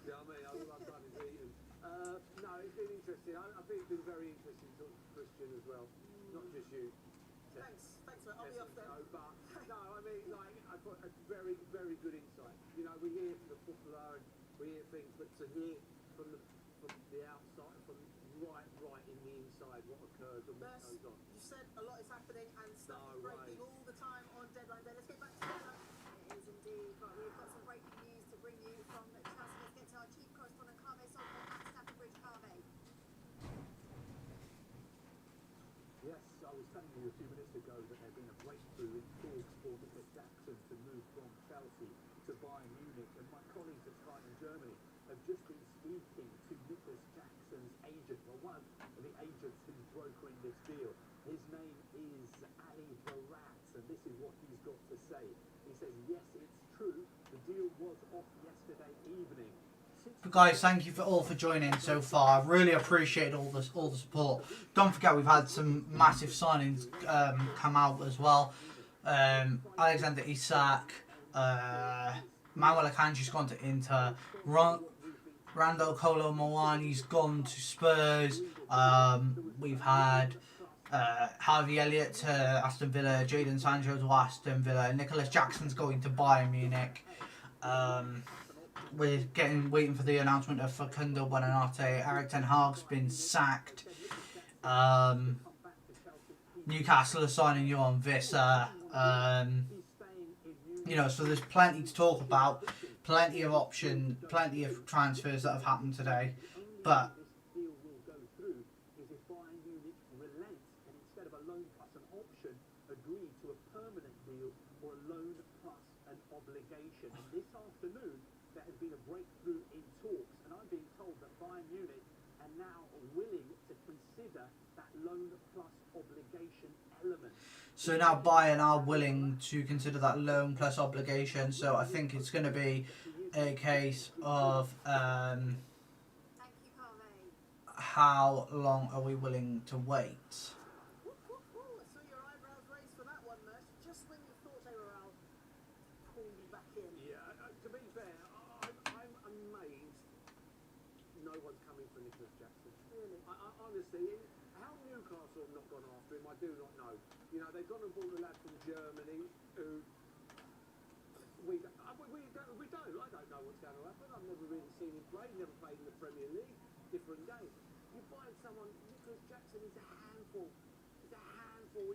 You know what I mean? All I've done is eaten. No, it's been interesting. I think it's been very interesting to talk to Christian as well. Not just you. Thanks, mate. I'll be off then. No, I mean, like, I thought a very, very good insight. You know, we hear from the footballer and we hear things, but to hear from the outside, from right in the inside, what occurs and what goes on. You said a lot is happening and stuff is breaking all the time on deadline day. Let's get back to that. It is indeed. Right, we've got some breaking news to bring you from Chelsea. Let's get to our chief correspondent, Carve Solomon at Stamford Bridge. Carve. Yes, I was telling you a few minutes ago that there's been a breakthrough in talks for Nicholas Jackson to move from Chelsea to Bayern Munich, and my colleagues at Sky in Germany have just been speaking to Nicholas Jackson's agent, well, one of the agents who's brokering this deal. His name is Ali Barat, and this is what he's got to say. He says, yes, it's true, the deal was off yesterday evening. But guys, thank you all for joining so far. I really appreciate all the support. Don't forget we've had some massive signings come out as well. Alexander Isak, Manuel Akanji's gone to Inter. Rando Kolo Moani's gone to Spurs. We've had Harvey Elliott to Aston Villa, Jadon Sancho to Aston Villa, Nicholas Jackson's going to Bayern Munich. We're waiting for the announcement of Facundo Buonanotte. Eric Ten Hag's been sacked. Newcastle are signing Johan Visser. You know, so there's plenty to talk about, plenty of options, plenty of transfers that have happened today. But This deal will go through is if Bayern Munich relent and instead of a loan plus an option, agree to a permanent deal or a loan plus an obligation. And this afternoon, there has been a breakthrough in talks, and I'm being told that Bayern Munich are now willing to consider that loan plus obligation element. so now Bayern are willing to consider that loan plus obligation. So I think it's going to be a case of how long are we willing to wait? I saw your eyebrows raised for that one, Mersh. Just when you thought they were out, pull you back in. Yeah, to be fair, I'm amazed no one's coming for Nicholas Jackson. Really? I honestly, how Newcastle have not gone after him, I do not know. You know, they've gone and bought a lad from Germany who we don't. I don't know what's going to happen. I've never really seen him play. Never played in the Premier League. Different game. You find someone. Nicholas Jackson is a handful. He's a handful.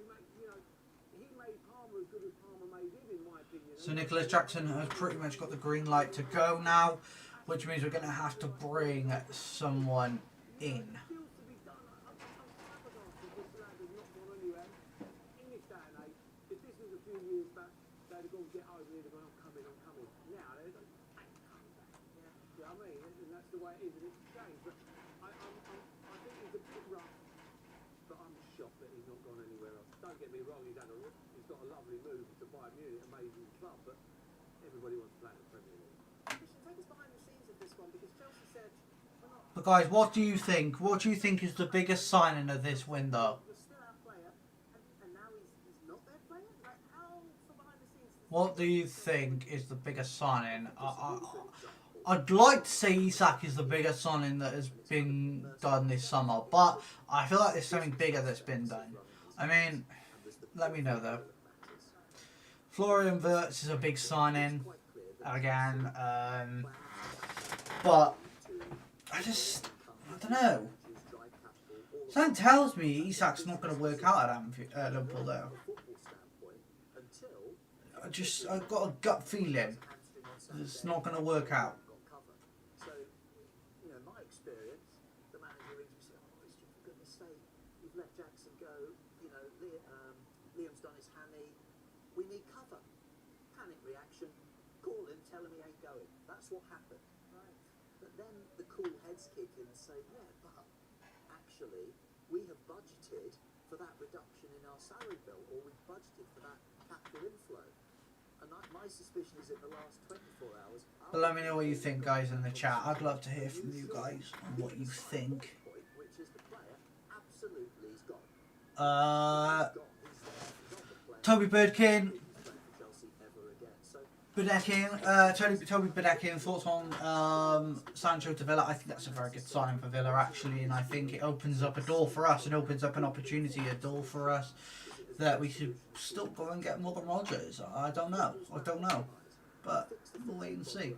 He made Palmer as good as Palmer made him, in my opinion. So Nicholas Jackson has pretty much got the green light to go now, which means we're going to have to bring someone in. That's the way it is, and it's a shame. But I think he's a bit rough, but I'm shocked that he's not gone anywhere else. Don't get me wrong, he's got a lovely move to Bayern Munich, amazing club, but everybody wants to play in the Premier League. Christian, take us behind the scenes of this one, because Chelsea said, we're not... But guys, what do you think? What do you think is the biggest signing of this window? You're still our player, and now he's not their player? Like, how, from behind the scenes... What do you think is the biggest signing? I'd like to say Isak is the biggest signing that has been done this summer, but I feel like there's something bigger that's been done. I mean, let me know though. Florian Wirtz is a big signing again, but I don't know. Something tells me Isak's not going to work out at Liverpool though. I've got a gut feeling it's not going to work out. you've let Jackson go, you know, Liam's done his hammy. We need cover. Panic reaction. Call him, tell him he ain't going. That's what happened. Right. But then the cool heads kick in and say, yeah, but actually we have budgeted for that reduction in our salary bill, or we've budgeted for that capital inflow. And my suspicion is in the last 24 hours... But let me know what you think, guys, in the chat. I'd love to hear from you guys on what you think. Which is the player absolutely is gone. Toby Birdkin. Toby Bedekin, thoughts on Sancho to Villa? I think that's a very good signing for Villa, actually, and I think it opens up a door for us. It opens up an opportunity, a door for us that we should still go and get Morgan Rogers. I don't know. But we'll wait and see.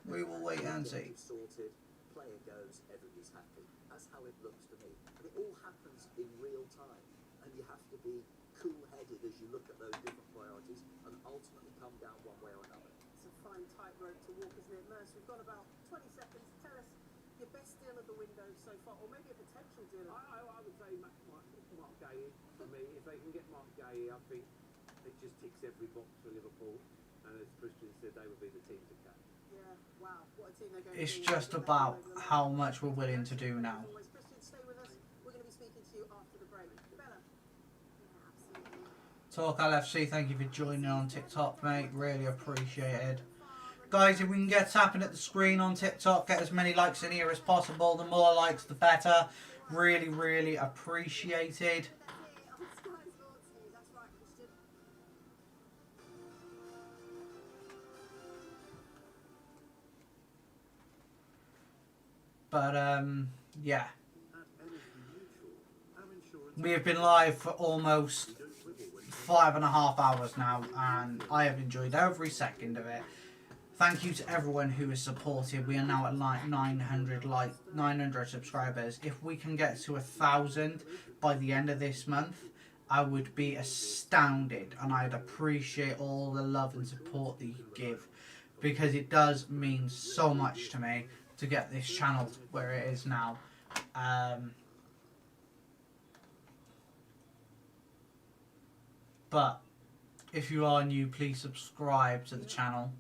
We will wait and see. Sorted, player goes, everybody's happy. That's how it looks to me. And it all happens in real time. And you have to be cool-headed as you look at those different priorities and ultimately come down one way or another. It's a fine tightrope to walk, isn't it, Merce? We've got about 20 seconds. Tell us your best deal of the window so far, or maybe a potential deal. I would say Mark Gahey, for me. If they can get Mark Gahey, I think it just ticks every box for Liverpool. And as Christian said, they would be the team to catch. Yeah, wow, what a team they're going It's to be. just about how much we're willing to do now. Christian, stay with us. We're going to be speaking to you after the break. Bella. Talk LFC, thank you for joining on TikTok, mate. Really appreciated. Guys, if we can get tapping at the screen on TikTok, get as many likes in here as possible. The more likes, the better. Really, really appreciated. But, yeah. We have been live for almost 5.5 hours now, and I have enjoyed every second of it. Thank you to everyone who has supported. We are now at like 900 subscribers. If we can get to 1,000 by the end of this month, I would be astounded, and I'd appreciate all the love and support that you give, because it does mean so much to me to get this channel where it is now. But if you are new, please subscribe to the channel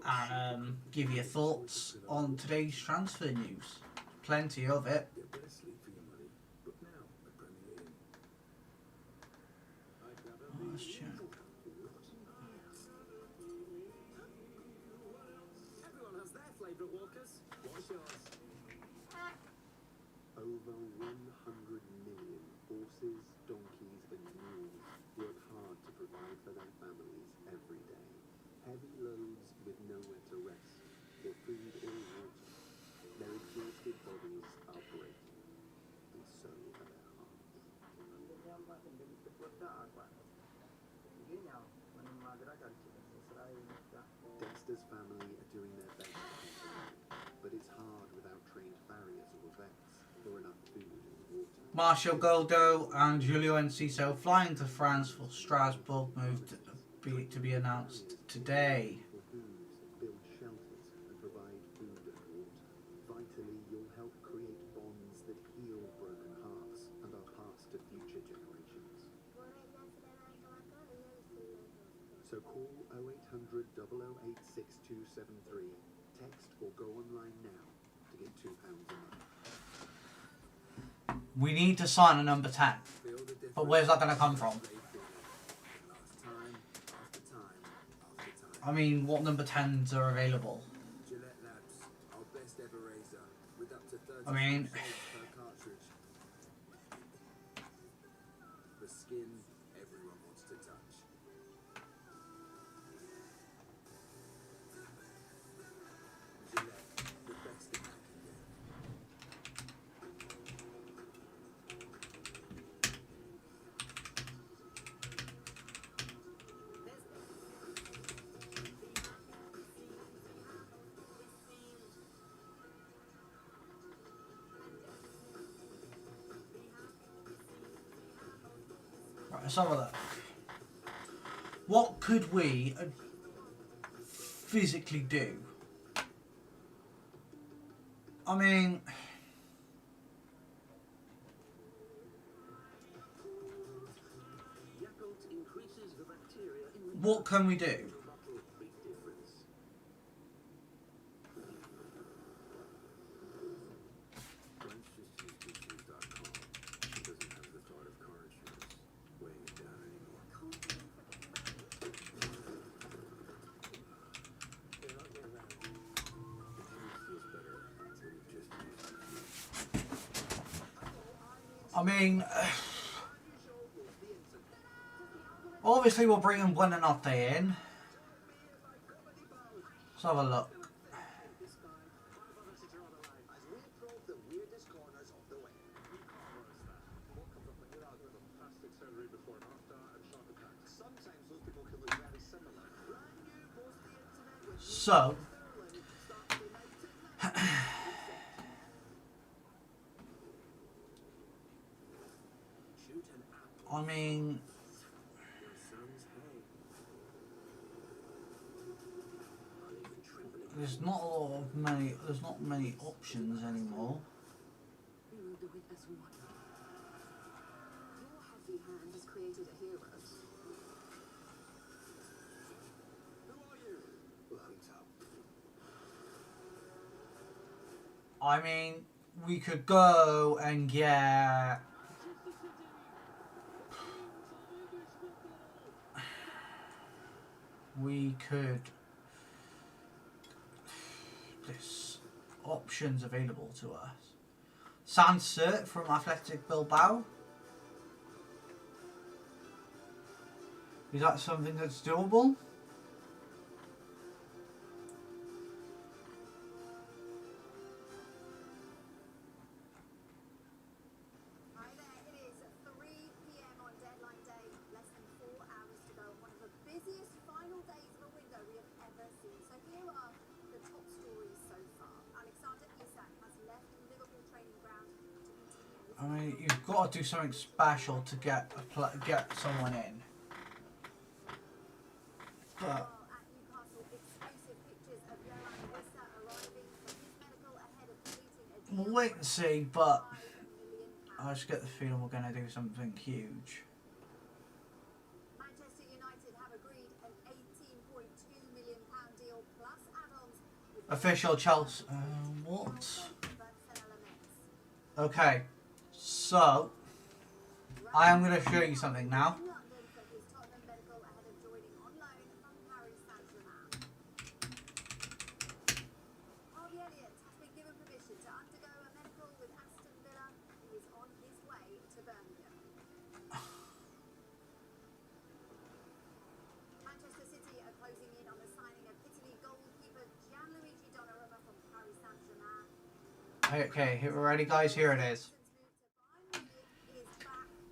and give your thoughts on today's transfer news. Plenty of it. Oh, let's check. Everyone has their favourite walkers. What's yours? Over 100 million horses, donkeys and mules work hard to provide for their families every day. Heavy loads with nowhere to rest, or food or water. Their exhausted bodies are breaking, and so are their hearts. Dexter's family are doing their best to help them, but it's hard without trained farriers or vets, or enough food and water. Martial Goldo and Julio Enciso flying to France for Strasbourg move to be announced today. Build shelters and provide food and water. Vitally, you'll help create bonds that heal broken hearts and are passed to future generations. So call 0800 008 6273, text or go online now to get £2 a month. We need to sign a number 10. But where's that going to come from? I mean, what number 10s are available? I mean... The skin everyone wants to touch. Gillette, the best it can get. Right, let's have a look. What could we physically do? I mean... what can we do? I mean, obviously we're bringing Buonanotte in. Let's have a look. So, I mean, there's not a lot of many. There's not many options anymore. We will do it as one. Your heavy hand has created a hero. I mean, we could go and get. We could. There's options available to us. Sanser from Athletic Bilbao. Is that something that's doable? Hi there, it is 3 p.m. on deadline day, less than 4 hours to go. One of the busiest final days of a window we have ever seen. So here are the top stories so far. Alexander Isak has left Liverpool training ground to continue. I mean, you've got to do something special to get someone in. But At Newcastle, exclusive pictures of Johan Wissa arriving for his medical ahead of completing a deal. we'll wait and see. But I just get the feeling we're going to do something huge. Manchester United have agreed an £18.2 million deal plus add-ons. Official Chelsea. What? Okay, so I am going to show you something now. Okay, we're ready, guys. Here it is.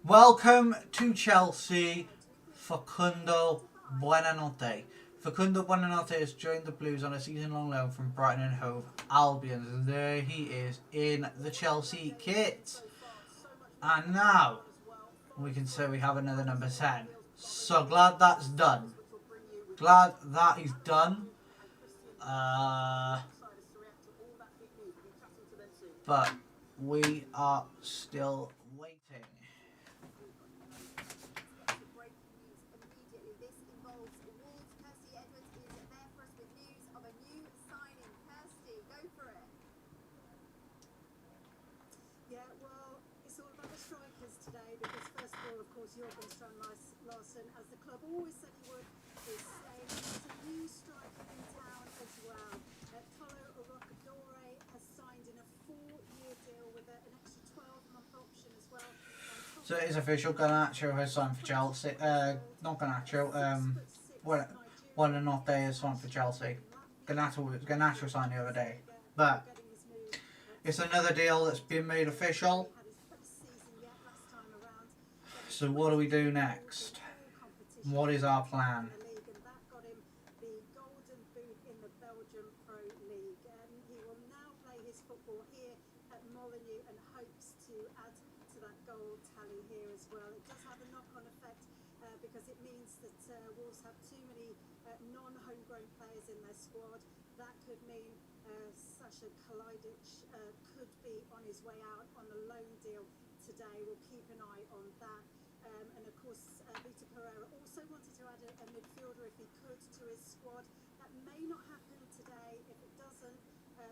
Welcome to Chelsea, Facundo Buonanotte. Facundo Buonanotte has joined the Blues on a season-long loan from Brighton and Hove Albion. And there he is in the Chelsea kit. And now we can say we have another number 10. So glad that's done. Glad that is done. But we are still waiting. Yeah, well, it's all about the strikers today because first of all, of course, Jürgen Strand-Larsen, as the club always said he would, is staying. There's a new striker in town as well. Tolo Roccadore has signed in a 4-year deal with an extra 12-month option as well. So it is official, Garnacho has signed for Chelsea. Not Garnacho, Buonanotte has signed for Chelsea. Garnacho signed the other day. But it's another deal that's been made official. So what do we do next? What is our plan? Because it means that Wolves have too many non-homegrown players in their squad. That could mean Sasha Kalajdzic could be on his way out on a loan deal today. We'll keep an eye on that. And of course, Vitor Pereira also wanted to add a midfielder if he could to his squad. That may not happen today. If it doesn't,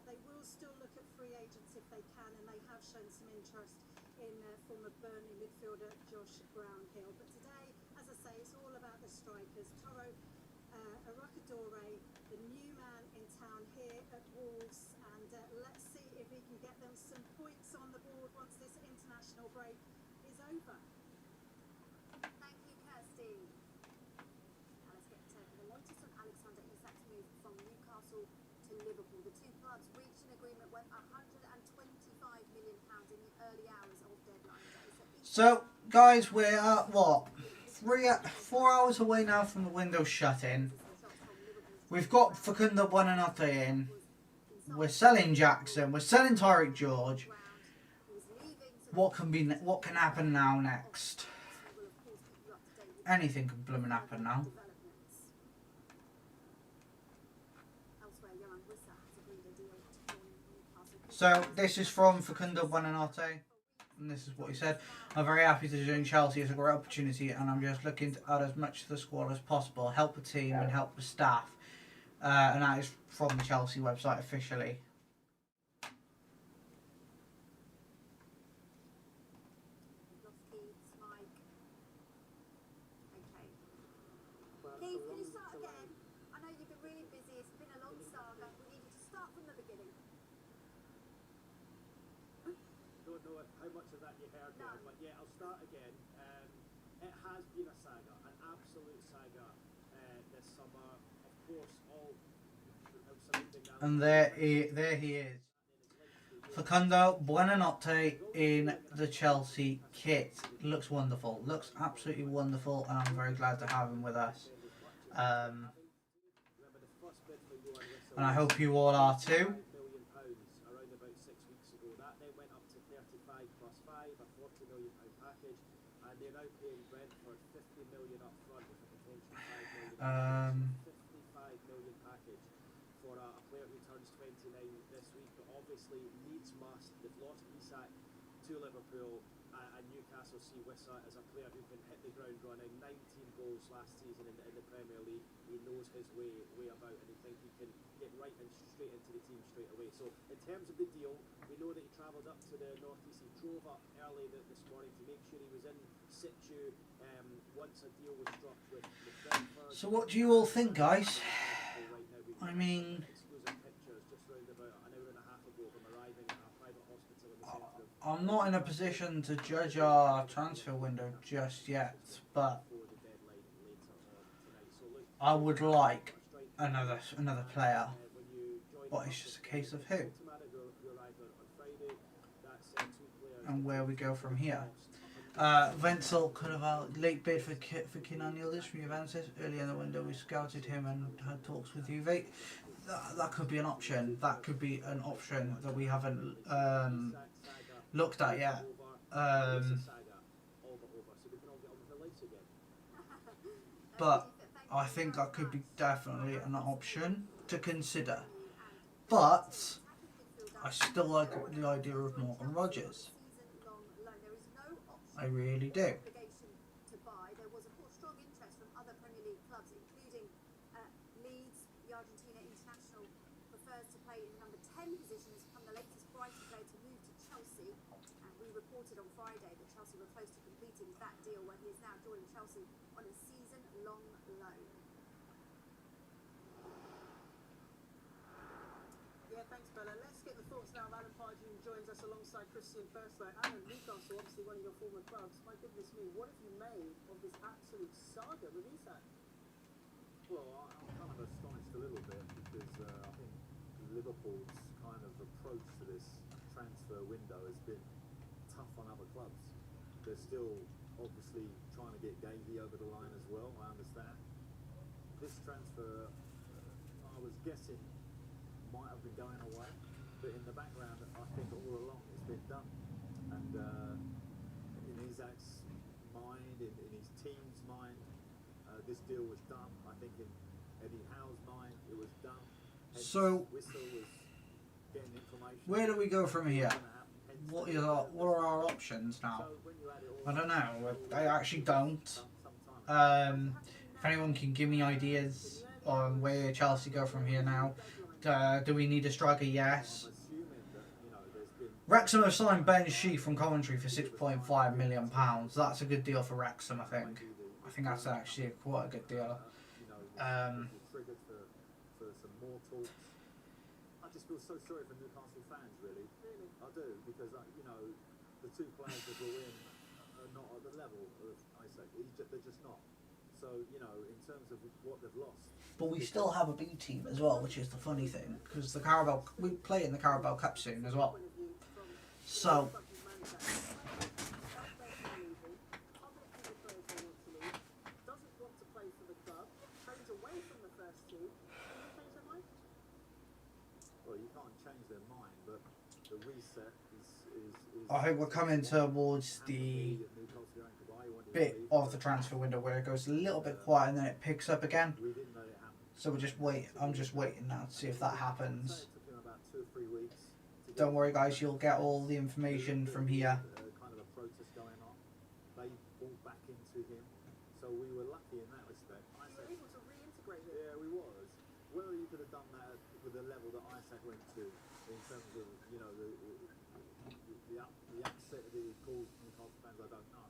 they will still look at free agents if they can, and they have shown some interest in former Burnley midfielder Josh Brownhill. But today, as I say, it's all about the strikers. Toro Aracadore, the new man in town here at Wolves, and let's see if he can get them some points on the board once this international break is over. Thank you, Kirsty. Now let's get the latest on Alexander Isak's move from Newcastle to Liverpool. The two clubs reached an agreement worth £125 million in the early hours of deadline day. So, guys, we're at what? 4 hours away now from the window shutting. We've got Facundo Buonanotte in. We're selling Jackson. We're selling Tyreek George. What can happen now next? Anything can blooming happen now. So this is from Facundo Buonanotte, and this is what he said. I'm very happy to join Chelsea. It's a great opportunity, and I'm just looking to add as much to the squad as possible, help the team and help the staff. And that is from the Chelsea website officially. Keith, can you start again? I know you've been really busy. It's been a long saga. We need you to start from the beginning. Don't know how much of that you heard there, but yeah, I'll start again. It has been a saga, an absolute saga this summer. Of course, all And there he is. Facundo Buonanotte in the Chelsea kit. Looks wonderful. Looks absolutely wonderful, and I'm very glad to have him with us. And I hope you all are too. Around about 6 weeks ago, that then went up to 35 plus 5, a £40 million package, and they're now paying Brentford £50 million up front with a potential £5 million. £55 million package for a player who turns 29 this week, but obviously needs must. They've lost Isak to Liverpool, and Newcastle see Wissa as a player who can hit the ground running. 19 goals last season in the Premier League. He knows his way about, and he thinks he can get right and straight into the team straight away. So in terms of the deal, we know that he travelled up to the northeast. He drove up early this morning to make sure he was in situ once a deal was struck with Brentford. So what do you all think, guys? I mean, I'm not in a position to judge our transfer window just yet, but I would like another player, but it's just a case of who and where we go from here. Wenzel could have a late bid for Kenan Yildiz from Juventus. Early in the window we scouted him and had talks with Juve. That could be an option. That could be an option that we haven't looked at yet. But I think that could be definitely an option to consider. But I still like the idea of Morgan Rogers. I really do. To buy. There was, of course, strong interest from other Premier League clubs, including Leeds. The Argentina international prefers to play in the number 10 position, has become the latest Brighton player to move to Chelsea. And we reported on Friday that Chelsea were close to completing that deal, where he is now joining Chelsea on a season-long loan. Yeah, thanks, Bella. Let's get the thoughts now of Alan Pardew, who joins us alongside Christian Bursley. Alan, Newcastle, obviously one of your former clubs. My goodness me, what have you made of this absolute saga with Isak? Well, I'm kind of astonished a little bit because I think Liverpool's kind of approach to this transfer window has been tough on other clubs. They're still obviously trying to get Gavey over the line as well, I understand. This transfer, I was guessing, might have been going away, but in the background, I think all along it's been done. And in Isak's mind, in his team's mind, this deal was done. I think in Eddie Howe's mind, it was done. So, Whistle was getting information. where do we go from here? what are our options now? I don't know. I actually don't. If anyone can give me ideas on where Chelsea go from here now. Do we need a striker? Yes. Wrexham have signed Ben Sheaf from Coventry for £6.5 million. That's a good deal for Wrexham, I think. I think that's actually quite a good deal. Triggered for some more talks. I just feel so sorry for Newcastle fans, really. I do, because the two players that brought in are not at the level of Isaac. They're just not. So in terms of what they've lost. But we still have a B team as well, which is the funny thing, because we play in the Carabao Cup soon as well. So. Well, you can't change their mind, but the reset is I hope we're coming towards the bit of the transfer window where it goes a little bit quiet and then it picks up again. So we'll just wait. I'm just waiting now to see if that happens. Don't worry, guys. You'll get all the information from here. Kind of a protest going on. They bought back into him, so we were lucky in that respect. We were able to reintegrate him. Yeah, we was. Whether you could have done that with the level that Isaac went to, in terms of the upset that he caused Newcastle fans, I don't know.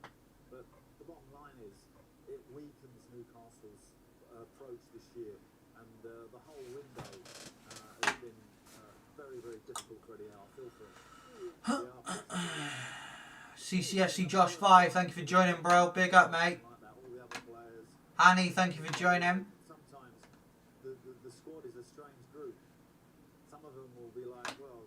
But the bottom line is, it weakens Newcastle's approach this year, and the whole window has been very, very difficult for Eddie Howe. I feel for him. CCFC Josh 5, thank you for joining, bro. Big up, mate. Annie, thank you for joining. Sometimes the squad is a strange group. Some of them will be like, well,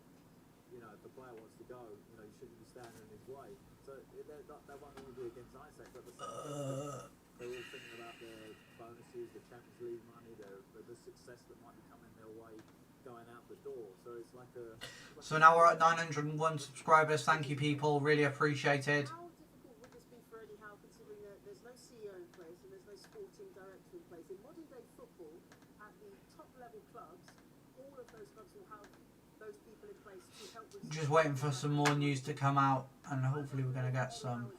if the player wants to go, you shouldn't be standing in his way. So they won't all be against Isaac, but they're all thinking about their bonuses, the Champions League money, the success that might be coming their way going out the door. So it's like a... So now we're at 901 subscribers. Thank you, people. Really appreciated. How difficult would this be for Eddie Howe, considering that there's no CEO in place and there's no sporting director in place? In modern day football, at the top level clubs, all of those clubs will have those people in place to help with... Just waiting for some more news to come out, and hopefully we're going to get some.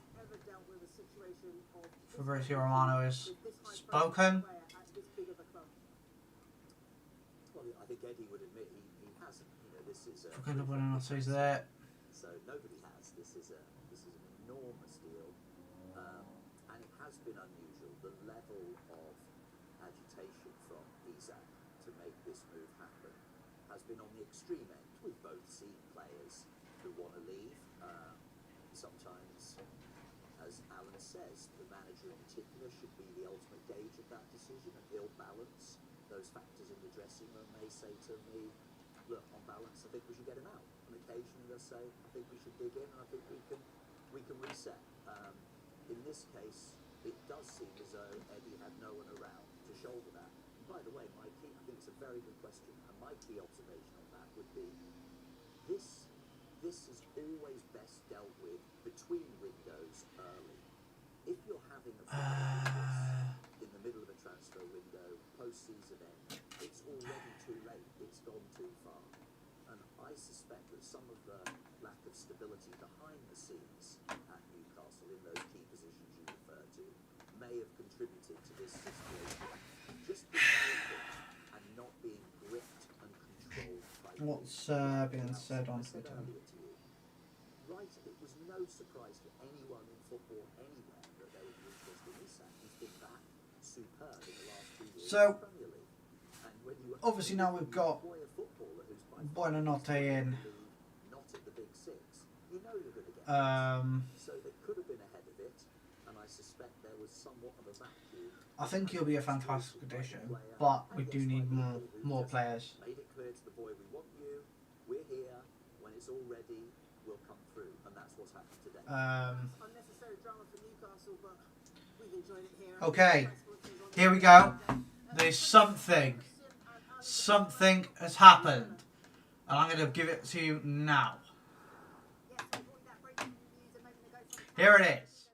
Fabrizio Romano is spoken. Well, I think Eddie would admit he hasn't. This is He's there. So nobody has. This is an enormous deal, and it has been unusual. The level of agitation from Isaac to make this move happen has been on the extreme end. We've both seen players who want to leave. Sometimes, as Alan says, the manager in particular should be the ultimate gauge of that decision, and he'll balance those factors in the dressing room. They say to me, look, on balance, I think we should get him out. And occasionally they'll say, I think we should dig in, and I think we can reset. In this case, it does seem as though Eddie had no one around to shoulder that. And by the way, Mikey, I think it's a very good question, and my key observation on that would be, this is always best dealt with between windows early. If you're having a problem like this in the middle of a transfer window, post-season end, it's already too late. It's gone too far. And I suspect that some of the lack of stability behind the scenes at Newcastle in those key positions you refer to may have contributed to this situation. Just being open and not being gripped and controlled by... What's being said on Twitter? Right, it was no surprise to anyone in football anywhere that there would be interest in Isak. He's been that superb in the last 2 years So, in the Premier League. And when you obviously now we've got Buonanotte in. Not at the big six, you know you're going to get so they could have been ahead of it, and I suspect there was somewhat of a vacuum. I think he'll be a fantastic addition, but we do need more players. Made it clear to the boy, we want you, we're here, when it's all ready, we'll come through, and that's what's happened today. Unnecessary drama for Newcastle, but we've enjoyed it here. Okay, here we go. There's something has happened, and I'm going to give it to you now. Here it is.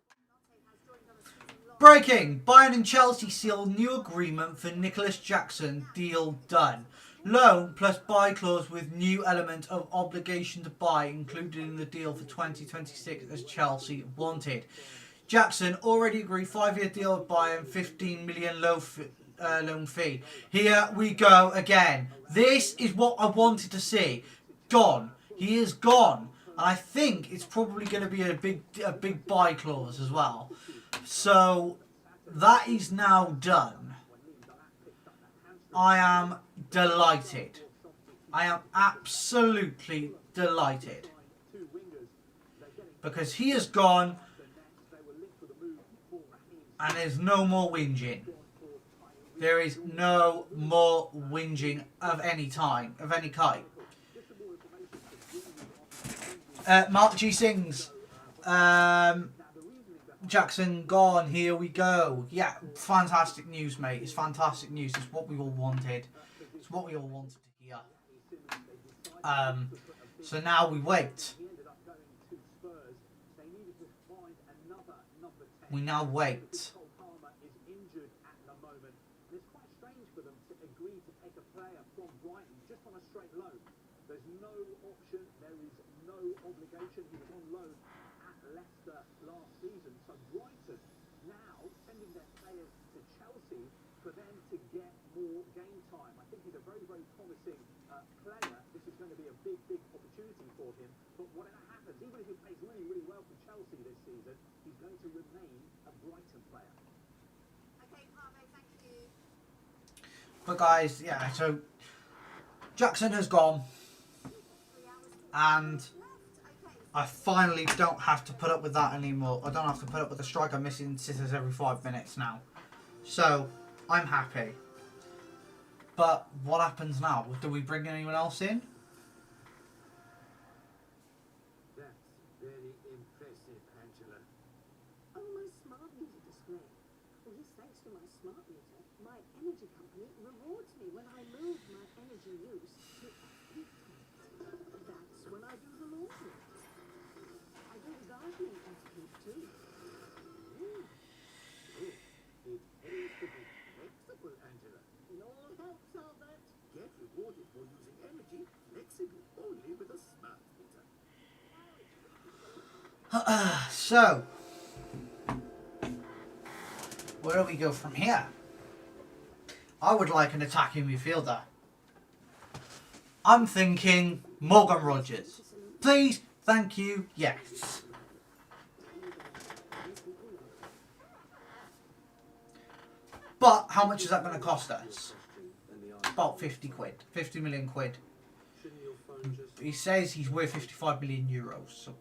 Breaking! Bayern and Chelsea seal new agreement for Nicholas Jackson. Deal done. Loan plus buy clause with new element of obligation to buy included in the deal for 2026 as Chelsea wanted. Jackson already agreed 5-year deal with Bayern, 15 million loan fee. Here we go again. This is what I wanted to see. Gone. He is gone. And I think it's probably going to be a big buy clause as well. So that is now done. I am delighted. I am absolutely delighted. Because he is gone and there's no more whinging. There is no more whinging of any kind. Mark G sings. Jackson gone. Here we go. Yeah, fantastic news, mate. It's fantastic news. It's what we all wanted. It's what we all wanted to hear. So now we wait. We now wait. There's no option, there is no obligation. He was on loan at Leicester last season. So Brighton now sending their players to Chelsea for them to get more game time. I think he's a very, very promising player. This is going to be a big, big opportunity for him. But whatever happens, even if he plays really, really well for Chelsea this season, he's going to remain a Brighton player. Okay, Harvey, thank you. But guys, yeah, so Jackson has gone. And I finally don't have to put up with that anymore. I don't have to put up with the striker missing sitters every 5 minutes now. So, I'm happy. But what happens now? Do we bring anyone else in? That's very impressive, Angela. Oh, my smart meter display. Well, yes, thanks to my smart meter, my energy company rewards me when I move my energy use to that's when I do the laundry. I do the gardening and sleep too. It pays to be flexible, Angela. It all helps, Albert. Get rewarded for using energy flexible only with a smart meter. So, where do we go from here? I would like an attacking midfielder. I'm thinking Morgan Rogers. Please, thank you, yes. But how much is that going to cost us? About 50 quid. 50 million quid. He says he's worth 55 million euros. So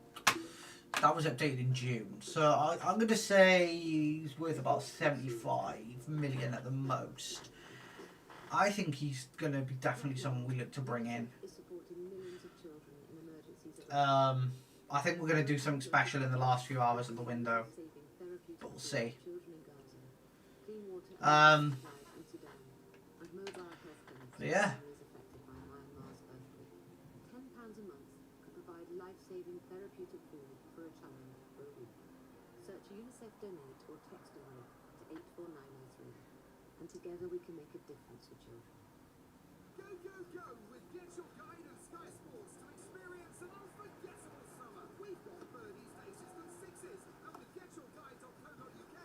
that was updated in June. So I'm going to say he's worth about 75 million at the most. I think he's going to be definitely someone we look to bring in. I think we're going to do something special in the last few hours of the window. But we'll see. Yeah. UNICEF Donate or text Donate to 84903. And together we can make a difference for children. Go, go, go with Get Your Guide and Sky Sports to experience an unforgettable summer. We've got birdies, aces and sixes. And with getyourguide.co.uk,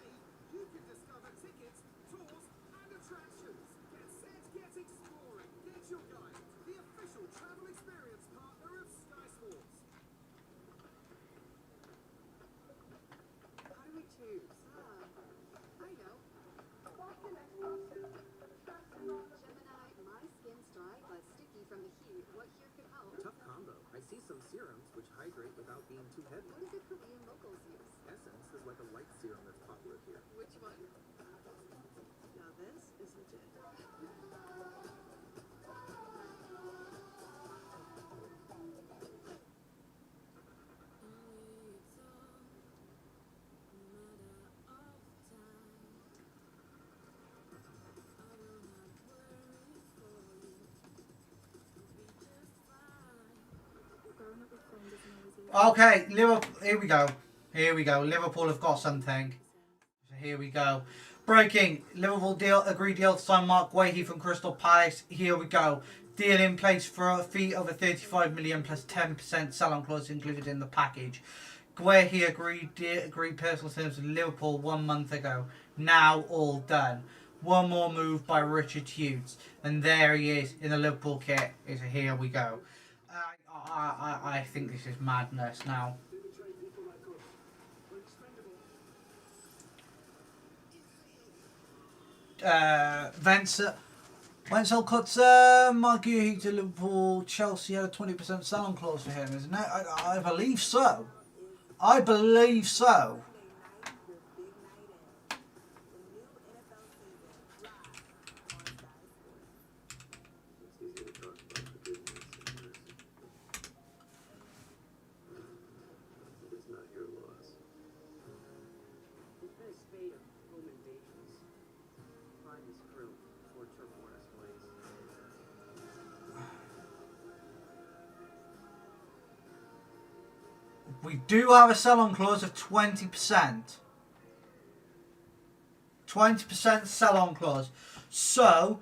you can discover tickets, tours and attractions. Get set, get exploring. Get Your Guide, the official travel experience partner of Sky Sports. How do we choose? I know. Gemini, my skin's dry but sticky from the heat. What here could help? Tough combo. I see some serums which hydrate without being too heavy. What do the Korean locals use? Essence is like a light serum that's popular here. Which one? Now this is legit. Okay, Liverpool. Here we go. Here we go. Liverpool have got something. So here we go. Breaking. Liverpool agreed deal to sign Mark Guehi from Crystal Palace. Here we go. Deal in place for a fee over 35 million plus 10% sell-on clause included in the package. Guehi agreed personal terms with Liverpool 1 month ago. Now all done. One more move by Richard Hughes, and there he is in the Liverpool kit. Is here we go. I think this is madness now. Wenzel cuts Mark Guehi to Liverpool. Chelsea had a 20% sell-on clause for him, isn't it? I believe so. I believe so. We do have a sell-on clause of 20%. 20% sell-on clause. So,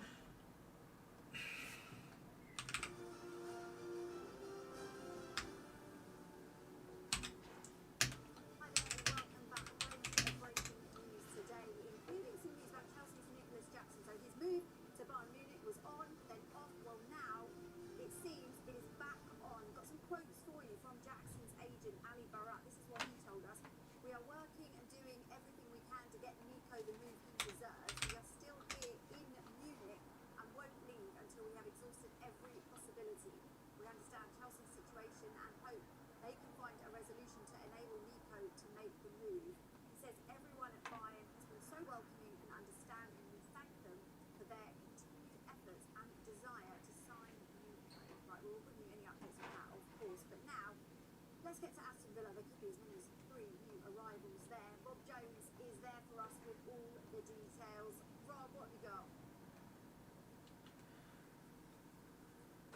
let's get to Aston Villa. There could be as many as 3 new arrivals there. Bob Jones is there for us with all the details. Rob, what have you got?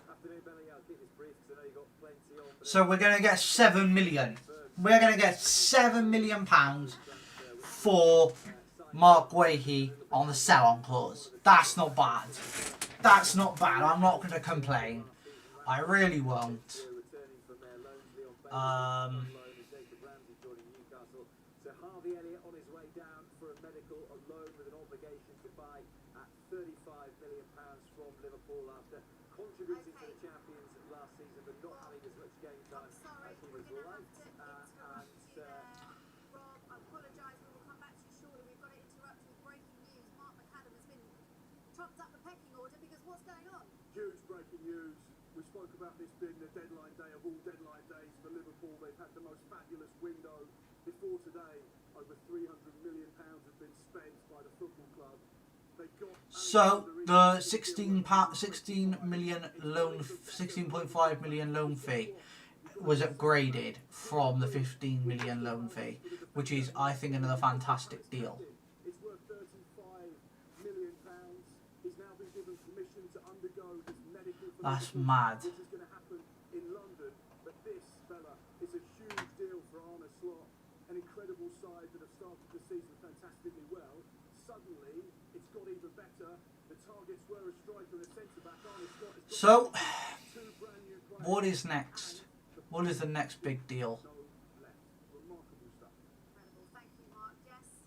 Afternoon, Benny. I'll keep this brief because I know you've got plenty on. So we're going to get 7 million. We're going to get £7 million for Mark Guehi on the sell-on clause. That's not bad. That's not bad. I'm not going to complain. I really won't. So Harvey Elliott on his way down for a medical alone with an obligation to buy at £35 million from Liverpool after contributing to the champions last season but not having as much game time as he would like. Rob, I apologise, we will come back to you shortly. We've got to interrupt with breaking news. Mark McAdam has been trumped up the pecking order because what's going on? Huge breaking news. We spoke about this being the deadline day of all deadline days for Liverpool. They've had the most fabulous window. Before today, over £300 million have been spent by the football club. They got So the 16.5 million loan fee was upgraded from the 15 million loan fee, which is, I think, another fantastic deal. It's worth £35 million. He's now been given permission to undergo his medical. That's mad. Which is going to happen in London. But this fella is a huge deal for Arne Slot. An incredible side that have started the season fantastically well. Suddenly, it's got even better. The targets were a striker and a centre-back. Arne Slot has got So, 2 brand new players. what is next? What is the next big deal? Remarkable stuff. Incredible. Thank you, Mark. Jess?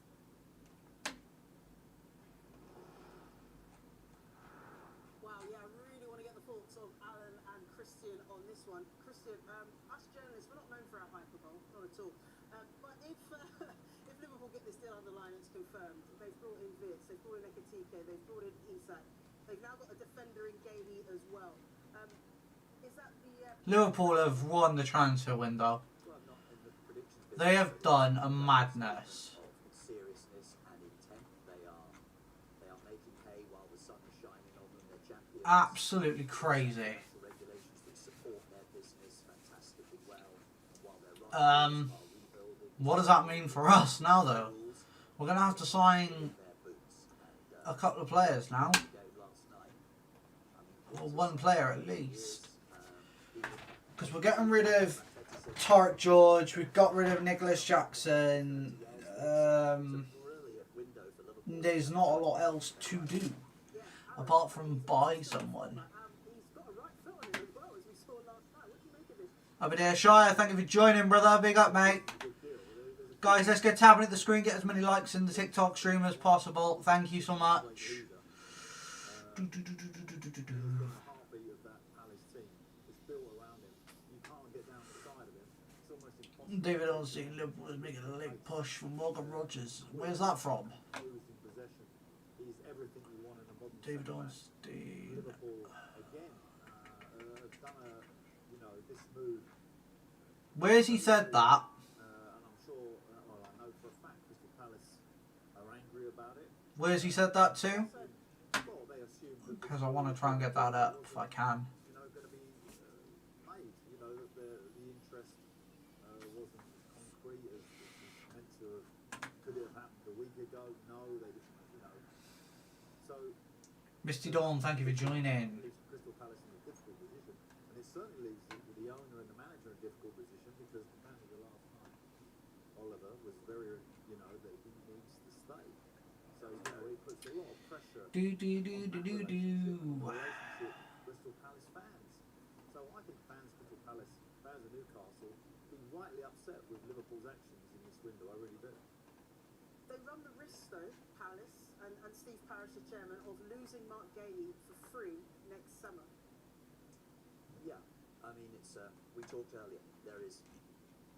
Wow, yeah, I really want to get the thoughts of Alan and Christian on this one. Christian, us journalists, we're not known for our hyperbole, not at all. But if Liverpool get this deal on the line, it's confirmed. They've brought in Vitz, they've brought in Ekatike, they've brought in Isak. They've now got a defender in Guehi as well. Is that the... Liverpool have won the transfer window. They have done a madness. Seriousness and intent. They are making hay while the sun is shining on them. They're champions. Absolutely crazy. The regulations that support their business fantastically well. While their rivals are rebuilding. What does that mean for us now, though? We're going to have to sign a couple of players now. Or one player at least. Because we're getting rid of Tarek George, we've got rid of Nicholas Jackson. There's not a lot else to do apart from buy someone. Aberdeen Shire, thank you for joining, brother. Big up, mate. Guys, let's get tapping at the screen. Get as many likes in the TikTok stream as possible. Thank you so much. David Ornstein, Liverpool is making a late push for Morgan Rogers. Where's that from? David Ornstein. Where's he said that? Where's he said that to? Because I want to try and get that up if I can. Misty Dawn, thank you for joining. Crystal Palace in a difficult position, and it certainly leaves the owner and the manager in a difficult position because the manager last night, Oliver, was very, that he needs to stay. So, it puts a lot of pressure on the relationship with Crystal Palace fans. So I think Crystal Palace fans of Newcastle, be rightly upset with Liverpool's actions in this window. I really do. They run the risk, though, Palace and Steve Parish, the chairman, of losing Mark Gahey for free next summer. Yeah, I mean, it's we talked earlier. There is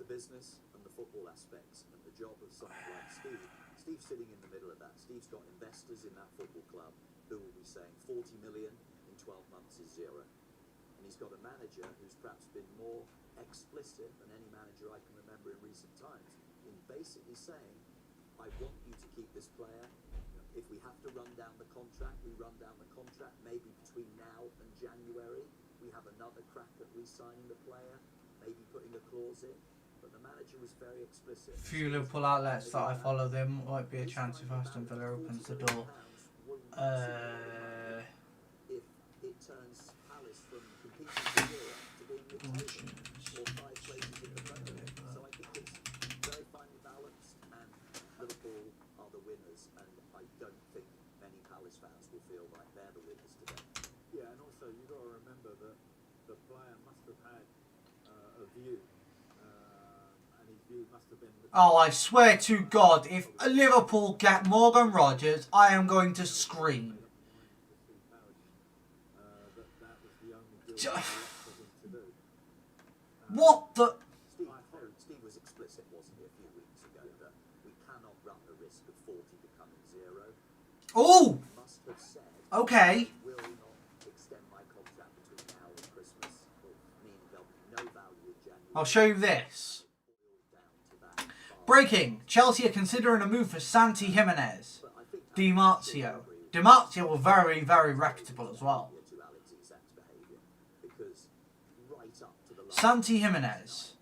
the business and the football aspects, and the job of someone like Steve. Steve's sitting in the middle of that. Steve's got investors in that football club who will be saying 40 million in 12 months is zero. And he's got a manager who's perhaps been more explicit than any manager I can remember in recent times in basically saying, I want you to keep this player. If we have to run down the contract, we run down the contract. Maybe between now and January, we have another crack at re-signing the player, maybe putting a clause in. But the manager was very explicit. Few Liverpool outlets that I follow, there might be a chance if Aston Villa opens the door. If it turns Palace from competing for Europe to being mid-table or 5 places in the Premier League. So I think it's very finely balanced, and Liverpool are the winners, and I don't think many Palace fans will feel like they're the winners today. Yeah, and also you've got to remember that the player must have had a view, and his view must have been... Oh, I swear to God, if Liverpool get Morgan Rogers, I am going to scream. What the... Steve was explicit, wasn't he, a few weeks ago, that we cannot run the risk of 40 becoming zero. Oh! Must have said, Okay. will not extend my contract between now and Christmas, meaning there'll be no value in January. I'll show you this. Breaking. Chelsea are considering a move for Santi Jimenez. Di Marzio. Di Marzio were very, very reputable as well. Santi Jimenez.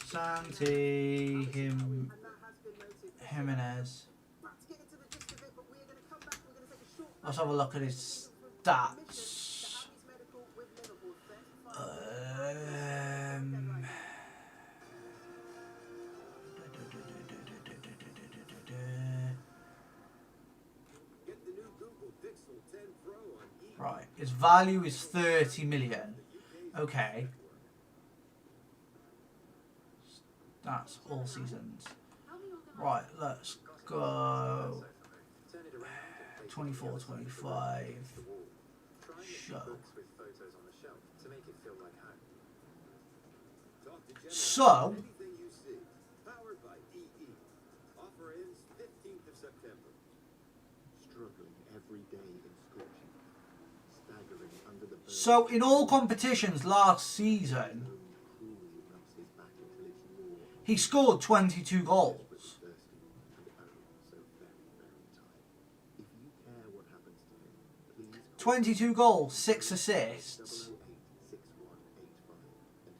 Santi Jimenez. Let's have a look at his stats. Right, his value is 30 million. Okay. That's all seasons. Right, let's go. 24, 25. Show. So. So in all competitions last season, he scored 22 goals. 22 goals, 6 assists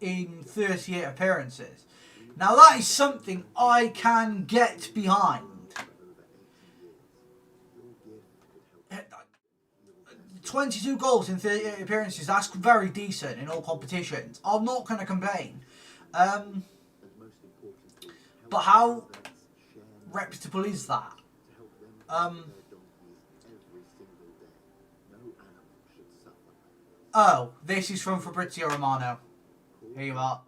in 38 appearances. Now that is something I can get behind. 22 goals in 38 appearances, that's very decent in all competitions. I'm not going to complain. But how reputable is that? Oh, this is from Fabrizio Romano. Here you are.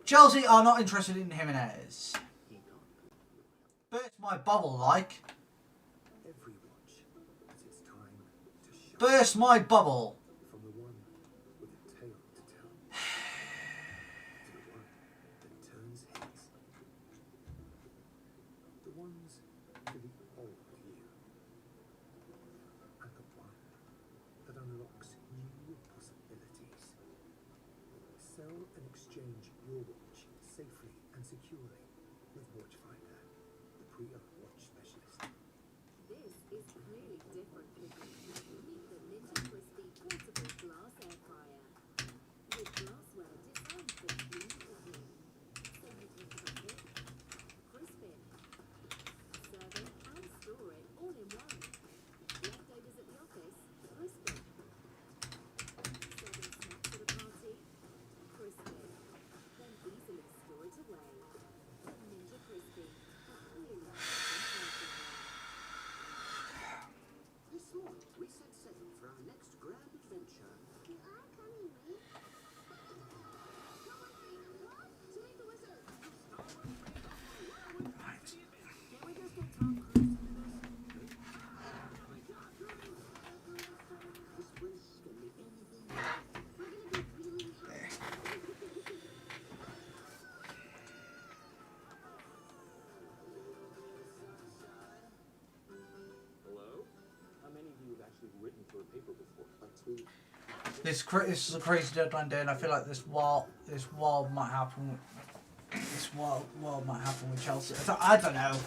Chelsea are not interested in Jimenez. Burst my bubble, like. Burst my bubble. From the one with a tale to tell, to the one that turns heads. The ones to the old you. And the one that unlocks new possibilities. Sell and exchange your watch safely and securely with Watchfinder, the pre-owned watch specialist. This is really different. Meet the Ninja Crispy portable glass air fryer with glassware designed for clean cooking. So you can cook it, crisp it, serve it and store it all in one. Leftovers at the office, crisp it. Serving snacks at a party, crisp it. Then easily store it away. Ninja Crispy, a clearly This morning, we set sail for our next grand adventure. You are coming, me. Come with me. What? To meet the wizard. Can we just get Tom Cruise to do this? This place can be anything. We're gonna be really happy. Hello? How many of you have actually written for a paper before? This is a crazy deadline day, and I feel like this wild might happen. This wild might happen with Chelsea. I don't know.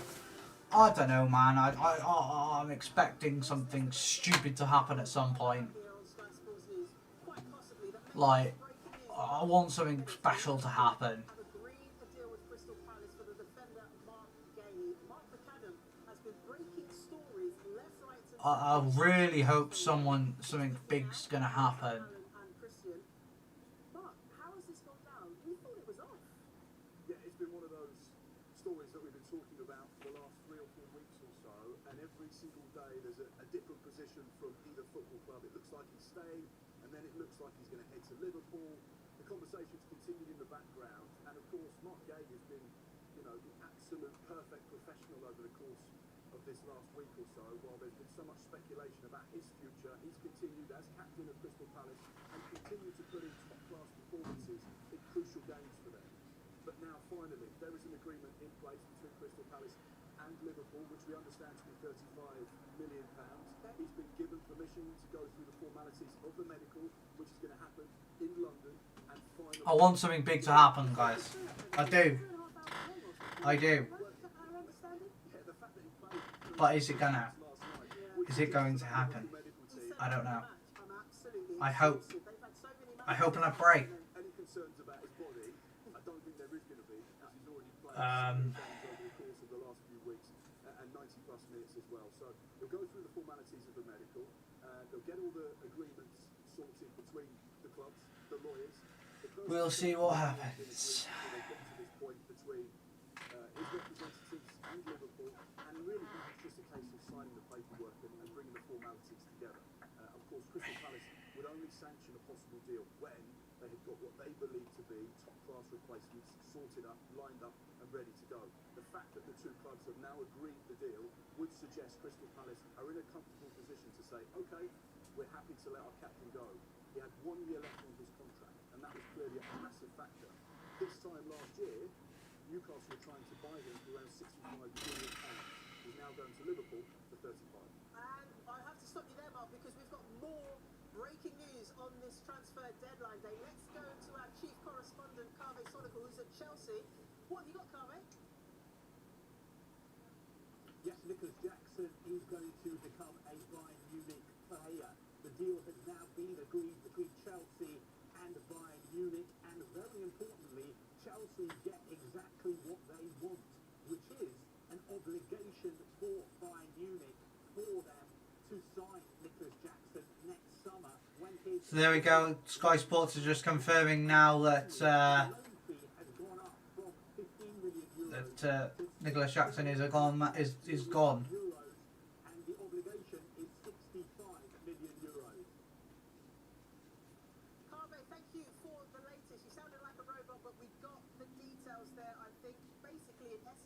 I don't know, man. I'm expecting something stupid to happen at some point. Like, I want something special to happen. I really hope something big's gonna happen. But how has this gone down? We thought it was off. Yeah, it's been one of those stories that we've been talking about for the last 3 or 4 weeks or so, and every single day there's a different position from either football club. It looks like he's staying, and then it looks like he's going to head to Liverpool. The conversation's continued in the background, and of course Mark Gay has been, the absolute perfect professional over the course of this last week or so. While there's been so much speculation about his future, he's continued as captain of Crystal Palace and continued to put in top-class performances in crucial games for them. But now, finally, there is an agreement in place between Crystal Palace and Liverpool, which we understand to be £35 million. He's been given permission to go through the formalities of the medical, which is going to happen in London. And finally, I want something big to happen, guys. I do. I do. But is it gonna? Is it going to happen? I don't know. I hope. I hope and I pray. any concerns about his body, I don't think there is going to be, because he's already played games over the course of the last few weeks, and 90-plus minutes as well. So he'll go through the formalities of the medical. They'll get all the agreements sorted between the clubs, the lawyers. We'll see what happens. They get to this point between his representatives and Liverpool, and really it's just a case of signing the paperwork and bringing the formalities together. Of course, Crystal Palace would only sanction a possible deal when they had got what they believe to be top-class replacements sorted up, lined up and ready to go. The fact that the two clubs have now agreed the deal would suggest Crystal Palace are in a comfortable position to say, OK, we're happy to let our captain go. He had 1 year left on his contract, and that was clearly a massive factor. This time last year, Newcastle were trying to buy him for around £65 million. He's now going to Liverpool for 35. And I have to stop you there, Mark, because we've got more breaking news on this transfer deadline day. Let's go to our chief correspondent, Carve Sonical, who's at Chelsea. What have you got, Carve? Yes, Nicholas Jackson is going to become a Bayern Munich player. The deal has now been agreed between Chelsea and Bayern Munich, and very importantly, Chelsea get exactly what they want, which is an obligation for Bayern Munich for them to sign Nicholas Jackson next summer when his... So there we go. Sky Sports is just confirming now that Nicholas Jackson is gone. Is gone. And the obligation is €65 million. Carve, thank you for the latest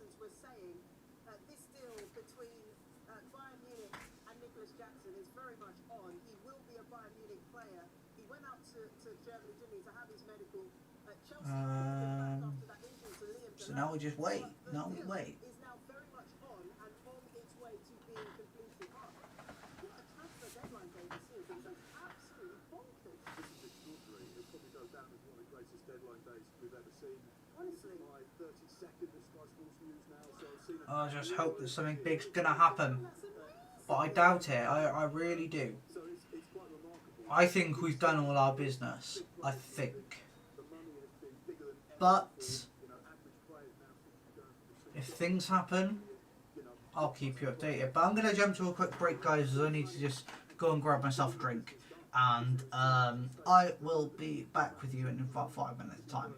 essence, we're saying this deal between Bayern Munich and Nicholas Jackson is very much on. He will be a Bayern Munich player. He went out to Germany, didn't he, to have his medical. Chelsea after that injury to Liam. So now we just wait. Now we wait. Is now very much on and on its way to being completed. What a transfer deadline day this is. It's just absolutely bonkers. This is extraordinary. It probably goes down as one of the greatest deadline days we've ever seen. Honestly. My 32nd of Sky Sports News now, so I've seen it. I just hope that something big's gonna happen, but I doubt it. I really do. So it's quite remarkable. I think we've done all our business. I think. The money has been bigger than ever. But You know, average players now seem to be going for the if things happen, I'll keep you updated. But I'm gonna jump to a quick break, guys, as I need to just go and grab myself a drink, and I will be back with you in about 5 minutes' time.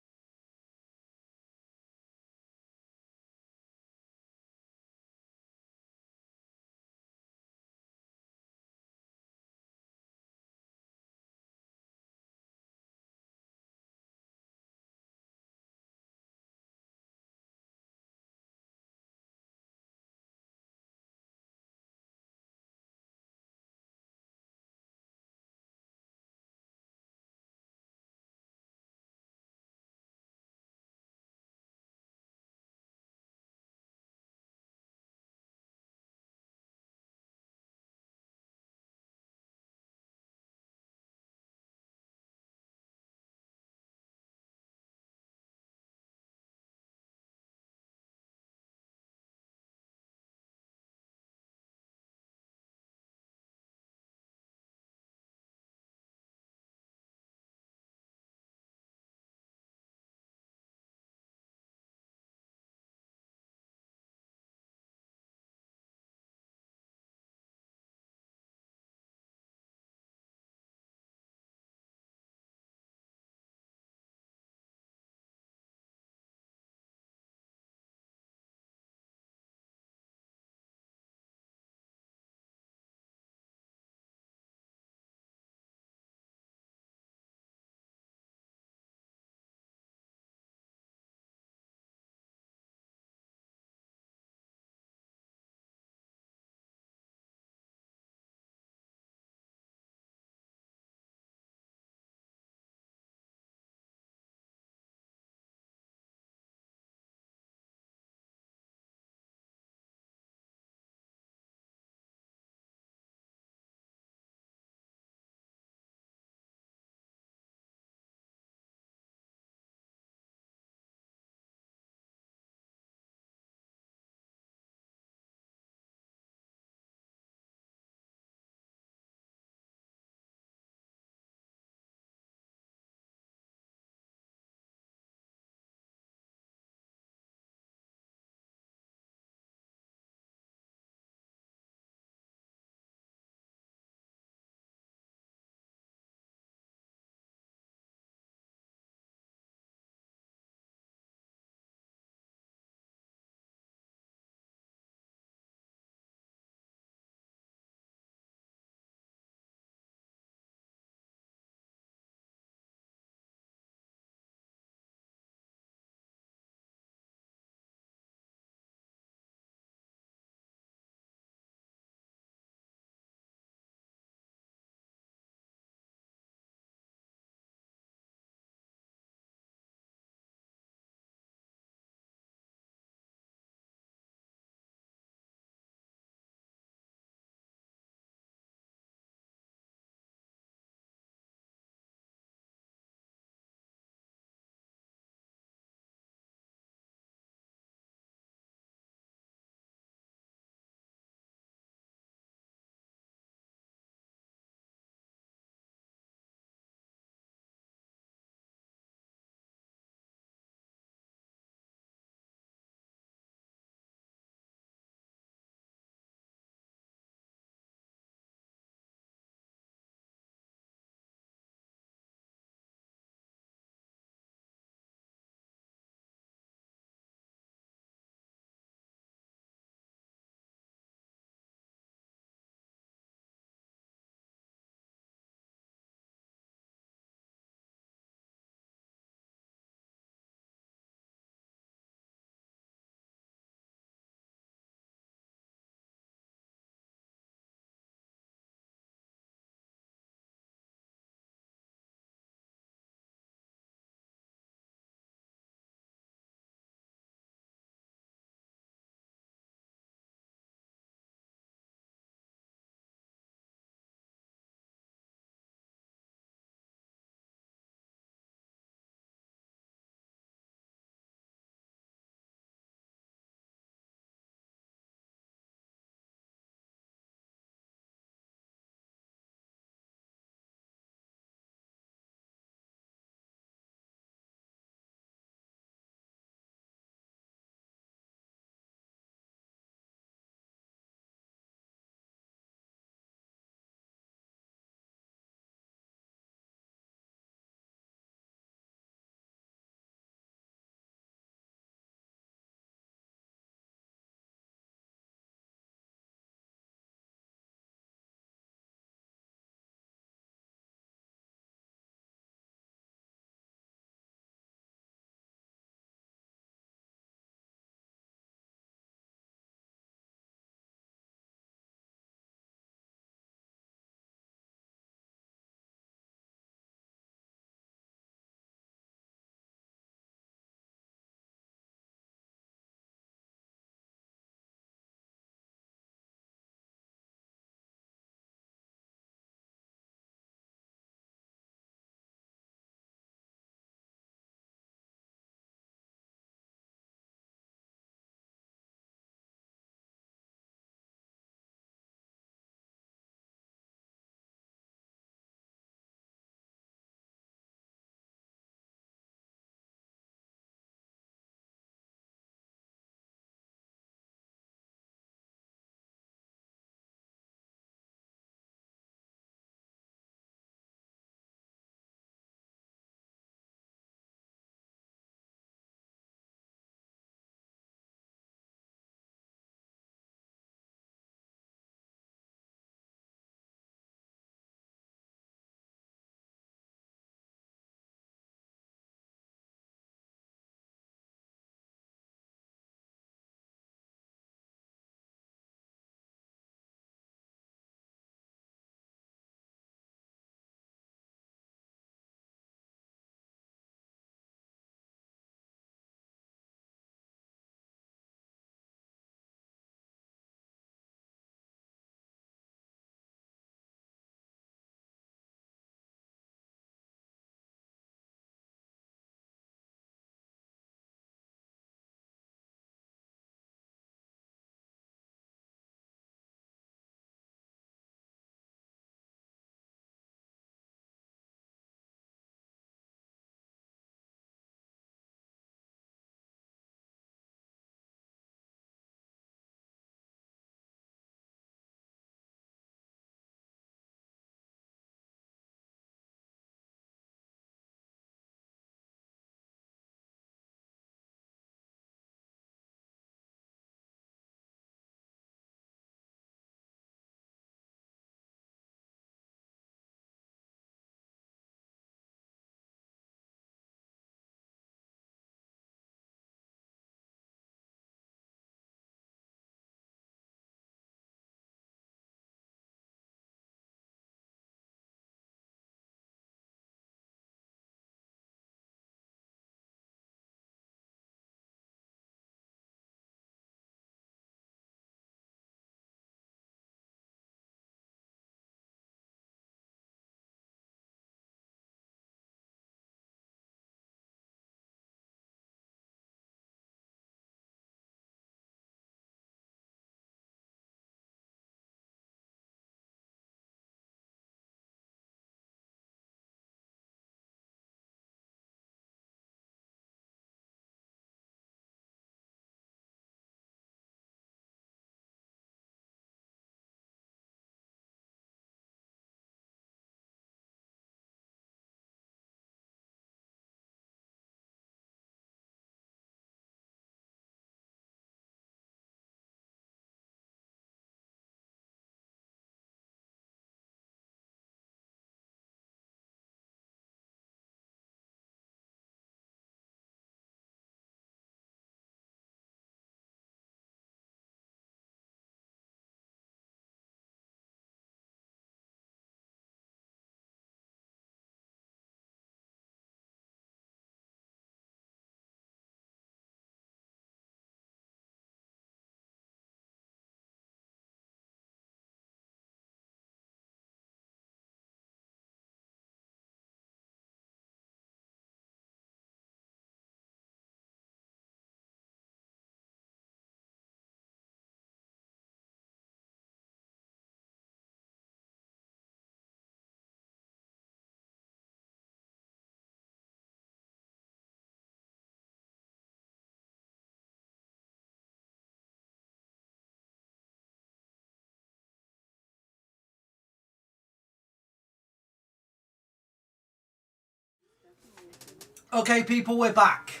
Okay, people, we're back.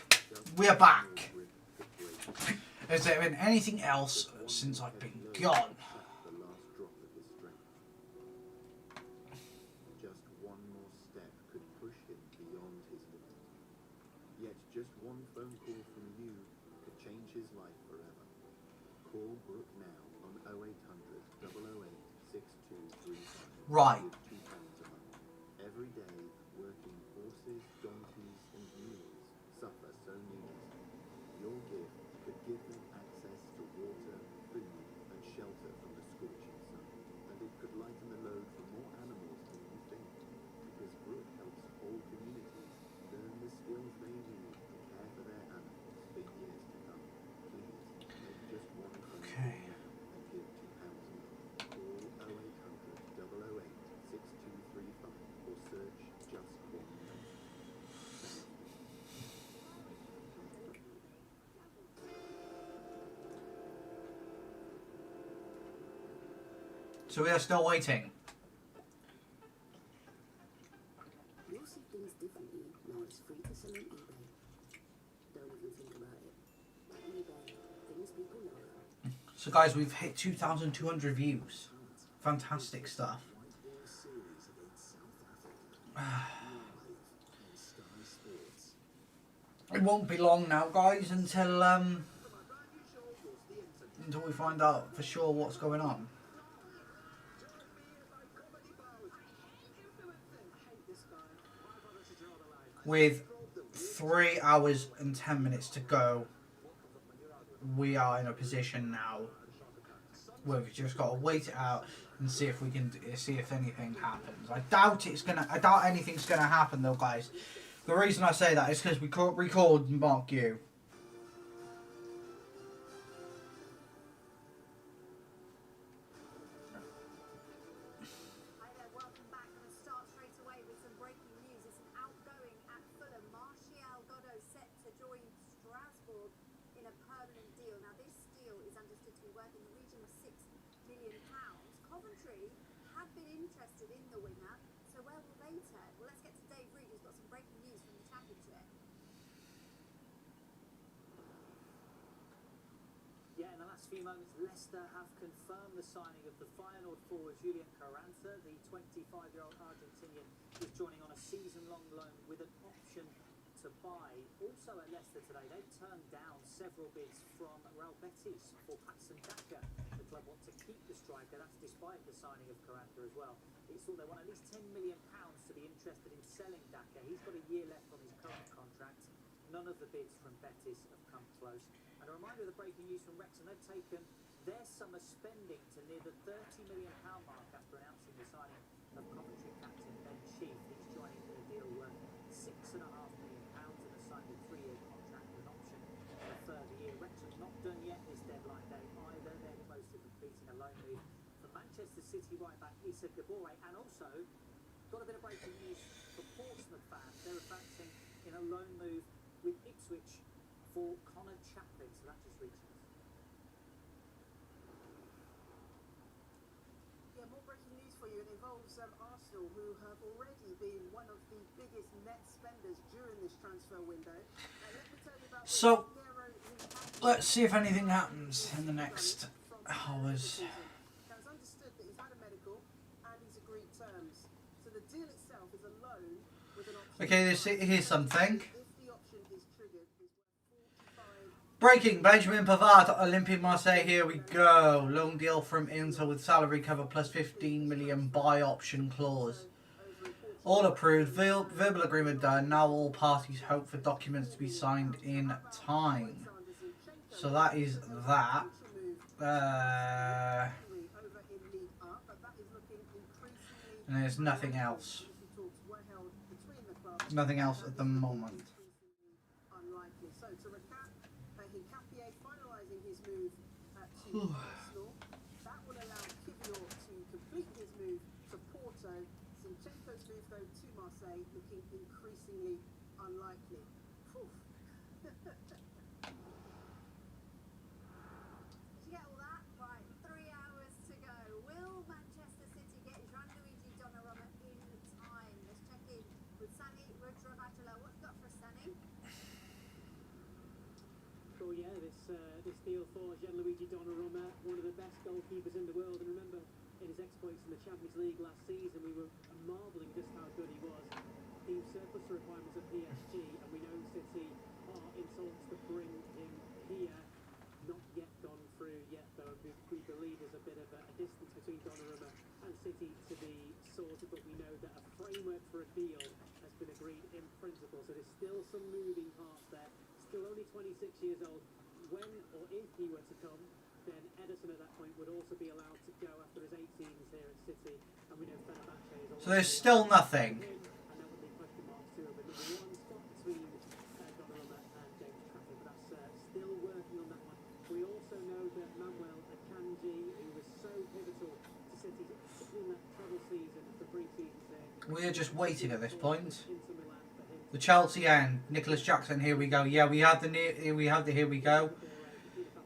We're back. Has there been anything else since I've been gone? The last drop of his strength. Just one more step could push him beyond his limit. Yet just one phone call from you could change his life forever. Call Brooke now on 0800 008 6235. Right. With £2 a month. Every day, working horses, donkeys, and mules suffer so needlessly. Your gift could give them access to water, food, and shelter from the scorching sun. And it could lighten the load for more animals than you think. Because Brooke helps whole communities learn the skills they need to care for their animals for years to come. Please, make just one phone call now and give £2 a month. Call 0800 008 6235 or search Just One Moment. So we are still waiting. You'll see things differently now it's free to sell on eBay. Don't even think about it. eBay, things people love. So guys, we've hit 2,200 views. Fantastic stuff. It won't be long now, guys, until we find out for sure what's going on. With 3 hours and 10 minutes to go, we are in a position now where we've just got to wait it out and see if we can see if anything happens. I doubt anything's gonna happen though, guys. The reason I say that is because we can't record Mark U. Hi there, welcome back. I'm going to start straight away with some breaking news. It's an outgoing at Fulham. Martial Godot set to join Strasbourg in a permanent deal. Now, this deal is understood to be worth in the region of £6 million. Coventry have been interested in the winger, so where will they turn? Well, let's get to Dave Reed, who's got some breaking news from the Championship. Yeah, in the last few moments, Leicester have confirmed the signing of the Feyenoord forward Julian Carranza. The 25-year-old Argentinian is joining on a season-long loan with an option to buy. Also at Leicester today, they've turned down several bids from Real Betis for Patson Daka. The club want to keep the striker, that's despite the signing of Carranza as well. It's thought they want at least £10 million to be interested in selling Daka. He's got a year left on his current contract. None of the bids from Betis have come close. And a reminder of the breaking news from Wrexham, they've taken their summer spending to near the £30 million mark after announcing the signing of Coventry captain Ben Sheaf. He's joining in a deal worth £6.5 million and has signed a 3-year contract with an option for a further year. Wrexham's not done yet this deadline day either. They're close to completing a loan move for Manchester City right back Issa Kabore, and also got a bit of breaking news for Portsmouth fans. They're advancing in a loan move with Ipswich for Connor Chaplin, so that just reached us. Yeah, more breaking news for you. It involves Arsenal, who have already been one of the biggest net spenders during this transfer window. Let me tell you about So, let's see if anything happens in the next hours. Now, it's understood that he's had a medical and he's agreed terms. So the deal itself is a loan with an option. Okay, here's something. If the option is triggered, it's worth 45. Breaking, Benjamin Pavard, Olympique Marseille, here we go. Loan deal from Inter with salary cover plus 15 million buy option clause. All approved, verbal agreement done. Now all parties hope for documents to be signed in time. So that is that. And there's nothing else. Nothing else at the moment. Unlikely. So to recap, Hincapié finalising his move to Arsenal. That will allow Kivior to complete his move to Porto. Zinchenko's move though to Marseille looking increasingly unlikely. Did you get all that? Right, 3 hours to go. Will Manchester City get Gianluigi Donnarumma in time? Let's check in with Sani Rudravajula. What you got for us, Sani? this deal for Gianluigi Donnarumma, one of the best goalkeepers in the world. And remember, in his exploits in the Champions League last season, we were marvelling just how good he was. He surplus the requirements of PSG, and we know City are in talks to bring him here. Not yet gone through yet, though. We believe there's a bit of a distance between Donnarumma and City to be sorted, but we know that a framework for a deal has been agreed in principle. So there's still some moving parts there. Still only 26 years old. When or if he were to come, then Ederson at that point would also be allowed to go after his 18s here at City. And we know Fenerbahce is So there's still nothing. and that would leave question marks too. But number one spot between Donnarumma and James Trafford, but that's still working on that one. We also know that Manuel Akanji, who was so pivotal to City, particularly in that treble season for 3 seasons there. We are just waiting at this point. Inter Milan for him. The Chelsea end. Nicholas Jackson. Here we go. Yeah, we have the here we go. Great stuff,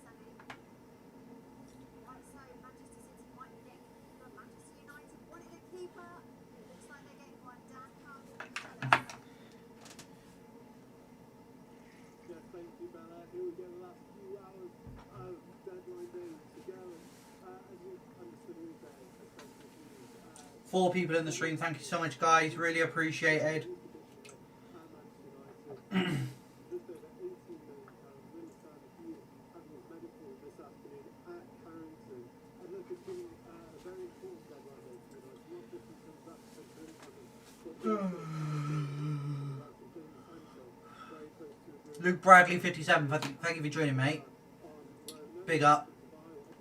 Sammy. Right, so Manchester City might be getting a keeper. Manchester United wanted a keeper. It looks like they're getting one. Dan Carter, tell us. Yes, thank you, Bella. Here we go, the last few hours of deadline day to go. As you understood, we say, especially if you 4 people in the stream. Thank you so much, guys. Really appreciated. just over £18 million. Really sad that he having his medical this afternoon at Carrington. And look, it's been a very important deadline day for United, not just in terms of that potential incoming, but also very close to agreeing Luke Bradley, 57. Thank you for joining, mate. on Big up.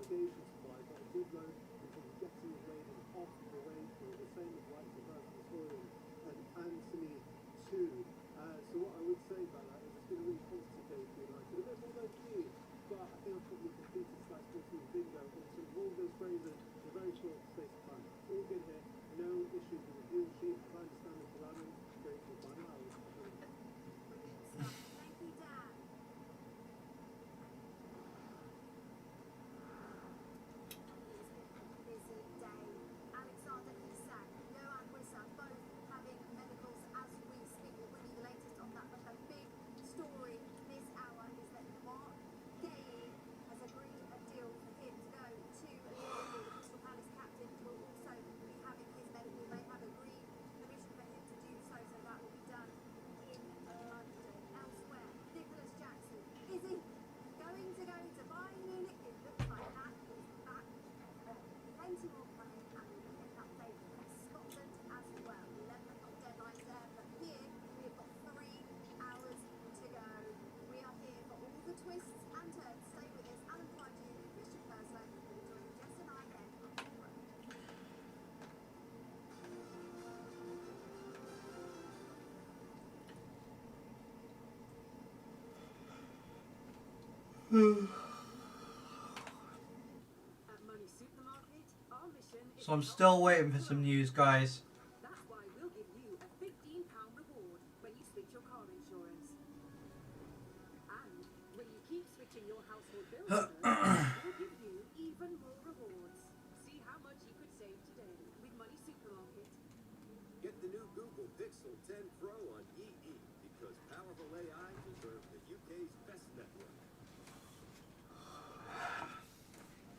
obligations to buy, but a good loan in terms of getting his rating off the wage bill, the same as White and Hoyland and Anthony too. So what I would say about that is it's been a really positive day for United. A bit more low key, but I think I've probably completed Slash 14 bingo in terms of all those phrases in a very short space of time. All good here, no issues with the deal sheet. As I understand it, allowing going to the final hours. Brilliant stuff. Thank you, Dan. Busy day. Alexander Isak, Johan Wissa, both having medicals as we speak. We'll bring you the latest on that. But the big story this hour is that Mark Gay has agreed a deal for him to go to Liverpool. The Crystal Palace captain will also be having his medical. They have agreed permission for him to do so, so that will be done in London. Elsewhere, Nicholas Jackson, is he going to go to Bayern Munich? It looks like that. He's back. Plenty more coming, and we'll get an update from Scotland as well. 11 o'clock deadlines there, but here we've got 3 hours to go. We are here for all the twists and turns. Stay with us. Alan Pardew, Christian Perslow, will be joining Jess and I again after the break. At Money Supermarket, our mission is So I'm to help still you waiting for grow. some news, guys. That's why we'll give you a £15 reward when you switch your car insurance. And when you keep switching your household bill insurance, we'll give you even more rewards. See how much you could save today with Money Supermarket. Get the new Google Pixel 10 Pro on EE because powerful AI deserves the UK's best network.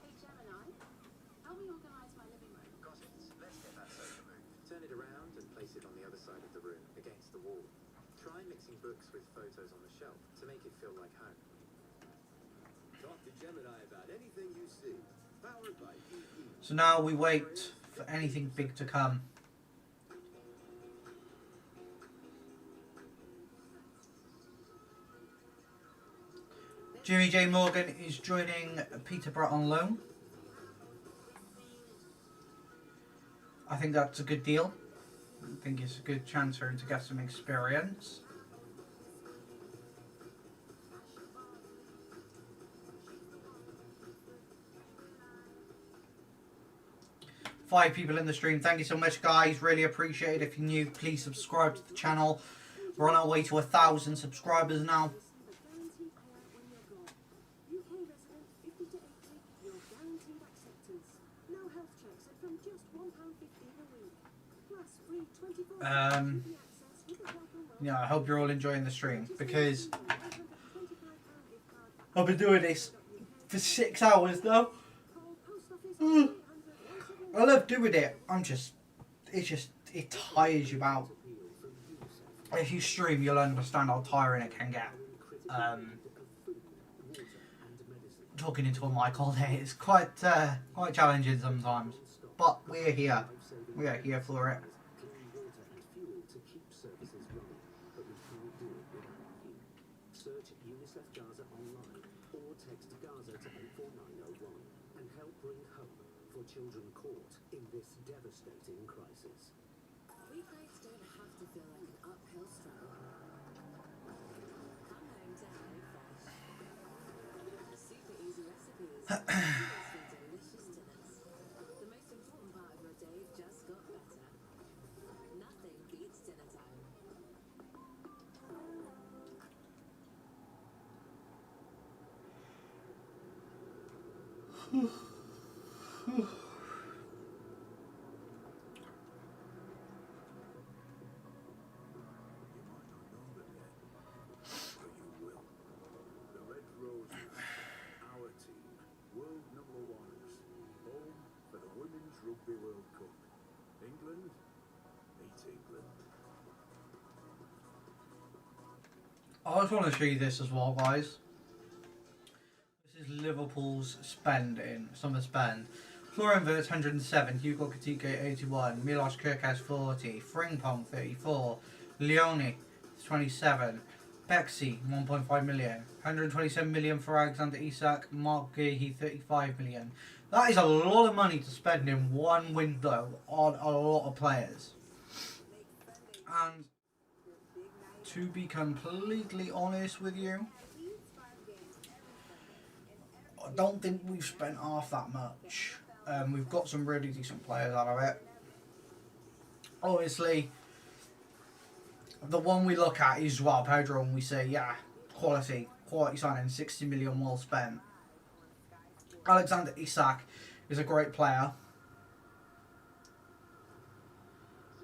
Hey Gemini, help me organise my living room. Got it. Let's get that sofa moved. Turn it around and place it on the other side of the room, against the wall. Try mixing books with photos on the shelf to make it feel like home. Talk to Gemini about anything you see. Powered by EE. So now we wait for anything big to come. Jimmy J. Morgan is joining Peterborough on loan. I think that's a good deal. I think it's a good chance for him to get some experience. Five people in the stream. Thank you so much, guys. Really appreciate it. If you're new, please subscribe to the channel. We're on our way to 1,000 subscribers now. Guaranteed payout when you're gone. UK resident 50 to 80, you're guaranteed acceptance. checks and from just £1.50 a week. Plus free 24 access with a welcome Yeah, I hope you're all enjoying the stream, because I've been doing this for 6 hours now. I love doing it. It tires you out. If you stream, you'll understand how tiring it can get. Talking into a mic all day is quite challenging sometimes, but we're here. We are here for it. Clean water and fuel to keep services running, but we can't do it without you. Search UNICEF Gaza online or text Gaza to 84901 and help bring hope for children caught in this devastating crisis. Weeknights don't have to feel like an uphill struggle. Come home to HelloFresh. Super easy recipes. Delicious dinners. The most important part of your day just got better. Nothing beats dinner time. The Red Roses, our team, world #1s, home for the Women's Rugby World Cup. England, meet England. I just want to show you this as well, guys. This is Liverpool's spending, summer spend. Florian Wirtz 107, Hugo Katike 81, Milos Kerkez 40, Frimpong 34, Leone 27, Bexy 1.5 million, 127 million for Alexander Isak, Mark Guehi 35 million. That is a lot of money to spend in one window on a lot of players. And to be completely honest with you, I don't think we've spent half that much. We've got some really decent players out of it. Obviously, the one we look at is Joao Pedro and we say, yeah, quality signing, 60 million well spent. Alexander Isak is a great player.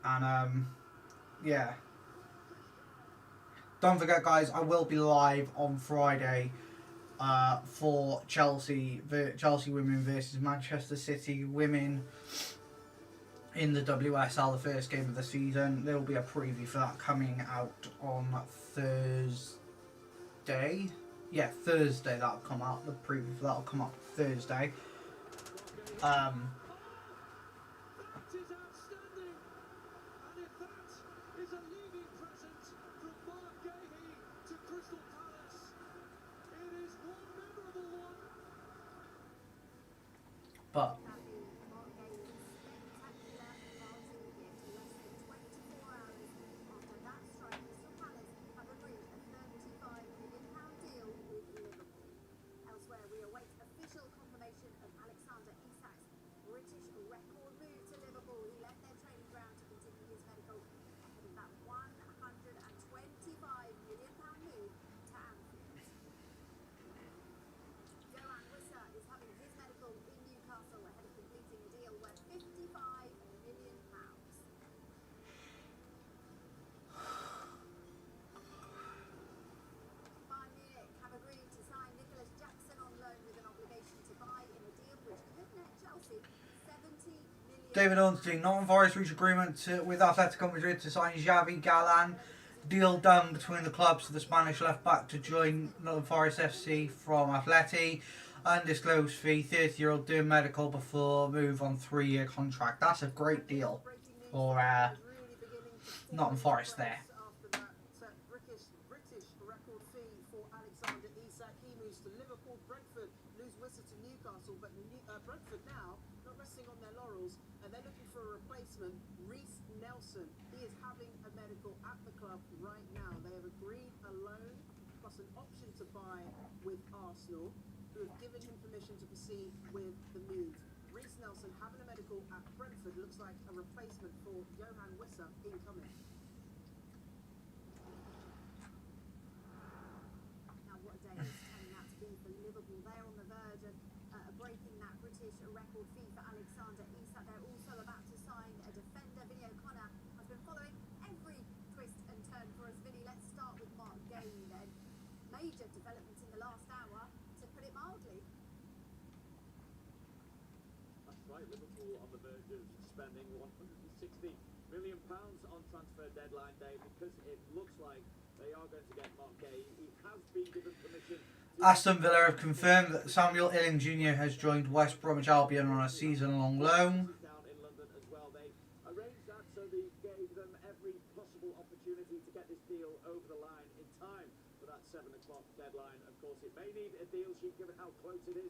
And, yeah. Don't forget, guys, I will be live on Friday for Chelsea women versus Manchester City women in the WSL, the first game of the season. There will be a preview for that coming out on Thursday. Yeah, Thursday that'll come out. The preview for that will come out Thursday. But elsewhere, we await official confirmation of Alexander Isak's British record move to Liverpool. He left their training ground to continue his medical ahead of that £125 million move to Anfield. Johan Wissa is having his medical in Newcastle ahead of completing a deal worth £55 million. Bayern Munich have agreed to sign Nicholas Jackson on loan with an obligation to buy in a deal which could net Chelsea £70 million. David Ornstein, Nottingham Forest reached agreement with Atletico Madrid to sign Xavi Galán. Deal done between the clubs for the Spanish left back to join Nottingham Forest FC from Atleti. Undisclosed fee, 30-year-old doing medical before move on 3-year contract. That's a great deal for Nottingham Forest there. British record fee for Alexander Isak. He moves to Liverpool. Brentford lose Wissa to Newcastle, but Brentford now not resting on their laurels, and they're looking for a replacement. Reece Nelson, he is having a medical at the club right now. They have agreed a loan plus an option to buy with Arsenal, who have given him permission to proceed with the move. Reece Nelson having a medical at Brentford looks like a replacement for Johan Wissa incoming. Now, what a day it's turning out to be for Liverpool. They're on the verge of breaking that British record record fee for Alexander Isak. They're also about to sign a defender. Vinny O'Connor has been following every twist and turn for us. Vinny, let's start with Mark Gay then. Major developments in the last hour, to put it mildly. That's right, Liverpool on the verge of spending £160 million on transfer deadline day because it looks like they are going to get Mark Gay. He has been given permission. Aston Villa have confirmed that Samuel Illing Jr. has joined West Bromwich Albion on a season-long loan. Down in London as well. They arranged that so they gave them every possible opportunity to get this deal over the line in time for that 7 o'clock deadline. Of course, it may need a deal sheet given how close it is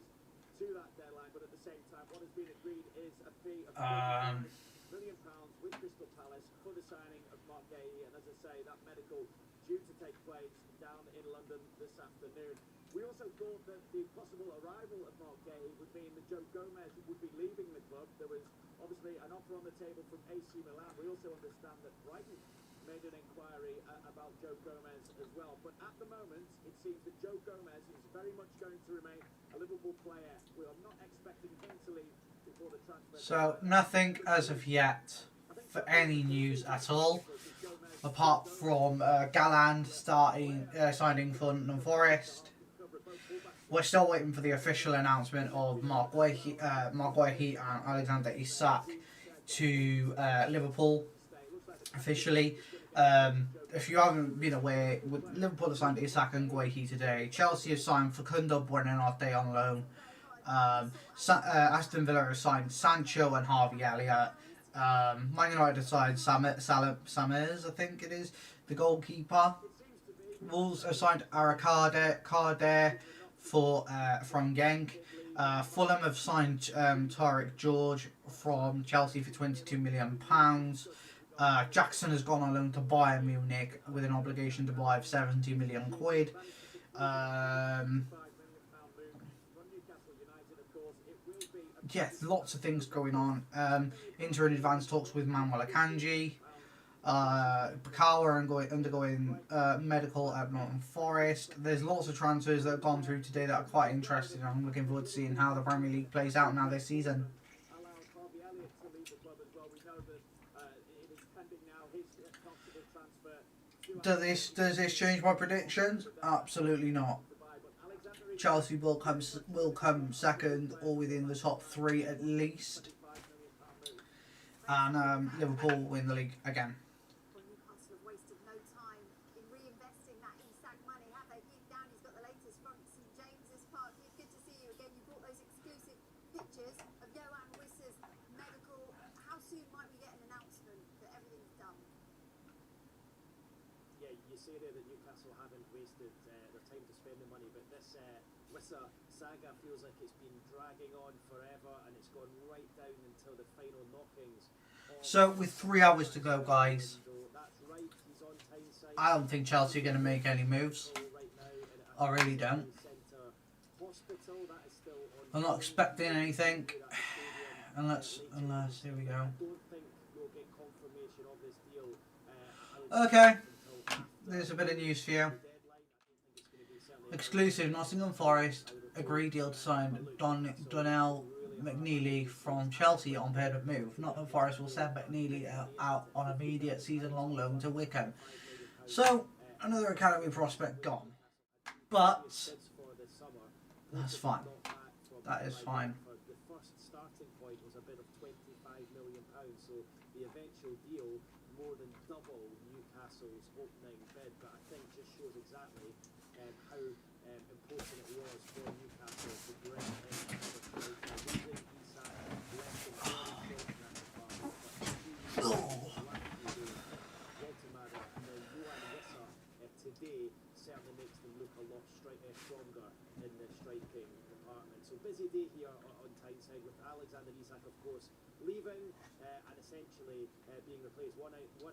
to that deadline, but at the same time, what has been agreed is a fee of £1 million with Crystal Palace for the signing of Mark Gay. And as I say, that medical due to take place down in London this afternoon. We also thought that the possible arrival of Mark Gay would mean that Joe Gomez would be leaving the club. There was obviously an offer on the table from AC Milan. We also understand that Brighton made an inquiry about Joe Gomez as well. But at the moment, it seems that Joe Gomez is very much going to remain a Liverpool player. We are not expecting him to leave before the transfer. So nothing as of yet for any news at all, apart from Galland signing for Nottingham Forest. We're still waiting for the official announcement of Mark Guehi and Alexander Isak to Liverpool officially. If you haven't been aware, Liverpool have signed Isak and Guehi today. Chelsea have signed Facundo Buonanotte on loan. Aston Villa have signed Sancho and Harvey Elliott. Man United have signed Samers, I think it is, the goalkeeper. Wolves have signed Kader from Genk. Fulham have signed Tarek George from Chelsea for £22 million. Jackson has gone on loan to Bayern Munich with an obligation to buy of £70 million. Yeah, lots of things going on. Inter in advanced talks with Manuel Akanji. Bakawa undergoing medical at Nottingham Forest. There's lots of transfers that have gone through today that are quite interesting. I'm looking forward to seeing how the Premier League plays out now this season. Does this change my predictions? Absolutely not. Chelsea will come second or within the top 3 at least, and Liverpool will win the league again. Newcastle have wasted no time in reinvesting that Isak money, have they? Keith Downey's got the latest from St James's Park. Keith, good to see you again. You brought those exclusive pictures of Johan Wissa's medical. How soon might we get an announcement that everything's done? Yeah, you see there that Newcastle haven't wasted their time to spend the money, but this Wissa saga feels like it's been dragging on forever, and it's gone right down until the final knockings. So with 3 hours to go, guys, I don't think Chelsea are going to make any moves. I really don't. I'm not expecting anything unless here we go. Okay, there's a bit of news for you. Exclusive: Nottingham Forest agreed deal to sign Donnell McNeely from Chelsea on paid up move. Nottingham Forest will send McNeely out on immediate season-long loan to Wickham. So another academy prospect gone, but that's fine. That is fine. The first starting point was a bid of £25 million, so the eventual deal more than double Newcastle's opening bid. But I think just shows exactly how important it was for Newcastle to bring in losing Isak, left in very short in that department. Walter and then Johan Wissa today certainly makes them look a lot stronger in the striking department. So busy day here on Tyneside with Alexander Isak, of course, leaving and essentially being replaced one out and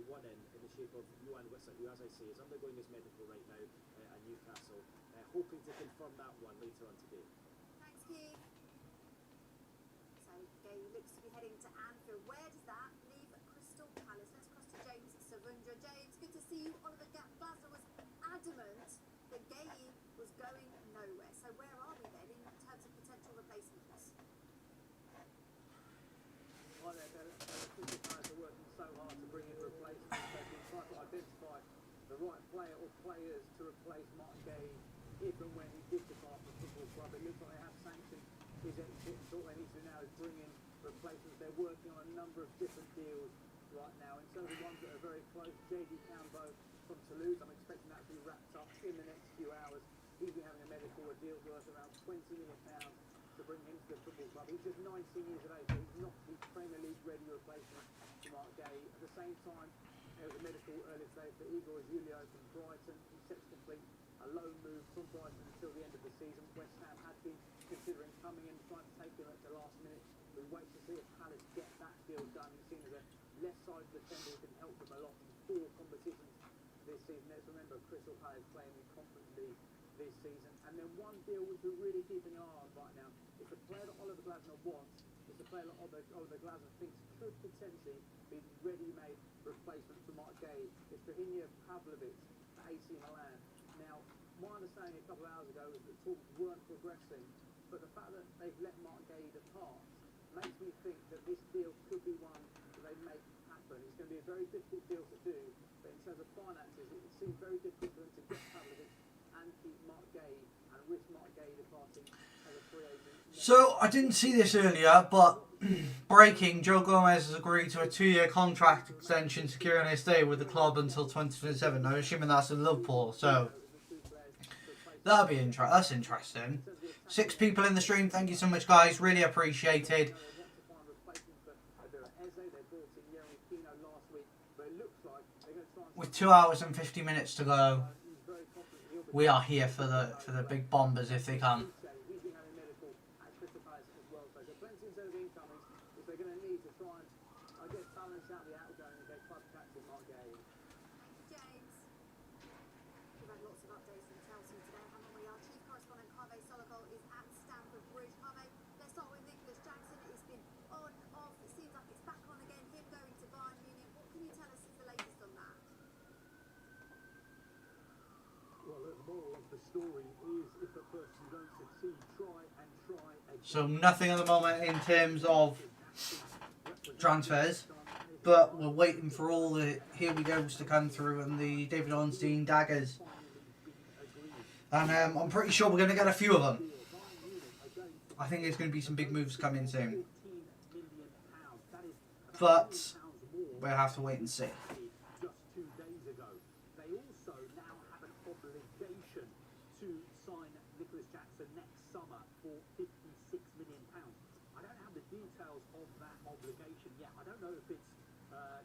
one in the shape of Johan Wissa, who, as I say, is undergoing his medical right now at Newcastle, hoping to confirm that one later on today. Thanks, Keith. So Gay looks to be heading to Anfield. Where does that leave Crystal Palace? Let's cross to James Savundra. James, good to see you. Oliver Glasner was adamant that Gay was going nowhere. So where are we then in terms of potential replacements? Crystal Palace are working so hard to bring in replacements. They've been trying to identify the right player or players to replace Martin Gay if and when he did depart from the football club. It looks like they have sanctioned his exit, and all they need to do now is bring in replacements. They're working on a number of different deals right now. In terms of ones that are very close, JD Cambo from Toulouse, I'm expecting that to be wrapped up in the next few hours. He's been having a medical deal worth around £20 million to bring him to the football club. He's just 19 years of age, so he's not the Premier League ready replacement for Mark Gay. At the same time, there was a medical earlier today for Igor Julio from Brighton. He's set to complete a loan move from Brighton until the end of the season. West Ham had been considering coming in, trying to take him at the last minute. We wait to see if Palace get that deal done. He's seen as a left-sided defender who can help them a lot in 4 competitions this season. Let's remember Crystal Palace playing in Conference League this season. And then one deal which we're really keeping an eye on right now. It's a player that Oliver Glasner wants. It's a player that Oliver Glasner thinks could potentially be the ready-made replacement for Mark Gay. It's Rahinia Pavlovic at AC Milan. Now, my understanding a couple of hours ago was that talks weren't progressing, but the fact that they've let Mark Gay depart makes me think that this deal could be one that they make happen. It's going to be a very difficult deal to do, but in terms of finances, it seems very difficult for them to get Pavlovic and keep Mark Gay and risk Mark Gay departing as a free agent. So, I didn't see this earlier, but breaking, Joe Gomez has agreed to a 2-year contract extension, securing his stay with the club until 2027. I'm assuming that's in Liverpool, so that'll be that's interesting. 6 people in the stream, thank you so much, guys. Really appreciated. With 2 hours and 50 minutes to go, we are here for the big bombers if they come. So nothing at the moment in terms of transfers, but we're waiting for all the here we goes to come through and the David Ornstein daggers. And I'm pretty sure we're going to get a few of them. I think there's going to be some big moves coming soon. But we'll have to wait and see.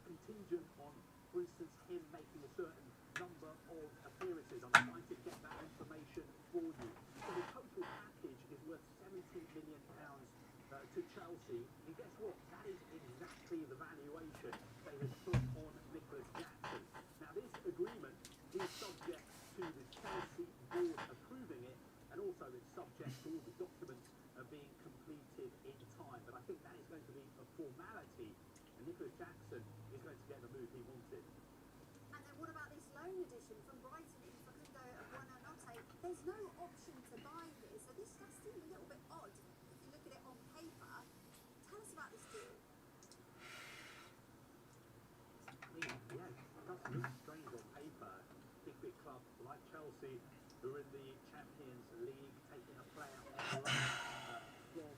Contingent on, for instance, him making a certain number of appearances. I'm trying to get that information for you. So the total package is worth £70 million to Chelsea. And guess what? That is exactly the valuation they have put on Nicholas Jackson. Now, this agreement is subject to the Chelsea board approving it, and also it's subject to all the documents being completed in time. But I think that is going to be a formality. Nicholas Jackson is going to get the move he wanted. And then what about this loan addition from Brighton in Facundo Buonanotte? There's no option to buy here, so this does seem a little bit odd if you look at it on paper. Tell us about this deal. I mean, yeah, it does look strange on paper. Big club like Chelsea, who are in the Champions League, taking a player on from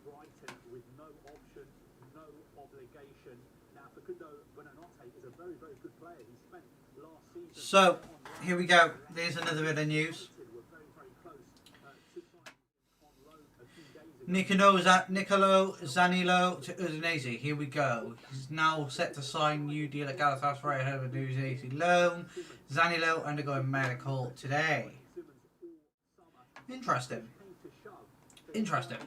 Brighton with no option, no obligation. Now, Facundo Buonanotte is a very, very good player. He spent last season. So, here we go. There's another bit of news. Nicolo Zanillo to Udinese. Here we go. He's now set to sign new deal at Galatasaray ahead of a Udinese loan. Zanillo undergoing medical today. Interesting. Interesting.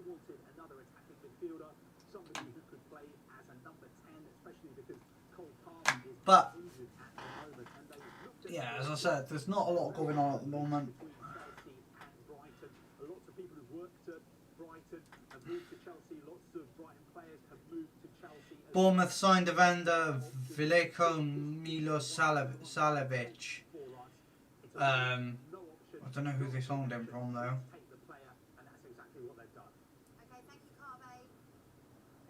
Wanted another attacking midfielder, somebody who could play as a number 10, especially because Cole Palmer is injured at the moment. And they yeah, as I said, there's not a lot going on at the moment. Chelsea and Brighton. Lots of people who've worked at Brighton have moved to Chelsea. Lots of Brighton players have moved to Chelsea. Bournemouth signed defender Veliko Milosavic. I don't know who they signed him from though. Take the player, and that's exactly what they've done. Okay, thank you, Carve.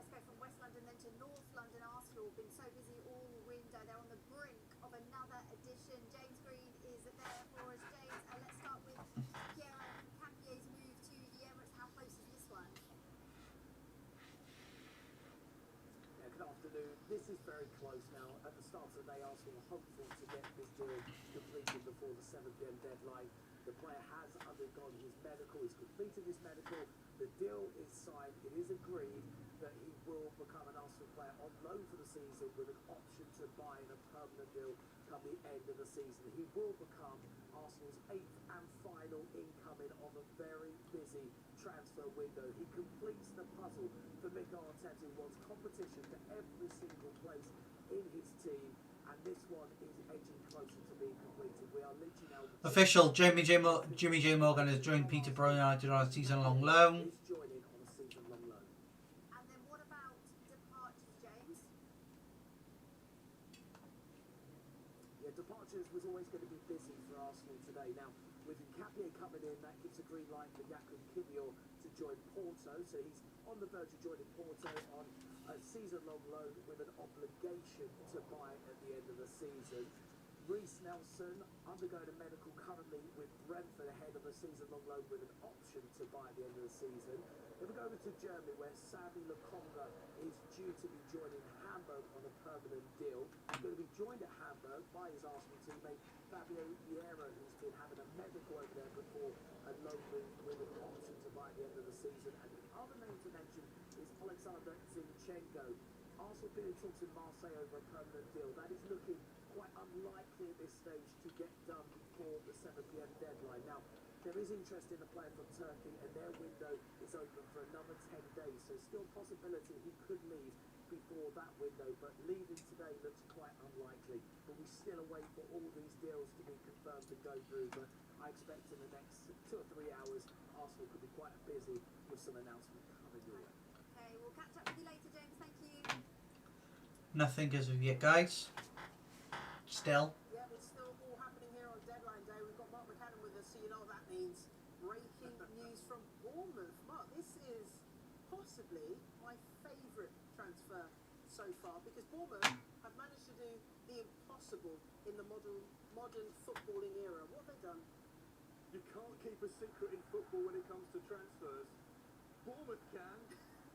Let's go from West London then to North London. Arsenal been so busy all window. They're on the brink of another edition. James Green is there for us. James, let's start with Pierre Capier's move to the Emirates. How close is this one? Yeah, good afternoon. This is very close now. At the start of the day, Arsenal were hopeful to get this deal completed before the 7 p.m. deadline. The player has undergone his medical, he's completed his medical, the deal is signed, it is agreed that he will become an Arsenal player on loan for the season with an option to buy in a permanent deal come the end of the season. He will become Arsenal's 8th and final incoming of a very busy transfer window. He completes the puzzle for Mikel Arteta, who wants competition to every single place in his team, and this one is edging closer to being completed. We are literally now... Official, Jimmy J Morgan has joined Peterborough United on a season-long loan. He's joining on a season-long loan. And then what about departures, James? Yeah, departures was always going to be busy for Arsenal today. Now, with Nkapie coming in, that gives a green light for Jakub Kiwior to join Porto. So he's on the verge of joining Porto on a season-long loan with an obligation to buy at the end of the season. Reece Nelson undergoing a medical currently with Brentford ahead of a season-long loan with an option to buy at the end of the season. Then we go over to Germany, where Sami Lokonga is due to be joining Hamburg on a permanent deal. He's going to be joined at Hamburg by his Arsenal teammate Fabio Vieira, who's been having a medical over there before a loan with an option to buy at the end of the season. And the other name to mention is Alexander Zinchenko. Arsenal been in talks in Marseille over a permanent deal. That is looking quite unlikely at this stage to get done before the 7 p.m. deadline. Now, there is interest in the player from Turkey, and their window is open for another 10 days, so still possibility he could leave before that window, but leaving today looks quite unlikely. But we still await for all these deals to be confirmed and go through, but I expect in the next 2 or 3 hours, Arsenal could be quite busy with some announcements coming your way. Okay, we'll catch up with you later, James. Thank you. Nothing as of yet, guys. Still. Yeah, it's still all happening here on deadline day. We've got Mark McCannon with us, so you know what that means. Breaking news from Bournemouth. Mark, this is possibly my favourite transfer so far, because Bournemouth have managed to do the impossible in the modern footballing era. What have they done? You can't keep a secret in football when it comes to transfers. Bournemouth can,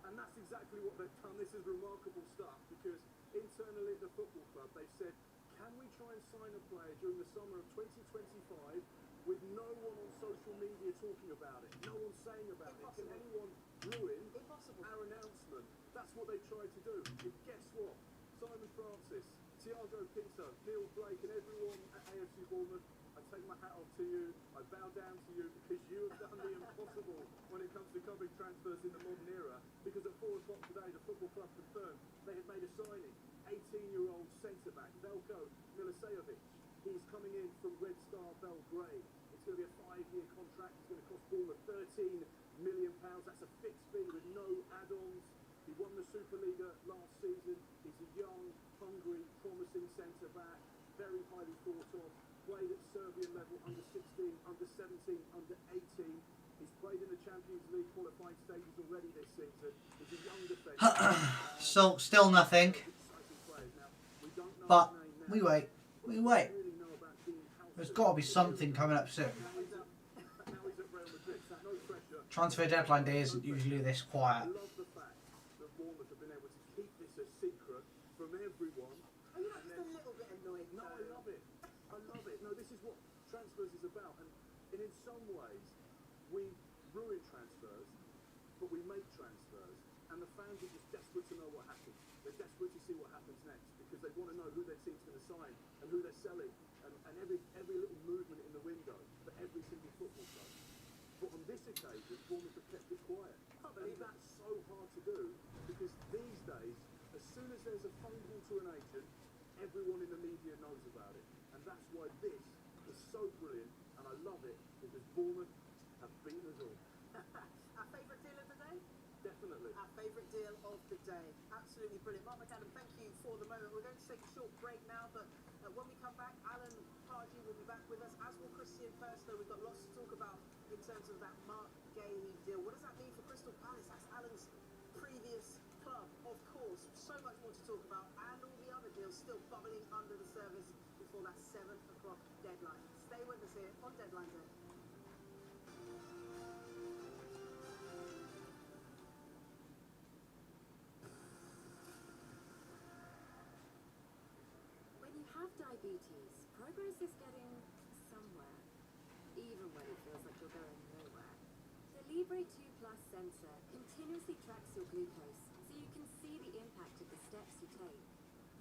and that's exactly what they've done. This is remarkable stuff, because internally at the football club they've said, can we try and sign a player during the summer of 2025 with no one on social media talking about it, no one saying about it? Can anyone ruin our announcement? That's what they tried to do. And guess what? Simon Francis, Thiago Pinto, Neil Blake and everyone at AFC Bournemouth, I take my hat off to you, I bow down to you, because you have done the impossible when it comes to covering transfers in the modern era, because at 4 o'clock today the football club confirmed they had made a signing. 18-year-old centre-back, Veljko Milicevic. He's coming in from Red Star Belgrade. It's going to be a 5-year contract. It's going to cost Bournemouth £13 million. That's a fixed fee with no add-ons. He won the Superliga last season. He's a young, hungry, promising centre-back, very highly thought of. Played at Serbian level, under 16, under 17, under 18. He's played in the Champions League qualifying stages already this season. He's a young defender. So, still nothing. But we wait. We wait. There's got to be something coming up soon. Transfer deadline day isn't usually this quiet. I love the fact that Bournemouth have been able to keep this a secret from everyone. Are you not just a little bit annoyed? No, I love it. I love it. No, this is what transfers is about. And in some ways, we ruin transfers, but we make transfers. And the fans are just desperate to know what happens. They're desperate to see what happens next, because they want to know who their team's going to sign and who they're selling, and every little movement in the window for every single football club. But on this occasion, Bournemouth have kept it quiet. And that's so hard to do, because these days, as soon as there's a phone call to an agent, everyone in the media knows about it. And that's why this is so brilliant, and I love it, because Bournemouth have beaten us all. Our favourite deal of the day? Definitely. Our favourite deal of the day. Absolutely brilliant. Mark McAdam, thank you for the moment. We're going to take a short break now, but when we come back, Alan Pardew will be back with us, as will Christian Perslow. We've got lots to talk about in terms of that Mark Gay deal. What does that mean for Crystal Palace? That's Alan's previous club, of course. So much more to talk about, and all the other deals still bubbling under the surface before that 7 o'clock deadline. Stay with us here on Deadline Day. When you have diabetes, progress is getting somewhere, even when it feels like you're going nowhere. The Libre 2 Plus sensor continuously tracks your glucose, so you can see the impact of the steps you take.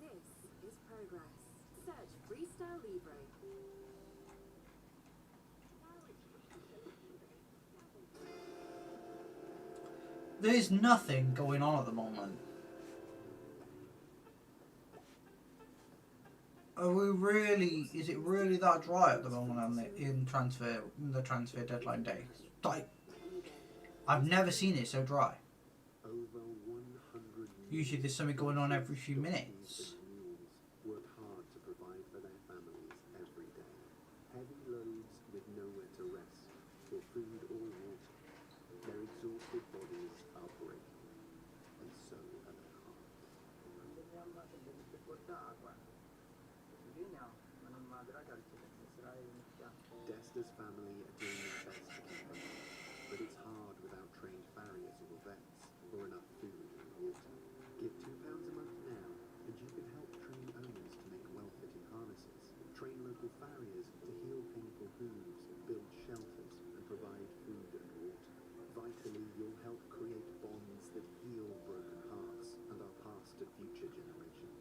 This is progress. Search Freestyle Libre. There is nothing going on at the moment. Are we really? Is it really that dry at the moment on the transfer deadline day? Like, I've never seen it so dry. Usually there's something going on every few minutes. Work hard to provide for their families every day. Heavy loads with nowhere to rest for food or water. Their exhausted bodies are breaking, and so are their hearts. Desta's family are doing their best to keep them, but it's hard without trained farriers or vets, or enough food and water. Give £2 a month now, and you can help train owners to make well-fitting harnesses. Train local farriers to heal painful hooves, build shelters, and provide food and water. Vitally, you'll help create bonds that heal broken hearts and are passed to future generations.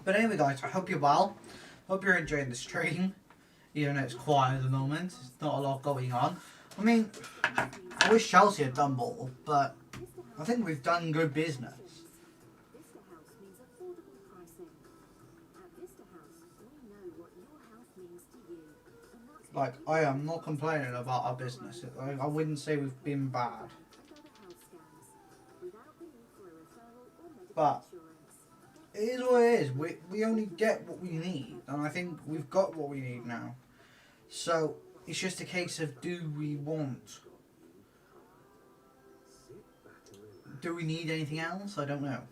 But anyway, guys, I hope you're well. Hope you're enjoying the stream, even though it's quiet at the moment. There's not a lot going on. I mean, I wish Chelsea had done more, but I think we've done good business. Vista House means affordable pricing. At Vista House, we know what your health means to you. And that's Like, I am not complaining about our business. I wouldn't say we've been bad. and other health scams without the need for a referral or medical But insurance. it is what it is. We only get what we need, and I think we've got what we need now. So it's just a case of, do we need anything else? I don't know.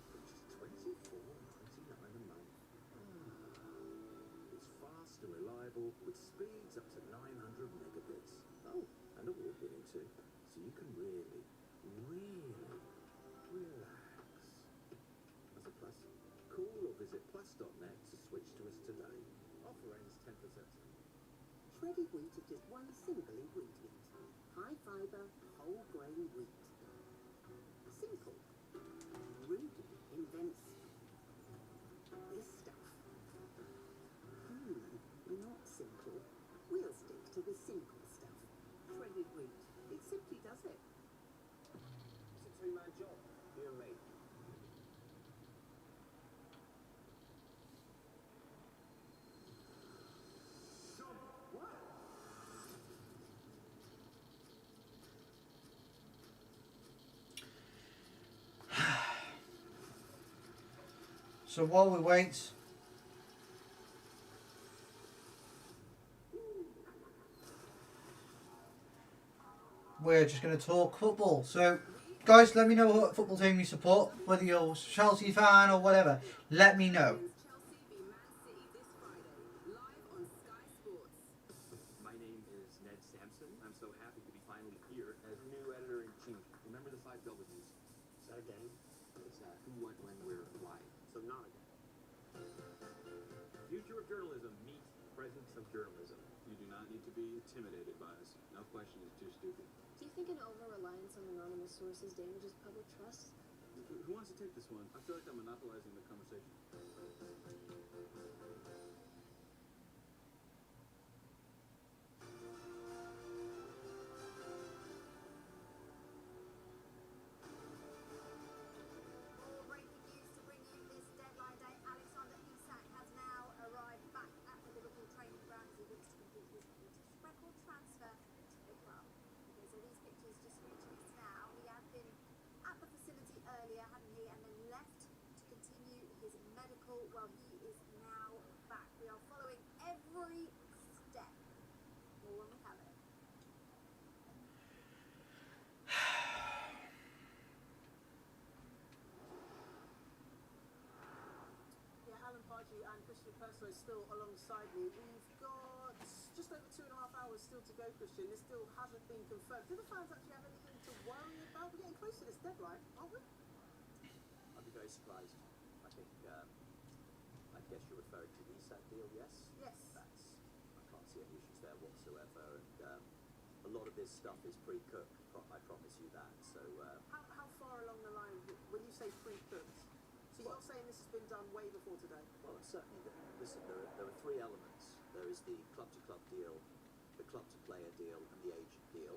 It's fast and reliable with speeds up to 900 megabits. Oh, and award-winning too. So you can really relax. As a plus, call or visit plus.net to switch to us today. Offer ends 10th of September. Shredded wheat is just one single ingredient. High fibre, whole grain wheat. Simple. Rudy invents this stuff. Not simple. We'll stick to the simple stuff. Shredded wheat. It simply does it. It's a two-man job, you and me. So while we wait, we're just going to talk football. So, guys, let me know what football team you support, whether you're a Chelsea fan or whatever. Let me know. My name is Ned Sampson. I'm so happy to be finally here as new editor-in-chief. Remember the 5 W's? Is that a game? It's who, what, when, where, why. So not a game. Future of journalism, meet presence of journalism. You do not need to be intimidated by us. No question is too stupid. Do you think an over-reliance on anonymous sources damages public trust? Who wants to take this one? I feel like I'm monopolizing the conversation. More breaking news to bring you this deadline day. Alexander Isak has now arrived back at the Liverpool training ground as he looks to complete his record transfer to the club. Okay, so these pictures just reaching us now. He had been at the facility earlier, hadn't he, and then left travel. Well, he is now back. We are following every step. More when we have it. Yeah, Alan Pardew and Christian Perso is still alongside me. We've got just over 2.5 hours still to go, Christian. This still hasn't been confirmed. Do the fans actually have anything to worry about? We're getting close to this deadline, aren't we? I'd be very surprised. I think, I guess you're referring to the ESAT deal, yes? Yes. I can't see any issues there whatsoever. And a lot of this stuff is pre-cooked, I promise you that. So, How far along the line, when you say pre-cooked, so you're saying this has been done way before today? well, certainly, listen, there are three elements. There is the club-to-club deal, the club-to-player deal, and the agent deal.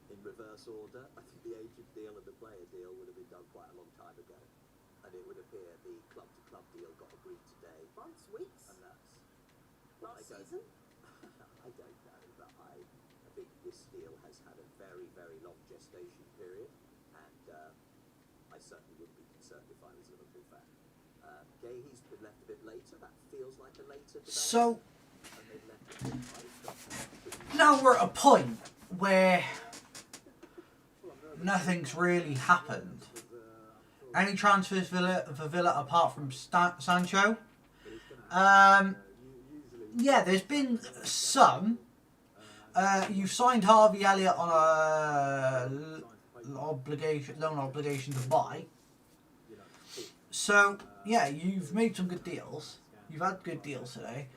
In reverse order, I think the agent deal and the player deal would have been done quite a long time ago. And it would appear the club-to-club deal got agreed today. Months, weeks? And that's... Last season? I don't know, but I think this deal has had a very, very long gestation period. And I certainly wouldn't be concerned if I was a Liverpool fan. Gahey's been left a bit later. That feels like a later development. So, And they've left a bit late. now we're at a point where nothing's really happened. Any transfers for Villa apart from Sancho? Yeah, there's been some. You've signed Harvey Elliott on a loan obligation to buy. So, yeah, you've made some good deals. You've had good deals today.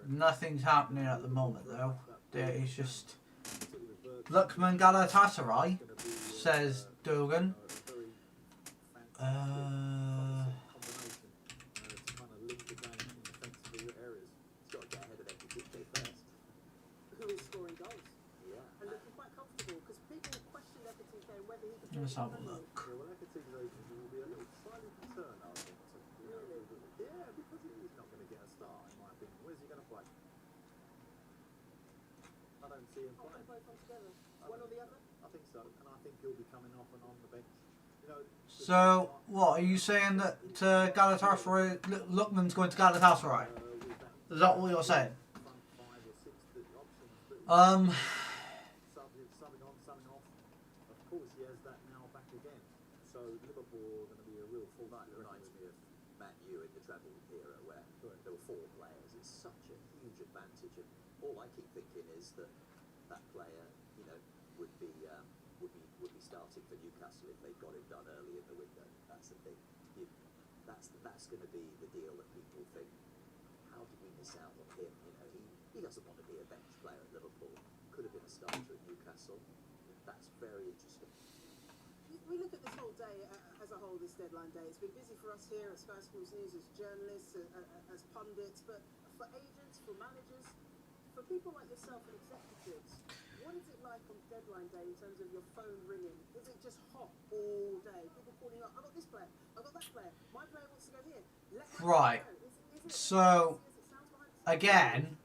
Nothing's happening at the moment, though. There is just... Lookman Galatasaray, says Dogan. Who is scoring goals? Yeah. And looking quite comfortable, because people questioned Ekitike and whether he could... Let's have a look. Well, Ekitike will be a little slightly concerned, I think. Really? Yeah, because he's not going to get a start, in my opinion. Where's he going to play? I don't see him playing. Both on together. One or the other? I think so, and I think he'll be coming off and on the bench. You know, So, what, are you saying that Galatasaray, Lookman's going to Galatasaray? Is that what you're saying? Subbing on, subbing off. Of course, he has that now back again. So Liverpool are going to be a real full night. It reminds me of Man U in the treble era where there were 4 players. It's such a huge advantage, and all I keep thinking is that that player, you know, would be starting for Newcastle if they got it done early in the window. That's the thing. That's going to be the deal that people think. How did we miss out on him? You know, he doesn't want to be a bench player at Liverpool. Could have been a starter at Newcastle. That's very interesting. We look at this whole day as a whole, this deadline day. It's been busy for us here at Sky Sports News as journalists, as pundits, but for agents, for managers, for people like yourself and executives, what is it like on deadline day in terms of your phone ringing? Is it just hot all day? People calling you up, I've got this player, I've got that player, my player wants to go here. Right. So, again,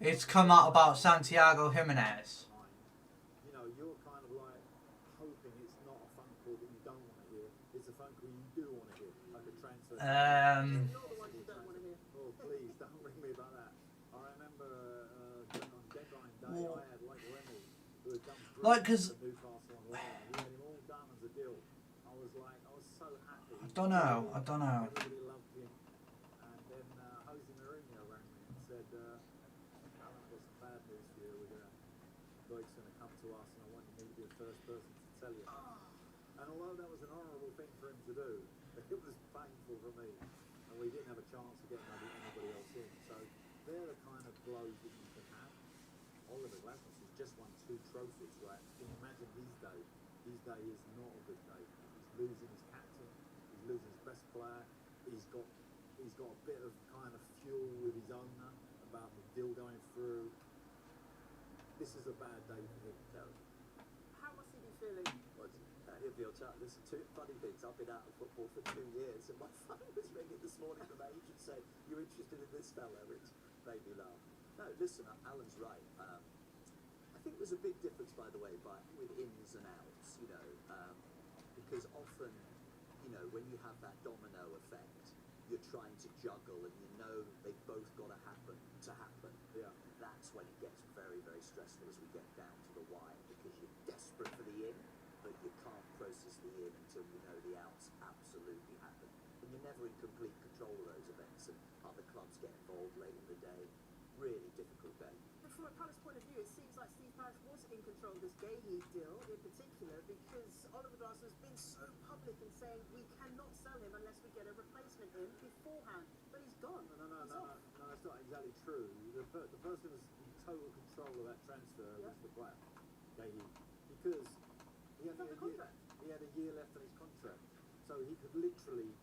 it's come out about Santiago Jimenez. You know, you're kind of like hoping it's not a phone call that you don't want to hear. It's a phone call you do want to hear, like a transfer. You're the one you don't want to hear. Oh, please don't ring me about that. I remember on deadline day, I had like Remy, who had done Like, because Newcastle on loan. He had him all done as a deal. I was so happy. I don't know. Everybody loved him. And then Jose Mourinho rang me and said, Alan, I've got some bad news for you. Lloyd's going to come to us, and I want you to be the first person to tell you. And although that was an honourable thing for him to do, it was painful for me. And we didn't have a chance to get anybody else in. So they're the kind of blows that you can have. Oliver Glasgow has just won 2 trophies, right? Can you imagine his day? His day is not a good day. He's losing his captain. He's losing his best player. He's got a bit of kind of fuel with his owner about the deal going through. This is a bad day for him, Derek. How must he be feeling? He'll be on chat. Listen, 2 funny things. I've been out of football for 2 years, and my phone was ringing this morning from agent saying, "You're interested in this fella," which made me laugh. No, listen, Alan's right. think there's a big difference, by the way, with ins and outs, you know, because often, you know, when you have that domino effect, you're trying to juggle and you know they've both got to happen. Yeah. That's when it gets very, very stressful as we get down to the wire, because you're desperate for the in, but you can't process the in until you know the outs absolutely happen. And you're never in complete control of those events, and other clubs get involved late in the day. Really difficult day. But from a Palace point of view, it seems like Steve Parish was in control of this Gahey deal in particular, because Oliver Glasser has been so public in saying we cannot sell him unless we get a replacement in beforehand. But he's gone. No, that's not exactly true. The person who's in total control of that transfer was the player, Gahey, because he had a year left on his contract, so he could literally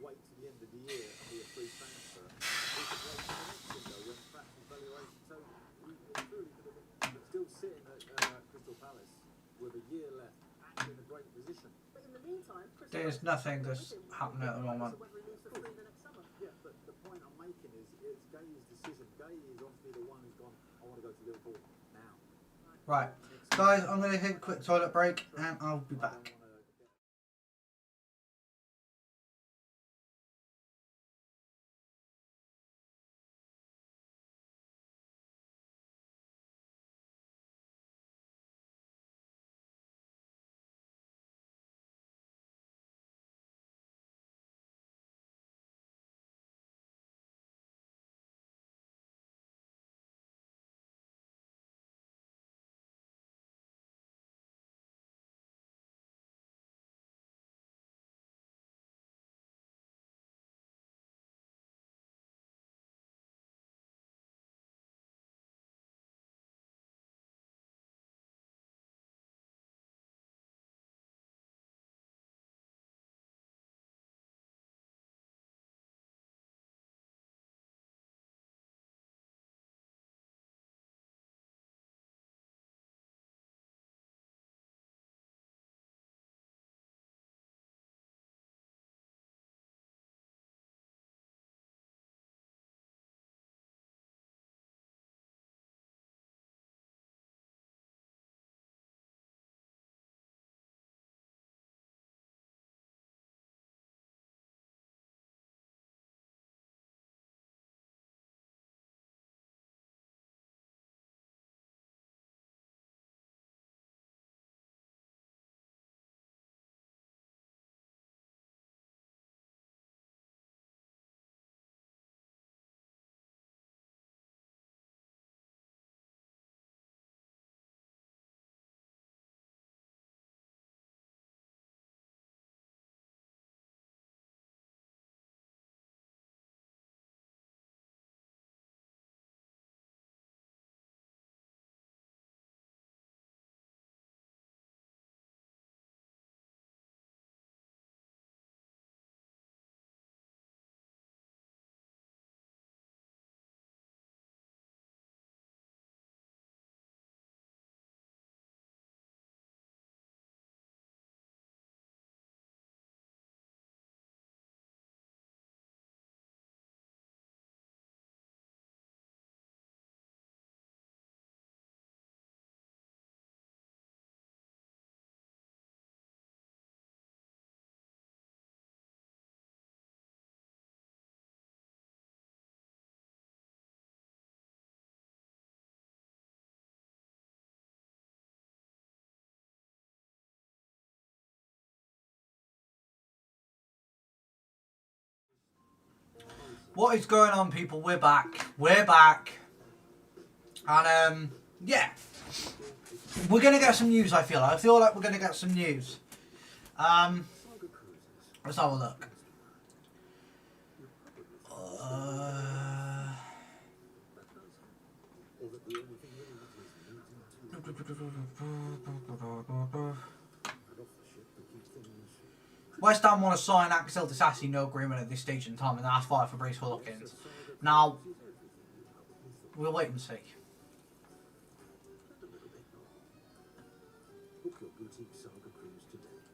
wait to the end of the year and be a free transfer. He could wait for the next window when perhaps his valuation. So he truly could have been still sitting at Crystal Palace with a year left and in a great position. But in the meantime, There's nothing that's happening at the moment. Yeah, but the point I'm making is it's Gahey's decision. Gahey is obviously the one who's gone, I want to go to Liverpool now. Right, guys, I'm going to take a quick toilet break and I'll be back. What is going on, people? We're back. And yeah, we're gonna get some news. I feel like we're gonna get some news. Let's have a look. West Ham want to sign Axel Disasi, no agreement at this stage in time, and that's fire for Fabrice Hawkins. Now, we'll wait and see. Book your boutique Saga cruise today.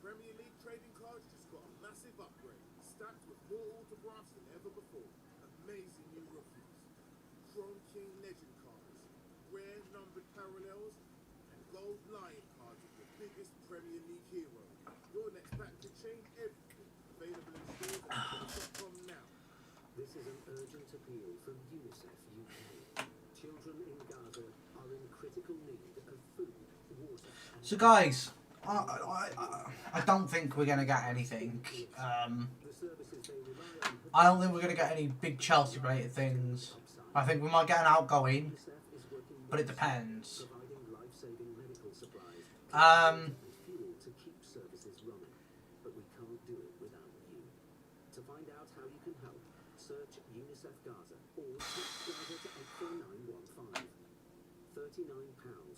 Premier League trading cards just got a massive upgrade, stacked with more autographs than ever before. Amazing new rookies, Chrome King legend cards, rare numbered gold lion cards of the biggest Premier League heroes. Your next pack could change everything. Available in stores and .com now. This is an urgent appeal from UNICEF UK. Children in Gaza are in critical need of food, water, and... So guys, I don't think we're going to get anything. I don't think we're going to get any big Chelsea related things. I think we might get an outgoing, but it depends. To keep services running, but we can't do it without you. To find out how you can help, search UNICEF Gaza or text Gaza to 84915. £39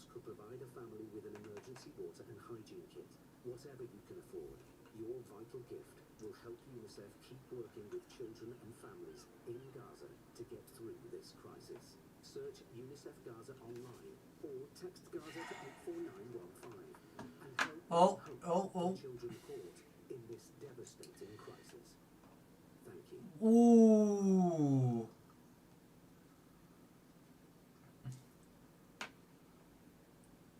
could provide a family with an emergency water and hygiene kit. Whatever you can afford, your vital gift will help UNICEF keep working with children and families in Gaza to get through this crisis. Search UNICEF Gaza online or text Gaza to 84915 and help children caught in this devastating crisis. Thank you. Ooh.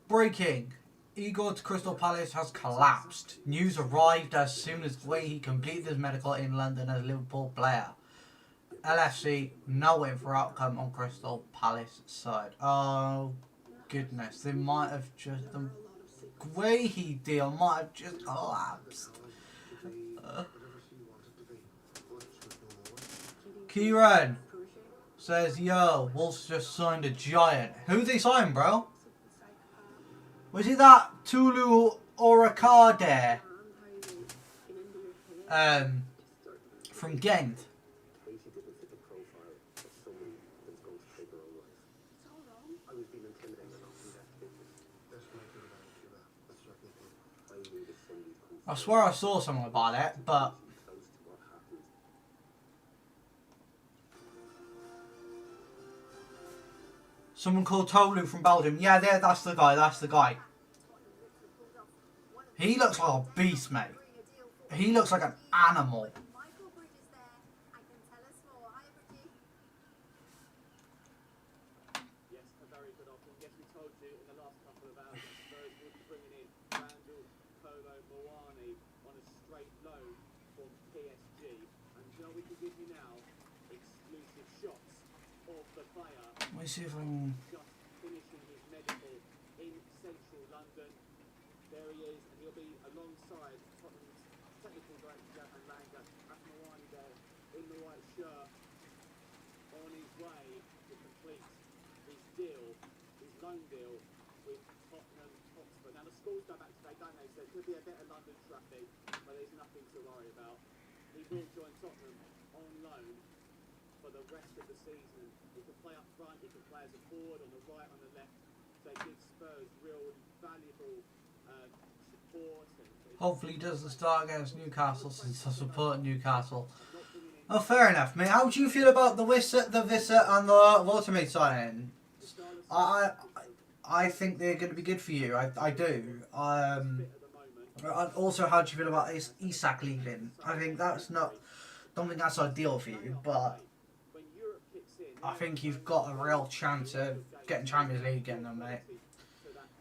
Breaking. Igor to Crystal Palace has collapsed. News arrived as soon as he completed his medical in London as a Liverpool player. LFC, no win for outcome on Crystal Palace side. Oh, goodness. They might have just... The Guehi deal might have just collapsed. Kieran says, yo, Wolves just signed a giant. Who they signed, bro? Was it that Tulu Orakade? From Ghent. I swear I saw something about it, but... Someone called Tolu from Belgium. Yeah, that's the guy, that's the guy. He looks like a beast, mate. He looks like an animal. Yes, a very good option. Yes, we told you in the last couple of hours that Spurs will be bringing in Randall Kolo Muani on a straight loan from PSG. And you know we can give you now exclusive shots of the player. Let me see if I can... Just finishing his medical in central London. There he is, and he'll be alongside Tottenham's technical director Japan Langa. Muani there in the white shirt, on his way to complete his deal, his loan deal with Tottenham Hotspur. Now the schools go back today, don't they? So there could be a bit of London traffic, but there's nothing to worry about. He will join Tottenham on loan for the rest of the season. He can play up front, he can play as a forward, on the right, on the left. So it gives Spurs real valuable support. Hopefully he doesn't start against Newcastle since I support Newcastle. Oh, fair enough, mate. How do you feel about the Vissa and the Watermaid signing? I think they're going to be good for you. I do. Also, how do you feel about Isak leaving? I think that's not... Don't think that's ideal for you, but I think you've got a real chance of getting Champions League again, though, mate.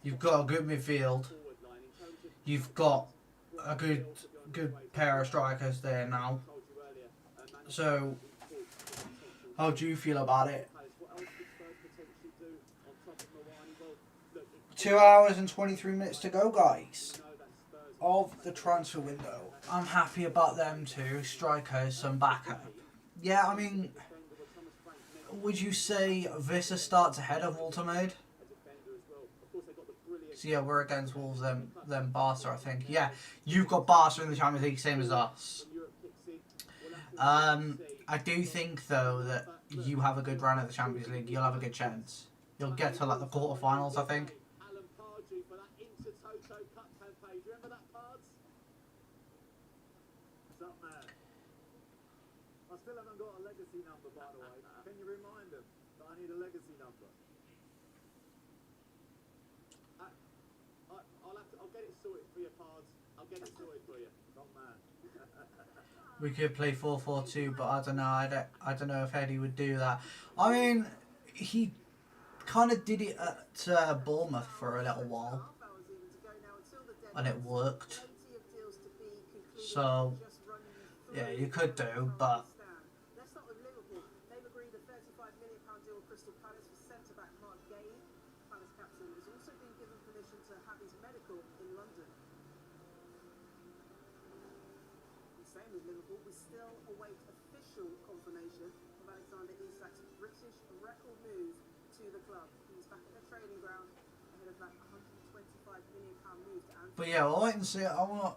You've got a good midfield. You've got a good pair of strikers there now. So, how do you feel about it? 2 hours and 23 minutes to go, guys, of the transfer window. I'm happy about them too. Strikers, some backup. Yeah, I mean, would you say Vissa starts ahead of Watermaid? So yeah, we're against Wolves, then Barca, I think. Yeah, you've got Barca in the Champions League, same as us. I do think, though, that you have a good run at the Champions League. You'll have a good chance. You'll get to, like, the quarterfinals, I think. I still haven't got a legacy number, by the way. Can you remind them that I need a legacy number? I'll get it sorted for you, Pards. I'll get it sorted for you. Top man. We could play 4-4-2, but I don't know. I don't know if Eddie would do that. I mean, he kind of did it at Bournemouth for a little while. and it worked. So, yeah, you could do, but Let's start with Liverpool. They've agreed a £35 million deal with Crystal Palace for centre-back Mark Gay. Palace captain has also been given permission to have his medical in London. And same with Liverpool, we still await official confirmation of Alexander Isak's British record move to the club. He's back at the training ground ahead of that £125 million move to Anfield. yeah, we'll wait and see. I want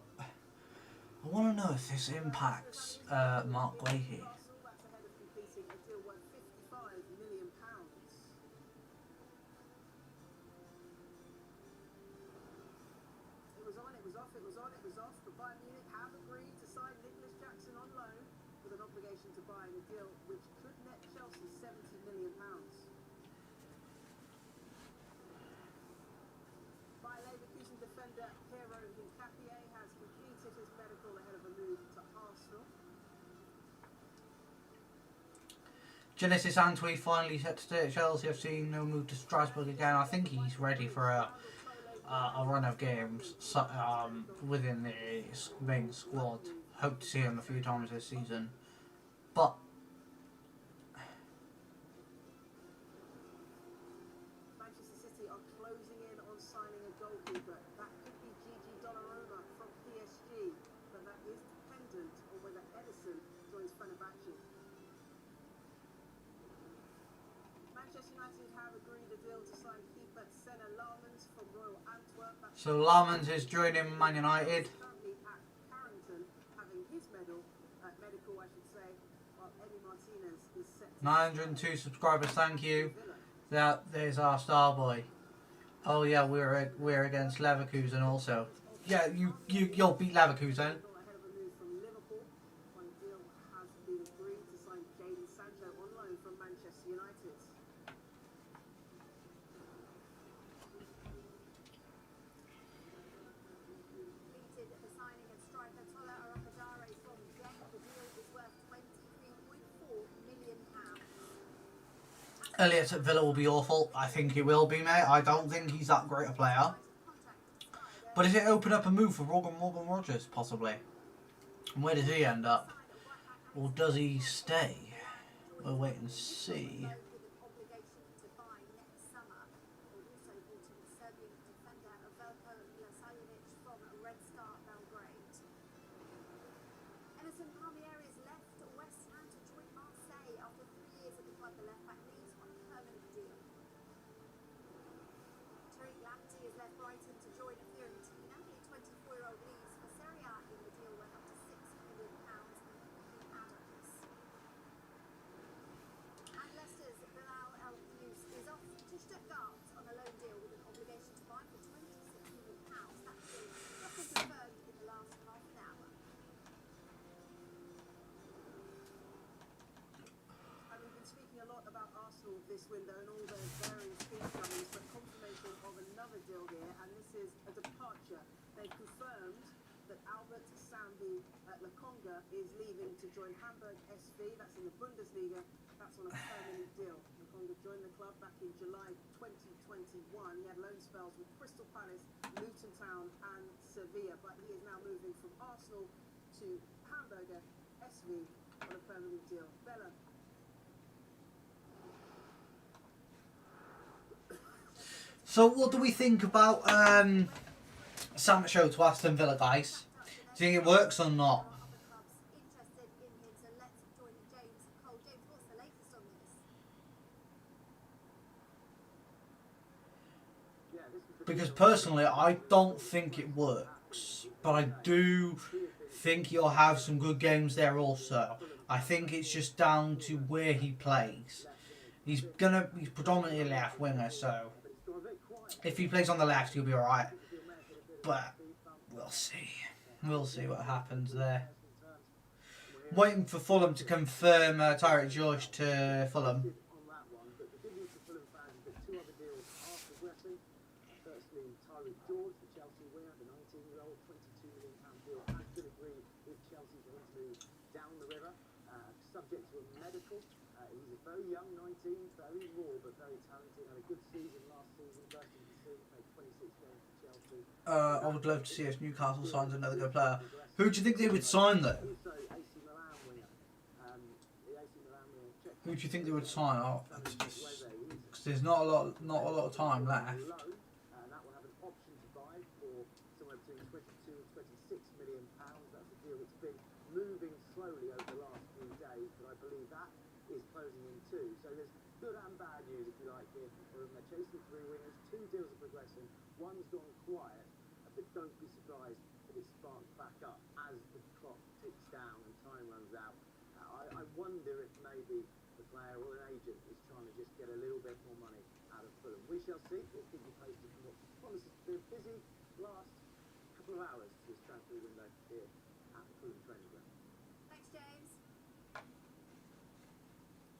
to know if this impacts Mark Guehi. That's ahead of completing a deal worth £55 million. It was on, it was off, it was on, it was off. But Bayern Munich have agreed to sign Nicholas Jackson on loan with an obligation to buy in a deal which could net Chelsea £70 million. Bayer Leverkusen defender Piero Hincapié has completed his medical ahead of a move to Arsenal. Genesis Antwi finally set to stay at Chelsea. I've seen no move to Strasbourg again. I think he's ready for a run of games within the main squad. Hope to see him a few times this season. But Manchester City are closing in on signing a goalkeeper. That could be Gigi Donnarumma from PSG, but that is dependent on whether Edison joins Fenerbahce. Manchester United have agreed a deal to sign keeper Senna Lamans from Royal Antwerp. so Lamans is joining Man United. Currently at Carrington, having his medical, I should say, while Emi Martinez is set to 902 subscribers, thank you. There's our star boy. Oh yeah, we're against Leverkusen also. Yeah, you'll beat Leverkusen. ahead of a move from Liverpool. One deal has been agreed to sign Jadon Sancho on loan from Manchester United. Completed the signing of striker Tola Arapagare from Genk. The deal is worth £23.4 million. Elliot at Villa will be awful. I think he will be, mate. I don't think he's that great a player. But does it open up a move for Morgan Rogers, possibly? And where does he end up? Or does he stay? We'll wait and see. Edison Palmieri has left West Ham to join Marseille after 3 years at the club. The left back leaves on a permanent deal. Tariq Lamptey has left Brighton to join Fiorentina. The 24-year-old leaves for Serie A in the deal worth up to £6 million with Adams. And Leicester's Bilal El-Yous is off to Stuttgart on a loan deal with an obligation to buy for £26 million. That deal just been confirmed in the last half an hour. And we've been speaking a lot about Arsenal this window and all their various incomings, but confirmation of another deal here, and this is a departure. They've confirmed that Albert Sambi Lokonga is leaving to join Hamburg SV. That's in the Bundesliga. That's on a permanent deal. Lokonga joined the club back in July 2021. He had loan spells with Crystal Palace, Luton Town and Sevilla, but he is now moving from Arsenal to Hamburger SV on a permanent deal. Bella. So what do we think about Sancho to Aston Villa, guys? Do you think it works or not? Because personally, I don't think it works. But I do think he'll have some good games there also. I think it's just down to where he plays. He's predominantly a left winger, so if he plays on the left, he'll be alright. But we'll see. We'll see what happens there. Waiting for Fulham to confirm Tyreek George to Fulham. Firstly, Tyreek George, the Chelsea winger, the 19-year-old, £22 million deal has been agreed with Chelsea for him to move down the river, subject to a medical. He's a very young 19, very raw but very talented. Had a good season last season, burst into the scene, played 26 games for Chelsea. I would love to see if Newcastle signs another good player. Who do you think they would sign though? Who do you think they would sign? Oh, because there's not a lot of time left. And that will have an option to buy for somewhere between 22 and 26 million pounds. That's a deal that's been moving slowly over the last few days, but I believe that is closing in too. So there's good and bad news, if you like, here for them. They're chasing 3 wingers. 2 deals are progressing. One's gone quiet, but don't be surprised if it sparks back up as the clock ticks down and time runs out. I wonder if maybe the player or an agent is trying to just get a little bit more money out of Fulham. We shall see. We'll keep you posted from what promises to be a busy last couple of hours to this transfer window here at the Fulham training ground. Thanks, James.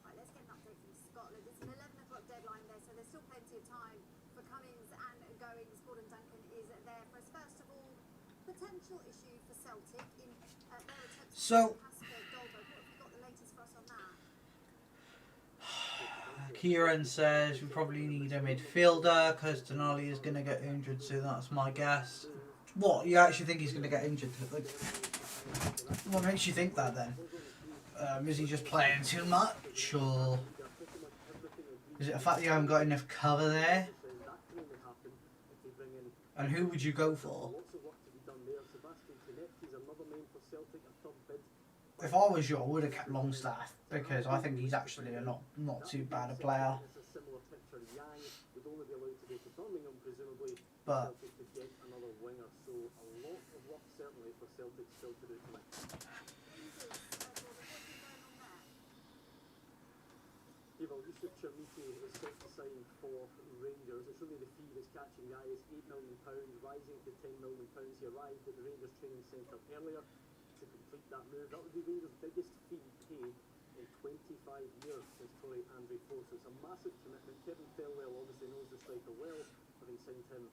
Right, let's get an update from Scotland. It's an 11 o'clock deadline there, so there's still plenty of time for comings and goings. Gordon Duncan is there for us. First of all, potential issue for Celtic in their attempt to Pascal Dolberg. What have you got the latest for us on that? Kieran says we probably need a midfielder because Denali is going to get injured, so that's my guess. What, you actually think he's going to get injured? Like, what makes you think that then? Is he just playing too much, or is it a fact that you haven't got enough cover there? And who would you go for? If I was you, I would have kept Longstaff because I think he's actually a not too bad a player. But Yusuf Chamiti is set to sign for Rangers. It's really the fee that's catching the eye. It's £8 million, rising to £10 million. He arrived at the Rangers training centre earlier to complete that move. That would be Rangers' biggest fee paid in 25 years since Torrey Andre Four. So it's a massive commitment. Kevin Thelwell obviously knows the striker well, having signed him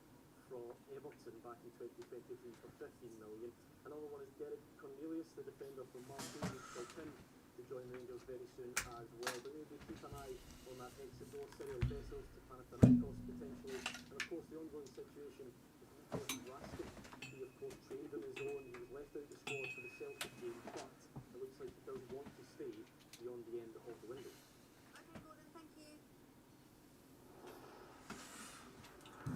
from Everton back in 2023 for £15 million. Another one is Derek Cornelius, the defender from Marseille. We've got him to join Rangers very soon as well. But maybe keep an eye on that exit door. Cyril Dessels to Panathinaikos potentially. And of course the ongoing situation with Nicholas Raskin. He of course trained on his own. He was left out the squad for the Celtic game, but it looks like he does want to stay beyond the end of the window. Okay, Gordon, thank you.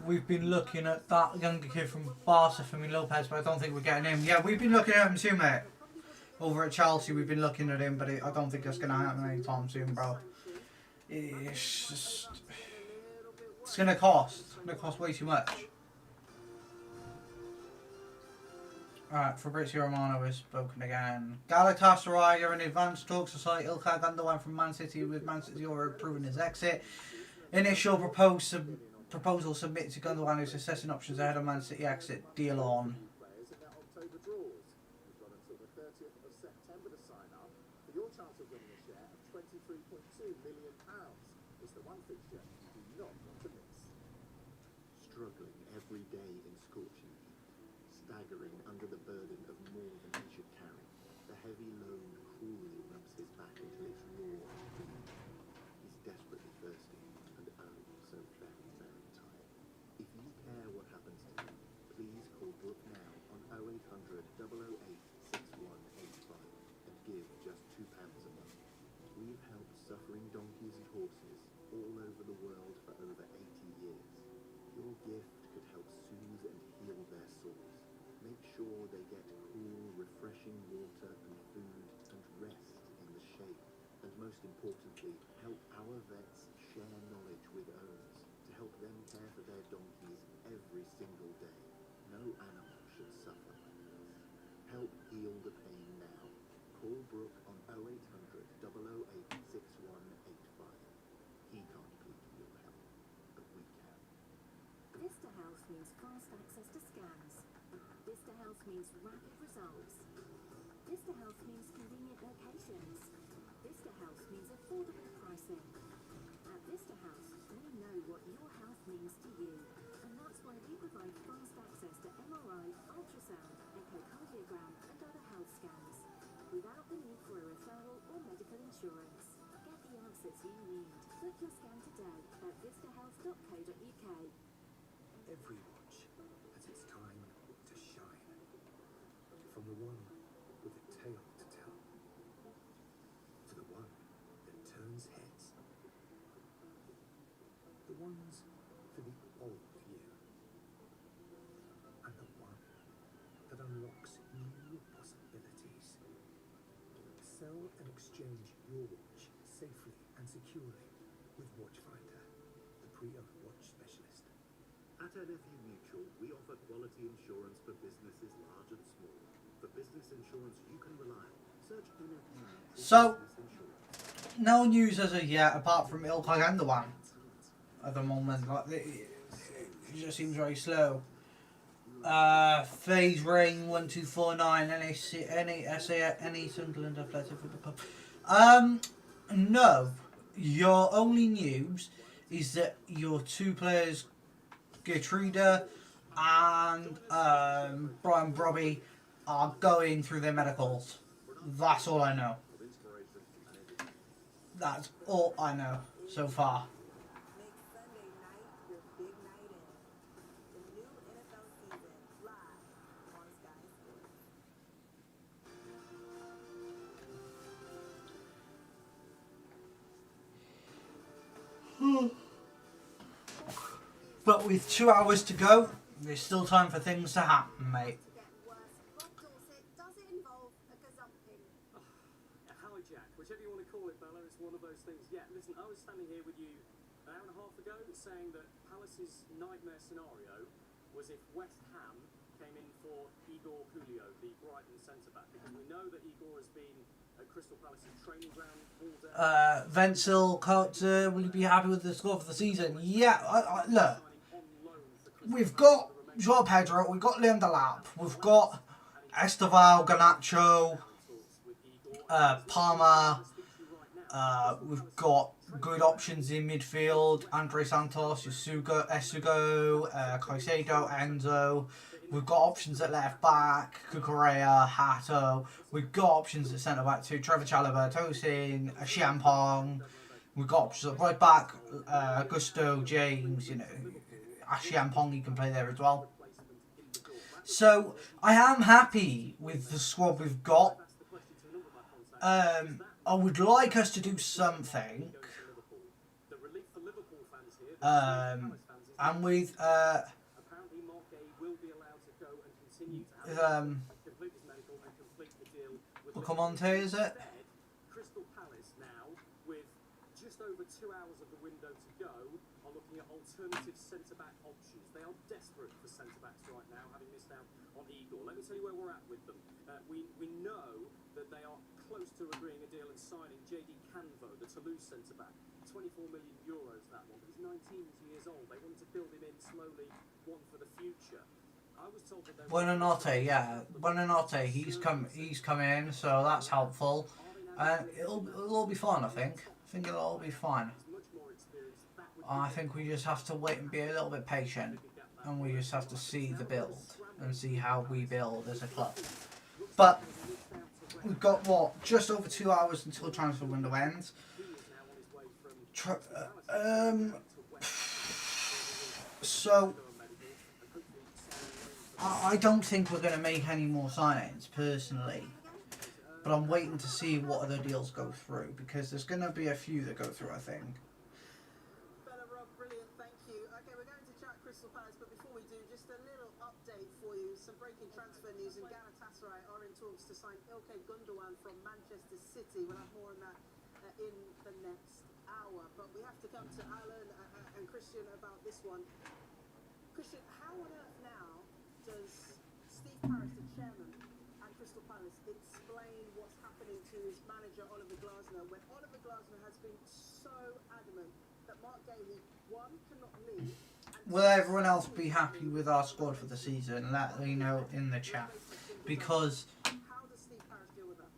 we've been looking at that younger kid from Barca, Fermin Lopez, but I don't think we're getting him. Yeah, we've been looking at him too, mate. Over at Chelsea, we've been looking at him, but I don't think that's going to happen anytime soon, bro. It's just... It's going to cost. It's going to cost way too much. Alright, Fabrizio Romano has spoken again. Galatasaray are in advanced talks to cite Ilkay Gundogan from Man City, with Man City already approving his exit. Initial proposal submitted to Gundogan, who's assessing options ahead of Man City exit deal on. Struggling every day in scorching heat, staggering under the burden of more than he should carry, the heavy load cruelly rubs his back until it's raw and bleeding. He's desperately thirsty and oh, so very, very tired. If you care what happens to him, please call Brooke now on 0800 008 6185 and give just £2 a month. We've helped suffering donkeys and horses all over the world for over 80 years. Your gift could help soothe and heal their sores. Make sure they get cool, refreshing water and food and rest in the shade. And most importantly, help our vets share knowledge with owners to help them care for their donkeys every single day. No animal should suffer like this. Help heal the pain now. Call Brooke on 0800 008 6185. He can't plead for your help, but we can. Vista Health means fast access to scans. Vista Health means rapid results. Vista Health means convenient locations. Vista Health means affordable pricing. At Vista Health, we know what your health means to you, and that's why we provide fast access to MRI, ultrasound, echocardiogram, and other health scans, without the need for a referral or medical insurance. Get the answers you need. Book your scan today at vistahealth.co.uk. Every watch has its one's for the old year, and the one that unlocks new possibilities. Sell and exchange your watch safely and securely with Watchfinder, the pre-owned watch specialist. At NFU Mutual, we offer quality insurance for businesses large and small. For business insurance you can rely on, search NFU Mutual So, Business Insurance. no news as of yet, apart from Ilkay Gundogan at the moment. Like, it just seems very slow. Phase Ring 1249 any Sunderland Athletic Football Club. No. Your only news is that your two players, Gertruda and Brian Brobby, are going through their medicals. That's all I know. That's all I know so far. Make Sunday night your big night in. The new NFL season live on Sky Sports. But with 2 hours to go, there's still time for things to happen, mate. To get worse, Rob Dorset, does it involve a gazumping? A hijack, whichever you want to call it, Bella, it's one of those things. Yeah, listen, I was standing here with you an hour and a half ago saying that Palace's nightmare scenario was if West Ham came in for Igor Julio, the Brighton centre-back, because we know that Igor has been at Crystal Palace's training ground all day. Wenzel, Coates, will you be happy with the score for the season? Yeah, look. We've got Joao Pedro, we've got Liam Delap, we've got Esteval, Garnacho, Palmer, we've got good options in midfield, Andre Santos, Esugo, Caicedo, Enzo. We've got options at left back, Kukurea, Hato. We've got options at centre back too, Trevor Chalobah, Tosin, Chiampong. We've got options at right back, Gusto, James, you know. Chiampong, you can play there as well. So, I am happy with the squad we've got. I would like us to do something. And with Bucamonte, is it? Crystal Palace now, with just over 2 hours of the window to go, are looking at alternative centre-back options. They are desperate for centre-backs right now, having missed out on Igor. Let me tell you where we're at with them. We know that they are close to agreeing a deal and signing JD Canvo, the Toulouse centre-back. 24 million euros, that one, but he's 19 years old. They wanted to build him in slowly, one for the future. I was told that Buonanotte, yeah. Buonanotte, he's come in, so that's helpful. It'll all be fine, I think. I think it'll all be fine. I think we just have to wait and be a little bit patient. And we just have to see the build. And see how we build as a club. But we've got, what, just over 2 hours until transfer window ends. So I don't think we're going to make any more signings, personally. But I'm waiting to see what other deals go through, because there's going to be a few that go through, I think. Bella, Rob, brilliant, thank you. Okay, we're going to chat Crystal Palace, but before we do, just a little update for you. Some breaking transfer news, and Galatasaray are in talks to sign Ilkay Gundogan from Manchester City. We'll have more on that in the next hour. But we have to come to Alan and Christian about this one. Christian, how on earth now does Steve Parris, the chairman, and Crystal Palace explain what's happening to his manager Oliver Glasner when Oliver Glasner has been so adamant that Mark Gahey, one, cannot leave? Will everyone else be happy with our squad for the season? Let me know in the chat. Because How does Steve Parris deal with that?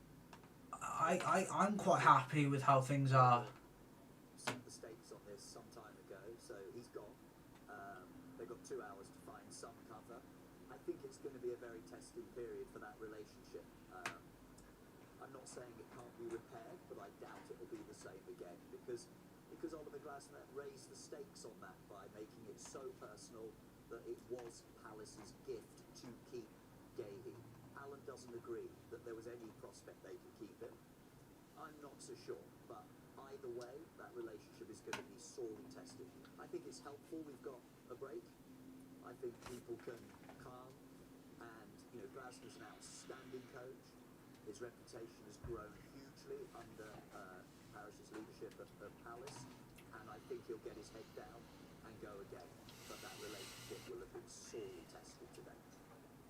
I'm quite happy with how things are. Set the stakes on this some time ago, so he's gone. They've got 2 hours to find some cover. I think it's going to be a very testing period for that relationship. I'm not saying it can't be repaired, but I doubt it will be the same again, because Oliver Glasner raised the stakes on that by making it so personal that it was Palace's gift to keep Gahey. Alan doesn't agree that there was any prospect they could keep him. I'm not so sure, but either way, that relationship is going to be sorely tested. I think it's helpful we've got a break. I think people can calm, and Glasner's an outstanding coach. His reputation has grown hugely under Parrish's leadership at Palace, and I think he'll get his head down and go again. But that relationship will have been sorely tested today.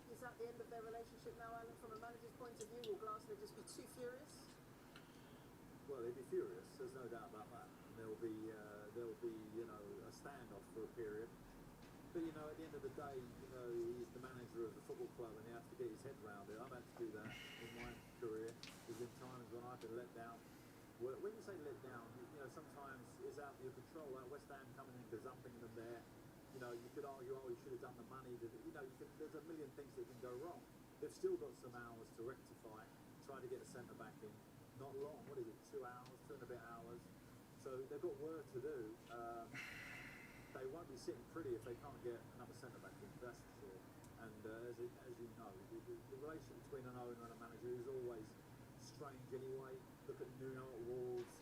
Is that the end of their relationship now, Alan, from a manager's point of view? Will Glasner just be too furious? Well, he'll be furious. There's no doubt about that. And there'll be a standoff for a period. But at the end of the day, he's the manager of the football club, and he has to get his head round it. I've had to do that in my career. There's been times when I've been let down. When you say let down, sometimes it's out of your control. Like West Ham coming in, gazumping them there. You could argue, oh, you should have done the money. There's a million things that can go wrong. They've still got some hours to rectify, try to get a centre back in. Not long. What is it? 2 hours, 2 and a bit hours. So they've got work to do. They won't be sitting pretty if they can't get another centre back in. That's for sure. And as you know, the relation between an owner and a manager is always strange anyway. Look at New York Wolves.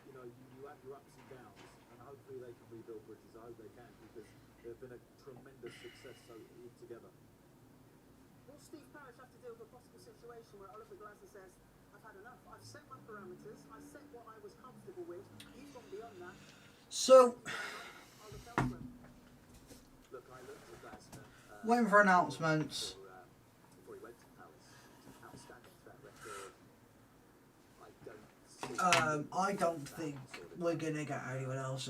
You have your ups and downs, and hopefully they can rebuild bridges. I hope they can, because they've been a tremendous success together. Will Steve Parish have to deal with a possible situation where Oliver Glasner says, I've had enough, I've set my parameters, I set what I was comfortable with, you've gone beyond that. So, I'll look elsewhere. Look, I looked at Glasner. waiting for announcements. Before he went to Palace. Outstanding track record. I don't think we're gonna get anyone else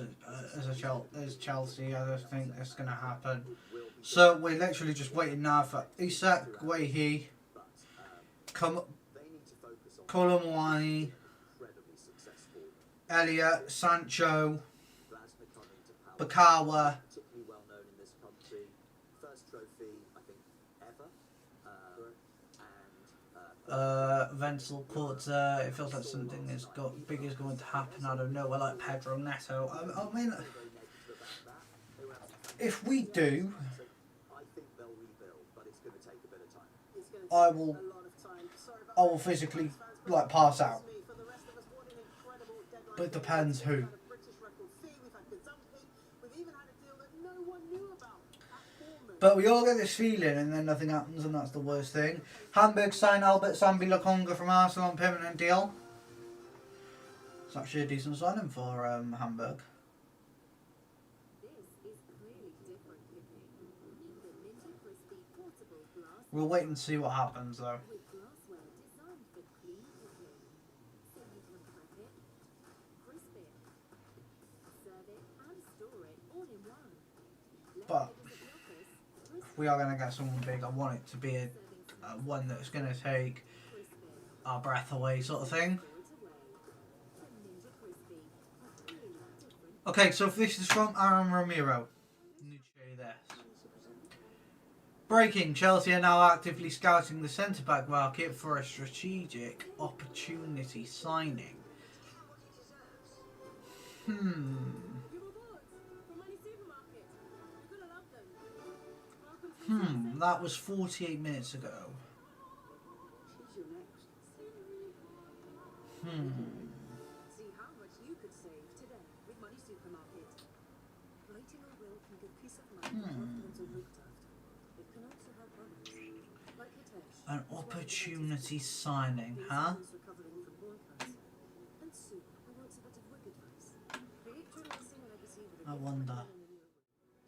as Chelsea. I don't think that's gonna happen. So we're literally just waiting now for Isak, Guehi, Colomwani, Elliott, Sancho, Bakawa. Particularly well known in this country. First trophy, I think, ever. Wenzel Porter. It feels like something big is going to happen out of nowhere, like Pedro Neto. I mean, if we do, I think they'll rebuild, but it's going to take a bit of time. I will physically pass out. But it depends who. But we all get this feeling, and then nothing happens, and that's the worst thing. Hamburg sign Albert Sambi Lokonga from Arsenal on permanent deal. It's actually a decent signing for Hamburg. We'll wait and see what happens, though. But we are going to get someone big. I want it to be a one that's going to take our breath away, sort of thing. Okay, so this is from Aaron Ramiro. Let me show you this. Breaking: Chelsea are now actively scouting the centre-back market for a strategic opportunity signing. That was 48 minutes ago. See how much you could save today with Money Supermarket. Writing a will can give peace of mind to loved ones are looked after. It can also help others, like Hitesh. An opportunity signing, huh? Recovering from bone cancer. And Sue, who wants a bit of work advice. Create your lasting legacy with a I wonder.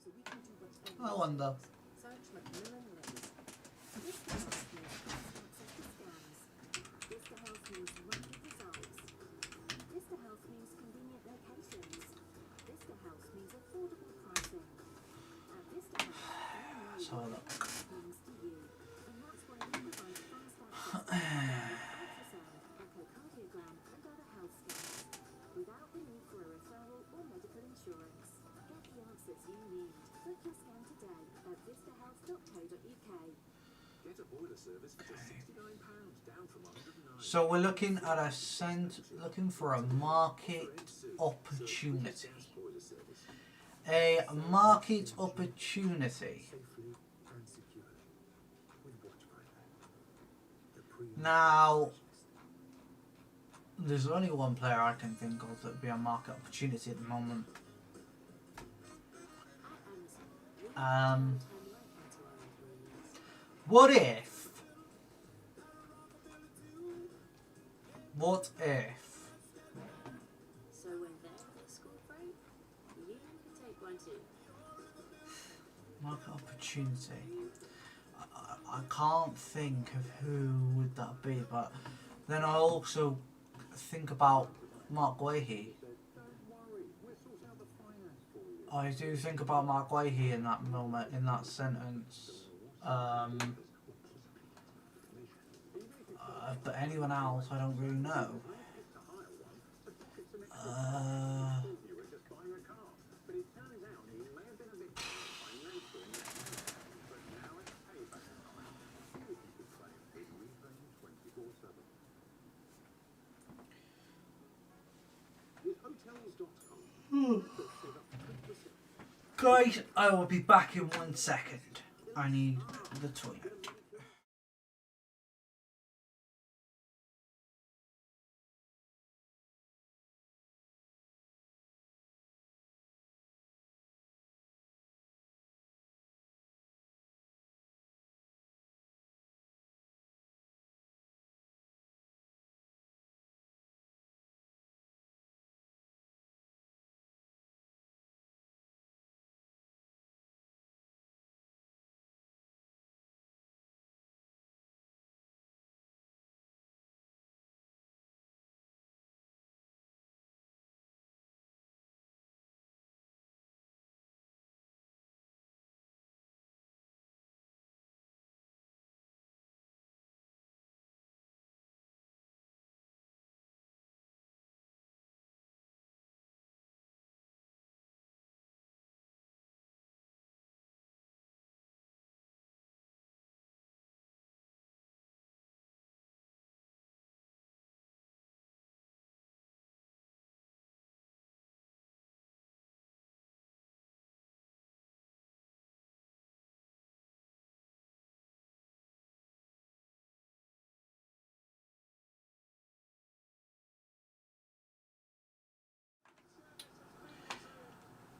so we can do what's best. I wonder. Search Macmillan Lanes. This house means access to scans. This house means rapid results. This house means convenient locations. This house means affordable pricing. At this house, So look. means to you. And that's why we provide fast access to ultrasound, echocardiogram, and other health scans without the need for a referral or medical insurance. Get the answers you need. Book your scan today at vistahealth.co.uk. Get a boiler service for just £69, down from £109. So we're looking at looking for a market opportunity. A market opportunity. Now, there's only one player I can think of that would be a market opportunity at the moment. What if? What if? So when they're at school break, you can take one too. Market opportunity. I can't think of who would that be, but then I also think about Mark Guehi. I do think about Mark Guehi in that moment, in that sentence. But anyone else, I don't really know. Guys, I will be back in 1 second. I need the toilet.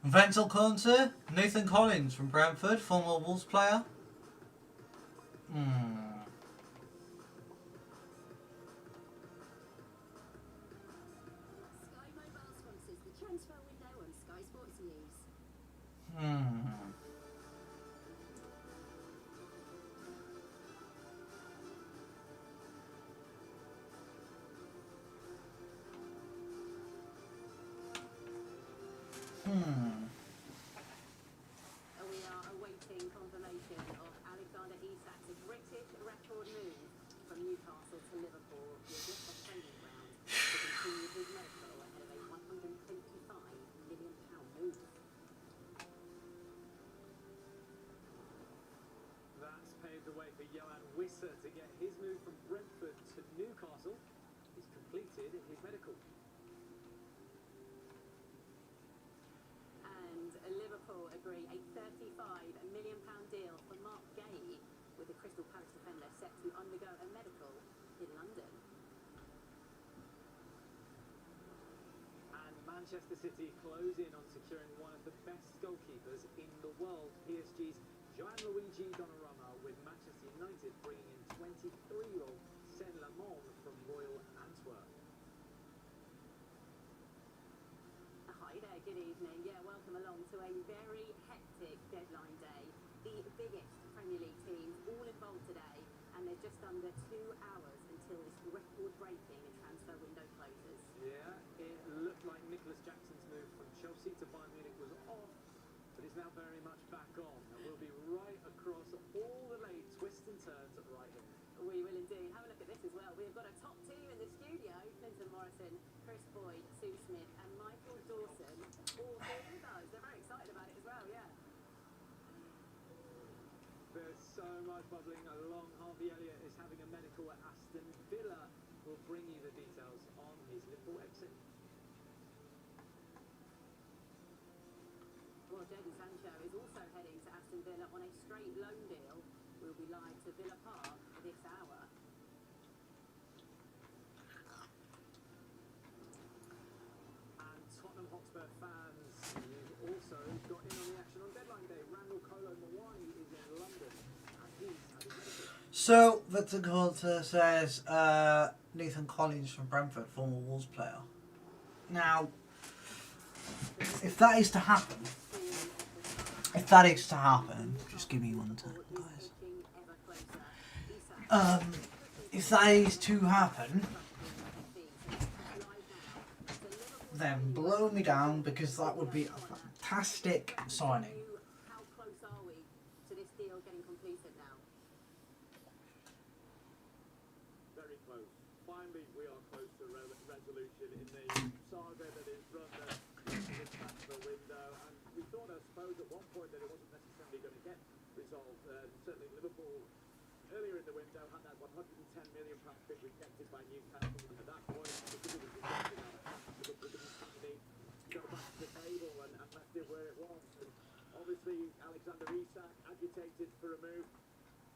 Ventil Conte, Nathan Collins from Brentford, former Wolves player. Sky Mobile sponsors the transfer window on Sky Sports News. We are awaiting confirmation of Alexander Isak's British record move from Newcastle to Liverpool with just a training ground to continue his medical ahead of a £125 million move. That's paved the way for Johan Wissa to get his move from Brentford to Newcastle. He's completed his medical. Liverpool agree a £35 million deal for Mark Gay, with the Crystal Palace defender set to undergo a medical in London. And Manchester City close in on securing one of the best goalkeepers in the world. PSG's Gianluigi Donnarumma, with Manchester United bringing in 23-year-old Sen Lamon from Royal Antwerp. Hi there, good evening. Yeah, welcome along to a very hectic deadline day. The biggest Premier League teams all involved today, and there's just under 2 hours until this record-breaking transfer window closes. Yeah, it looked like Nicholas Jackson's move from Chelsea to Bayern Munich was off, but it's now very much back on. And we'll be right across all the late twists and turns right here. We will indeed. Have a look at this as well. We've got a top team in the studio. Clinton Morrison, Chris Boyd, Sue Smith and Michael Dawson, all here with us. They're very excited about it as well, yeah. There's so much bubbling along. Harvey Elliott is having a medical at Aston Villa. We'll bring you the details on his Liverpool exit. Well, Jadon Sancho is also heading to Aston Villa on a straight loan deal. We'll be live to Villa Park this hour. And Tottenham Hotspur fans, you've also got in on the action on deadline day. Randall Kolo So, Victor Coulter says Nathan Collins from Brentford, former Wolves player. Now, if that is to happen, just give me one time, guys. If that is to happen, then blow me down, because that would be a fantastic signing. How close are we to this deal getting completed now? Very close. Finally, we are close to resolution in the saga that is run this transfer window. And we thought, I suppose, at one point that it wasn't necessarily going to get resolved. Certainly, Liverpool earlier in the window had that £110 million bid rejected by Newcastle. At that point, because it was rejected, Liverpool didn't finally go back to the table and left it where it was. And obviously, Alexander Isak agitated for a move,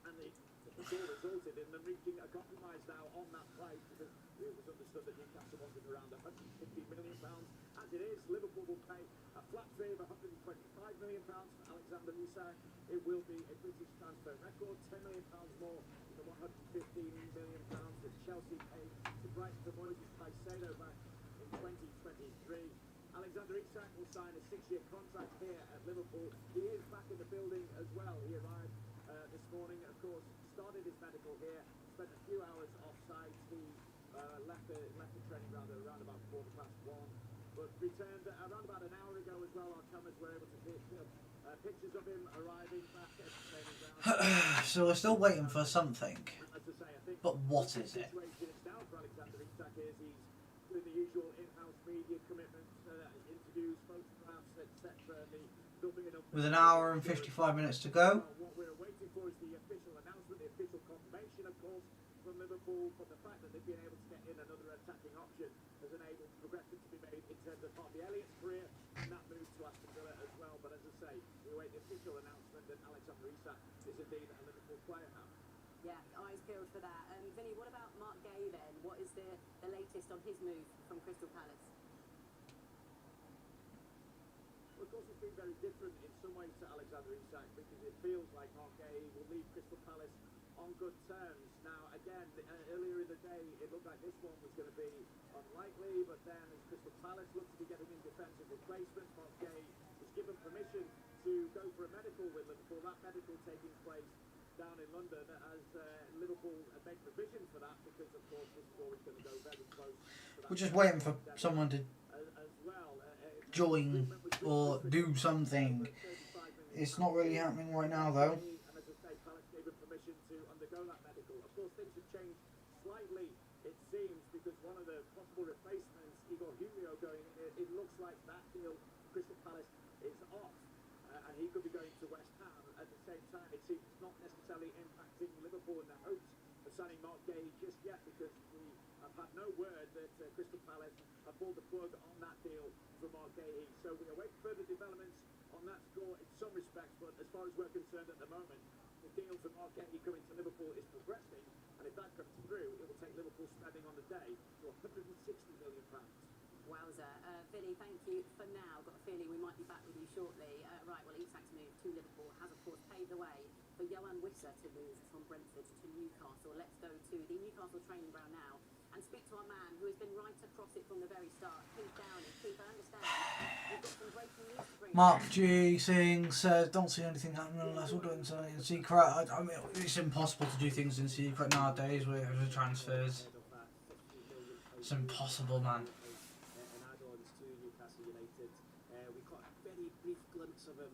and the deal resulted in them reaching a compromise now on that price, because it was understood that Newcastle wanted around £150 million. As it is, Liverpool will pay a flat fee of £125 million for Alexander Isak. It will be a British transfer record, £10 million more than the £115 million that Chelsea paid to Brighton for Moises Caicedo back in 2023. Alexander Isak will sign a 6-year contract here at Liverpool. He is back in the building as well. He arrived this morning, of course, started his medical here, spent a few hours off-site. He left the training ground at around about 1:15, but returned around about an hour ago as well. Our cameras were able to pick pictures of him arriving back at the training ground. So we're still waiting for something. But what is it? Now for Alexander Isak is he's doing the usual in-house media commitments, interviews, photographs, etc. With an hour and 55 minutes to go. What we're waiting for is the official announcement, the official confirmation, of course, from Liverpool. But the fact that they've been able to get in another attacking option has enabled progression to be made in terms of Harvey Elliott's career and that move to Aston Villa as well. But as I say, we await the official announcement that Alexander Isak is indeed a Liverpool player now. Yeah, eyes peeled for that. Vinny, what about Mark Gay then? What is the latest on his move from Crystal Palace? Of course, it's been very different in some ways to Alexander Isak, because it feels like Mark Gay will leave Crystal Palace on good terms. Now, again, earlier in the day, it looked like this one was going to be unlikely, but then as Crystal Palace looked to be getting in defensive replacements, Mark Gay was given permission to go for a medical with Liverpool. That medical taking place down in London, as Liverpool make provision for that, because of course this is always going to go very close to that. We're just waiting for someone to join or do something. It's not really happening right now, though. And as I say, Palace gave him permission to undergo that medical. Of course, things have changed slightly, it seems, because one of the possible replacements, Igor Julio, going in, it looks like that deal, Crystal Palace, is off. And he could be going to West Ham. At the same time, it seems not necessarily impacting Liverpool in their hopes of signing Mark Gay just yet, because we have had no word that Crystal Palace have pulled the plug on that deal for Mark Gay. So we await further developments on that score in some respects, but as far as we're concerned at the moment, the deal for Mark Gay coming to Liverpool is progressing, and if that comes through, it will take Liverpool spending on the day to £160 million. Wowza. Vinny, thank you for now. Got a feeling we might be back with you shortly. Right, well, Isak's move to Liverpool has, of course, paved the way for Johan Wissa to move from Brentford to Newcastle. Let's go to the Newcastle training ground now and speak to our man who has been right across it from the very start, Keith Downey. Keith, I understand you've got some breaking news to bring. Mark G. Singh says, don't see anything happening unless we're doing something in secret. I mean, it's impossible to do things in secret nowadays with transfers. It's impossible, man. Glimpse of him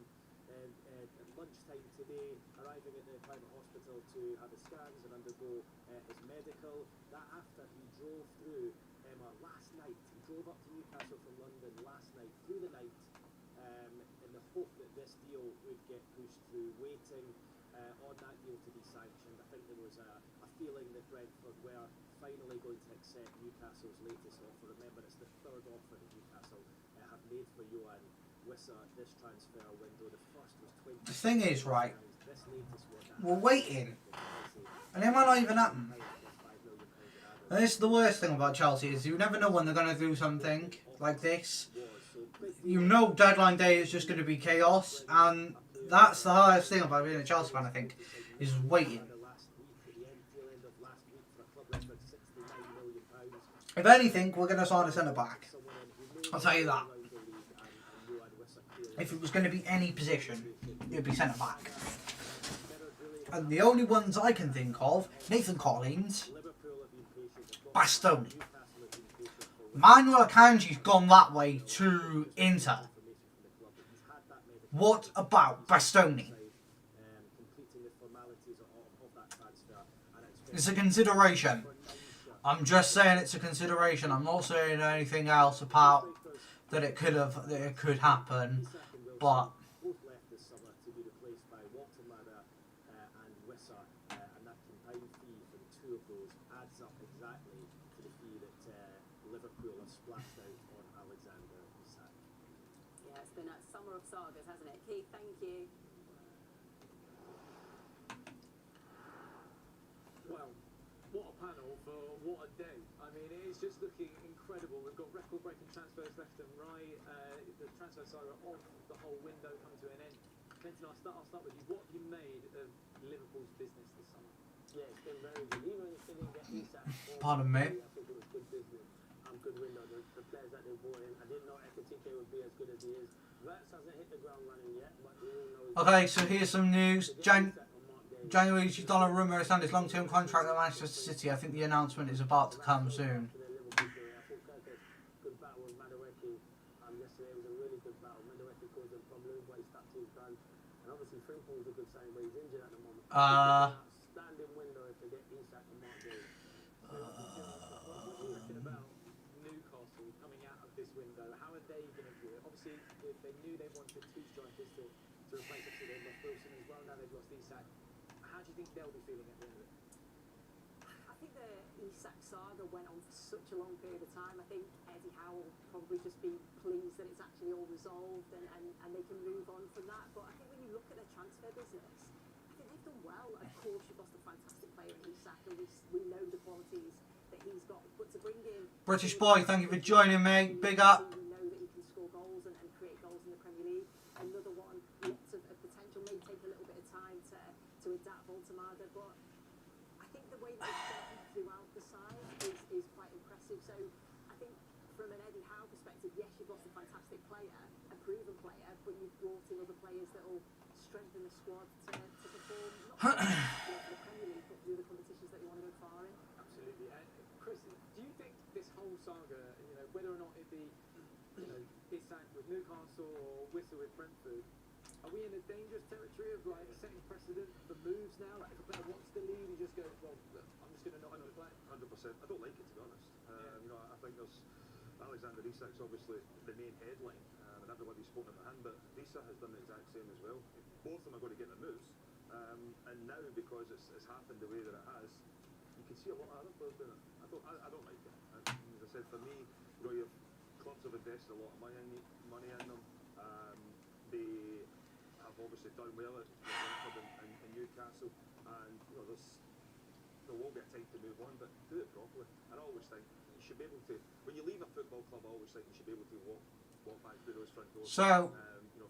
at lunchtime today, arriving at the private hospital to have his scans and undergo his medical. That after he drove through last night. He drove up to Newcastle from London last night, through the night, in the hope that this deal would get pushed through, waiting on that deal to be sanctioned. I think there was a feeling that Brentford were finally going to accept Newcastle's latest offer. Remember, it's the third offer that Newcastle have made for Johan Wissa this transfer window. The first was 20. The thing is, right, we're waiting, and it might not even happen. And this is the worst thing about Chelsea, is you never know when they're going to do something like this. You know deadline day is just going to be chaos, and that's the hardest thing about being a Chelsea fan, I think, is waiting. If anything, we're going to sign a centre-back. I'll tell you that. If it was going to be any position, it would be centre-back. And the only ones I can think of, Nathan Collins, Bastoni. Manuel Akanji's gone that way to Inter. What about Bastoni? It's a consideration. I'm just saying it's a consideration. I'm not saying anything else about that it could happen, but Of sagas, hasn't it? Keith, thank you. Well, what a panel for what a day. I mean, it is just looking incredible. We've got record-breaking transfers left and right. The transfer saga of the whole window come to an end. Quentin, I'll start with you. What have you made of Liverpool's business this summer? Yeah, it's been very good. Even if they didn't get Isak, pardon me. I think it was good business. Good window. The players that they brought in, I didn't know Ekitike would be as good as he is. Verts hasn't hit the ground running yet, but we all know. Okay, so here's some news. January, she's done a rumour to his long-term contract at Manchester City. I think the announcement is about to come soon. Good battle with Madueke. Yesterday was a really good battle. Madueke caused a problem, but he stuck to his guns. And obviously Frimpong's a good sign, but he's injured at the moment. Outstanding window if they get Isak and Mark Gay. What are you thinking about Newcastle coming out of this window? How are they going to do it? Obviously, if they knew they wanted two strikers to replace it, they've lost Wilson as well. Now they've lost Isak. How do you think they'll be feeling at the end of it? I think the Isak saga went on for such a long period of time. I think Eddie Howe will probably just be pleased that it's actually all resolved and they can move on from that. But I think when you look at their transfer business, I think they've done well. Of course, you've lost a fantastic player in Isak, and we know the qualities that he's got. But to bring in British boy, thank you for joining me. Big up. We know that he can score goals and create goals in the Premier League. Another one, lots of potential. May take a little bit of time to adapt Voltamada, but I think the way that it's done throughout the side is quite impressive. So I think from an Eddie Howe perspective, yes, you've lost a fantastic player, a proven player, but you've brought in other players that will strengthen the squad to perform not only for the Premier League, but through the competitions that you want to go far in. Absolutely. Chris, do you think this whole saga, whether or not it be, Isak with Newcastle or Whistle with Brentford, are we in a dangerous territory of setting precedent for moves now? Like if a player wants to leave, he just goes, well, look, I'm just going to not play. 100%. I don't like it, to be honest. I think there's Alexander Isak's obviously the main headline, and everybody's spoken about him, but Isak has done the exact same as well. Both of them are going to get the moves, and now because it's happened the way that it has, you can see a lot of other players doing it. I don't like it. As I said, for me, your clubs have invested a lot of money in them. They have obviously done well at Brentford and Newcastle, and they will get time to move on, but do it properly. And I always think you should be able to, when you leave a football club, I always think you should be able to walk back through those front doors. So,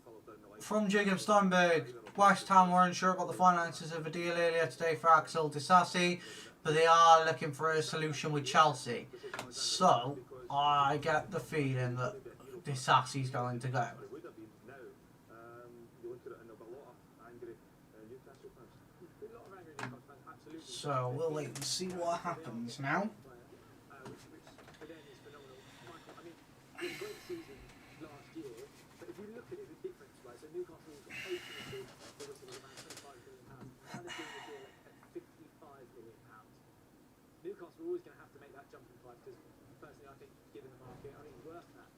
follow down the line. from Jacob Steinberg, West Ham were unsure about the finances of a deal earlier today for Axel Disasi, but they are looking for a solution with Chelsea. So, I get the feeling that Disasi's going to go. So we'll wait and see what happens now. Great season last year, but if you look at it, the difference, right? So Newcastle got 8 million for around £25 million. Now they're doing a deal at £55 million. Newcastle are always going to have to make that jump in price because, personally, I think, given the market, I think it's worth that.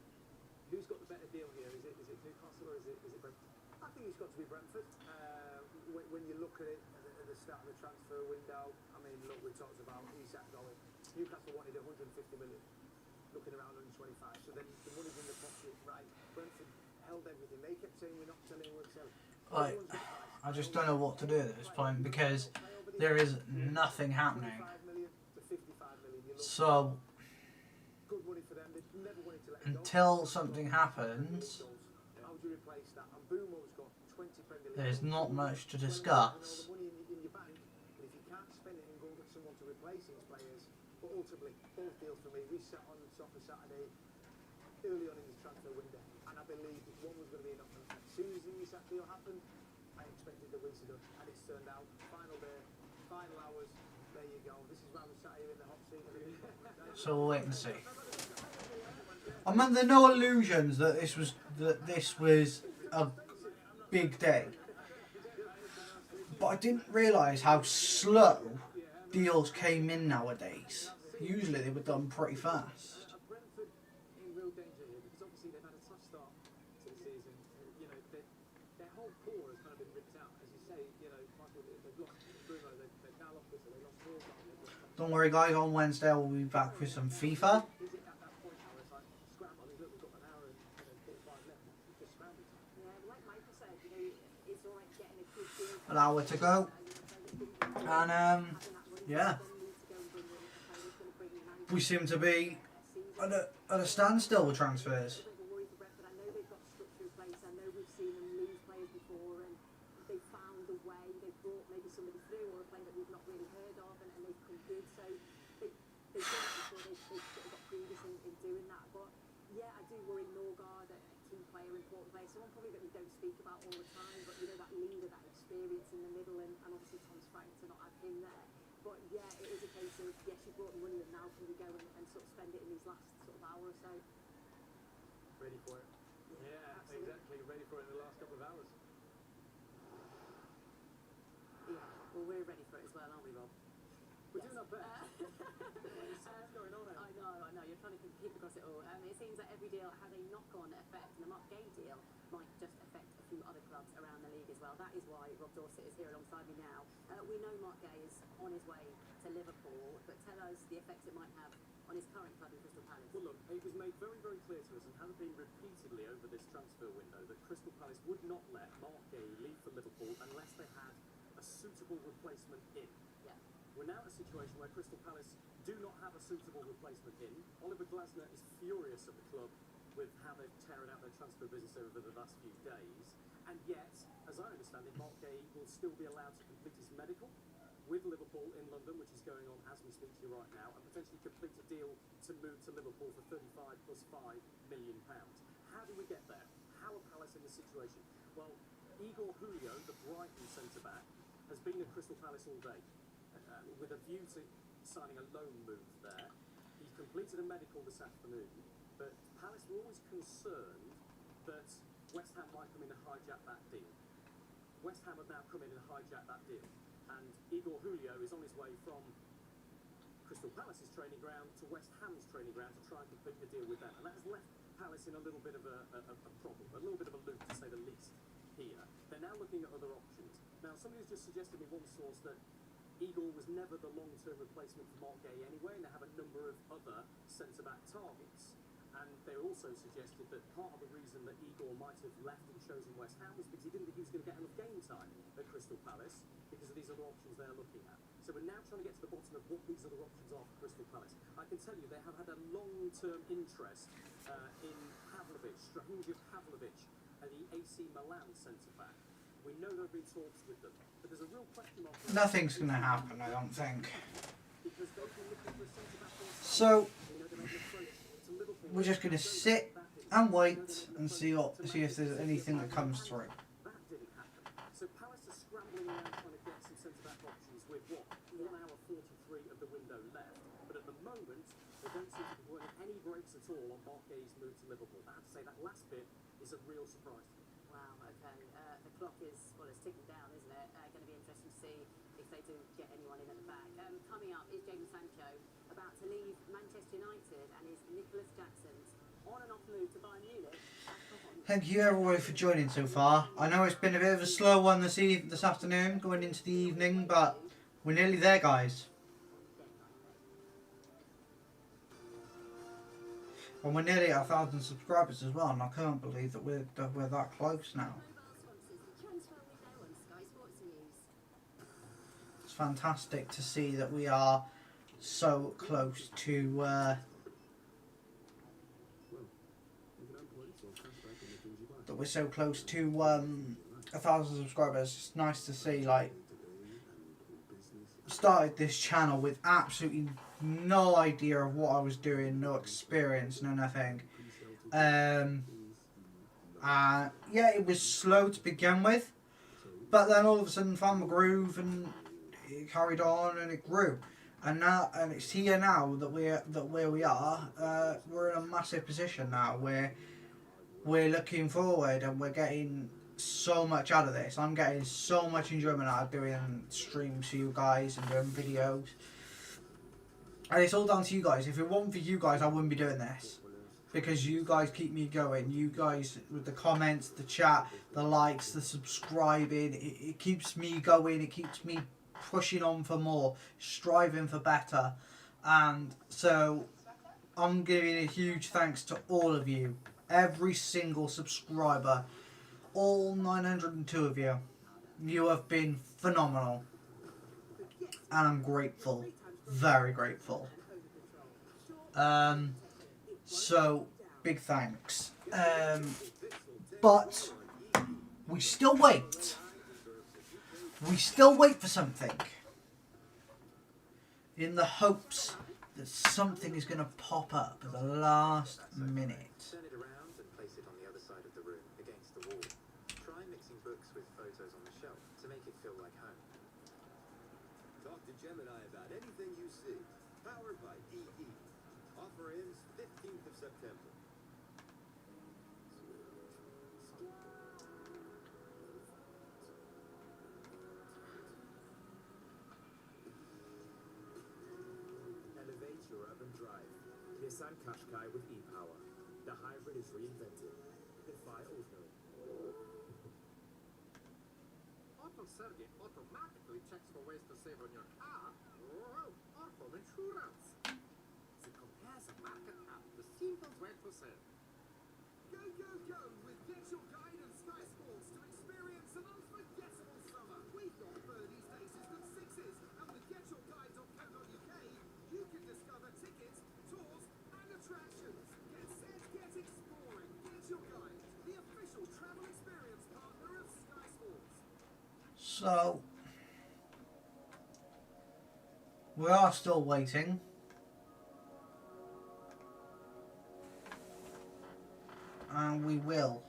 Who's got the better deal here? Is it Newcastle or is it Brentford? I think it's got to be Brentford. When you look at it at the start of the transfer window, I mean, look, we talked about Isak going. Newcastle wanted 150 million, looking around 125. So then the money's in the pocket, right? Brentford held everything. They kept saying we're not selling, we're selling. I just don't know what to do at this point because there is nothing happening. So, until something happens, there's not much to discuss. But ultimately, both deals for me. We sat on top of Saturday early on in this transfer window, and I believed one was going to be enough. And as soon as the Isak deal happened, I expected the weeks to done, and it's turned out. Final day, final hours. There you go. This is why we sat here in the hot seat. So we'll wait and see. I'm under no illusions that this was a big day, but I didn't realise how slow deals came in nowadays. Usually they were done pretty fast. Brentford in real danger here because obviously they've had a tough start to the season. You know, their whole core has kind of been ripped out. As you say, you know, Michael, they've lost Bruno, they've now lost this, they lost Morgan. Don't worry guys, on Wednesday I will be back with some FIFA. Is it at that point now where it's like scramble? I mean, look, we've got an hour and 45 left. Just scramble time. Yeah, like Michael said, you know, it's all right getting a good deal. An hour to go. And yeah. We seem to be at a standstill with transfers. I know they've got structure in place. I know we've seen them lose players before, and they found a way. They brought maybe somebody through or a player that we've not really heard of, and they've come good. So they've done it before. They've sort of got previous in doing that. But yeah, I do worry Norgard, a key player, important player, someone probably that we don't speak about all the time. But you know, that leader, that experience in the middle, and obviously Tom's frightened to not have him there. But yeah, it is a case of, yes, you brought the money, and now can we go and sort of spend it in these last sort of hour or so? Ready for it. Yeah, absolutely. exactly. Ready for it in the last couple of hours. Yeah, well, we're ready for it as well, aren't we, Rob? We're doing our best. What's going on now? I know, you're trying to compete across it all. It seems that every deal has a knock-on effect, and the Mark Gay deal might just affect a few other clubs around the league as well. That is why Rob Dorset is here alongside me now. We know Mark Gay is on his way to Liverpool, but tell us the effects it might have on his current club in Crystal Palace. Well, look, it was made very, very clear to us and has been repeatedly over this transfer window that Crystal Palace would not let Mark Gay leave for Liverpool unless they had a suitable replacement in. Yeah. We're now in a situation where Crystal Palace do not have a suitable replacement in. Oliver Glasner is furious at the club with how they've teared out their transfer business over the last few days. And yet, as I understand it, Mark Gay will still be allowed to complete his medical with Liverpool in London, which is going on as we speak to you right now, and potentially complete a deal to move to Liverpool for £35 plus £5 million. How do we get there? How are Palace in this situation? Well, Igor Julio, the Brighton centre-back, has been at Crystal Palace all day with a view to signing a loan move there. He's completed a medical this afternoon, but Palace were always concerned that West Ham might come in and hijack that deal. West Ham have now come in and hijacked that deal. And Igor Julio is on his way from Crystal Palace's training ground to West Ham's training ground to try and complete the deal with them. And that has left Palace in a little bit of a problem, a little bit of a loop to say the least here. They're now looking at other options. Now, somebody has just suggested me one source that Igor was never the long-term replacement for Mark Gay anyway, and they have a number of other centre-back targets. And they also suggested that part of the reason that Igor might have left and chosen West Ham was because he didn't think he was going to get enough game time at Crystal Palace because of these other options they're looking at. So we're now trying to get to the bottom of what these other options are for Crystal Palace. I can tell you they have had a long-term interest in Pavlovic, Strahinja Pavlovic, the AC Milan centre-back. We know there have been talks with them, but there's a real question mark. Nothing's going to happen, I don't think. Because they've been looking for a centre-back on So they made an approach to Liverpool. we're just going to sit and wait and see if there's anything that comes through. That didn't happen. So Palace are scrambling around trying to get some centre-back options with what? 1 hour 43 of the window left. But at the moment, they don't seem to be putting any breaks at all on Mark Gay's move to Liverpool. I have to say that last bit is a real surprise to me. Wow, okay. The clock is, well, it's ticking down, isn't it? Going to be interesting to see if they do get anyone in at the back. Coming up is Jadon Sancho, about to leave Manchester United, and is Nicholas Jackson's on and off move to Bayern Munich. Thank you everybody for joining so far. I know it's been a bit of a slow one this afternoon, going into the evening, but we're nearly there, guys. And we're nearly at 1,000 subscribers as well, and I can't believe that we're that close now. It's fantastic to see that we are so close to that we're so close to 1,000 subscribers. It's nice to see, like, started this channel with absolutely no idea of what I was doing, no experience, no nothing. Yeah, it was slow to begin with, but then all of a sudden found the groove and it carried on and it grew. And now, and it's here now that where we are. We're in a massive position now where we're looking forward and we're getting so much out of this. I'm getting so much enjoyment out of doing streams for you guys and doing videos. And it's all down to you guys. If it wasn't for you guys, I wouldn't be doing this. Because you guys keep me going. You guys, with the comments, the chat, the likes, the subscribing, it keeps me going. It keeps me pushing on for more, striving for better. And so I'm giving a huge thanks to all of you. Every single subscriber. All 902 of you. You have been phenomenal. And I'm grateful. Very grateful. So, big thanks. But we still wait. We still wait for something. In the hopes that something is going to pop up at the last minute. Turn it around and place it on the other side of the room, against the wall. Try mixing books with photos on the shelf to make it feel like home. Talk to Gemini about anything you see. Powered by EE. Offer ends 15th of September. Elevate your urban drive. Nissan Qashqai with e-power. The hybrid is reinvented. Defy ordinary. AutoService automatically checks for ways to save on your car. Well, Auto Insurance. It compares a market app, the simplest way to save. Go, go, go with Get Your Guide and Sky Sports to experience an unforgettable summer. We've got birdies, aces and sixes. And with getyourguide.co.uk, you can discover tickets, tours and attractions. Get set, get exploring. Get Your Guide, the official travel experience partner of Sky Sports. So, we are still waiting. And we will.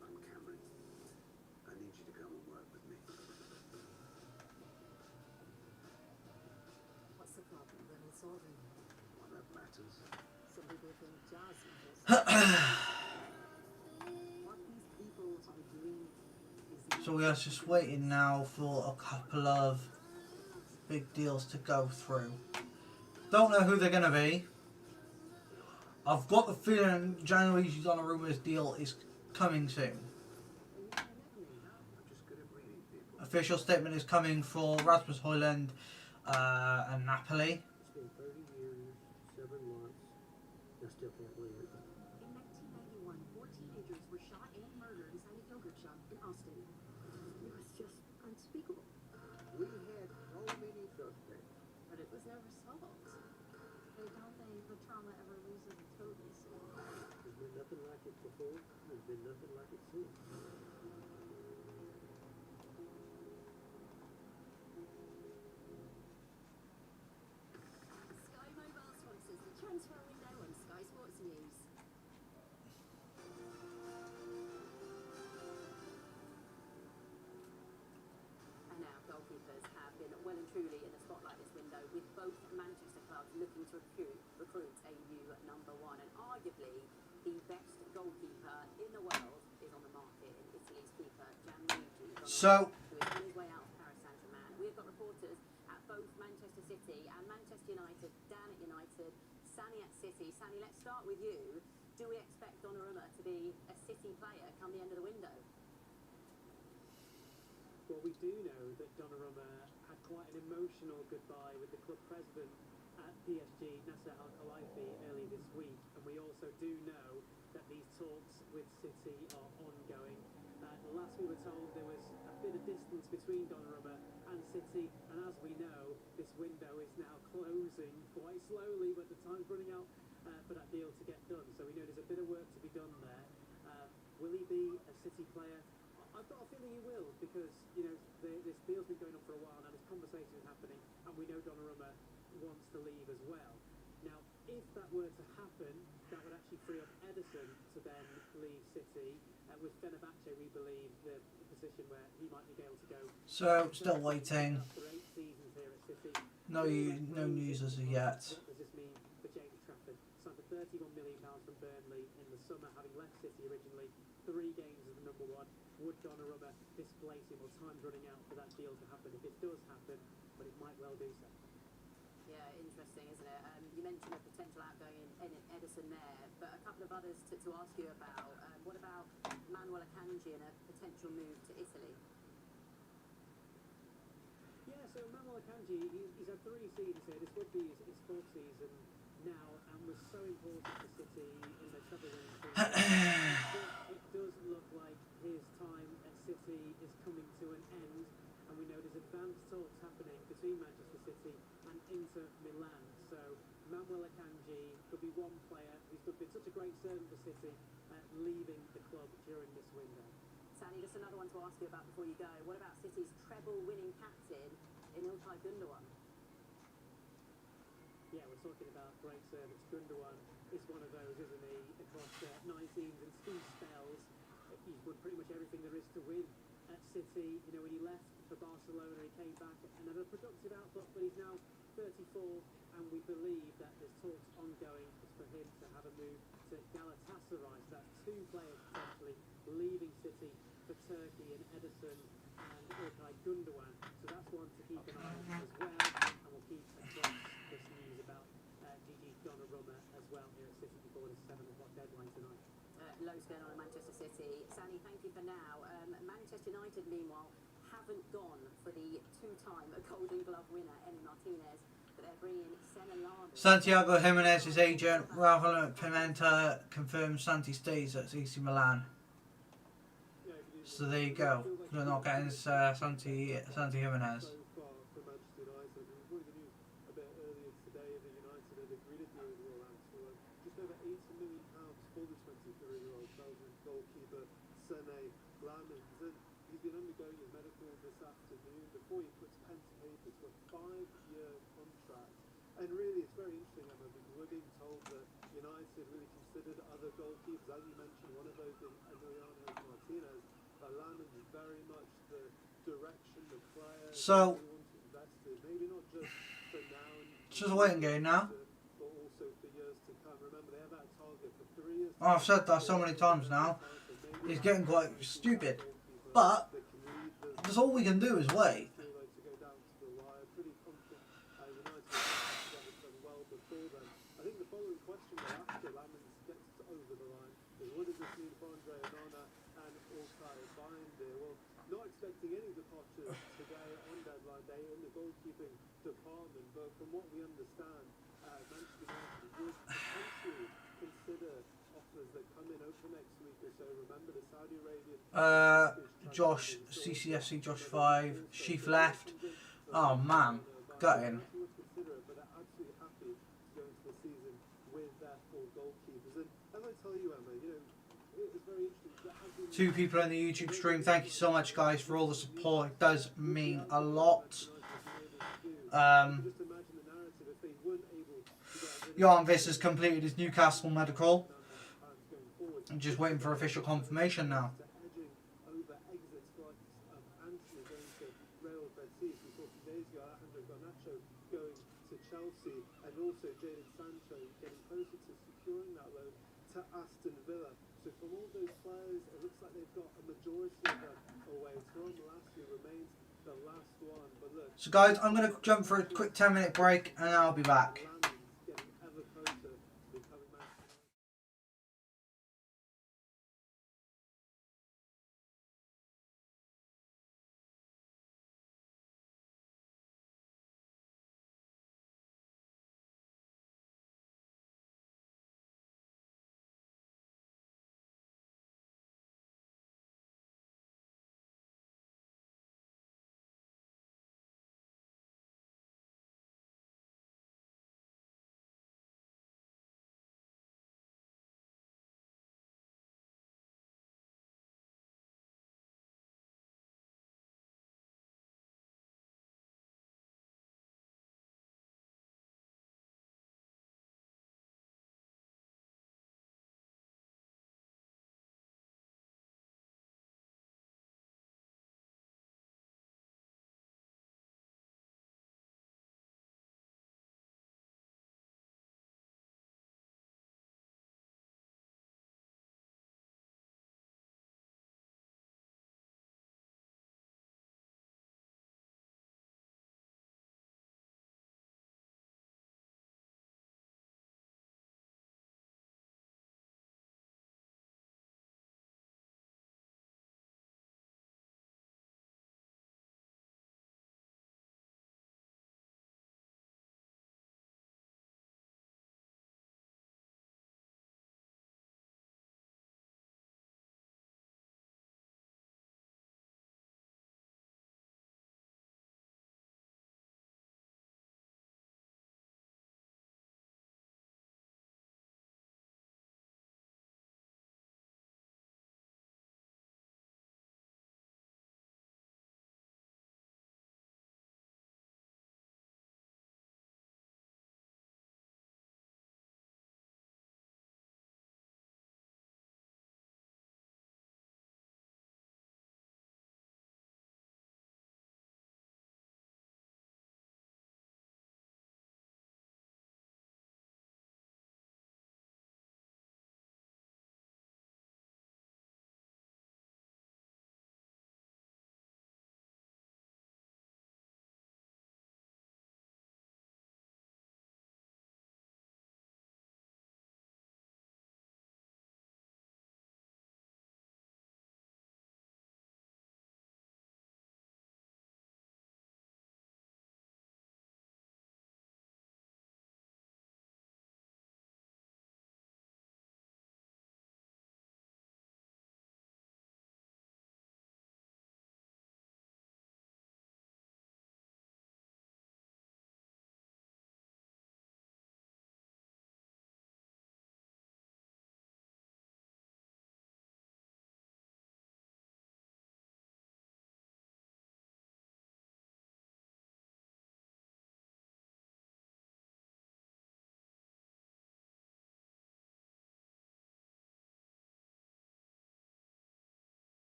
I'm Cameron. I need you to come and work with me. What's the problem that we're solving? One that matters. Some people think jazz matters. What these people are doing is... So we are just waiting now for a couple of big deals to go through. Don't know who they're going to be. I've got the feeling January's Donnarumma's deal is coming soon. I'm just good at reading people. Official statement is coming for Rasmus Højlund and Napoli. It's been 30 years, 7 months. I still can't believe it. In 1991, 4 teenagers were shot and murdered inside a yogurt shop in Austin. It was just unspeakable. We had so many suspects. But it was never solved. They don't think the trauma ever loses its potency. There's been nothing like it before. There's been nothing like it since. Sky Mobile sponsors the transfer window on Sky Sports News. And now goalkeepers have been well and truly in the spotlight this window, with both Manchester clubs looking to recruit a new number one. And arguably the best goalkeeper in the world is on the market in Italy's keeper Gianluigi Donnarumma, So, who is on his way out of Paris Saint-Germain. We've got reporters at both Manchester City and Manchester United. Dan at United, Sani at City. Sani, let's start with you. Do we expect Donnarumma to be a City player come the end of the window? Well, we do know that Donnarumma had quite an emotional goodbye with the club president at PSG, Nasser Al-Khelaifi, early this week. And we also do know that these talks with City are ongoing. Last we were told there was a bit of distance between Donnarumma and City. And as we know, this window is now closing quite slowly, but the time's running out. for that deal to get done. So we know there's a bit of work to be done there. Will he be a City player? I've got a feeling he will, because this deal's been going on for a while now. There's conversations happening, and we know Donnarumma wants to leave as well. Now, if that were to happen, that would actually free up Ederson to then leave City. With Fenerbahce, we believe the position where he might be able to go. So, still waiting. After 8 seasons here at City. No news as of yet. What does this mean for James Trafford? Signed for £31 million from Burnley in the summer, having left City originally. 3 games as the number one. Would Donnarumma displace him, or time's running out for that deal to happen? If it does happen, but it might well do so. Yeah, interesting, isn't it? You mentioned a potential outgoing in Ederson there, but a couple of others to ask you about. What about Manuel Akanji and a potential move to Italy? Yeah, so Manuel Akanji, he's had 3 seasons here. This would be his 4th season now, and was so important for City in their treble winning season. It does look like his time at City is coming to an end, and we know there's advanced talks happening between Manchester City and Inter Milan. So Manuel Akanji could be one player who's been such a great servant for City, leaving the club during this window. Sani, just another one to ask you about before you go. What about City's treble-winning captain in Ilkay Gundogan? Yeah, we're talking about great service. Gundogan is one of those, isn't he? Across 19 and 2 spells, he's won pretty much everything there is to win at City. When he left for Barcelona, he came back and had a productive output, but he's now 34, and we believe that there's talks ongoing for him to have a move to Galatasaray. So that's 2 players potentially leaving City for Turkey, and Ederson and Ilkay Gundogan. So that's one to keep an eye on as well, and we'll keep across this news about Gigi Donnarumma as well here at City before the 7 o'clock deadline tonight. Loads going on in Manchester City. Sani, thank you for now. Manchester United, meanwhile, haven't gone for the 2-time Golden Glove winner, Emi Martinez, but they're bringing Senelado. Santiago Jimenez's agent, Rafael Pimenta, confirms Santi stays at AC Milan. So there you go. They're not getting Santi Jimenez. So far for Manchester United, we brought the news a bit earlier today that United had agreed a deal with Roland for just over £80 million for the 23-year-old Belgian goalkeeper Sene Lammens. And he's been undergoing his medical this afternoon before he puts pen to paper to a 5-year contract. And really, it's very interesting, Emma, because we're being told that United really considered other goalkeepers. As you mentioned, one of those being Emiliano Martinez. Lammens is very much the direction, the player So, they want to invest in. Maybe not just for now, it's just a waiting game now. but also for years to come. Remember, they have that target for 3 years. Oh, I've said that so many times now. It's getting quite stupid. But that's all we can do is wait. Pretty confident United will get done well before then. I think the following question after Lammens gets over the line is, what does this mean for Andre Onana and Ilkay Gundogan? Well, not expecting any departures today on deadline day in the goalkeeping department, but from what we understand, Manchester United would potentially consider offers that come in over the next week or so. Remember the Saudi Arabian Josh, CCFC Josh 5, Sheaf left. Oh man, got him. But they're absolutely happy to go into the season with their 4 goalkeepers. And I tell you, Emma, it was very interesting. 2 people in the YouTube stream. Thank you so much, guys, for all the support. It does mean a lot. Johan Viss has completed his Newcastle medical. I'm just waiting for official confirmation now. Chelsea, and also Jadon Sancho getting closer to securing that loan to Aston Villa. So from all those players, it looks like they've got a majority of them away. Tyrone Malacia remains the last one. But look, So guys, I'm going to jump for a quick 10-minute break and I'll be back.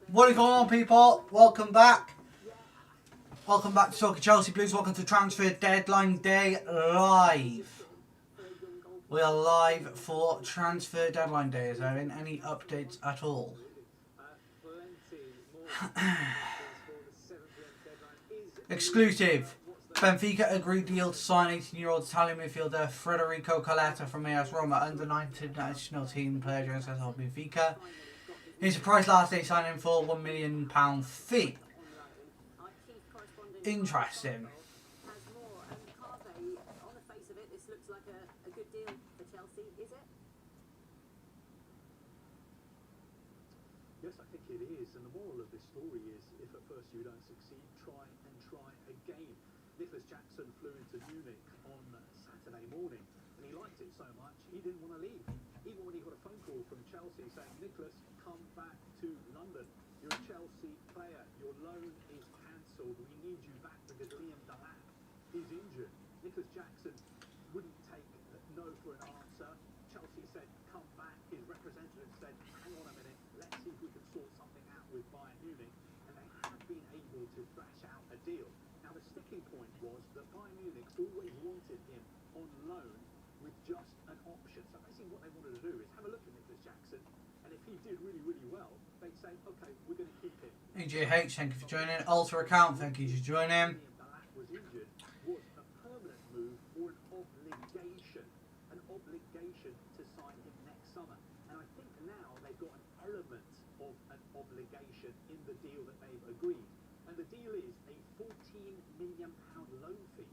What is going on, people? Welcome back. Welcome back to Talking Chelsea Blues. Welcome to Transfer Deadline Day Live. We are live for Transfer Deadline Day. Is there any updates at all? Exclusive. Benfica agreed deal to sign 18-year-old Italian midfielder Federico Caleta from AS Roma, under 19 national team player during set of Benfica. His surprise last day signing for £1 million fee. Interesting. Yes, I think it is, and the moral of this story is, if at first you don't succeed, try again. Nicholas Jackson flew into Munich on Saturday morning, and he liked it so much, he didn't want to leave. Even when he got a phone call from Chelsea saying, Nicholas, come back to London. You're a Chelsea player. Your loan is cancelled. We need you back because Liam Delap is injured. Nicholas Jackson wouldn't take no for an answer. Chelsea said, come back. His representative said, hang on a minute, let's see if we can sort something out with Bayern Munich. And they have been able to thrash out a deal. Now, the sticking point was that Bayern Munich always wanted him on loan with just an option. So basically what they wanted to do is have a look at Nicholas Jackson, and if he did really, really well, they'd say, okay, we're going to keep him. EJH, thank you for joining. Alter account, thank you for joining. Was injured was a permanent move or an obligation to sign him next summer. And I think now they've got an element of an obligation in the deal that they've agreed. And the deal is a £14 million loan fee.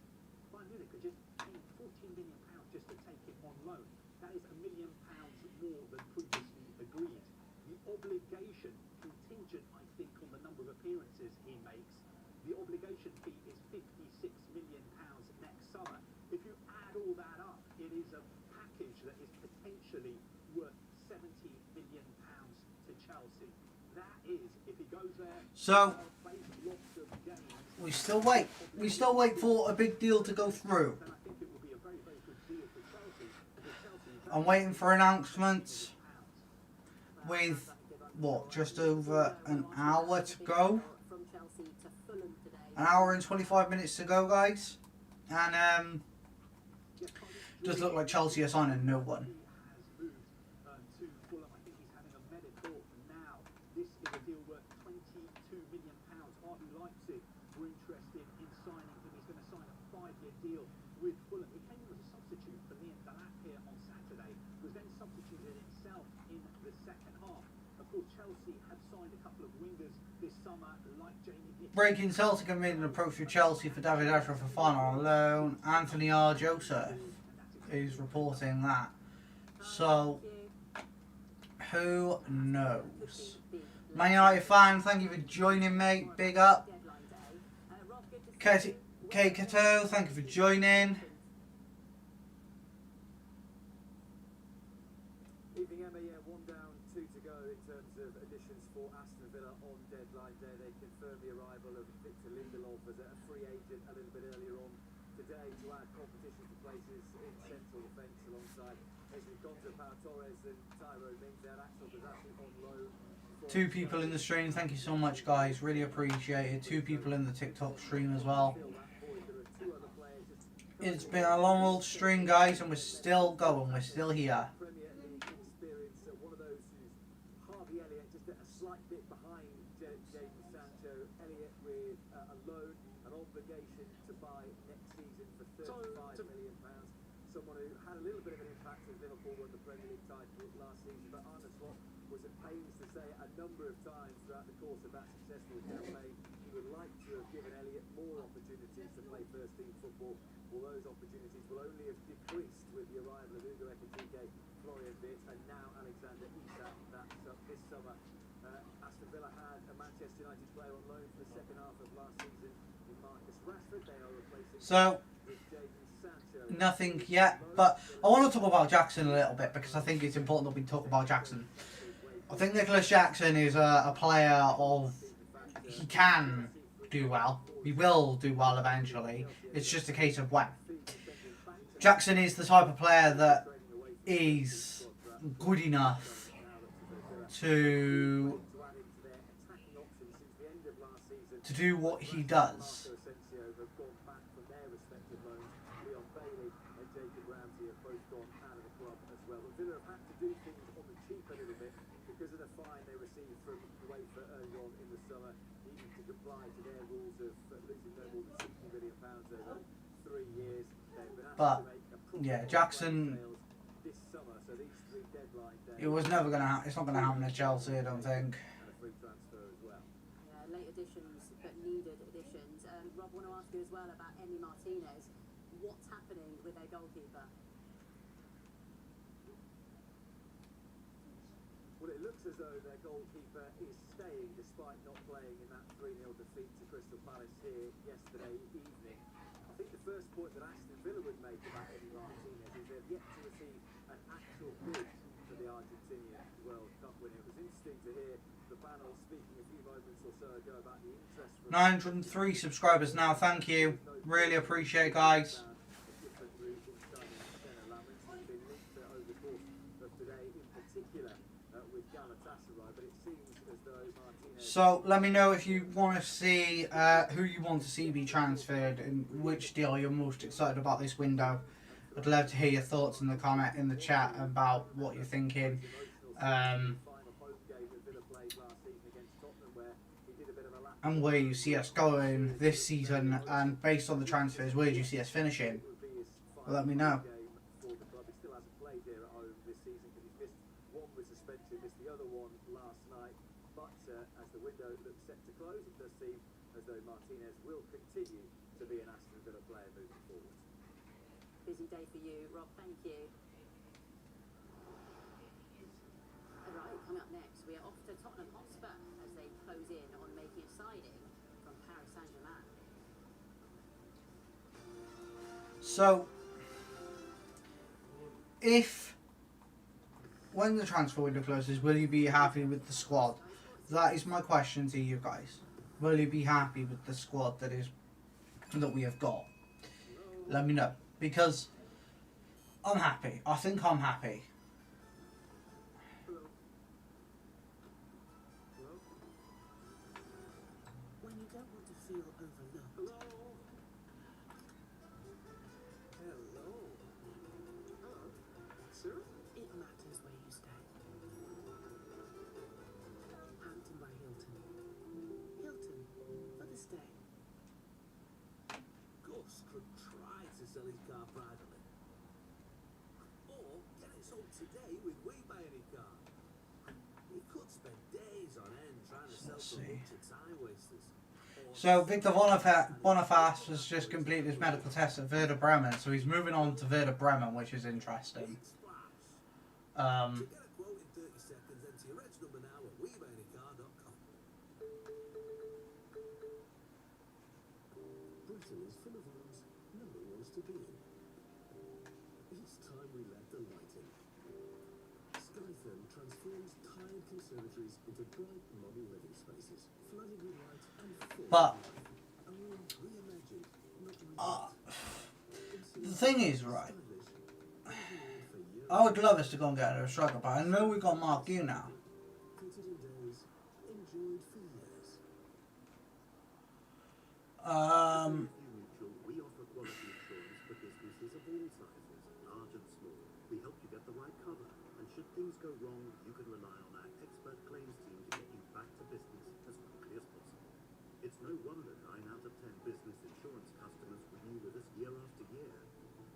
Bayern Munich are just paying £14 million just to take him on loan. That is £1 million more than previously agreed. The obligation, contingent, I think, on the number of appearances he makes, the obligation fee is £56 million next summer. If you add all that up, it is a package that is potentially worth £70 million to Chelsea. That is, if he goes there, So we still wait. We still wait for a big deal to go through. I'm waiting for announcements with what, just over an hour to go. An hour and 25 minutes to go, guys. And does look like Chelsea are signing no one. Breaking Celtic have made an approach to Chelsea for David Asher for final loan. Anthony R. Joseph is reporting that. So, who knows? Man United fan, thank you for joining, mate. Big up. K Kato, thank you for joining. Evening, Emma. Yeah, 1 down, 2 to go in terms of additions for Aston Villa on deadline day. They confirmed the arrival of Victor Lindelof as a free agent a little bit earlier on today to add competition for places in central defence alongside Ezri Konsa, Pau Torres and Tyrone Mings. They had Axel Bassasi on loan. 2 people in the stream, thank you so much, guys. Really appreciate it. 2 people in the TikTok stream as well. It's been a long old stream, guys, and we're still going. We're still here. Premier League experience, one of those who's Harvey Elliott just a slight bit behind Jadon Sancho. Elliott with a loan, an obligation to buy next season for £35 million. Someone who had a little bit of an impact as Liverpool won the Premier League title last season, but Arne Slot was at pains to say a number of times throughout the course of that successful campaign he would like to have given Elliott more opportunities to play first team football. Well, those opportunities will only have decreased with the arrival of Ugo Ekitike, Florian Wirtz and now Alexander Isak. That's this summer. Aston Villa had a Manchester United player on loan for the second half of last season in Marcus Rashford. They are replacing with Jadon Sancho. Nothing yet, but I want to talk about Jackson a little bit because I think it's important that we talk about Jackson. I think Nicholas Jackson is a player of, he can do well. He will do well eventually. It's just a case of when. Jackson is the type of player that is good enough to do what he does. Because of the fine they received from UEFA earlier on in the summer, needing to comply to their rules of losing no more than £60 million over 3 years. They've been asked to make a Yeah, Jackson. this summer, so these 3 deadline days. It was never gonna. It's not gonna happen at Chelsea, I don't think. And a free transfer as well. Yeah, late additions, but needed additions. Rob, I want to ask you as well about Emi Martinez. What's happening with their goalkeeper? Well, it looks as though their goalkeeper is staying despite not playing in that 3-0 defeat to Crystal Palace here yesterday evening. I think the first point that Aston Villa would make about Emi Martinez is they've yet to receive an actual bid for the Argentinian World Cup winner. It was interesting to hear the panel speaking a few moments or so ago about the interest from 903 subscribers now. Thank you. Really appreciate it, guys. So let me know if you want to see who you want to see be transferred and which deal you're most excited about this window. I'd love to hear your thoughts in the chat about what you're thinking. And where you see us going this season, and based on the transfers, where do you see us finishing? Well, let me know. As the window looks set to close, it does seem as though Martinez will continue to be an Aston Villa player moving forward. Busy day for you, Rob. Thank you. Alright, coming up next, we are off to Tottenham Hotspur as they close in on making a signing from Paris Saint-Germain. So, when the transfer window closes, will you be happy with the squad? That is my question to you guys. Will you be happy with the squad that we have got? Let me know, because I'm happy. I think I'm happy. When you don't want to feel overlooked. Hello. Sir? It matters where you stay. Hampton by Hilton. Hilton for the stay. Gus could try to sell his car privately. Or get it sold today with We Buy Any Car. He could spend days on end trying to sell to a bunch of time wasters. So Victor Boniface has just completed his medical test at Werder Bremen, so he's moving on to Werder Bremen, which is interesting. To get a quote in 30 seconds, enter your Edge number now at WeBuyAnyCar.com. Britain is full of rooms no one wants to be in. It's time we let the light in. Skytherm transforms tired conservatories into bright modern living spaces, flooded with light and full But of life. A room reimagined, not rebuilt. the thing is, right, I would love us to go and get a striker, but I know we got Mark Yu now. Fitted in days, enjoyed for years. Mutual, we offer quality insurance for businesses of all sizes, large and small. We help you get the right cover, and should things go wrong, you can rely on our expert claims team to get you back to business as quickly as possible. It's no wonder 9 out of 10 business insurance customers renew with us year after year.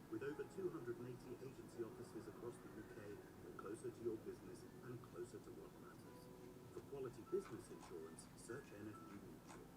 With over 280 agency offices across the UK, we're closer to your business and closer to what matters. For quality business insurance, search NFU Mutual.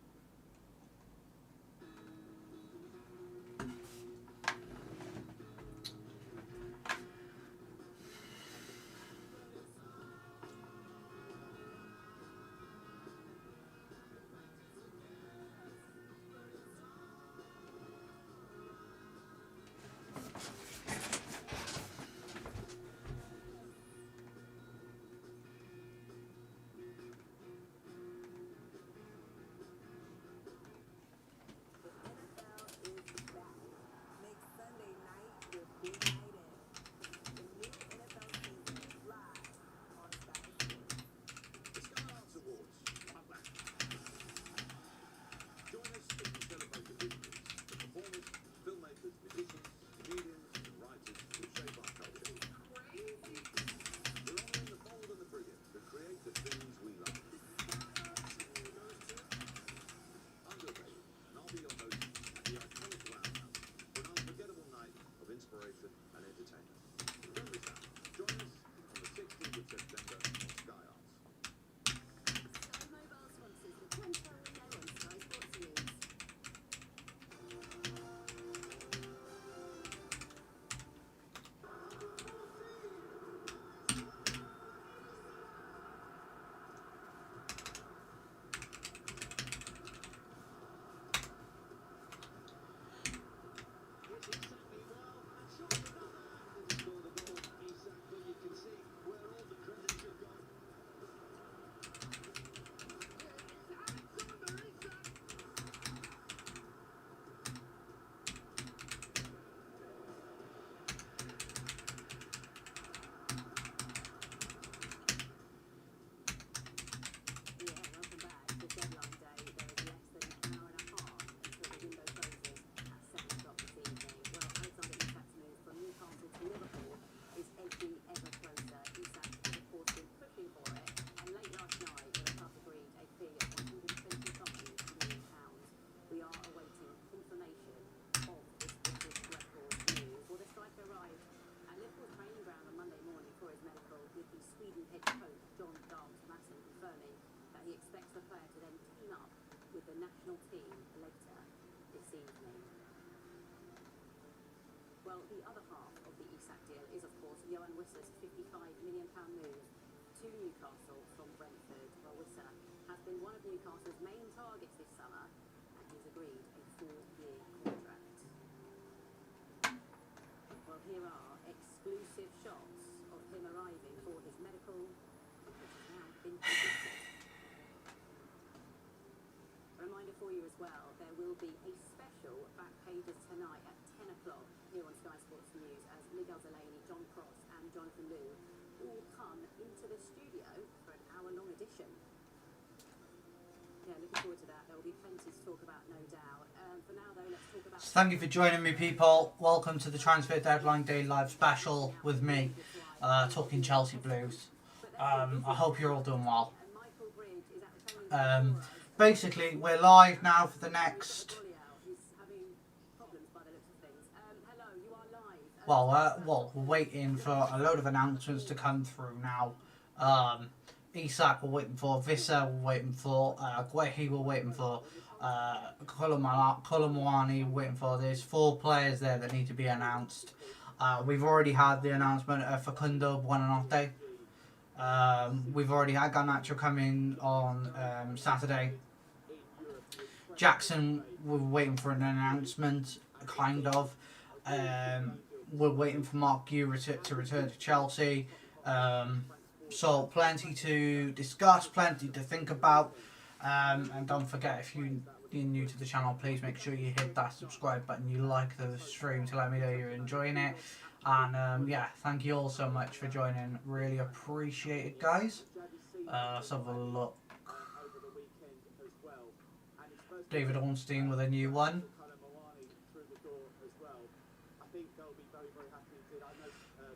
coach John Thomason confirming that he expects the player to then team up with the national team later this evening. Well, the other half of the Isak deal is, of course, Johan Wissa's £55 million move to Newcastle from Brentford. Well, Wissa has been one of Newcastle's main targets this summer, and he's agreed a 4-year contract. Well, here are exclusive shots of him arriving for his medical, which has now been completed. A reminder for you as well, there will be a special Back Pages tonight at 10 o'clock here on Sky Sports News as Miguel Delaney, John Cross and Jonathan Liu all come into the studio for an hour-long edition. Yeah, looking forward to that. There will be plenty to talk about, no doubt. For now, though, let's talk about... Thank you for joining me, people. Welcome to the Transfer Deadline Day live special with me, Talking Chelsea Blues. I hope you're all doing well. Basically, we're live now for the next... Well, we're waiting for a load of announcements to come through now. Isak we're waiting for, Wissa we're waiting for, Guehi we're waiting for, Kolomwani we're waiting for. There's 4 players there that need to be announced. We've already had the announcement of Facundo Buonanotte. We've already had Garnacho coming on Saturday. Jackson, we're waiting for an announcement, kind of. We're waiting for Mark Gue to return to Chelsea. So plenty to discuss, plenty to think about. And don't forget, if you're new to the channel, please make sure you hit that subscribe button. You like the stream to let me know you're enjoying it. And yeah, thank you all so much for joining. Really appreciate it, guys. Let's have a look. David Ornstein with a new one.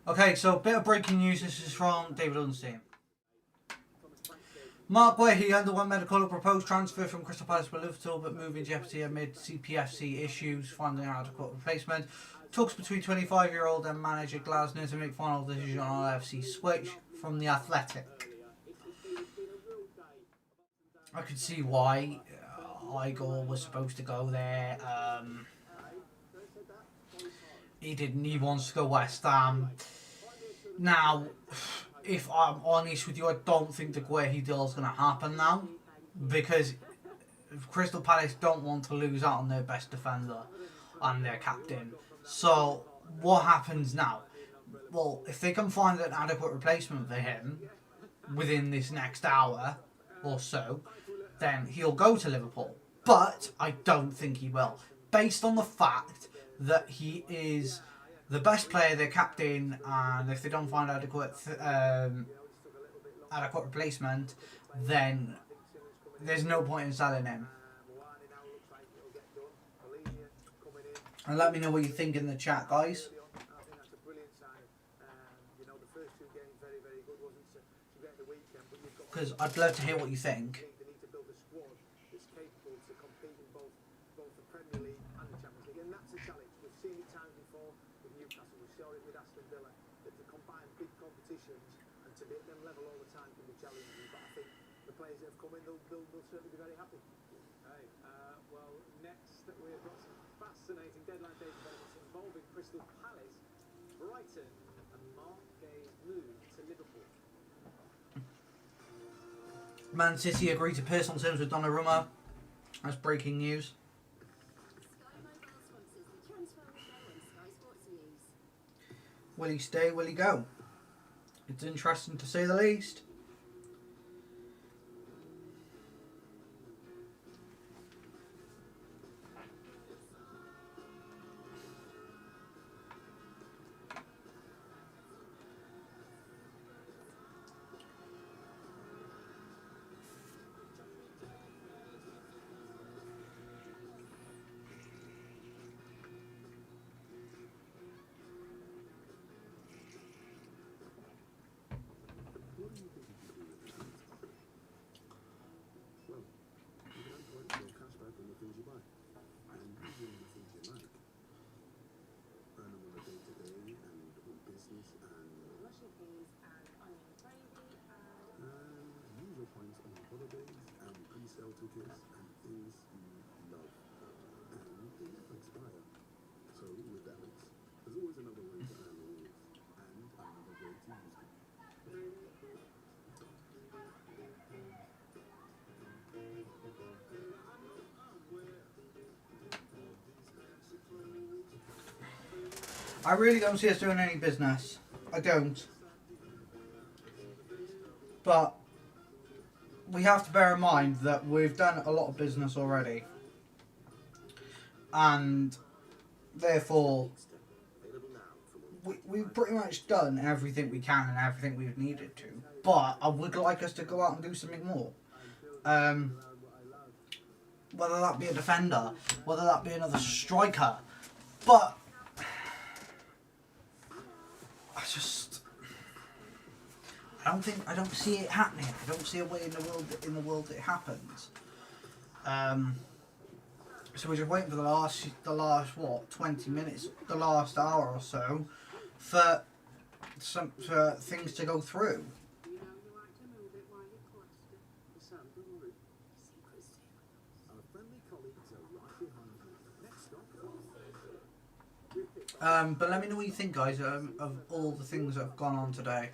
Okay, so a bit of breaking news. This is from David Ornstein. Mark Guehi underwent medical a proposed transfer from Crystal Palace to Liverpool, but moving jeopardy amid CPFC issues, finding an adequate replacement. Talks between 25-year-old and manager Glasner to make final decision on LFC switch from the Athletic. I could see why Igor was supposed to go there. He didn't. He wants to go West Ham. Now, if I'm honest with you, I don't think the Guehi deal is going to happen now, because Crystal Palace don't want to lose out on their best defender and their captain. So what happens now? Well, if they can find an adequate replacement for him within this next hour or so, then he'll go to Liverpool. But I don't think he will, based on the fact that he is the best player, their captain, and if they don't find adequate replacement, then there's no point in selling him. And let me know what you think in the chat, guys. Because I'd love to hear what you think. They'll certainly be very happy. Okay, well, next we've got some fascinating deadline day developments involving Crystal Palace, Brighton, and Mark Guehi's move to Liverpool. Man City agreed to personal terms with Donnarumma. That's breaking news. Will he stay? Will he go? It's interesting to say the least. I really don't see us doing any business. I don't. But we have to bear in mind that we've done a lot of business already. And therefore, we've pretty much done everything we can and everything we've needed to. But I would like us to go out and do something more. Whether that be a defender, whether that be another striker. But I don't see it happening. I don't see a way in the world that it happens. So we're just waiting for the last what, 20 minutes, the last hour or so, for things to go through. But let me know what you think, guys, of all the things that have gone on today.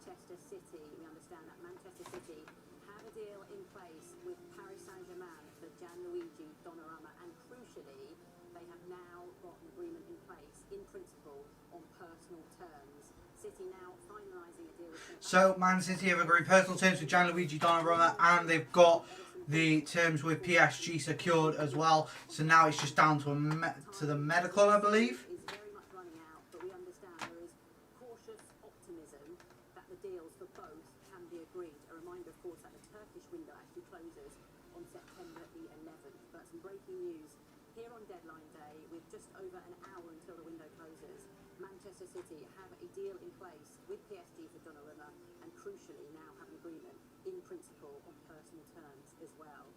Manchester City. We understand that Manchester City have a deal in place with Paris Saint-Germain for Gianluigi Donnarumma, and crucially, they have now got an agreement in place, in principle, on personal terms. City now finalising a deal with... So, Man City have agreed personal terms with Gianluigi Donnarumma, and they've got the terms with PSG secured as well. So now it's just down to the medical, I believe. Deals for both can be agreed. A reminder, of course, that the Turkish window actually closes on September the 11th. But some breaking news here on deadline day, with just over an hour until the window closes. Manchester City have a deal in place with PSG for Donnarumma, and crucially now have an agreement in principle on personal terms as well.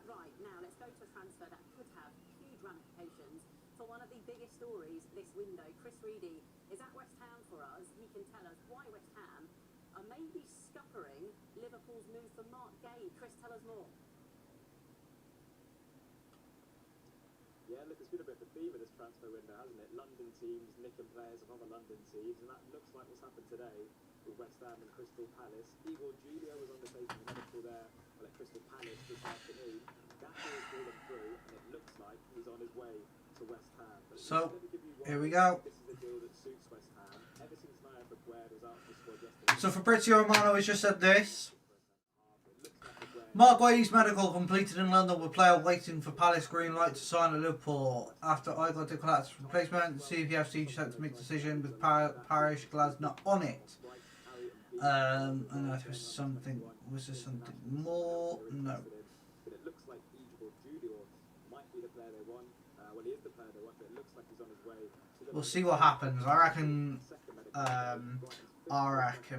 Right, now let's go to a transfer that could have huge ramifications for one of the biggest stories this window. Chris Reedy is at West Ham for us. He can tell us why West Ham are maybe scuppering Liverpool's move for Mark Gay. Chris, tell us more. Yeah, look, it's been a bit of a theme of this transfer window, hasn't it? London teams nicking players of other London teams, and that looks like what's happened today with West Ham and Crystal Palace. Igor Julio was undertaking the medical there at Crystal Palace this afternoon. That deal's fallen through, and it looks like he's on his way to West Ham. So, here we go. This is a deal that suits West Ham. Ever since Naya Maguire was out of the squad yesterday. So Fabrizio Romano has just said this. Mark Guahi's medical completed in London, with player waiting for Palace green light to sign at Liverpool. After Igor declared replacement, CPFC just had to make a decision with Parish Glasner on it. And there was something more? No. But it looks like Igor Julio might be the player they want. Well, he is the player they want, but it looks like he's on his way to the... We'll see what happens. I reckon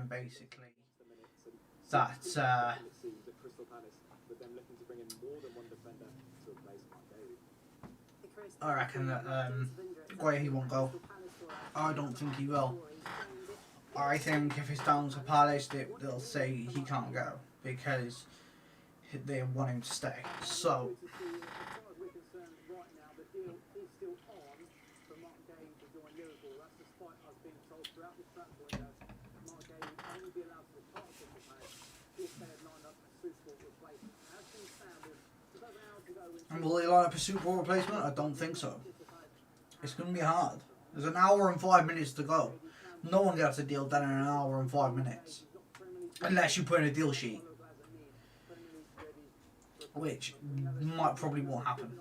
basically that I reckon that Guahi won't go. I don't think he will. I think if it's down to Palace, they'll say he can't go because they want him to stay. So and will he line up a Super Bowl replacement? I don't think so. It's going to be hard. There's an hour and 5 minutes to go. No one gets a deal done in an hour and 5 minutes. Unless you put in a deal sheet. Which probably won't happen.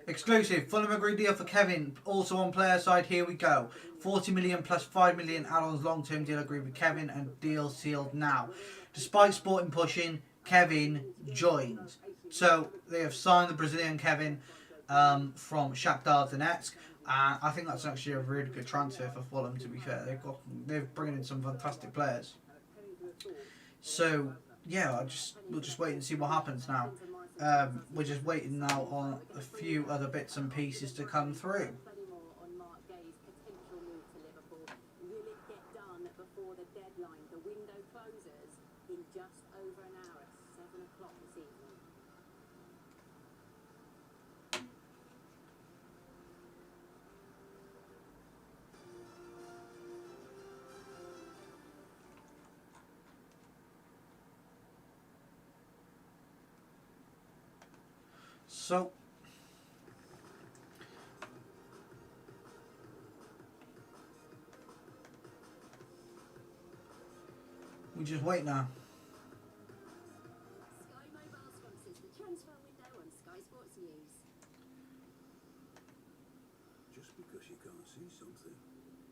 Exclusive. Fulham agreed deal for Kevin. Also on player side, here we go. 40 million plus 5 million add-ons long-term deal agreed with Kevin and deal sealed now. Despite Sporting pushing, Kevin joins. So they have signed the Brazilian Kevin from Shakhtar Donetsk. And I think that's actually a really good transfer for Fulham, to be fair. They're bringing in some fantastic players. So, yeah, we'll just wait and see what happens now. We're just waiting now on a few other bits and pieces to come through. So, we just wait now. Sky Mobile sponsors the transfer window on Sky Sports News. Just because you can't see something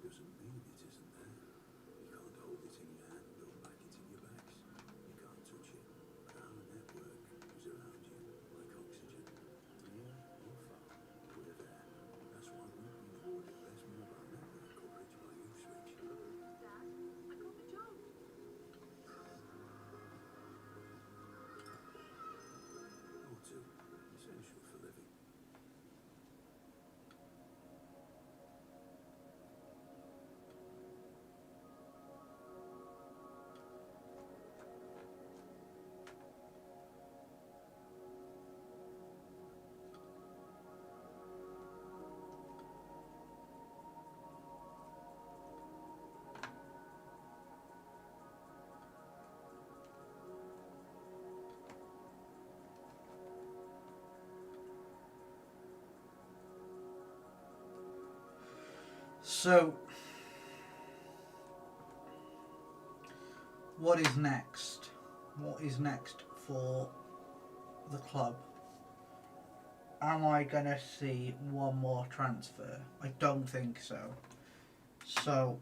doesn't mean it isn't there. You can't hold it in your hand or pack it in your bags. You can't touch it. But our network is around you like oxygen. Near or far, we're there. That's why we've been awarded Best Mobile Network Coverage by Uswitch. Dad, I got the job. O2, essential for living. So, what is next? What is next for the club? Am I going to see one more transfer? I don't think so. So,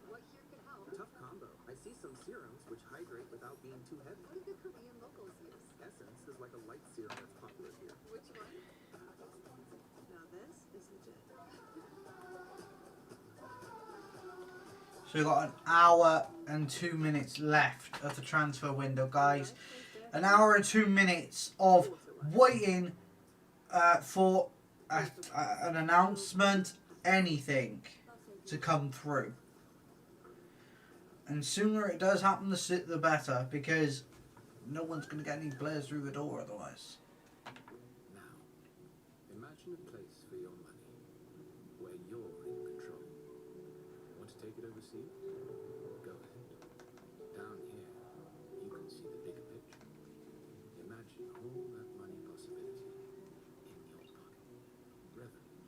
What here could help? Tough combo. I see some serums which hydrate without being too heavy. What do the Korean locals use? Essence is like a light serum that's popular here. Which one? Now this is legit. so we've got an hour and 2 minutes left of the transfer window, guys. An hour and 2 minutes of waiting for an announcement, anything to come through. And sooner it does happen, the better, because no one's going to get any players through the door otherwise. Now, imagine a place for your money where you're in control. Want to take it overseas? Go ahead. Down here, you can see the bigger picture. Imagine all that money possibility in your pocket. Revenue.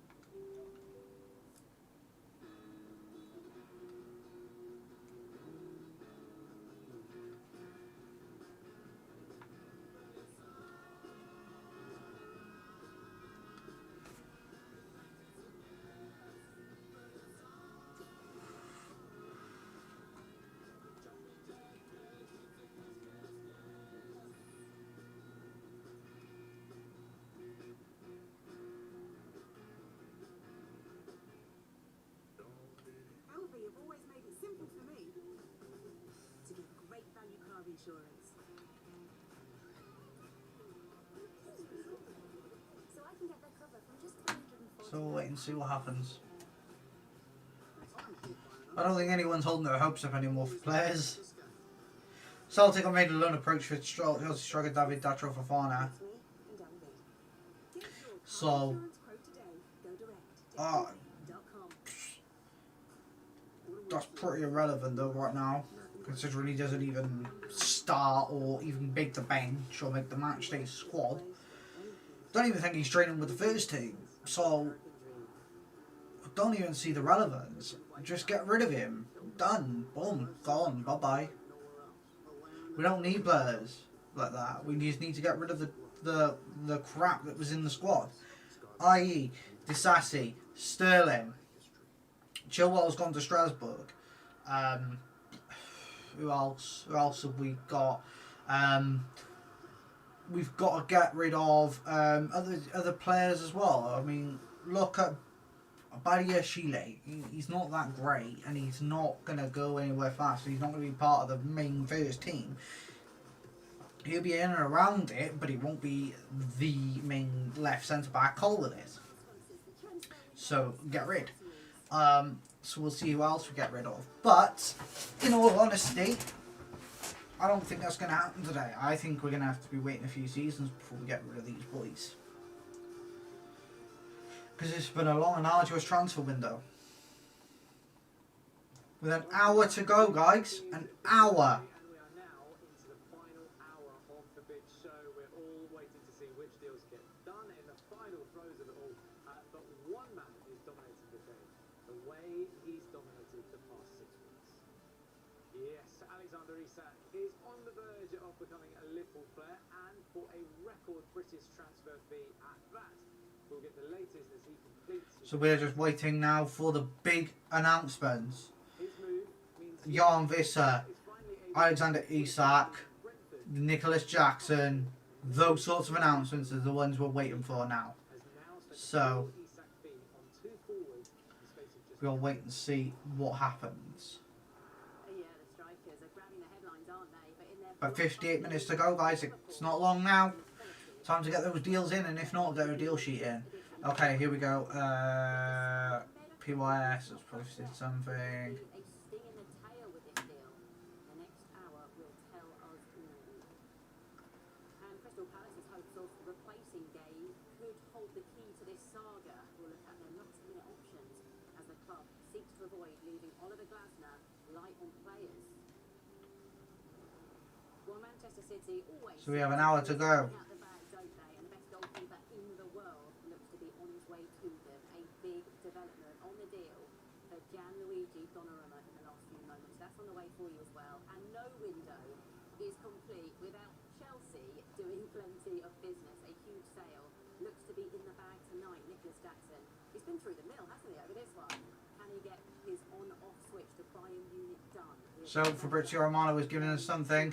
Elvie have always made it simple for me to get great value car insurance. So I can get their cover from just 340. So we'll wait and see what happens. I don't think anyone's holding their hopes up anymore for players. Celtic have made a loan approach for Chelsea striker David Datro Fofana. So, That's pretty irrelevant though right now, considering he doesn't even start or even make the bench or make the matchday squad. Don't even think he's training with the first team, so I don't even see the relevance. Just get rid of him. Done. Boom. Gone. Bye bye. We don't need players like that. We just need to get rid of the crap that was in the squad, i.e. Disasi, Sterling. Chilwell's gone to Strasbourg. Who else? Who else have we got? We've got to get rid of other players as well. I mean, look at Badia Chile. He's not that great, and he's not going to go anywhere fast. He's not going to be part of the main first team. He'll be in and around it, but he won't be the main left centre back. Colwell is. So get rid. So we'll see who else we get rid of. But in all honesty, I don't think that's going to happen today. I think we're going to have to be waiting a few seasons before we get rid of these boys. Because it's been a long and arduous transfer window. With an hour to go, guys. An hour. And we are now into the final hour of the bid show. We're all waiting to see which deals get done in the final throes of it all. But one man is dominating the game. The way he's dominated the past 6 weeks. Yes, Alexander Isak is on the verge of becoming a Liverpool player, and for a record British transfer fee at that. We'll get the latest as he completes. So we're just waiting now for the big announcements. Jan Visser, Alexander Isak, Nicholas Jackson, those sorts of announcements are the ones we're waiting for now. So we'll wait and see what happens. But 58 minutes to go, guys. It's not long now. Time to get those deals in, and if not, get a deal sheet in. Okay, here we go. PYS has posted something. So we have an hour to go. That's on the way for you as well. And no window is complete without Chelsea doing plenty of business. A huge sale looks to be in the bag tonight. Nicholas Jackson, he's been through the mill, hasn't he, over this one? Can he get his on-off switch to Bayern Munich done? So Fabrizio Romano was giving us something.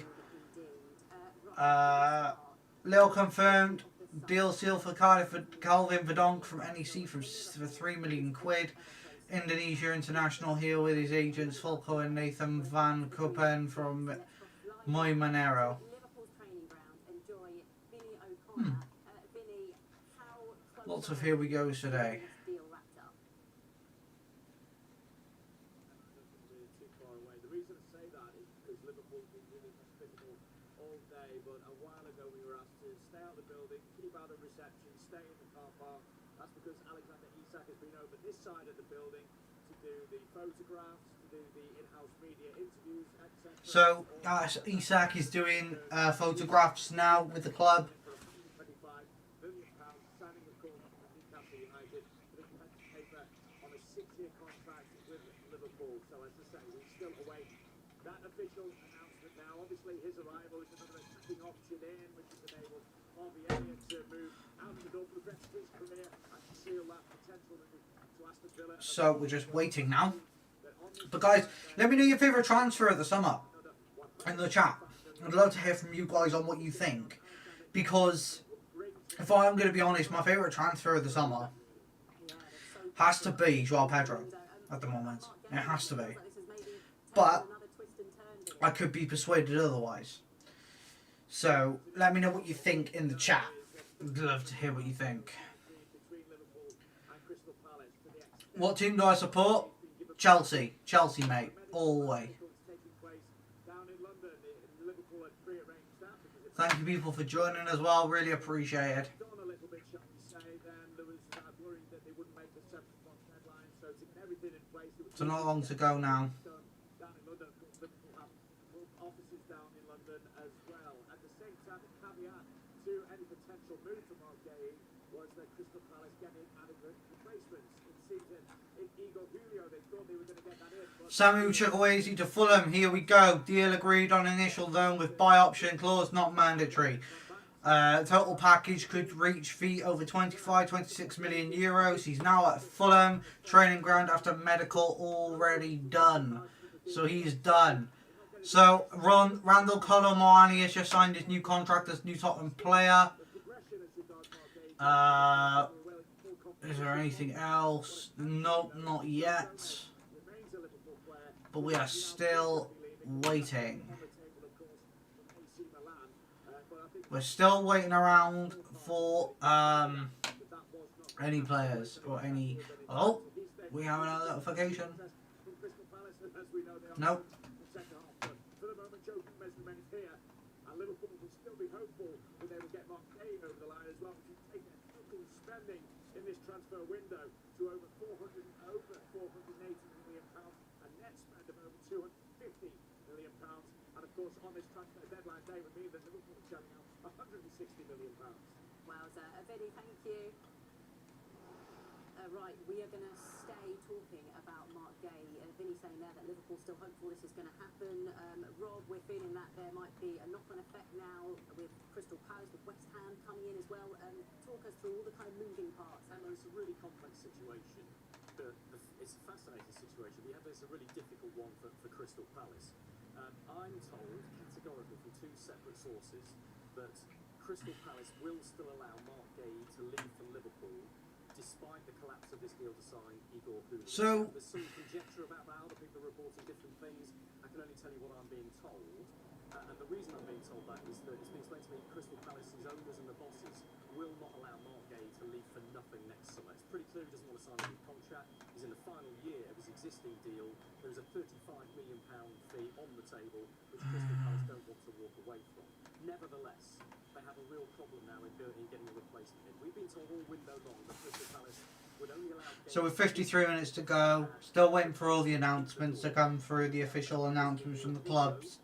Lille confirmed deal seal for Calvin Verdonk from NEC for £3 million. Indonesia international here with his agents Fulco and Nathan Van Kuppen from Moimanero. Lots of here we goes today. The reason I say that is because Liverpool's been really hospitable all day, but a while ago we were asked to stay out of the building, keep out of reception, stay in the car park. That's because Alexander Isak has been over this side of the building to do the photographs, to do the in-house media interviews, etc. So Isak is doing photographs now with the club. £25 million signing, of course, with Newcastle United, but he had to paper on a 6-year contract with Liverpool. So as I say, we still await that official announcement now. Obviously, his arrival is another attacking option in, which has enabled Harvey Elliott to move out of the door for the rest of his career and seal that potential move to Aston Villa. So we're just waiting now. But guys, let me know your favourite transfer of the summer in the chat. I'd love to hear from you guys on what you think. Because if I'm going to be honest, my favourite transfer of the summer has to be Joao Pedro at the moment. It has to be. But I could be persuaded otherwise. So let me know what you think in the chat. I'd love to hear what you think. What team do I support? Chelsea. Chelsea, mate. All the way. Thank you people for joining as well. Really appreciate it. So not long to go now. Down in London, of course, Liverpool have offices down in London as well. At the same time, the caveat to any potential move for Mark Gay was that Crystal Palace getting adequate replacements in season. In Igor Julio, they thought they were going to get that in. Samu Chukwueze to Fulham. Here we go. Deal agreed on initial loan with buy option clause not mandatory. Total package could reach fee over 26 million euros. He's now at Fulham training ground after medical already done. So he's done. So Randall Colo-Muani has just signed his new contract as new Tottenham player. Is there anything else? Nope, not yet. But we are still waiting. We're still waiting around for any players or any... Oh, we have another notification. Nope. For the moment, Joe Gomez remains here, and Liverpool will still be hopeful that they will get Mark Gay over the line as well. If you take their total spending in this transfer window to over 480 million pounds, a net spend of over 250 million pounds, and of course on this transfer deadline day would mean that Liverpool are shelling out 160 million pounds. Wowza. Vinny, thank you. Right, we are going to stay talking about Mark Gay. Vinny saying there that Liverpool's still hopeful this is going to happen. Rob, we're feeling that there might be a knock-on effect now with Crystal Palace, with West Ham coming in as well. Talk us through all the kind of moving parts. Emma, it's a really complex situation. It's a fascinating situation. It's a really difficult one for Crystal Palace. I'm told categorically from two separate sources that Crystal Palace will still allow Mark Gay to leave for Liverpool despite the collapse of this deal to sign Igor Julio. So there's some conjecture about that. Other people are reporting different things. I can only tell you what I'm being told. And the reason I'm being told that is that it's been explained to me Crystal Palace's owners and the bosses will not allow Mark Gay to leave for nothing next summer. It's pretty clear he doesn't want to sign a new contract. He's in the final year of his existing deal. There's a £35 million fee on the table, which Crystal Palace don't want to walk away from. Nevertheless, they have a real problem now in getting a replacement in. We've been told all window long that Crystal Palace would only allow... So with 53 minutes to go, still waiting for all the announcements to come through, the official announcements from the clubs.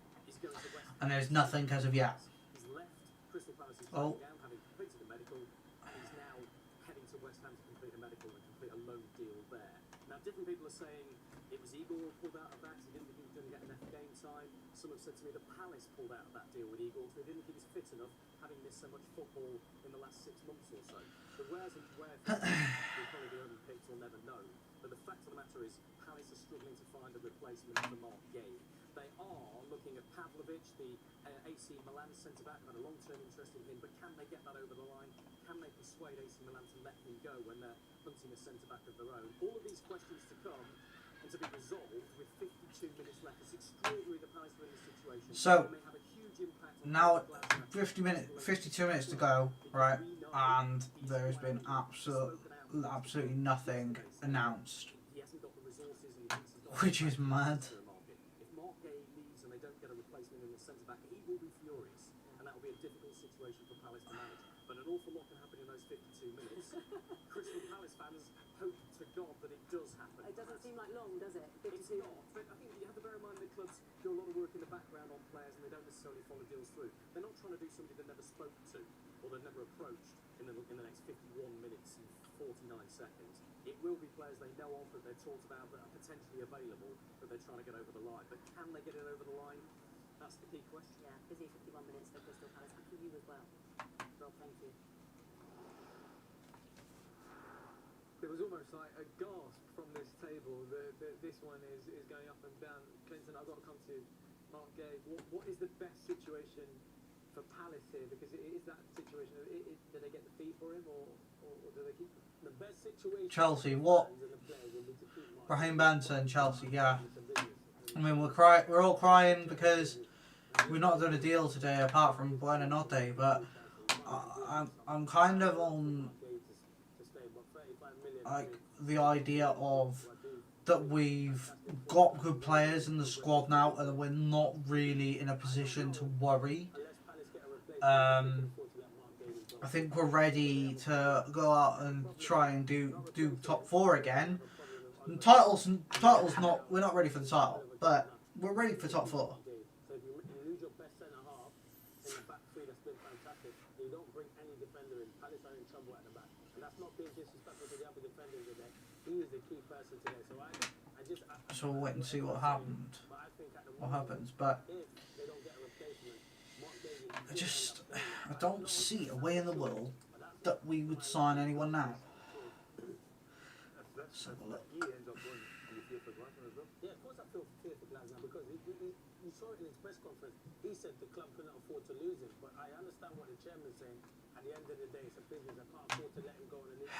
And there's nothing as of yet. He's left Crystal Palace's Oh. down, having completed the medical. He's now heading to West Ham to complete a medical and complete a loan deal there. Now, different people are saying it was Igor who pulled out of that. He didn't think he was going to get enough game time. Some have said to me that Palace pulled out of that deal with Igor, so he didn't think he was fit enough, having missed so much football in the last 6 months or so. The where's and where will probably be unpicked or never know. But the fact of the matter is, Palace are struggling to find a replacement for Mark Gay. They are looking at Pavlovic, the AC Milan centre-back, had a long-term interest in him, but can they get that over the line? Can they persuade AC Milan to let him go when they're hunting a centre-back of their own? All of these questions to come and to be resolved with 52 minutes left. It's extraordinary that Palace are in this situation. So, It may have a huge impact on now 52 minutes to go, right? And there has been absolutely nothing announced, he hasn't got the resources and he thinks he's got which is mad. If Mark Gay leaves and they don't get a replacement in the centre-back, he will be furious, and that will be a difficult situation for Palace to manage. But an awful lot can happen in those 52 minutes. Crystal Palace fans hope to God that it does happen. It doesn't seem like long, does it? It's not, but I think you have to bear in mind that clubs do a lot of work in the background on players and they don't necessarily follow deals through. They're not trying to do somebody they never spoke to or they've never approached in the next 51 minutes and 49 seconds. It will be players they know of that they're talked about that are potentially available that they're trying to get over the line. But can they get it over the line? That's the key question. Yeah, busy 51 minutes for Crystal Palace. And for you as well. Rob, thank you. There was almost like a gasp from this table. This one is going up and down. Clinton, I've got to come to Mark Gay. What is the best situation for Palace here? Because it is that situation. Do they get the fee for him or do they keep him? The best situation... Chelsea, what? Raheem Banter and Chelsea, yeah. I mean, we're all crying because we've not done a deal today apart from Buonanotte, but I'm kind of on like the idea of that we've got good players in the squad now and that we're not really in a position to worry. I think we're ready to go out and try and do top four again. And title's not. We're not ready for the title, but we're ready for top 4. So if you lose your best centre half in the back three, that's been fantastic. You don't bring any defender in. Palace are in trouble at the back, and that's not being disrespectful to the other defenders in there. He is the key person today. So So we'll wait and see what happened. What happens, but I don't see a way in the world that we would sign anyone now. Let's have a look. Yeah, of course I feel fear for Glasner because you saw it in his press conference. He said the club couldn't afford to lose him, but I understand what the chairman's saying. At the end of the day, it's a business. I can't afford to let him go on a league.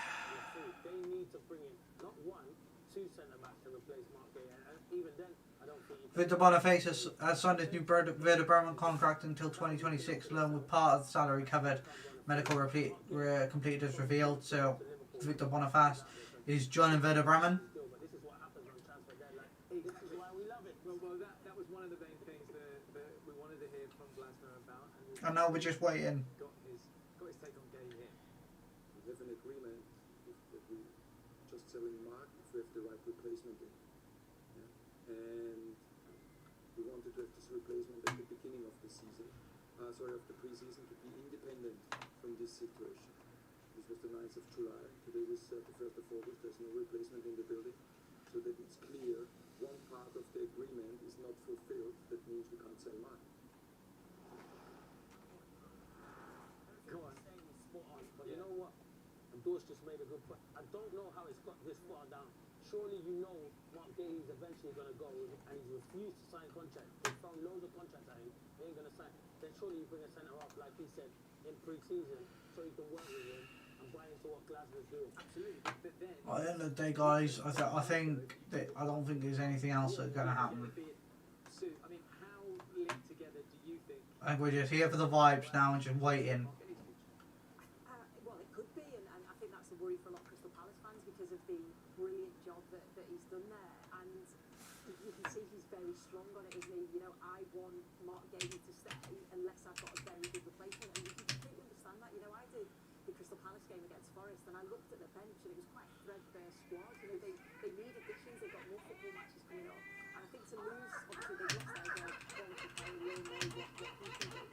They need to bring in not 1, 2 centre backs to replace Mark Gay, and even then, I don't think. Victor Boniface has signed his new Werder Bremen contract until 2026, along with part of the salary covered. Medical completed as revealed. So Victor Boniface is joining Werder Bremen. This is what happens on transfer deadline. Hey, this is why we love it. Well, that was one of the main things that we wanted to hear from Glasner about. And now we're just waiting. Got his take on Gay here. We have an agreement that we just selling Mark if we have the right replacement in. Yeah? And we wanted to have this replacement at the beginning of the season, of the pre-season, to be independent from this situation. This was the 9th of July. Today is the 1st of August. There's no replacement in the building. So that it's clear one part of the agreement is not fulfilled. That means we can't sell Mark. Go on. Spot on. But you know what? And Dorsch just made a good point. I don't know how it's got this far down. Surely you know Mark Gay is eventually going to go and he's refused to sign contract. They've thrown loads of contracts at him. He ain't going to sign. Then surely you bring a centre off, like he said, in pre-season so you can work with him and buy into what Glasner's doing. Absolutely. But then... At the end of the day, guys, I don't think there's anything else that's going to happen. So, I mean, how linked together do you think... I think we're just here for the vibes now and just waiting. Well, it could be, and I think that's a worry for a lot of Crystal Palace fans because of the brilliant job that he's done there. And you can see he's very strong on it, isn't he? You know, I want Mark Gay to stay unless I've got a very good replacement. And you can completely understand that. You know, I did the Crystal Palace game against Forest, and I looked at the bench, and it was quite a threadbare squad. You know, they need additions. They've got more football matches coming up, and I think to lose, obviously they've lost their quality player. We all know what he can do.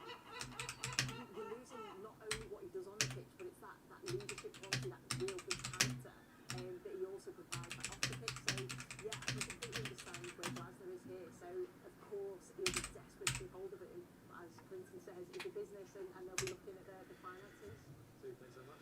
You're losing not only what he does on the pitch, but it's that leadership quality, that real good character that he also provides off the pitch. So yeah, I can completely understand where Glasner is here. So of course he'll be desperate to keep hold of him. But as Clinton says, it's a business, and they'll be looking at the finances. Thanks so much.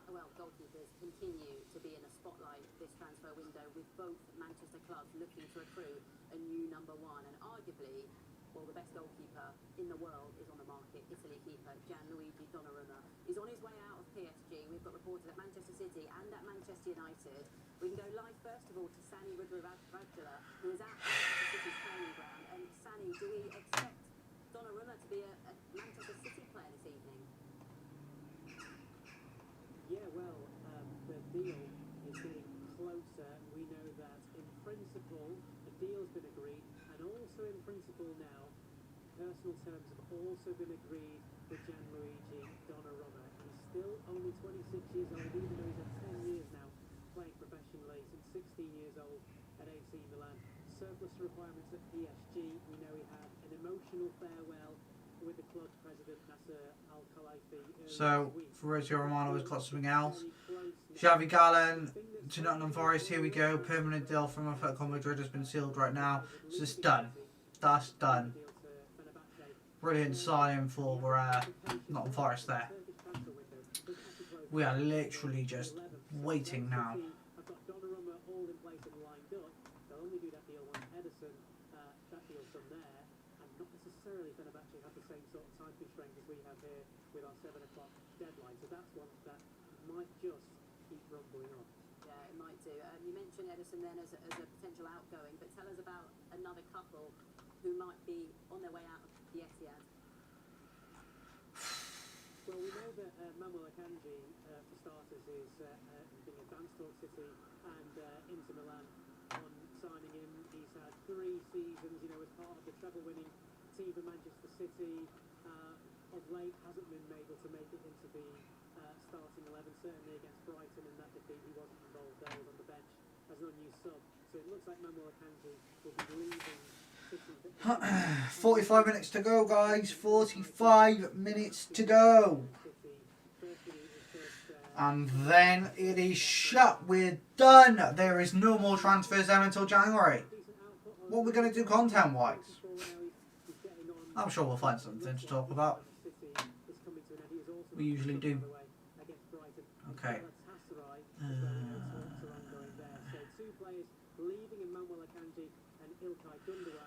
Well, goalkeepers continue to be in the spotlight this transfer window, with both Manchester clubs looking to recruit a new number 1, and arguably, well, the best goalkeeper in the world is on the market. Italy keeper Gianluigi Donnarumma is on his way out of PSG. We've got reported at Manchester City and at Manchester United. We can go live first of all to Sani Radradula, who is at Manchester City's training ground. And Sani, do we expect Donnarumma to be a Manchester City player this evening? Yeah, well, the deal is getting closer. We know that in principle a deal's been agreed, and also in principle now personal terms have also been agreed for Gianluigi Donnarumma. He's still only 26 years old, even though he's had 10 years now playing professionally, since 16 years old at AC Milan. Surplus requirements at PSG. We know he had an emotional farewell with the club president Nasser Al-Khelaifi. So, Fabrizio Romano has got something else. Xavi Gallen to Nottingham Forest. Here we go. Permanent deal from Atletico Madrid has been sealed right now. So it's done. That's done. Brilliant signing for Nottingham Forest there. We are literally just waiting now. I've got Donnarumma all in place and lined up. They'll only do that deal once Edison, that deal's done there, and not necessarily Fenerbahce have the same sort of time constraint as we have here with our 7 o'clock deadline. So that's one that might just keep rumbling on. Yeah, it might do. You mentioned Edison then as a potential outgoing, but tell us about another couple who might be on their way out of the Etihad. Well, we know that Manuel Akanji, for starters, is being advanced towards City and Inter Milan on signing him. He's had 3 seasons, you know, as part of the treble-winning team for Manchester City. Of late, hasn't been able to make it into the starting 11, certainly against Brighton in that defeat. He wasn't involved there, was on the bench as an unused sub. So it looks like Manuel Akanji will be leaving City. 45 minutes to go, guys. 45 minutes to go. And then it is shut. We're done. There is no more transfers then until January. What are we going to do content-wise? I'm sure we'll find something to talk about. We usually do. Okay.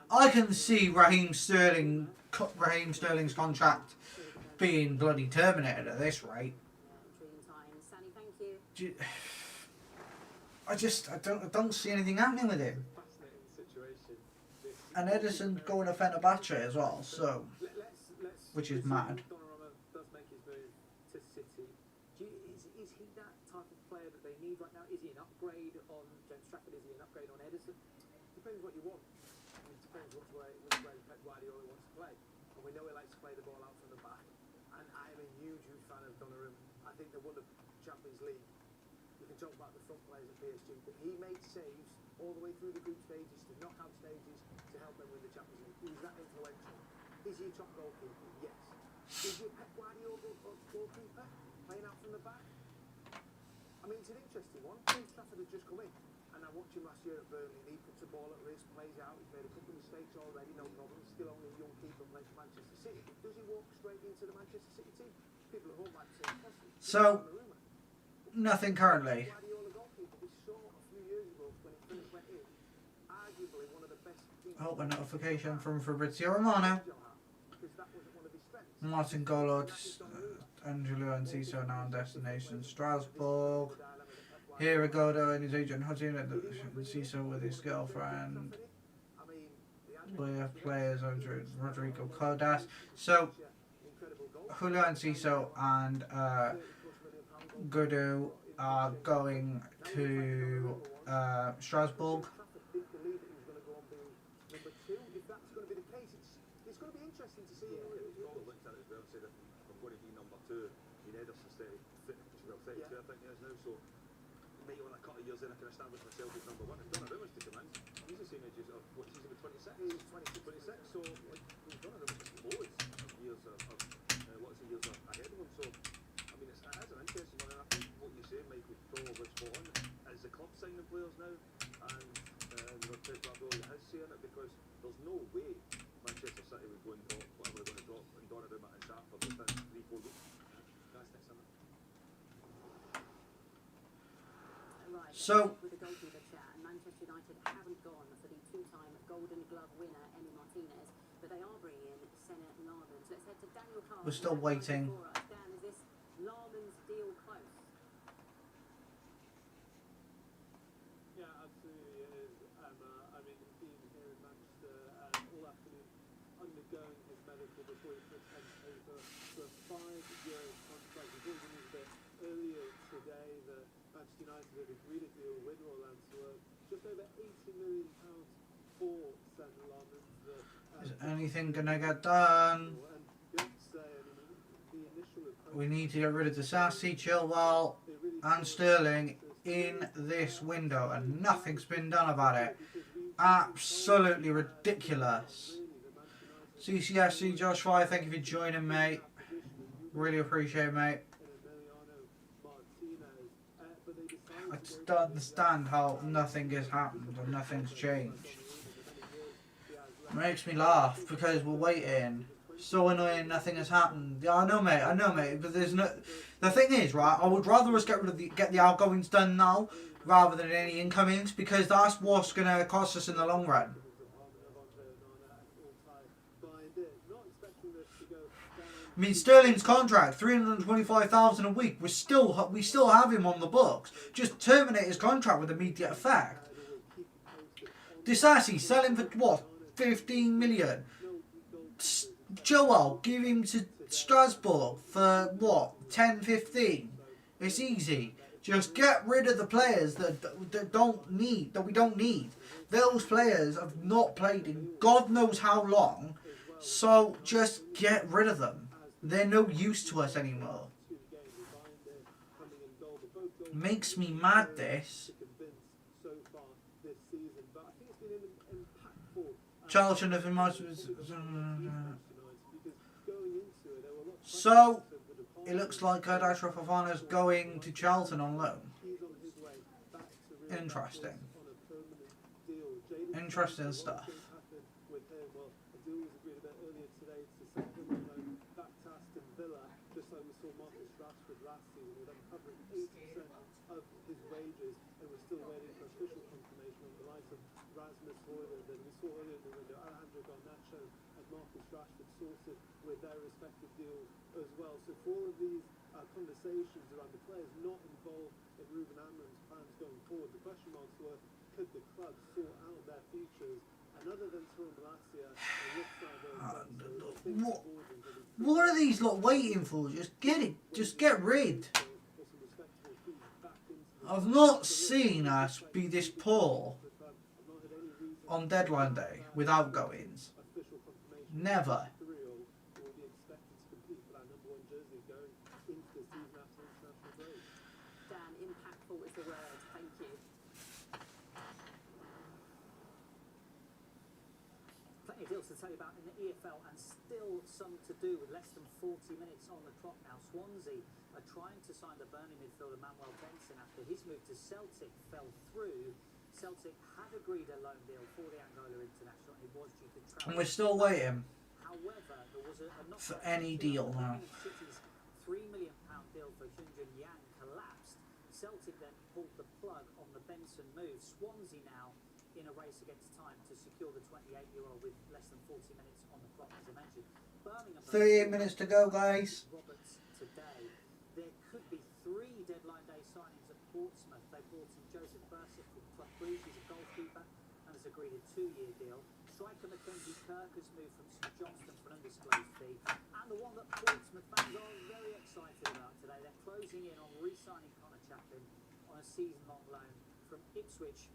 I can see Raheem Sterling's contract being bloody terminated at this rate. I don't see anything happening with him. And Edison's going to Fenerbahce as well, so which is mad. Does make his move to City. Is he that type of player that they need right now? Is he an upgrade on James Trafford? Is he an upgrade on Edison? Depends what you want. I mean, it depends which way Pep Guardiola wants to play. And we know he likes to play the ball out from the back. And I am a huge fan of Donnarumma. I think they won the Champions League. You can talk about the front players at PSG, but he made saves all the way through the group stages, to knockout stages, to help them win the Champions League. He was that influential. Is he a top goalkeeper? Yes. Is he a Pep Guardiola goalkeeper, playing out from the back? I mean, it's an interesting one. James Trafford had just come in, and I watched him last year at Burnley, and he puts the ball at risk, plays out, he's made a couple of mistakes already, no problem, still only a young keeper playing for Manchester City. Does he walk straight into the Manchester City team? People at home might say impossible. So, nothing currently. Guardiola goalkeeper, we saw a few years ago when he first went in, arguably one of the best. Oh, a notification from Fabrizio Romano. Martin Gollard, Angelo and Ciso now on destination Strasbourg. Here Agodo and his agent Hutton at Ciso with his girlfriend. We have players under Rodrigo Codas. So, Julio and Ciso and Godot are going to Strasbourg. Then I can establish myself as number one. And Donnarumma's to come in. He's the same age as what's he number 26? He's 26. So like, Donnarumma's loads of years of lots of years ahead of him. So I mean, it's an interesting one. And I think what you say, Mike, was probably spot on. Is the club signing players now, and Pep Guardiola is saying it, because there's no way Manchester City would go and drop whatever they're going to drop in Donnarumma and Trafford within 3-4 weeks. That's next summer. So, with the goalkeeper chat, and Manchester United haven't gone for the two-time Golden Glove winner Emi Martinez, but they are bringing in Senna Larmans. Let's head to Daniel Carter. We're still waiting. Dan, is this Larmans deal close? Yeah, absolutely it is, Emma. I mean, he's been here in Manchester all afternoon undergoing his medical before he puts pen to paper for a 5-year contract. We heard the news a bit earlier today that Manchester United have agreed a deal with Orlando, just over £80 million for Senna Larmans. Is anything gonna get done? We need to get rid of Disasi, Chilwell and Sterling in this window, and nothing's been done about it. Absolutely ridiculous. CCFC Josh Fry, thank you for joining, mate. Really appreciate it, mate. I just don't understand how nothing has happened or nothing's changed. It makes me laugh because we're waiting. So annoying, nothing has happened. Yeah, I know, mate. But there's no. The thing is, right? I would rather us get the outgoings done now rather than any incomings, because that's what's gonna cost us in the long run. I mean, Sterling's contract, $325,000 a week. We still have him on the books. Just terminate his contract with immediate effect. Disasi, sell him for what? 15 million. Joel, give him to Strasbourg for what? 10, 15. It's easy. Just get rid of the players that we don't need. Those players have not played in God knows how long. So just get rid of them. They're no use to us anymore. Makes me mad, this. So far this season, but I think it's been impactful. Charlton have been most. So it looks like Ashraf Fofana's going to Charlton on loan. Interesting. Interesting stuff. With their respective deals as well. So for all of these conversations around the players not involved in Ruben Amorim's plans going forward, the question marks were, could the club sort out their futures? And other than Tyrone Malacia, What are these lot waiting for? Just get it. Just get rid. I've not seen us be this poor on deadline day without goings. Never. Dan, impactful is the word. Thank you. Plenty of deals to tell you about in the EFL, and still some to do with less than 40 minutes on the clock now. Swansea are trying to sign the Burnley midfielder Manuel Benson after his move to Celtic fell through. Celtic had agreed a loan deal for the Angola international, and he was due to travel. And we're still waiting. However, there was a not for any deal now. City's £3 million deal for Hyunjin Yang collapsed. Celtic then pulled the plug on the Benson move. Swansea now in a race against time to secure the 28-year-old with less than 40 minutes on the clock, as I mentioned. Birmingham 38 minutes to go, guys. Roberts today. There could be 3 deadline day signings at Portsmouth. They brought in Joseph Bursik from Club Brugge. He's a goalkeeper and has agreed a 2-year deal. Striker Mackenzie Kirk has moved from St Johnstone for an undisclosed fee. And the one that Portsmouth fans are very excited about today, they're closing in on re-signing Connor Chaplin on a season-long loan from Ipswich.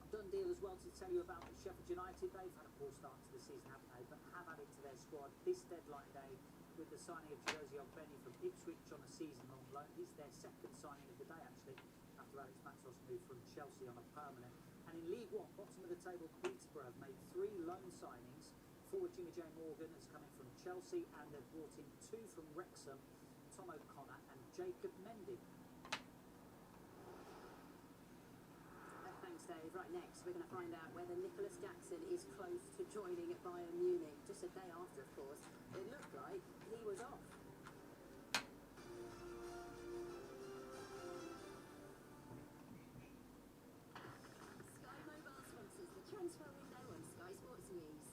Done deal as well to tell you about Sheffield United. They've had a poor start to the season, haven't they? But have added to their squad this deadline day with the signing of Jerzy Ogbeni from Ipswich on a season-long loan. He's their second signing of the day, actually, after Alex Maxos moved from Chelsea on a permanent. And in League One, bottom of the table, Peterborough have made 3 loan signings. Forward Jimmy J. Morgan is coming from Chelsea, and they've brought in 2 from Wrexham, Tom O'Connor and Jacob Mendy. Thanks, Dave. Right, next we're going to find out whether Nicholas Jackson is close to joining at Bayern Munich. Just a day after, of course, it looked like he was off.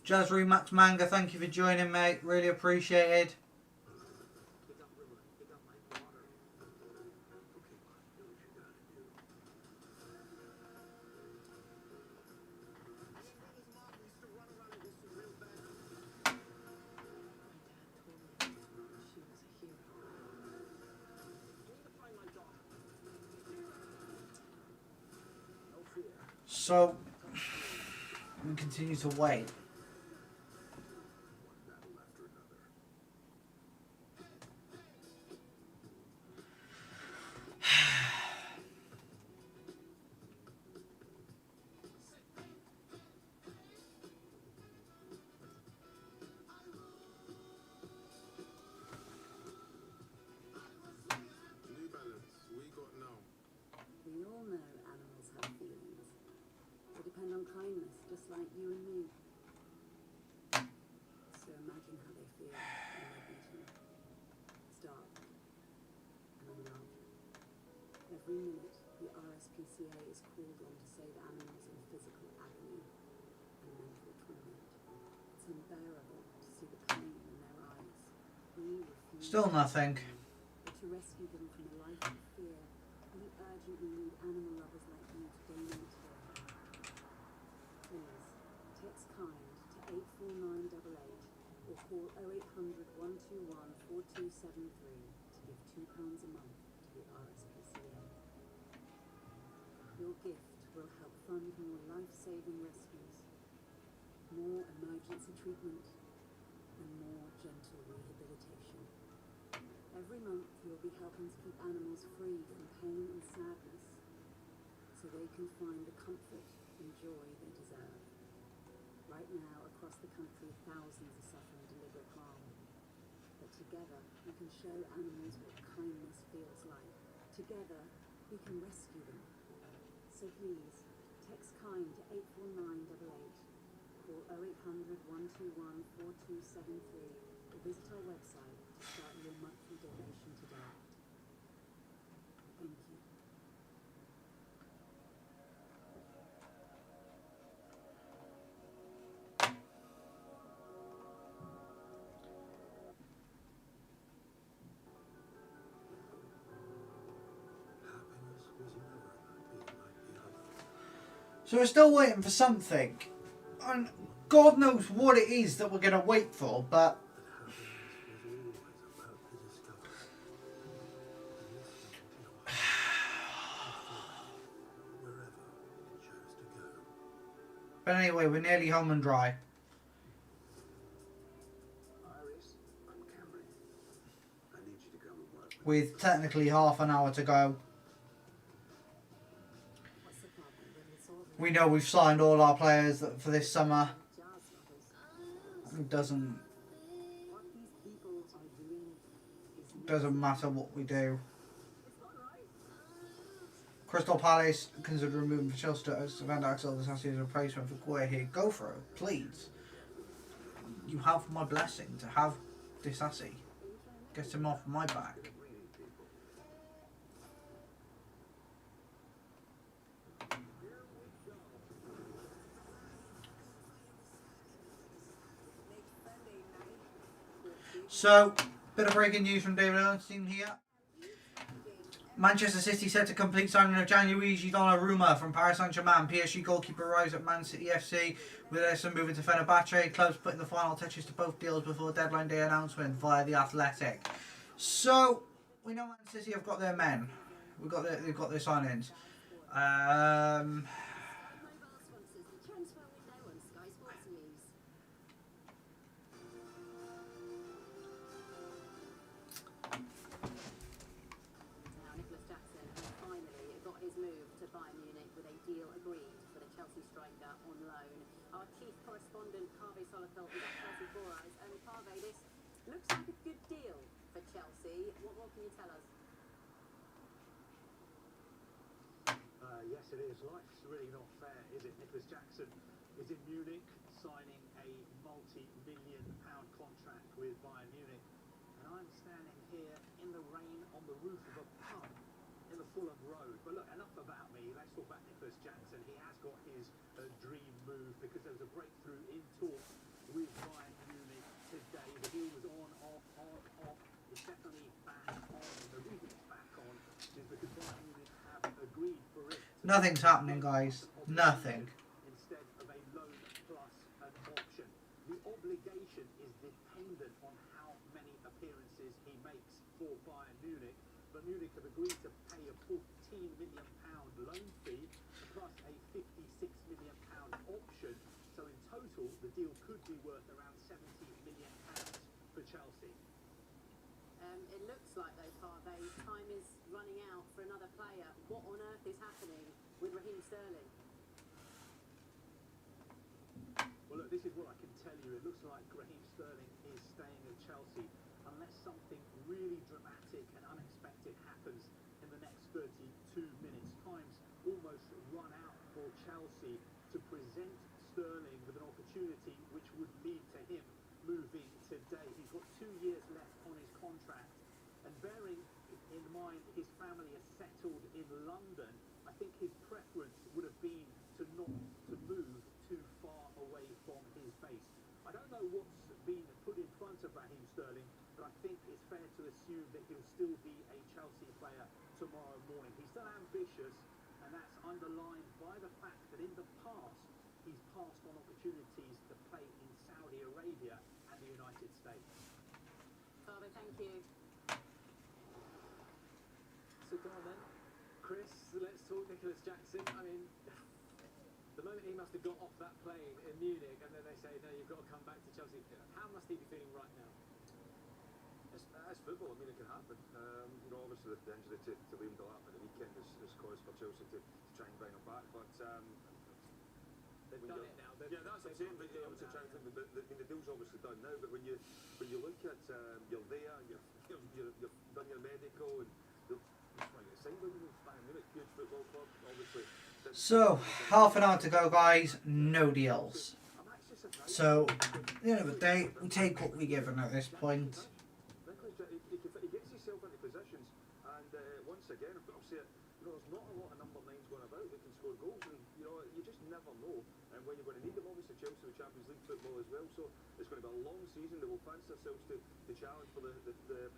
Jazri Max Manga, thank you for joining, mate. Really appreciated. So, we continue to wait. We all know animals have feelings. They depend on kindness, just like you and me. So imagine how they feel when they're beaten, starved, and unloved. Every minute, the RSPCA is called on to save animals in physical agony and mental torment. It's unbearable to see the pain in their eyes. We refuse Still nothing. to rescue them from a life of fear. We urgently need animal lovers like you to donate here. Please, text KIND to 84988 or call 0800 121 4273 to give £2 a month to the RSPCA. Your gift will help fund more life-saving rescues, more emergency treatment, and more gentle rehabilitation. Every month you'll be helping to keep animals free from pain and sadness, so they can find the comfort and joy they deserve. Right now, across the country, thousands are suffering deliberate harm. But together, we can show animals what kindness feels like. Together, we can rescue them. So please, text KIND to 84988, call 0800 121 4273, or visit our website to start your monthly donation today. Thank you. So we're still waiting for something. And God knows what it is that we're going to wait for, but... But anyway, we're nearly home and dry. Iris, I'm Cameron. I need you to come and work With technically half an hour to go. We know we've signed all our players for this summer. It doesn't matter what we do. Crystal Palace consider removing for Chelsea to Van Dijk as a replacement for Gueye here. Go for it, please. You have my blessing to have Disassi. Get him off my back. So, bit of breaking news from David Ernstein here. Manchester City set to complete signing of Gianluigi Donnarumma from Paris Saint-Germain. PSG goalkeeper arrives at Man City FC with Edison moving to Fenerbahce. Clubs putting the final touches to both deals before deadline day announcement via The Athletic. So, we know Man City have got their men. They've got their signings. Looks like a good deal for Chelsea. What more can you tell us? Yes, it is. Life's really not fair, is it? Nicholas Jackson is in Munich signing a multi-million-pound contract with Bayern Munich. And I'm standing here in the rain on the roof of a pub in the Fulham Road. But look, enough about me. Let's talk about Nicholas Jackson. He has got his dream move because there was a breakthrough in talks with Bayern Munich today. The deal was on, off, on, off. It's definitely back on. The reason it's back on is because Bayern Munich have agreed for it. Nothing's happening, guys. Nothing. Instead of a loan plus an option. The obligation is dependent on how many appearances he makes for Bayern Munich. But Munich have agreed to pay a £14 million loan fee plus a £56 million option. So in total, the deal could be worth around £70 million for Chelsea. It looks like though, Parvey, time is running out for another player. What on earth is happening with Raheem Sterling? Well, look, this is what I can tell you. It looks like Raheem Sterling is staying at Chelsea unless something really dramatic and unexpected happens in the next 32 minutes. Time's almost run out for Chelsea to present Sterling with an opportunity which would lead to him moving today. He's got 2 years left on his contract, and bearing in mind his family is settled in London, I think his preference would have been to not to move too far away from his base. I don't know what's been put in front of Raheem Sterling, but I think it's fair to assume that he'll still be a Chelsea player tomorrow morning. He's still ambitious, and that's underlined by the fact that in the past he's passed on opportunities to play in Saudi Arabia and the United States. Parvey, thank you. So go on then, Chris, let's talk Nicholas Jackson. I mean, the moment he must have got off that plane in Munich and then they say, no, you've got to come back to Chelsea. How must he be feeling right now? It's football. I mean, it can happen. You know, obviously the injury to Liam Delap at the weekend is cause for Chelsea to try and bring him back. But they've done it now. Yeah, that's what I'm saying. But obviously trying to think. But the deal's obviously done now. But when you look at you're there, you've done your medical, and that's why you signed him. Bayern Munich, huge football club, obviously. So, half an hour to go, guys. No deals. So, at the end of the day, we take what we're given at this point. He gets himself into positions, and once again, obviously, there's not a lot of number 9s going about that can score goals, and you just never know. And when you're going to need them, obviously Chelsea with Champions League football as well, so it's going to be a long season. They will fancy themselves to challenge for the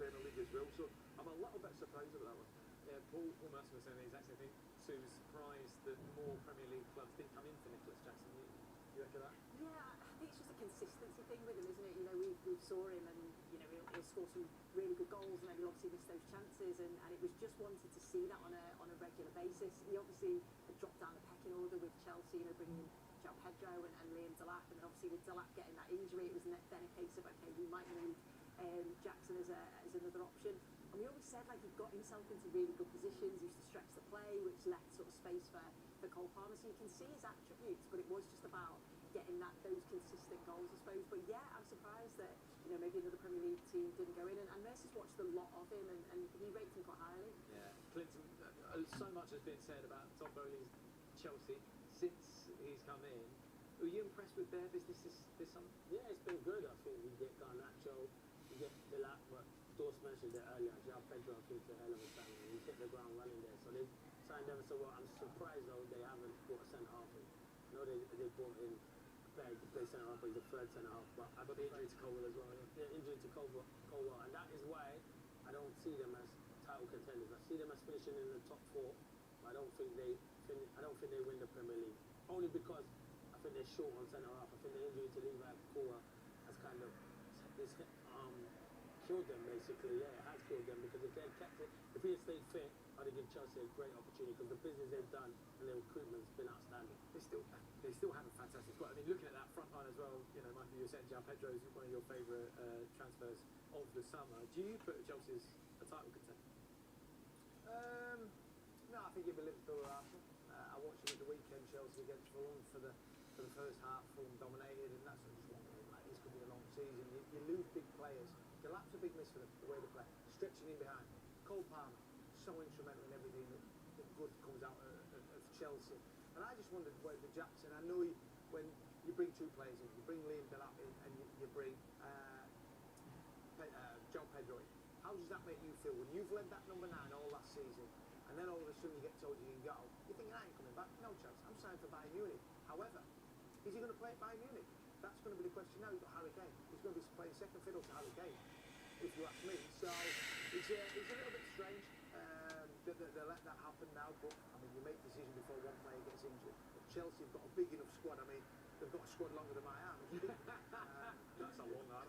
Premier League as well. So I'm a little bit surprised about that one. Yeah, Paul Merson was saying the exact same thing. So he was surprised that more Premier League clubs didn't come in for Nicholas Jackson. You reckon that? Yeah, I think it's just a consistency thing with him, isn't it? We saw him, and he'll score some really good goals, and then he'll obviously miss those chances, and it was just wanted to see that on a regular basis. He obviously had dropped down the pecking order with Chelsea, bringing in João Pedro and Liam Delap, and then obviously with Delap getting that injury, it was then a case of, okay, we might need Jackson as another option. And we always said, like, he got himself into really good positions, he used to stretch the play, which left sort of space for Cole Palmer, so you can see his attributes, but it was just about getting those consistent goals, I suppose. But yeah, I'm surprised that maybe another Premier League team didn't go in, and Mercer's watched a lot of him, and he rates him quite highly. Yeah, Clinton, so much has been said about Todd Bowley's Chelsea since he's come in. Were you impressed with their business this summer? Yeah, it's been good. I think we get Garnacho, we get Delap, but Dawes mentioned it earlier. João Pedro, I think, is a hell of a signing. He hit the ground running there, so they signed ever so well. I'm surprised though they haven't brought a centre half in. They brought in Berg to play centre half, but he's a third centre half. But I got the injury to Colwell as well. Yeah, injury to Colwell, and that is why I don't see them as title contenders. I see them as finishing in the top 4. But I don't think they win the Premier League. Only because I think they're short on centre half. I think the injury to Levi Kowa has kind of killed them basically. Yeah, it has killed them, because if they had kept it, if he had stayed fit, I'd have given Chelsea a great opportunity, because the business they've done and their recruitment's been outstanding. They still have a fantastic squad. I mean, looking at that front line as well, Michael, you were saying João Pedro is one of your favourite transfers of the summer. Do you put Chelsea as a title contender? No, I think it'll be Liverpool or Arsenal. I watched them at the weekend, Chelsea against Fulham for the first half. Fulham dominated, and that's just one thing. Like, this could be a long season. You lose big players. Delap's a big miss for them, the way they play. Stretching in behind. Cole Palmer, so instrumental in everything that good comes out of Chelsea. And I just wondered where the Jackson. I know when you bring 2 players in, you bring Liam Delap in, and you bring João Pedro in. How does that make you feel when you've led that number 9 all last season, and then all of a sudden you get told you can go? You think, I ain't coming back? No chance. I'm signed for Bayern Munich. However, is he going to play at Bayern Munich? That's going to be the question now. You've got Harry Kane. He's going to be playing second fiddle to Harry Kane, if you ask me. So it's a little bit strange that they let that happen now. But I mean, you make decisions before one player gets injured. But Chelsea have got a big enough squad. I mean, they've got a squad longer than my arm. That's a long arm.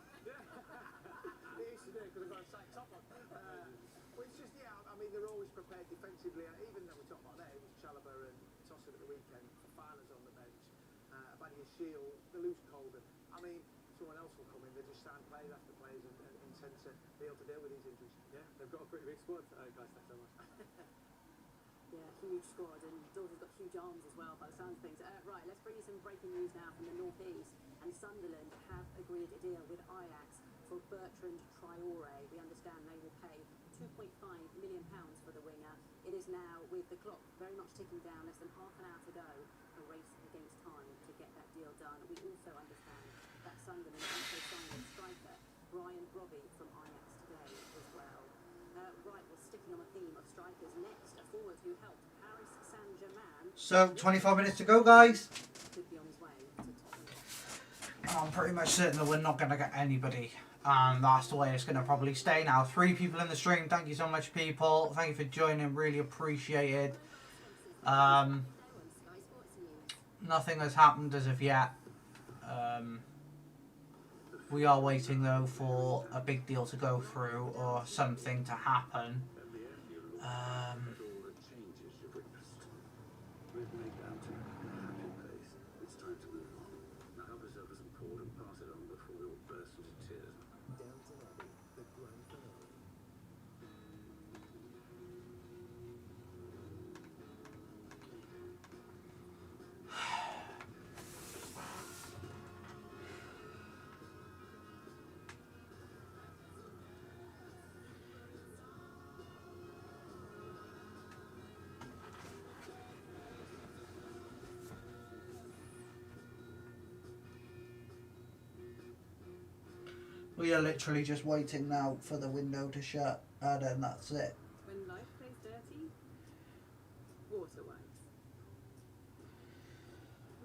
It is today, because I've got a side top on. But it's just, yeah, I mean, they're always prepared defensively. Even though we talked about that, it was Chalobah and Tosin at the weekend. Fofana's on the bench. Badia Shield, they lose Colden. I mean, someone else will come in. They just sign players after players and intend to be able to deal with these injuries. Yeah, they've got a pretty big squad, guys. Thanks so much. Yeah, huge squad, and Dawes got huge arms as well, by the sounds of things. Right, let's bring you some breaking news now from the North East. And Sunderland have agreed a deal with Ajax for Bertrand Traoré. We understand they will pay £2.5 million for the winger. It is now, with the clock very much ticking down, less than half an hour to go, a race against time to get that deal done. We also understand that Sunderland also signed a striker, Brian Brobby, from Ajax today as well. Right, we're sticking on the theme of strikers. Next, a forward who helped Paris Saint-Germain. So, 25 minutes to go, guys. Could be on his way to Tottenham. I'm pretty much certain that we're not going to get anybody. And that's the way it's going to probably stay now. 3 people in the stream. Thank you so much, people. Thank you for joining. Really appreciated. Nothing has happened as of yet. We are waiting, though, for a big deal to go through or something to happen. We are literally just waiting now for the window to shut, and then that's it. When life plays dirty, water wipes.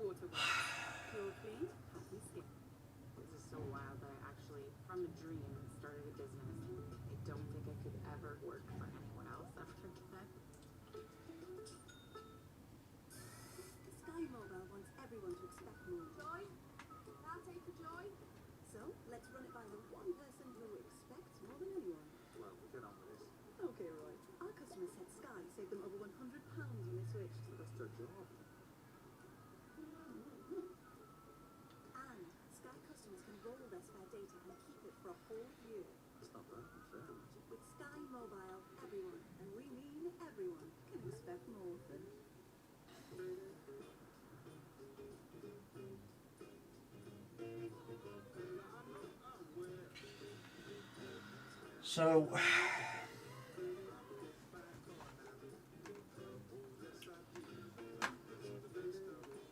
Water wipes. Pure clean, happy skin. This is so wild that I actually, from a dream, started a business. I don't think I could ever work for anyone else after that. Sky Mobile wants everyone to expect more. Joy? Can't take the joy? So, let's run it by the one person who expects more than anyone. Well, we'll get on with this. Okay, right. Our customers said Sky saved them over £100 when they switched. That's their job. And Sky customers can roll their spare data and keep it for a whole year. It's not that unfair. With Sky Mobile, everyone, and we mean everyone, can expect more than. So,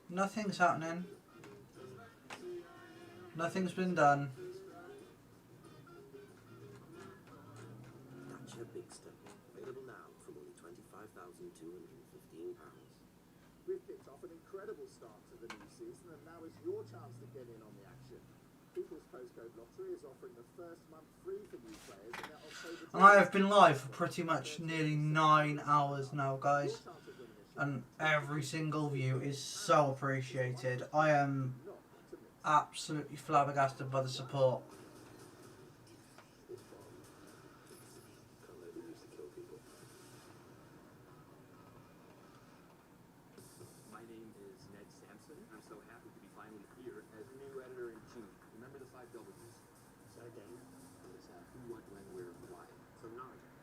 nothing's happening. Nothing's been done. That's your big step. Available now from only £25,215. We've kicked off an incredible start to the new season, and now is your chance to get in on the action. People's Postcode Lottery is offering the first month free for new players in their October. And I have been live for pretty much nearly 9 hours now, guys. And every single view is so appreciated. I am absolutely flabbergasted by the support. My name is Ned Sampson. I'm so happy to be finally here as new editor-in-chief. Remember the 5 W's? Say again. It's who, what, when, where, why. So now again.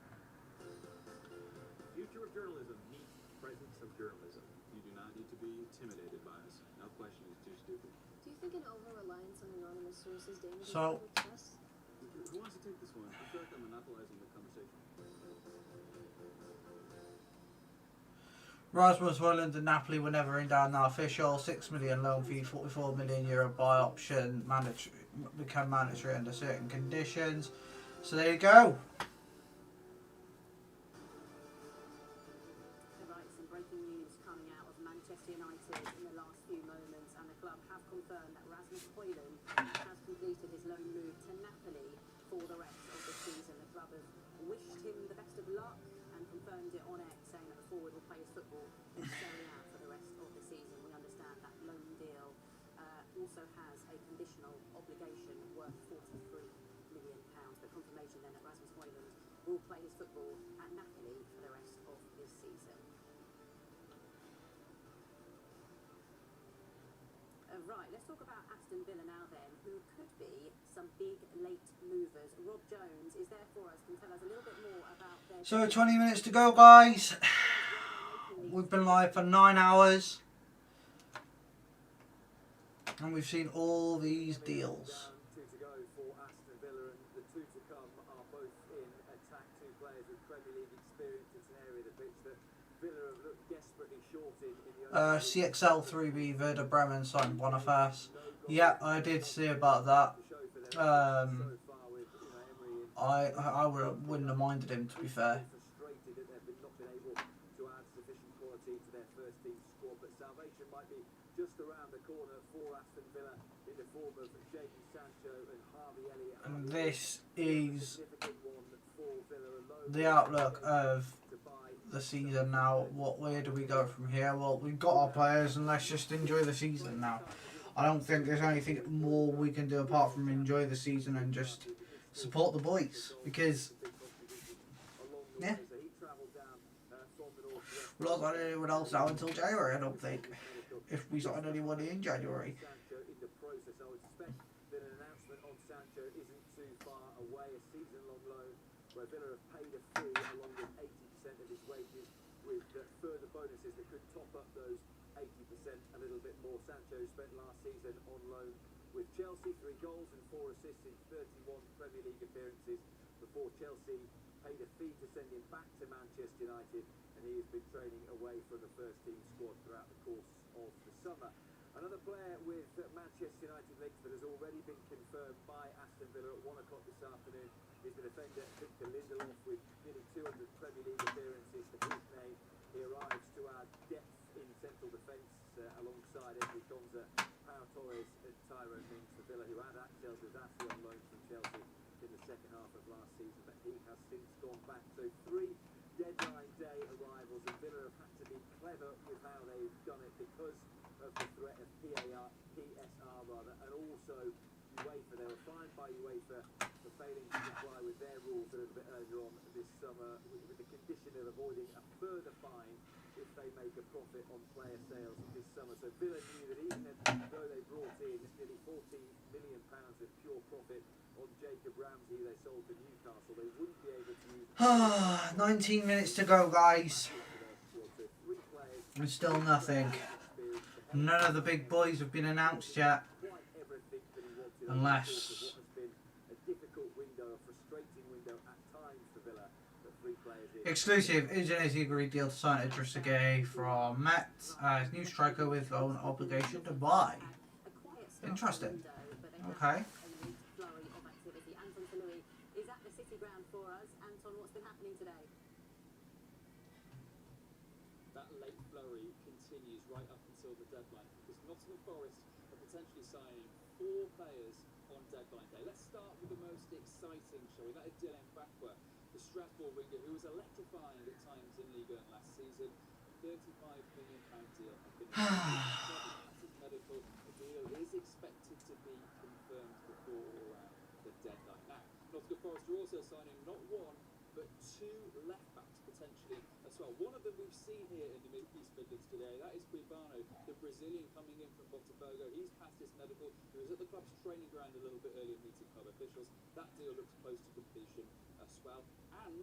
Future of journalism meets presence of journalism. You do not need to be intimidated by us. No question is too stupid. Do you think an over-reliance on anonymous sources damages So- success? Who wants to take this one? I feel like I'm monopolizing the conversation. Rasmus Højlund and Napoli were never in down now. Official 6 million loan fee, €44 million buy option, mandatory, become mandatory under certain conditions. So there you go. Right, some breaking news coming out of Manchester United in the last few moments, and the club have confirmed that Rasmus Højlund has completed his loan move to Napoli for the rest of the season. The club have wished him the best of luck and confirmed it on X, saying that the forward will play his football in Serie A for the rest of the season. We understand that loan deal also has a conditional obligation worth £43 million. But confirmation then that Rasmus Højlund will play his football at Napoli for the rest of this season. Right, let's talk about Aston Villa now then, who could be some big late movers. Rob Jones is there for us, can tell us a little bit more about their... So 20 minutes to go, guys. We've been live for 9 hours. And we've seen all these deals. 2 to go for Aston Villa, and the 2 to come are both in attack. 2 players with Premier League experience. It's an area of the pitch that Villa have looked desperately short in the CXL 3B Werder Bremen signed Boniface. Yeah, I did see about that. I wouldn't have minded him, to be fair. Frustrated that they've not been able to add sufficient quality to their first team squad, but salvation might be just around the corner for Aston Villa in the form of Jadon Sancho and Harvey Elliott. And this is the outlook of the season now. Where do we go from here? Well, we've got our players, and let's just enjoy the season now. I don't think there's anything more we can do apart from enjoy the season and just support the boys, because yeah, we're not signing anyone else now until January, I don't think, if we sign anyone in January. Where Villa have paid a fee along with 80% of his wages, with further bonuses that could top up those 80% a little bit more. Sancho spent last season on loan with Chelsea, 3 goals and 4 assists in 31 Premier League appearances before Chelsea paid a fee to send him back to Manchester United, and he has been training away from the first team squad throughout the course of the summer. Another player with Manchester United links that has already been confirmed by Aston Villa at 1 o'clock this afternoon is the defender Victor Lindelof with nearly 200 Premier League appearances to his name. He arrives to our depth in central defence alongside Enrique Konza, Pau Torres and Tyrone Mings for Villa, who had Axel Disasi on loan from Chelsea in the second half of last season, but he has since gone back. So 3 deadline day arrivals, and Villa have had to be clever with how they've done it because of the threat of PSR rather, and also UEFA. They were fined by UEFA for failing to comply with their rules a little bit earlier on this summer, with the condition of avoiding a further fine if they make a profit on player sales this summer. So Villa knew that even though they brought in nearly £14 million of pure profit on Jacob Ramsey, they sold to Newcastle, they wouldn't be able to use 19 minutes to go, guys. And still nothing. None of the big boys have been announced yet. Unless... Exclusive, Udinese agreed deal to sign Idrissa Gueye from Met as new striker with an obligation to buy. Interesting. Okay. Is at the City ground for us. Anton, what's been happening today? That late flurry continues right up until the deadline, because Nottingham Forest are potentially signing 4 players on deadline day. Let's start with the most exciting, shall we? That is Dylan Bakwa, the Strasbourg winger, who was electrifying at times in Ligue 1 last season. £35 million deal. His medical deal is expected to be confirmed before the deadline. Now, Nottingham Forest are also signing not 1 but 2 left backs potentially as well. One of them we've seen here in the East Midlands today. That is Cuibano, the Brazilian coming in from Botafogo. He's passed his medical. He was at the club's training ground a little bit earlier meeting club officials. That deal looks close to completion as well. And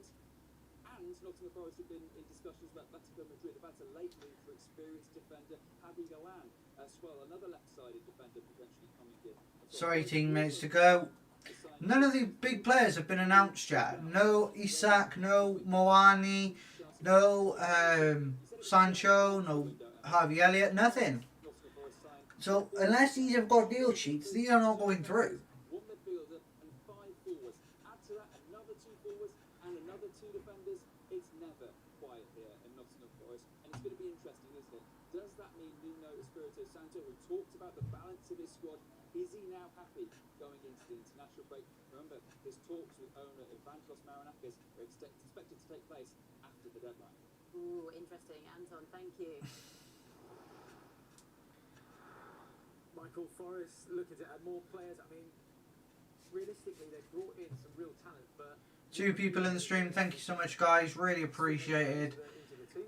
Nottingham Forest have been in discussions about Atletico Madrid about a late move for experienced defender Javi Galan as well. Another left-sided defender potentially coming in. So 18 minutes to go. None of the big players have been announced yet. No Isak, no Moani, no Sancho, no Harvey Elliott, nothing. So unless these have got deal sheets, these are not going through. 1 midfielder and 5 forwards. Add to that another 2 forwards and another 2 defenders. It's never quiet here in Nottingham Forest, and it's going to be interesting, isn't it? Does that mean Nuno Espirito Santo, who talked about the balance of his squad, is he now happy going into the international break? Remember, his talks with owner Evangelos Marinakis are expected to take place after the deadline. Ooh, interesting. Anton, thank you. Michael, Forest looking to add more players. I mean, realistically, they've brought in some real talent, but... 2 people in the stream, thank you so much, guys. Really appreciated.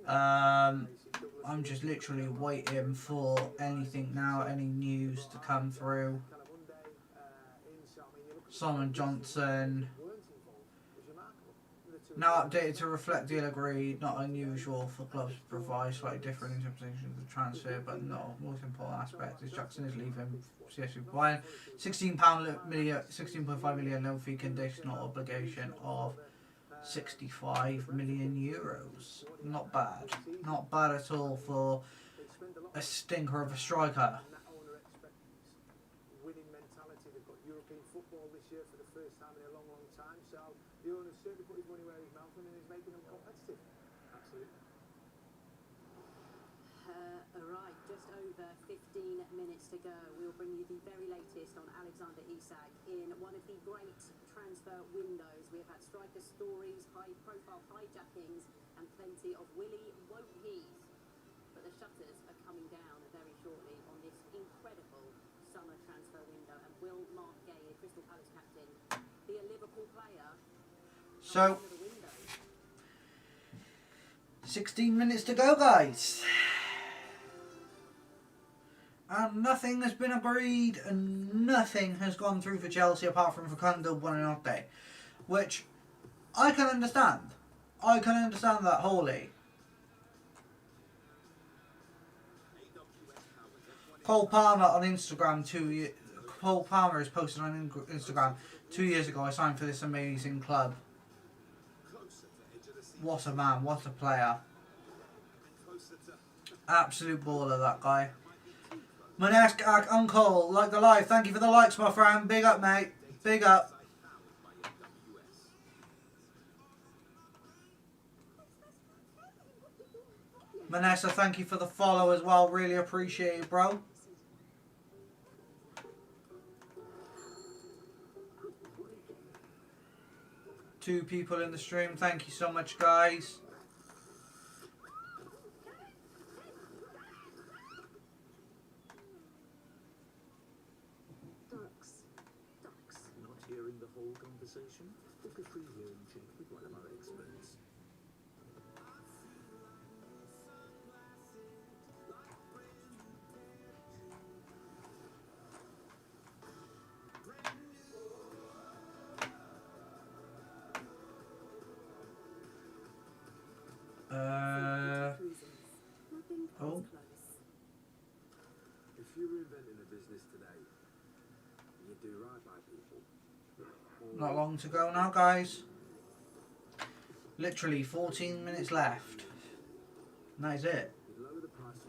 I'm just literally waiting for anything now, any news to come through. Simon Johnson. Now updated to reflect deal agreed. Not unusual for clubs to provide slightly different interpretations of the transfer, but no. Most important aspect is Jackson is leaving CSU Bayern. £16.5 million loan fee, conditional obligation of €65 million. Not bad. Not bad at all for a stinker of a striker. Winning mentality. They've got European football this year for the first time in a long, long time. So the owner's certainly put his money where his mouth is and is making them competitive. Absolutely. Right, just over 15 minutes to go. We'll bring you the very latest on Alexander Isak in one of the great transfer windows. We have had striker stories, high-profile hijackings, and plenty of Willie won't he's. But the shutters are coming down very shortly on this incredible summer transfer window. And will Mark Gueye, Crystal Palace captain, be a Liverpool player? So, 16 minutes to go, guys. And nothing has been agreed and nothing has gone through for Chelsea apart from Facundo Buonanotte, which I can understand. I can understand that wholly. Cole Palmer on Instagram Cole Palmer has posted on Instagram 2 years ago, I signed for this amazing club. What a man, what a player. Absolute baller, that guy. Manesk Uncle, like the live. Thank you for the likes, my friend. Big up, mate. Big up. Vanessa, thank you for the follow as well. Really appreciate it, bro. Two people in the stream. Thank you so much, guys. Not hearing the whole conversation? Book a free hearing check with one of our experts. Oh. If you were inventing a business today, you'd do right by people. Not long to go now, guys. Literally 14 minutes left. And that is it.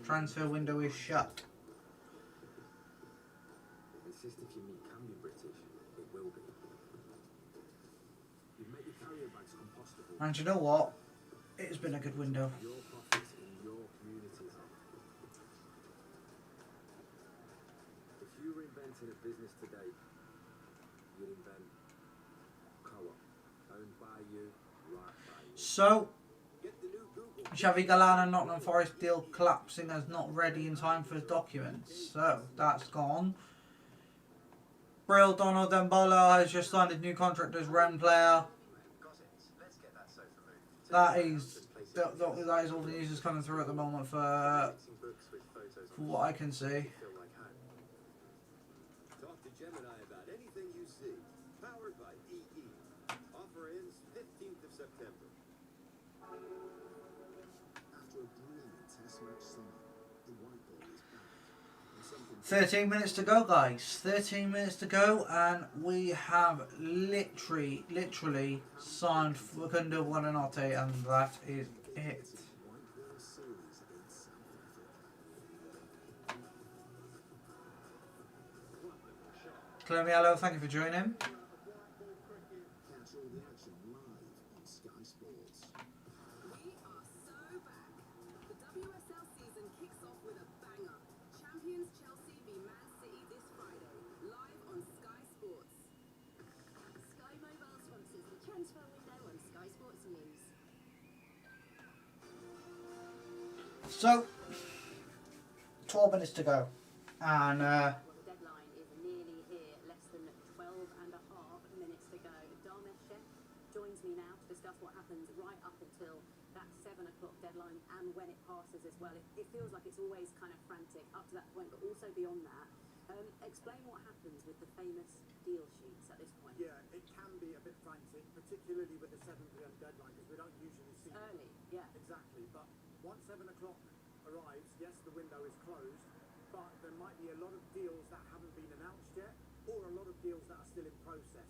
Transfer window is shut. Insist if your meat can be British, it will be. You make your carrier bags compostable. And you know what? It has been a good window. Your profits in your communities. If you were inventing a business today, you'd invent Co-op, owned by you, right by you. So, Xavi Galán and Nottingham Forest deal collapsing as not ready in time for his documents. So, that's gone. Brill Donald Dembolo has just signed a new contract as Ren player. That is all the news that's coming through at the moment for what I can see. Talk to Gemini about anything you see. Powered by EE. Offer ends 15th of September. After a brilliant test match summer, the white ball is back. And something 13 minutes to go, guys. 13 minutes to go, and we have literally signed Facundo Buonanotte, and that is it. Clemiello, thank you for joining. Catch all the action live on Sky Sports. We are so back. The WSL season kicks off with a banger. Champions Chelsea v Man City this Friday, live on Sky Sports. Sky Mobile sponsors the transfer window on Sky Sports News. So, 12 minutes to go, and The deadline is nearly here, less than 12 and a half minutes to go. Dharmesh Sheth joins me now to discuss what happens right up until that 7 o'clock deadline and when it passes as well. It feels like it's always kind of frantic up to that point, but also beyond that. Explain what happens with the famous deal sheets at this point. Yeah, it can be a bit frantic, particularly with the 7 p.m. deadline, because we don't usually see Early, yeah. Exactly, but once 7 o'clock arrives, yes, the window is closed, but there might be a lot of deals that haven't been announced yet, or a lot of deals that are still in process,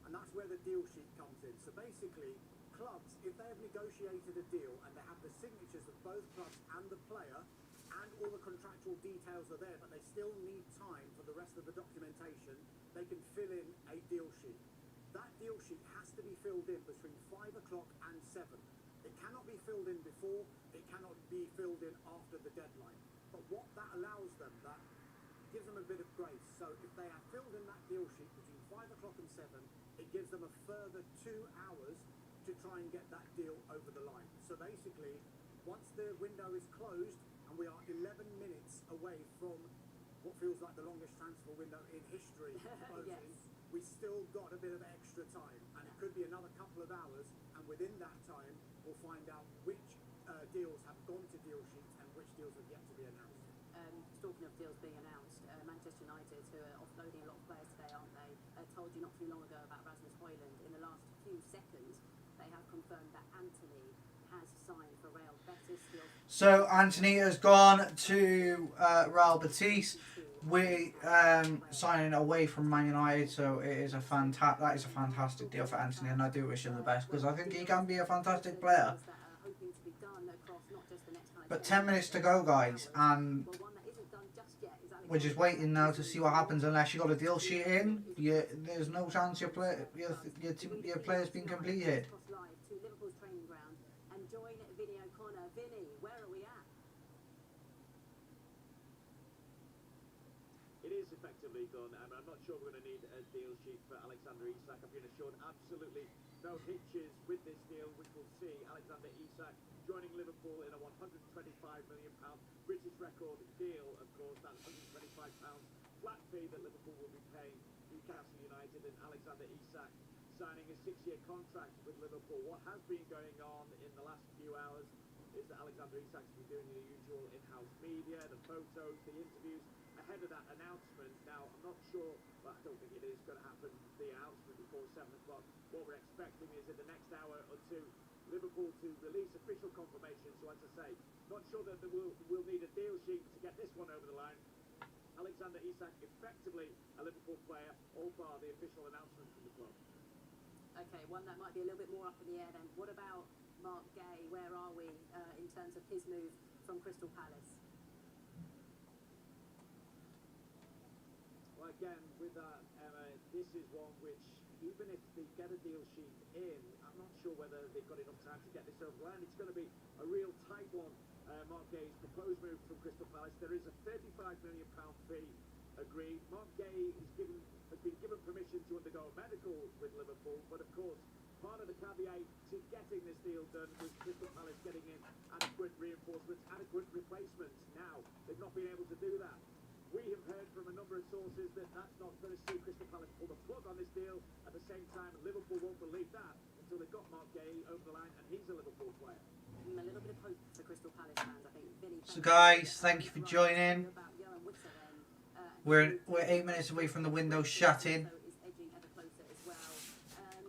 and that's where the deal sheet comes in. So basically, clubs, if they have negotiated a deal and they have the signatures of both clubs and the player, and all the contractual details are there, but they still need time for the rest of the documentation, they can fill in a deal sheet. That deal sheet has to be filled in between 5 o'clock and 7. It cannot be filled in before, it cannot be filled in after the deadline. But what that allows them, that gives them a bit of grace. So if they have filled in that deal sheet between 5 o'clock and 7, it gives them a further 2 hours to try and get that deal over the line. So basically, once the window is closed, and we are 11 minutes away from what feels like the longest transfer window in history closing, Yes. we still got a bit of extra time, and it could be another couple of hours, and within that time, we'll find out which deals have gone to deal sheets and which deals have yet to be announced. Talking of deals being announced, Manchester United, who are offloading a lot of players today, aren't they? Told you not too long ago about Rasmus Højlund. In the last few seconds, they have confirmed that Anthony has signed for Real Betis. So Anthony has gone to Real Betis. We signing away from Man United, so it is that is a fantastic deal for Anthony, and I do wish him the best because I think he can be a fantastic player. But 10 minutes to go, guys, and we're just waiting now to see what happens. Unless you got a deal sheet in, there's no chance your player's been completed. Live to Liverpool's training ground and join Video Connor. Vinny, where are we at? It is effectively done, and I'm not sure we're going to need a deal sheet for Alexander Isak. I've been assured absolutely no hitches with this deal, which will see Alexander Isak joining Liverpool in a £125 million British record deal. Of course, that £125 flat fee that Liverpool will be paying Newcastle United, and Alexander Isak signing a 6-year contract with Liverpool. What has been going on in the last few hours is that Alexander Isak's been doing the usual in-house media, the photos, the interviews ahead of that announcement. Now, I'm not sure, but I don't think it is going to happen, the announcement before 7 o'clock. What we're expecting is in the next hour or two, Liverpool to release official confirmation. So, as I say, not sure that we'll need a deal sheet to get this one over the line. Alexander Isak, effectively a Liverpool player, all bar the official announcement from the club. Okay, one that might be a little bit more up in the air then. What about Mark Gay? Where are we in terms of his move from Crystal Palace? Well, again, with that, Emma, this is one which, even if they get a deal sheet in, I'm not sure whether they've got enough time to get this over the line. It's going to be a real tight one. Mark Gay's proposed move from Crystal Palace. There is a £35 million fee agreed. Mark Gay has been given permission to undergo a medical with Liverpool, but of course, part of the caveat to getting this deal done was Crystal Palace getting in adequate reinforcements, adequate replacements. Now, they've not been able to do that. We have heard from a number of sources that that's not going to see Crystal Palace pull the plug on this deal. At the same time, Liverpool won't believe that until they've got Mark Gay over the line, and he's a Liverpool player. A little bit of hope for Crystal Palace fans, I think. Vinny, So guys, thank you for joining. We're 8 minutes away from the window shutting. Is edging ever closer as well.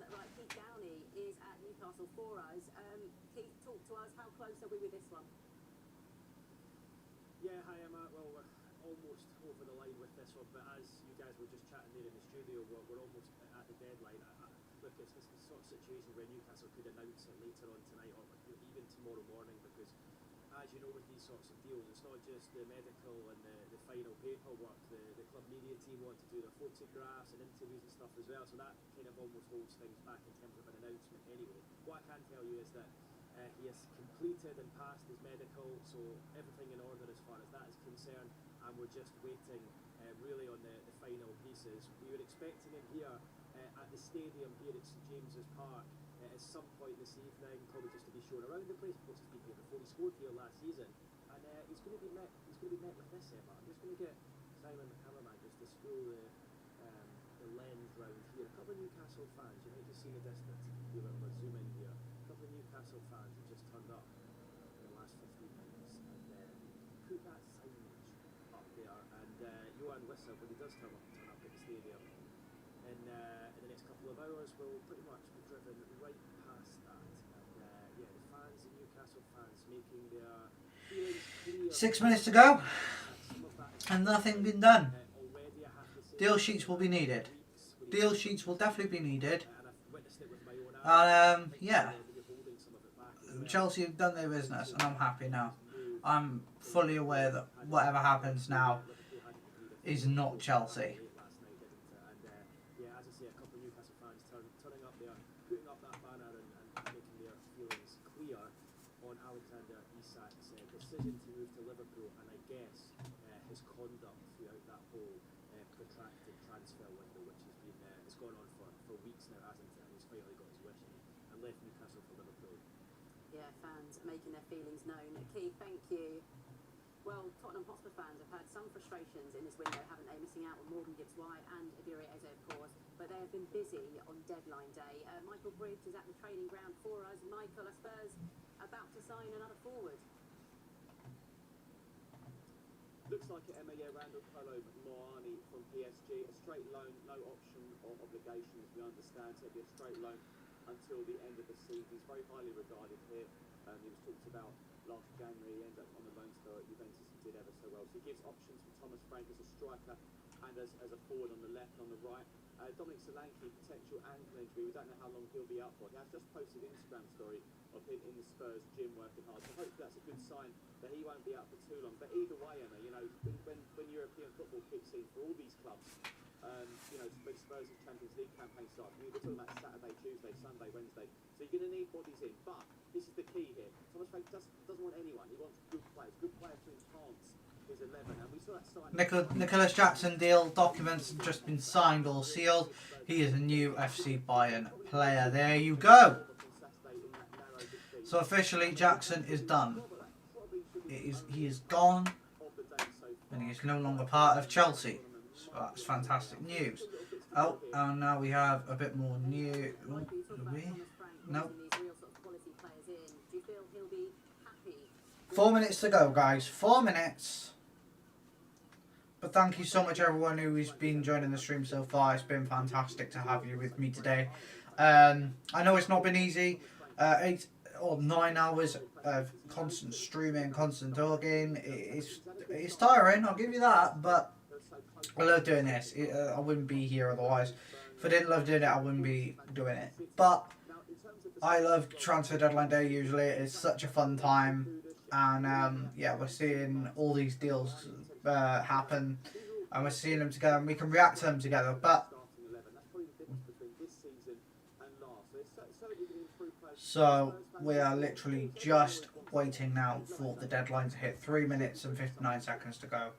Right, Keith Downey is at Newcastle for us. Keith, talk to us. How close are we with this one? Yeah, hi Emma. Well, we're almost over the line with this one, but as you guys were just chatting there in the studio, we're almost at the deadline. Look, it's this sort of situation where Newcastle could announce it later on tonight or even tomorrow morning, because as you know, with these sorts of deals, it's not just the medical and the final paperwork. The club media team want to do their photographs and interviews and stuff as well, so that kind of almost holds things back in terms of an announcement anyway. What I can tell you is that he has completed and passed his medical, so everything in order as far as that is concerned, and we're just waiting really on the final pieces. We were expecting him here at the stadium here at St James's Park at some point this evening, probably just to be shown around the place, because he's been here before. He scored here last season, and he's going to be met with this, Emma. I'm just going to get Simon, the cameraman, just to scroll the lens round here. A couple of Newcastle fans, you might just see in the distance, we'll zoom in here. A couple of Newcastle fans have just turned up in the last 15 minutes, and put that signage up there, and Johan Wissa, when he does turn up at the stadium in the next couple of hours, will pretty much be driven right past that. And yeah, the fans, the Newcastle fans, making their feelings clear. 6 minutes to go, and nothing been done. Deal sheets will be needed. Deal sheets will definitely be needed. And yeah, Chelsea have done their business, and I'm happy now. I'm fully aware that whatever happens now is not Chelsea. Yeah, as I say, a couple of Newcastle fans turning up there, putting up that banner and making their feelings clear on Alexander Isak's decision to move to Liverpool, and I guess his conduct throughout that whole protracted transfer window, which has been it's gone on for weeks now, hasn't it? And he's finally got his wish and left Newcastle for Liverpool. Yeah, fans making their feelings known. Keith, thank you. Well, Tottenham Hotspur fans have had some frustrations in this window, haven't they? Missing out on Morgan Gibbs-White and Adire Eze, of course, but they have been busy on deadline day. Michael Bridge is at the training ground for us. Michael, are Spurs about to sign another forward? Looks like it, Emma. Yeah, Randall Moani from PSG. A straight loan, no option or obligation, as we understand. So it'll be a straight loan until the end of the season. He's very highly regarded here. He was talked about last January. He ended up on the loan spell at Juventus and did ever so well. So he gives options for Thomas Frank as a striker and as a forward on the left and on the right. Dominic Solanke, potential ankle injury. We don't know how long he'll be out for. He has just posted an Instagram story of him in the Spurs gym working hard. So hopefully that's a good sign that he won't be out for too long. But either way, Emma, you know, when European football kicks in for all these clubs, you know, when Spurs' Champions League campaign starts, we're talking about Saturday, Tuesday, Sunday, Wednesday. So you're going to need bodies in. But this is the key here. Thomas Frank doesn't want anyone. He wants good players to enhance his 11. And we saw that sign. Nicholas Jackson deal documents have just been signed or sealed. He is a new FC Bayern player. There you go. So officially, Jackson is done. He is gone, and he is no longer part of Chelsea. So that's fantastic news. Oh, and now we have a bit more news. No. 4 minutes to go, guys. 4 minutes. But thank you so much, everyone who's been joining the stream so far. It's been fantastic to have you with me today. I know it's not been easy. 8 or 9 hours of constant streaming, constant talking. It's tiring, I'll give you that. But I love doing this. I wouldn't be here otherwise. If I didn't love doing it, I wouldn't be doing it. But I love transfer deadline day usually. It's such a fun time. And yeah, we're seeing all these deals happen. And we're seeing them together. And we can react to them together. But so we are literally just waiting now for the deadline to hit. 3 minutes and 59 seconds to go.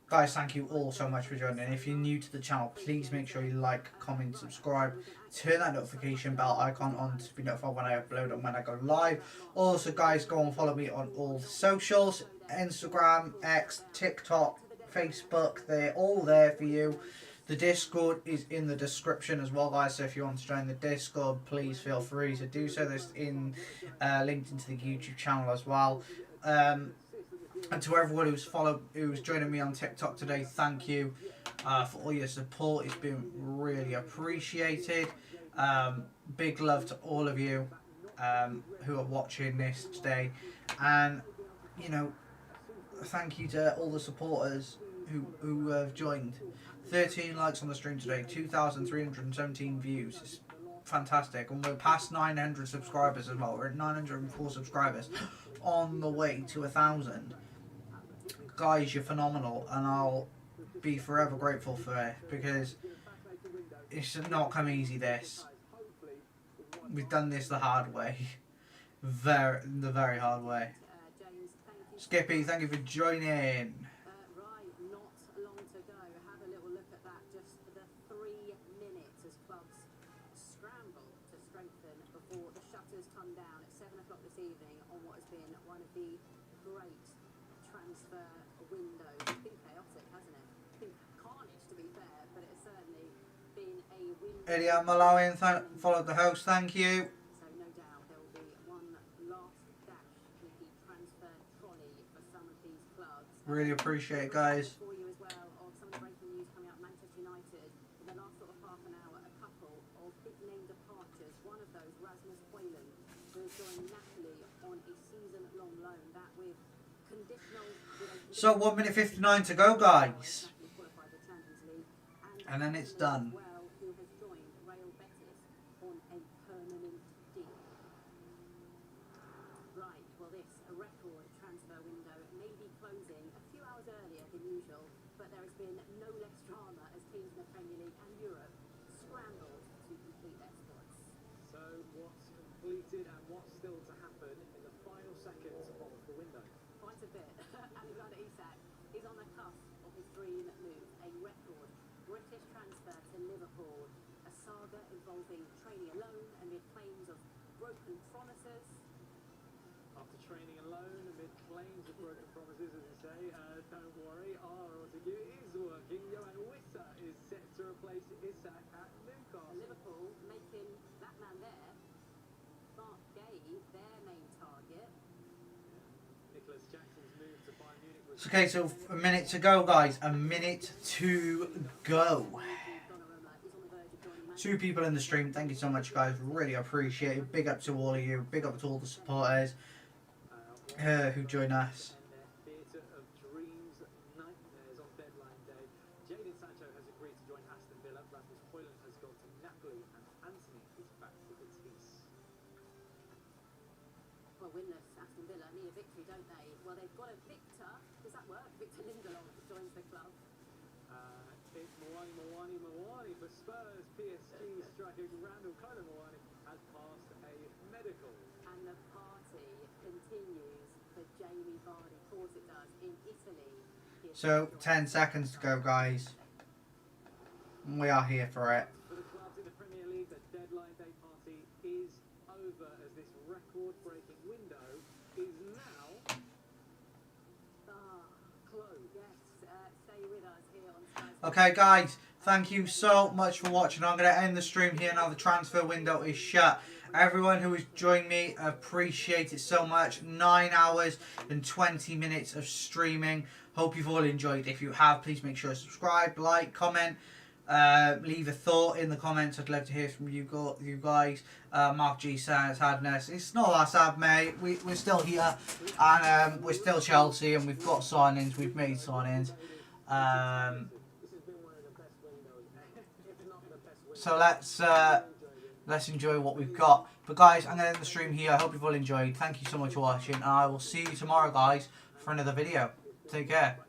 Guys, thank you all so much for joining. If you're new to the channel, please make sure you like, comment, subscribe. Turn that notification bell icon on to be notified when I upload and when I go live. Also, guys, go and follow me on all the socials. Instagram, X, TikTok, Facebook. They're all there for you. The Discord is in the description as well, guys. So if you want to join the Discord, please feel free to do so. There's linked into the YouTube channel as well. And to everyone who's joining me on TikTok today, thank you for all your support. It's been really appreciated. Big love to all of you who are watching this today, and you know, thank you to all the supporters who have joined. 13 likes on the stream today, 2,317 views. It's fantastic, and we're past 900 subscribers as well. We're at 904 subscribers, on the way to 1,000. Guys, you're phenomenal, and I'll be forever grateful for it, because it's not come easy. This, we've done this the hard way, the very hard way. Skippy, thank you for joining. Ilya Malawian followed the host, thank you. So no doubt there will be one last dash in the transfer trolley for some of these clubs. Really appreciate it, guys. For you as well of some of the breaking news coming out, Manchester United in the last sort of half an hour, a couple of big name departures. One of those, Rasmus Højlund, who has joined Napoli on a season-long loan. That with conditional. So 1 minute 59 to go, guys. And then it's done. And what's still to happen in the final seconds of the window? Quite a bit. Alexander Isak is on the cusp of his dream move, a record British transfer to Liverpool, a saga involving training alone amid claims of broken promises. After training alone amid claims of broken promises, as you say, don't worry, our Autocue is working. Johan Wissa is set to replace Isak at Newcastle. Liverpool making that man there their main target. Nicholas Jackson's move to Bayern Munich was... Okay, so a minute to go, guys. A minute to go. 2 people in the stream. Thank you so much, guys. Really appreciate it. Big up to all of you. Big up to all the supporters who join us. Theatre of dreams, nightmares on deadline day. Jadon Sancho has agreed to join Aston Villa. Rasmus Højlund has gone to Napoli, and Anthony is back to Betis. well, winless Aston Villa need a victory, don't they? Well, they've got a Victor. Does that work? Victor Lindelof joins the club. It's Mawani for Spurs. PSG striker Randall Colin Mawani has passed a medical. And the party continues for Jamie Vardy. Of course it does. In Italy. So 10 seconds to go, guys. We are here for it. For the clubs in the Premier League, the deadline day party is over as this record-breaking window is now closed. Yes, stay with us here on Sky. Okay, guys, thank you so much for watching. I'm going to end the stream here now. The transfer window is shut. Everyone who has joined me, appreciate it so much. 9 hours and 20 minutes of streaming. Hope you've all enjoyed. If you have, please make sure to subscribe, like, comment. Leave a thought in the comments. I'd love to hear from you guys. Mark G says, sadness. It's not that sad, mate. We're still here. And we're still Chelsea. And we've got signings. We've made signings. So let's enjoy what we've got. But guys, I'm going to end the stream here. I hope you've all enjoyed. Thank you so much for watching. And I will see you tomorrow, guys, for another video. Take care.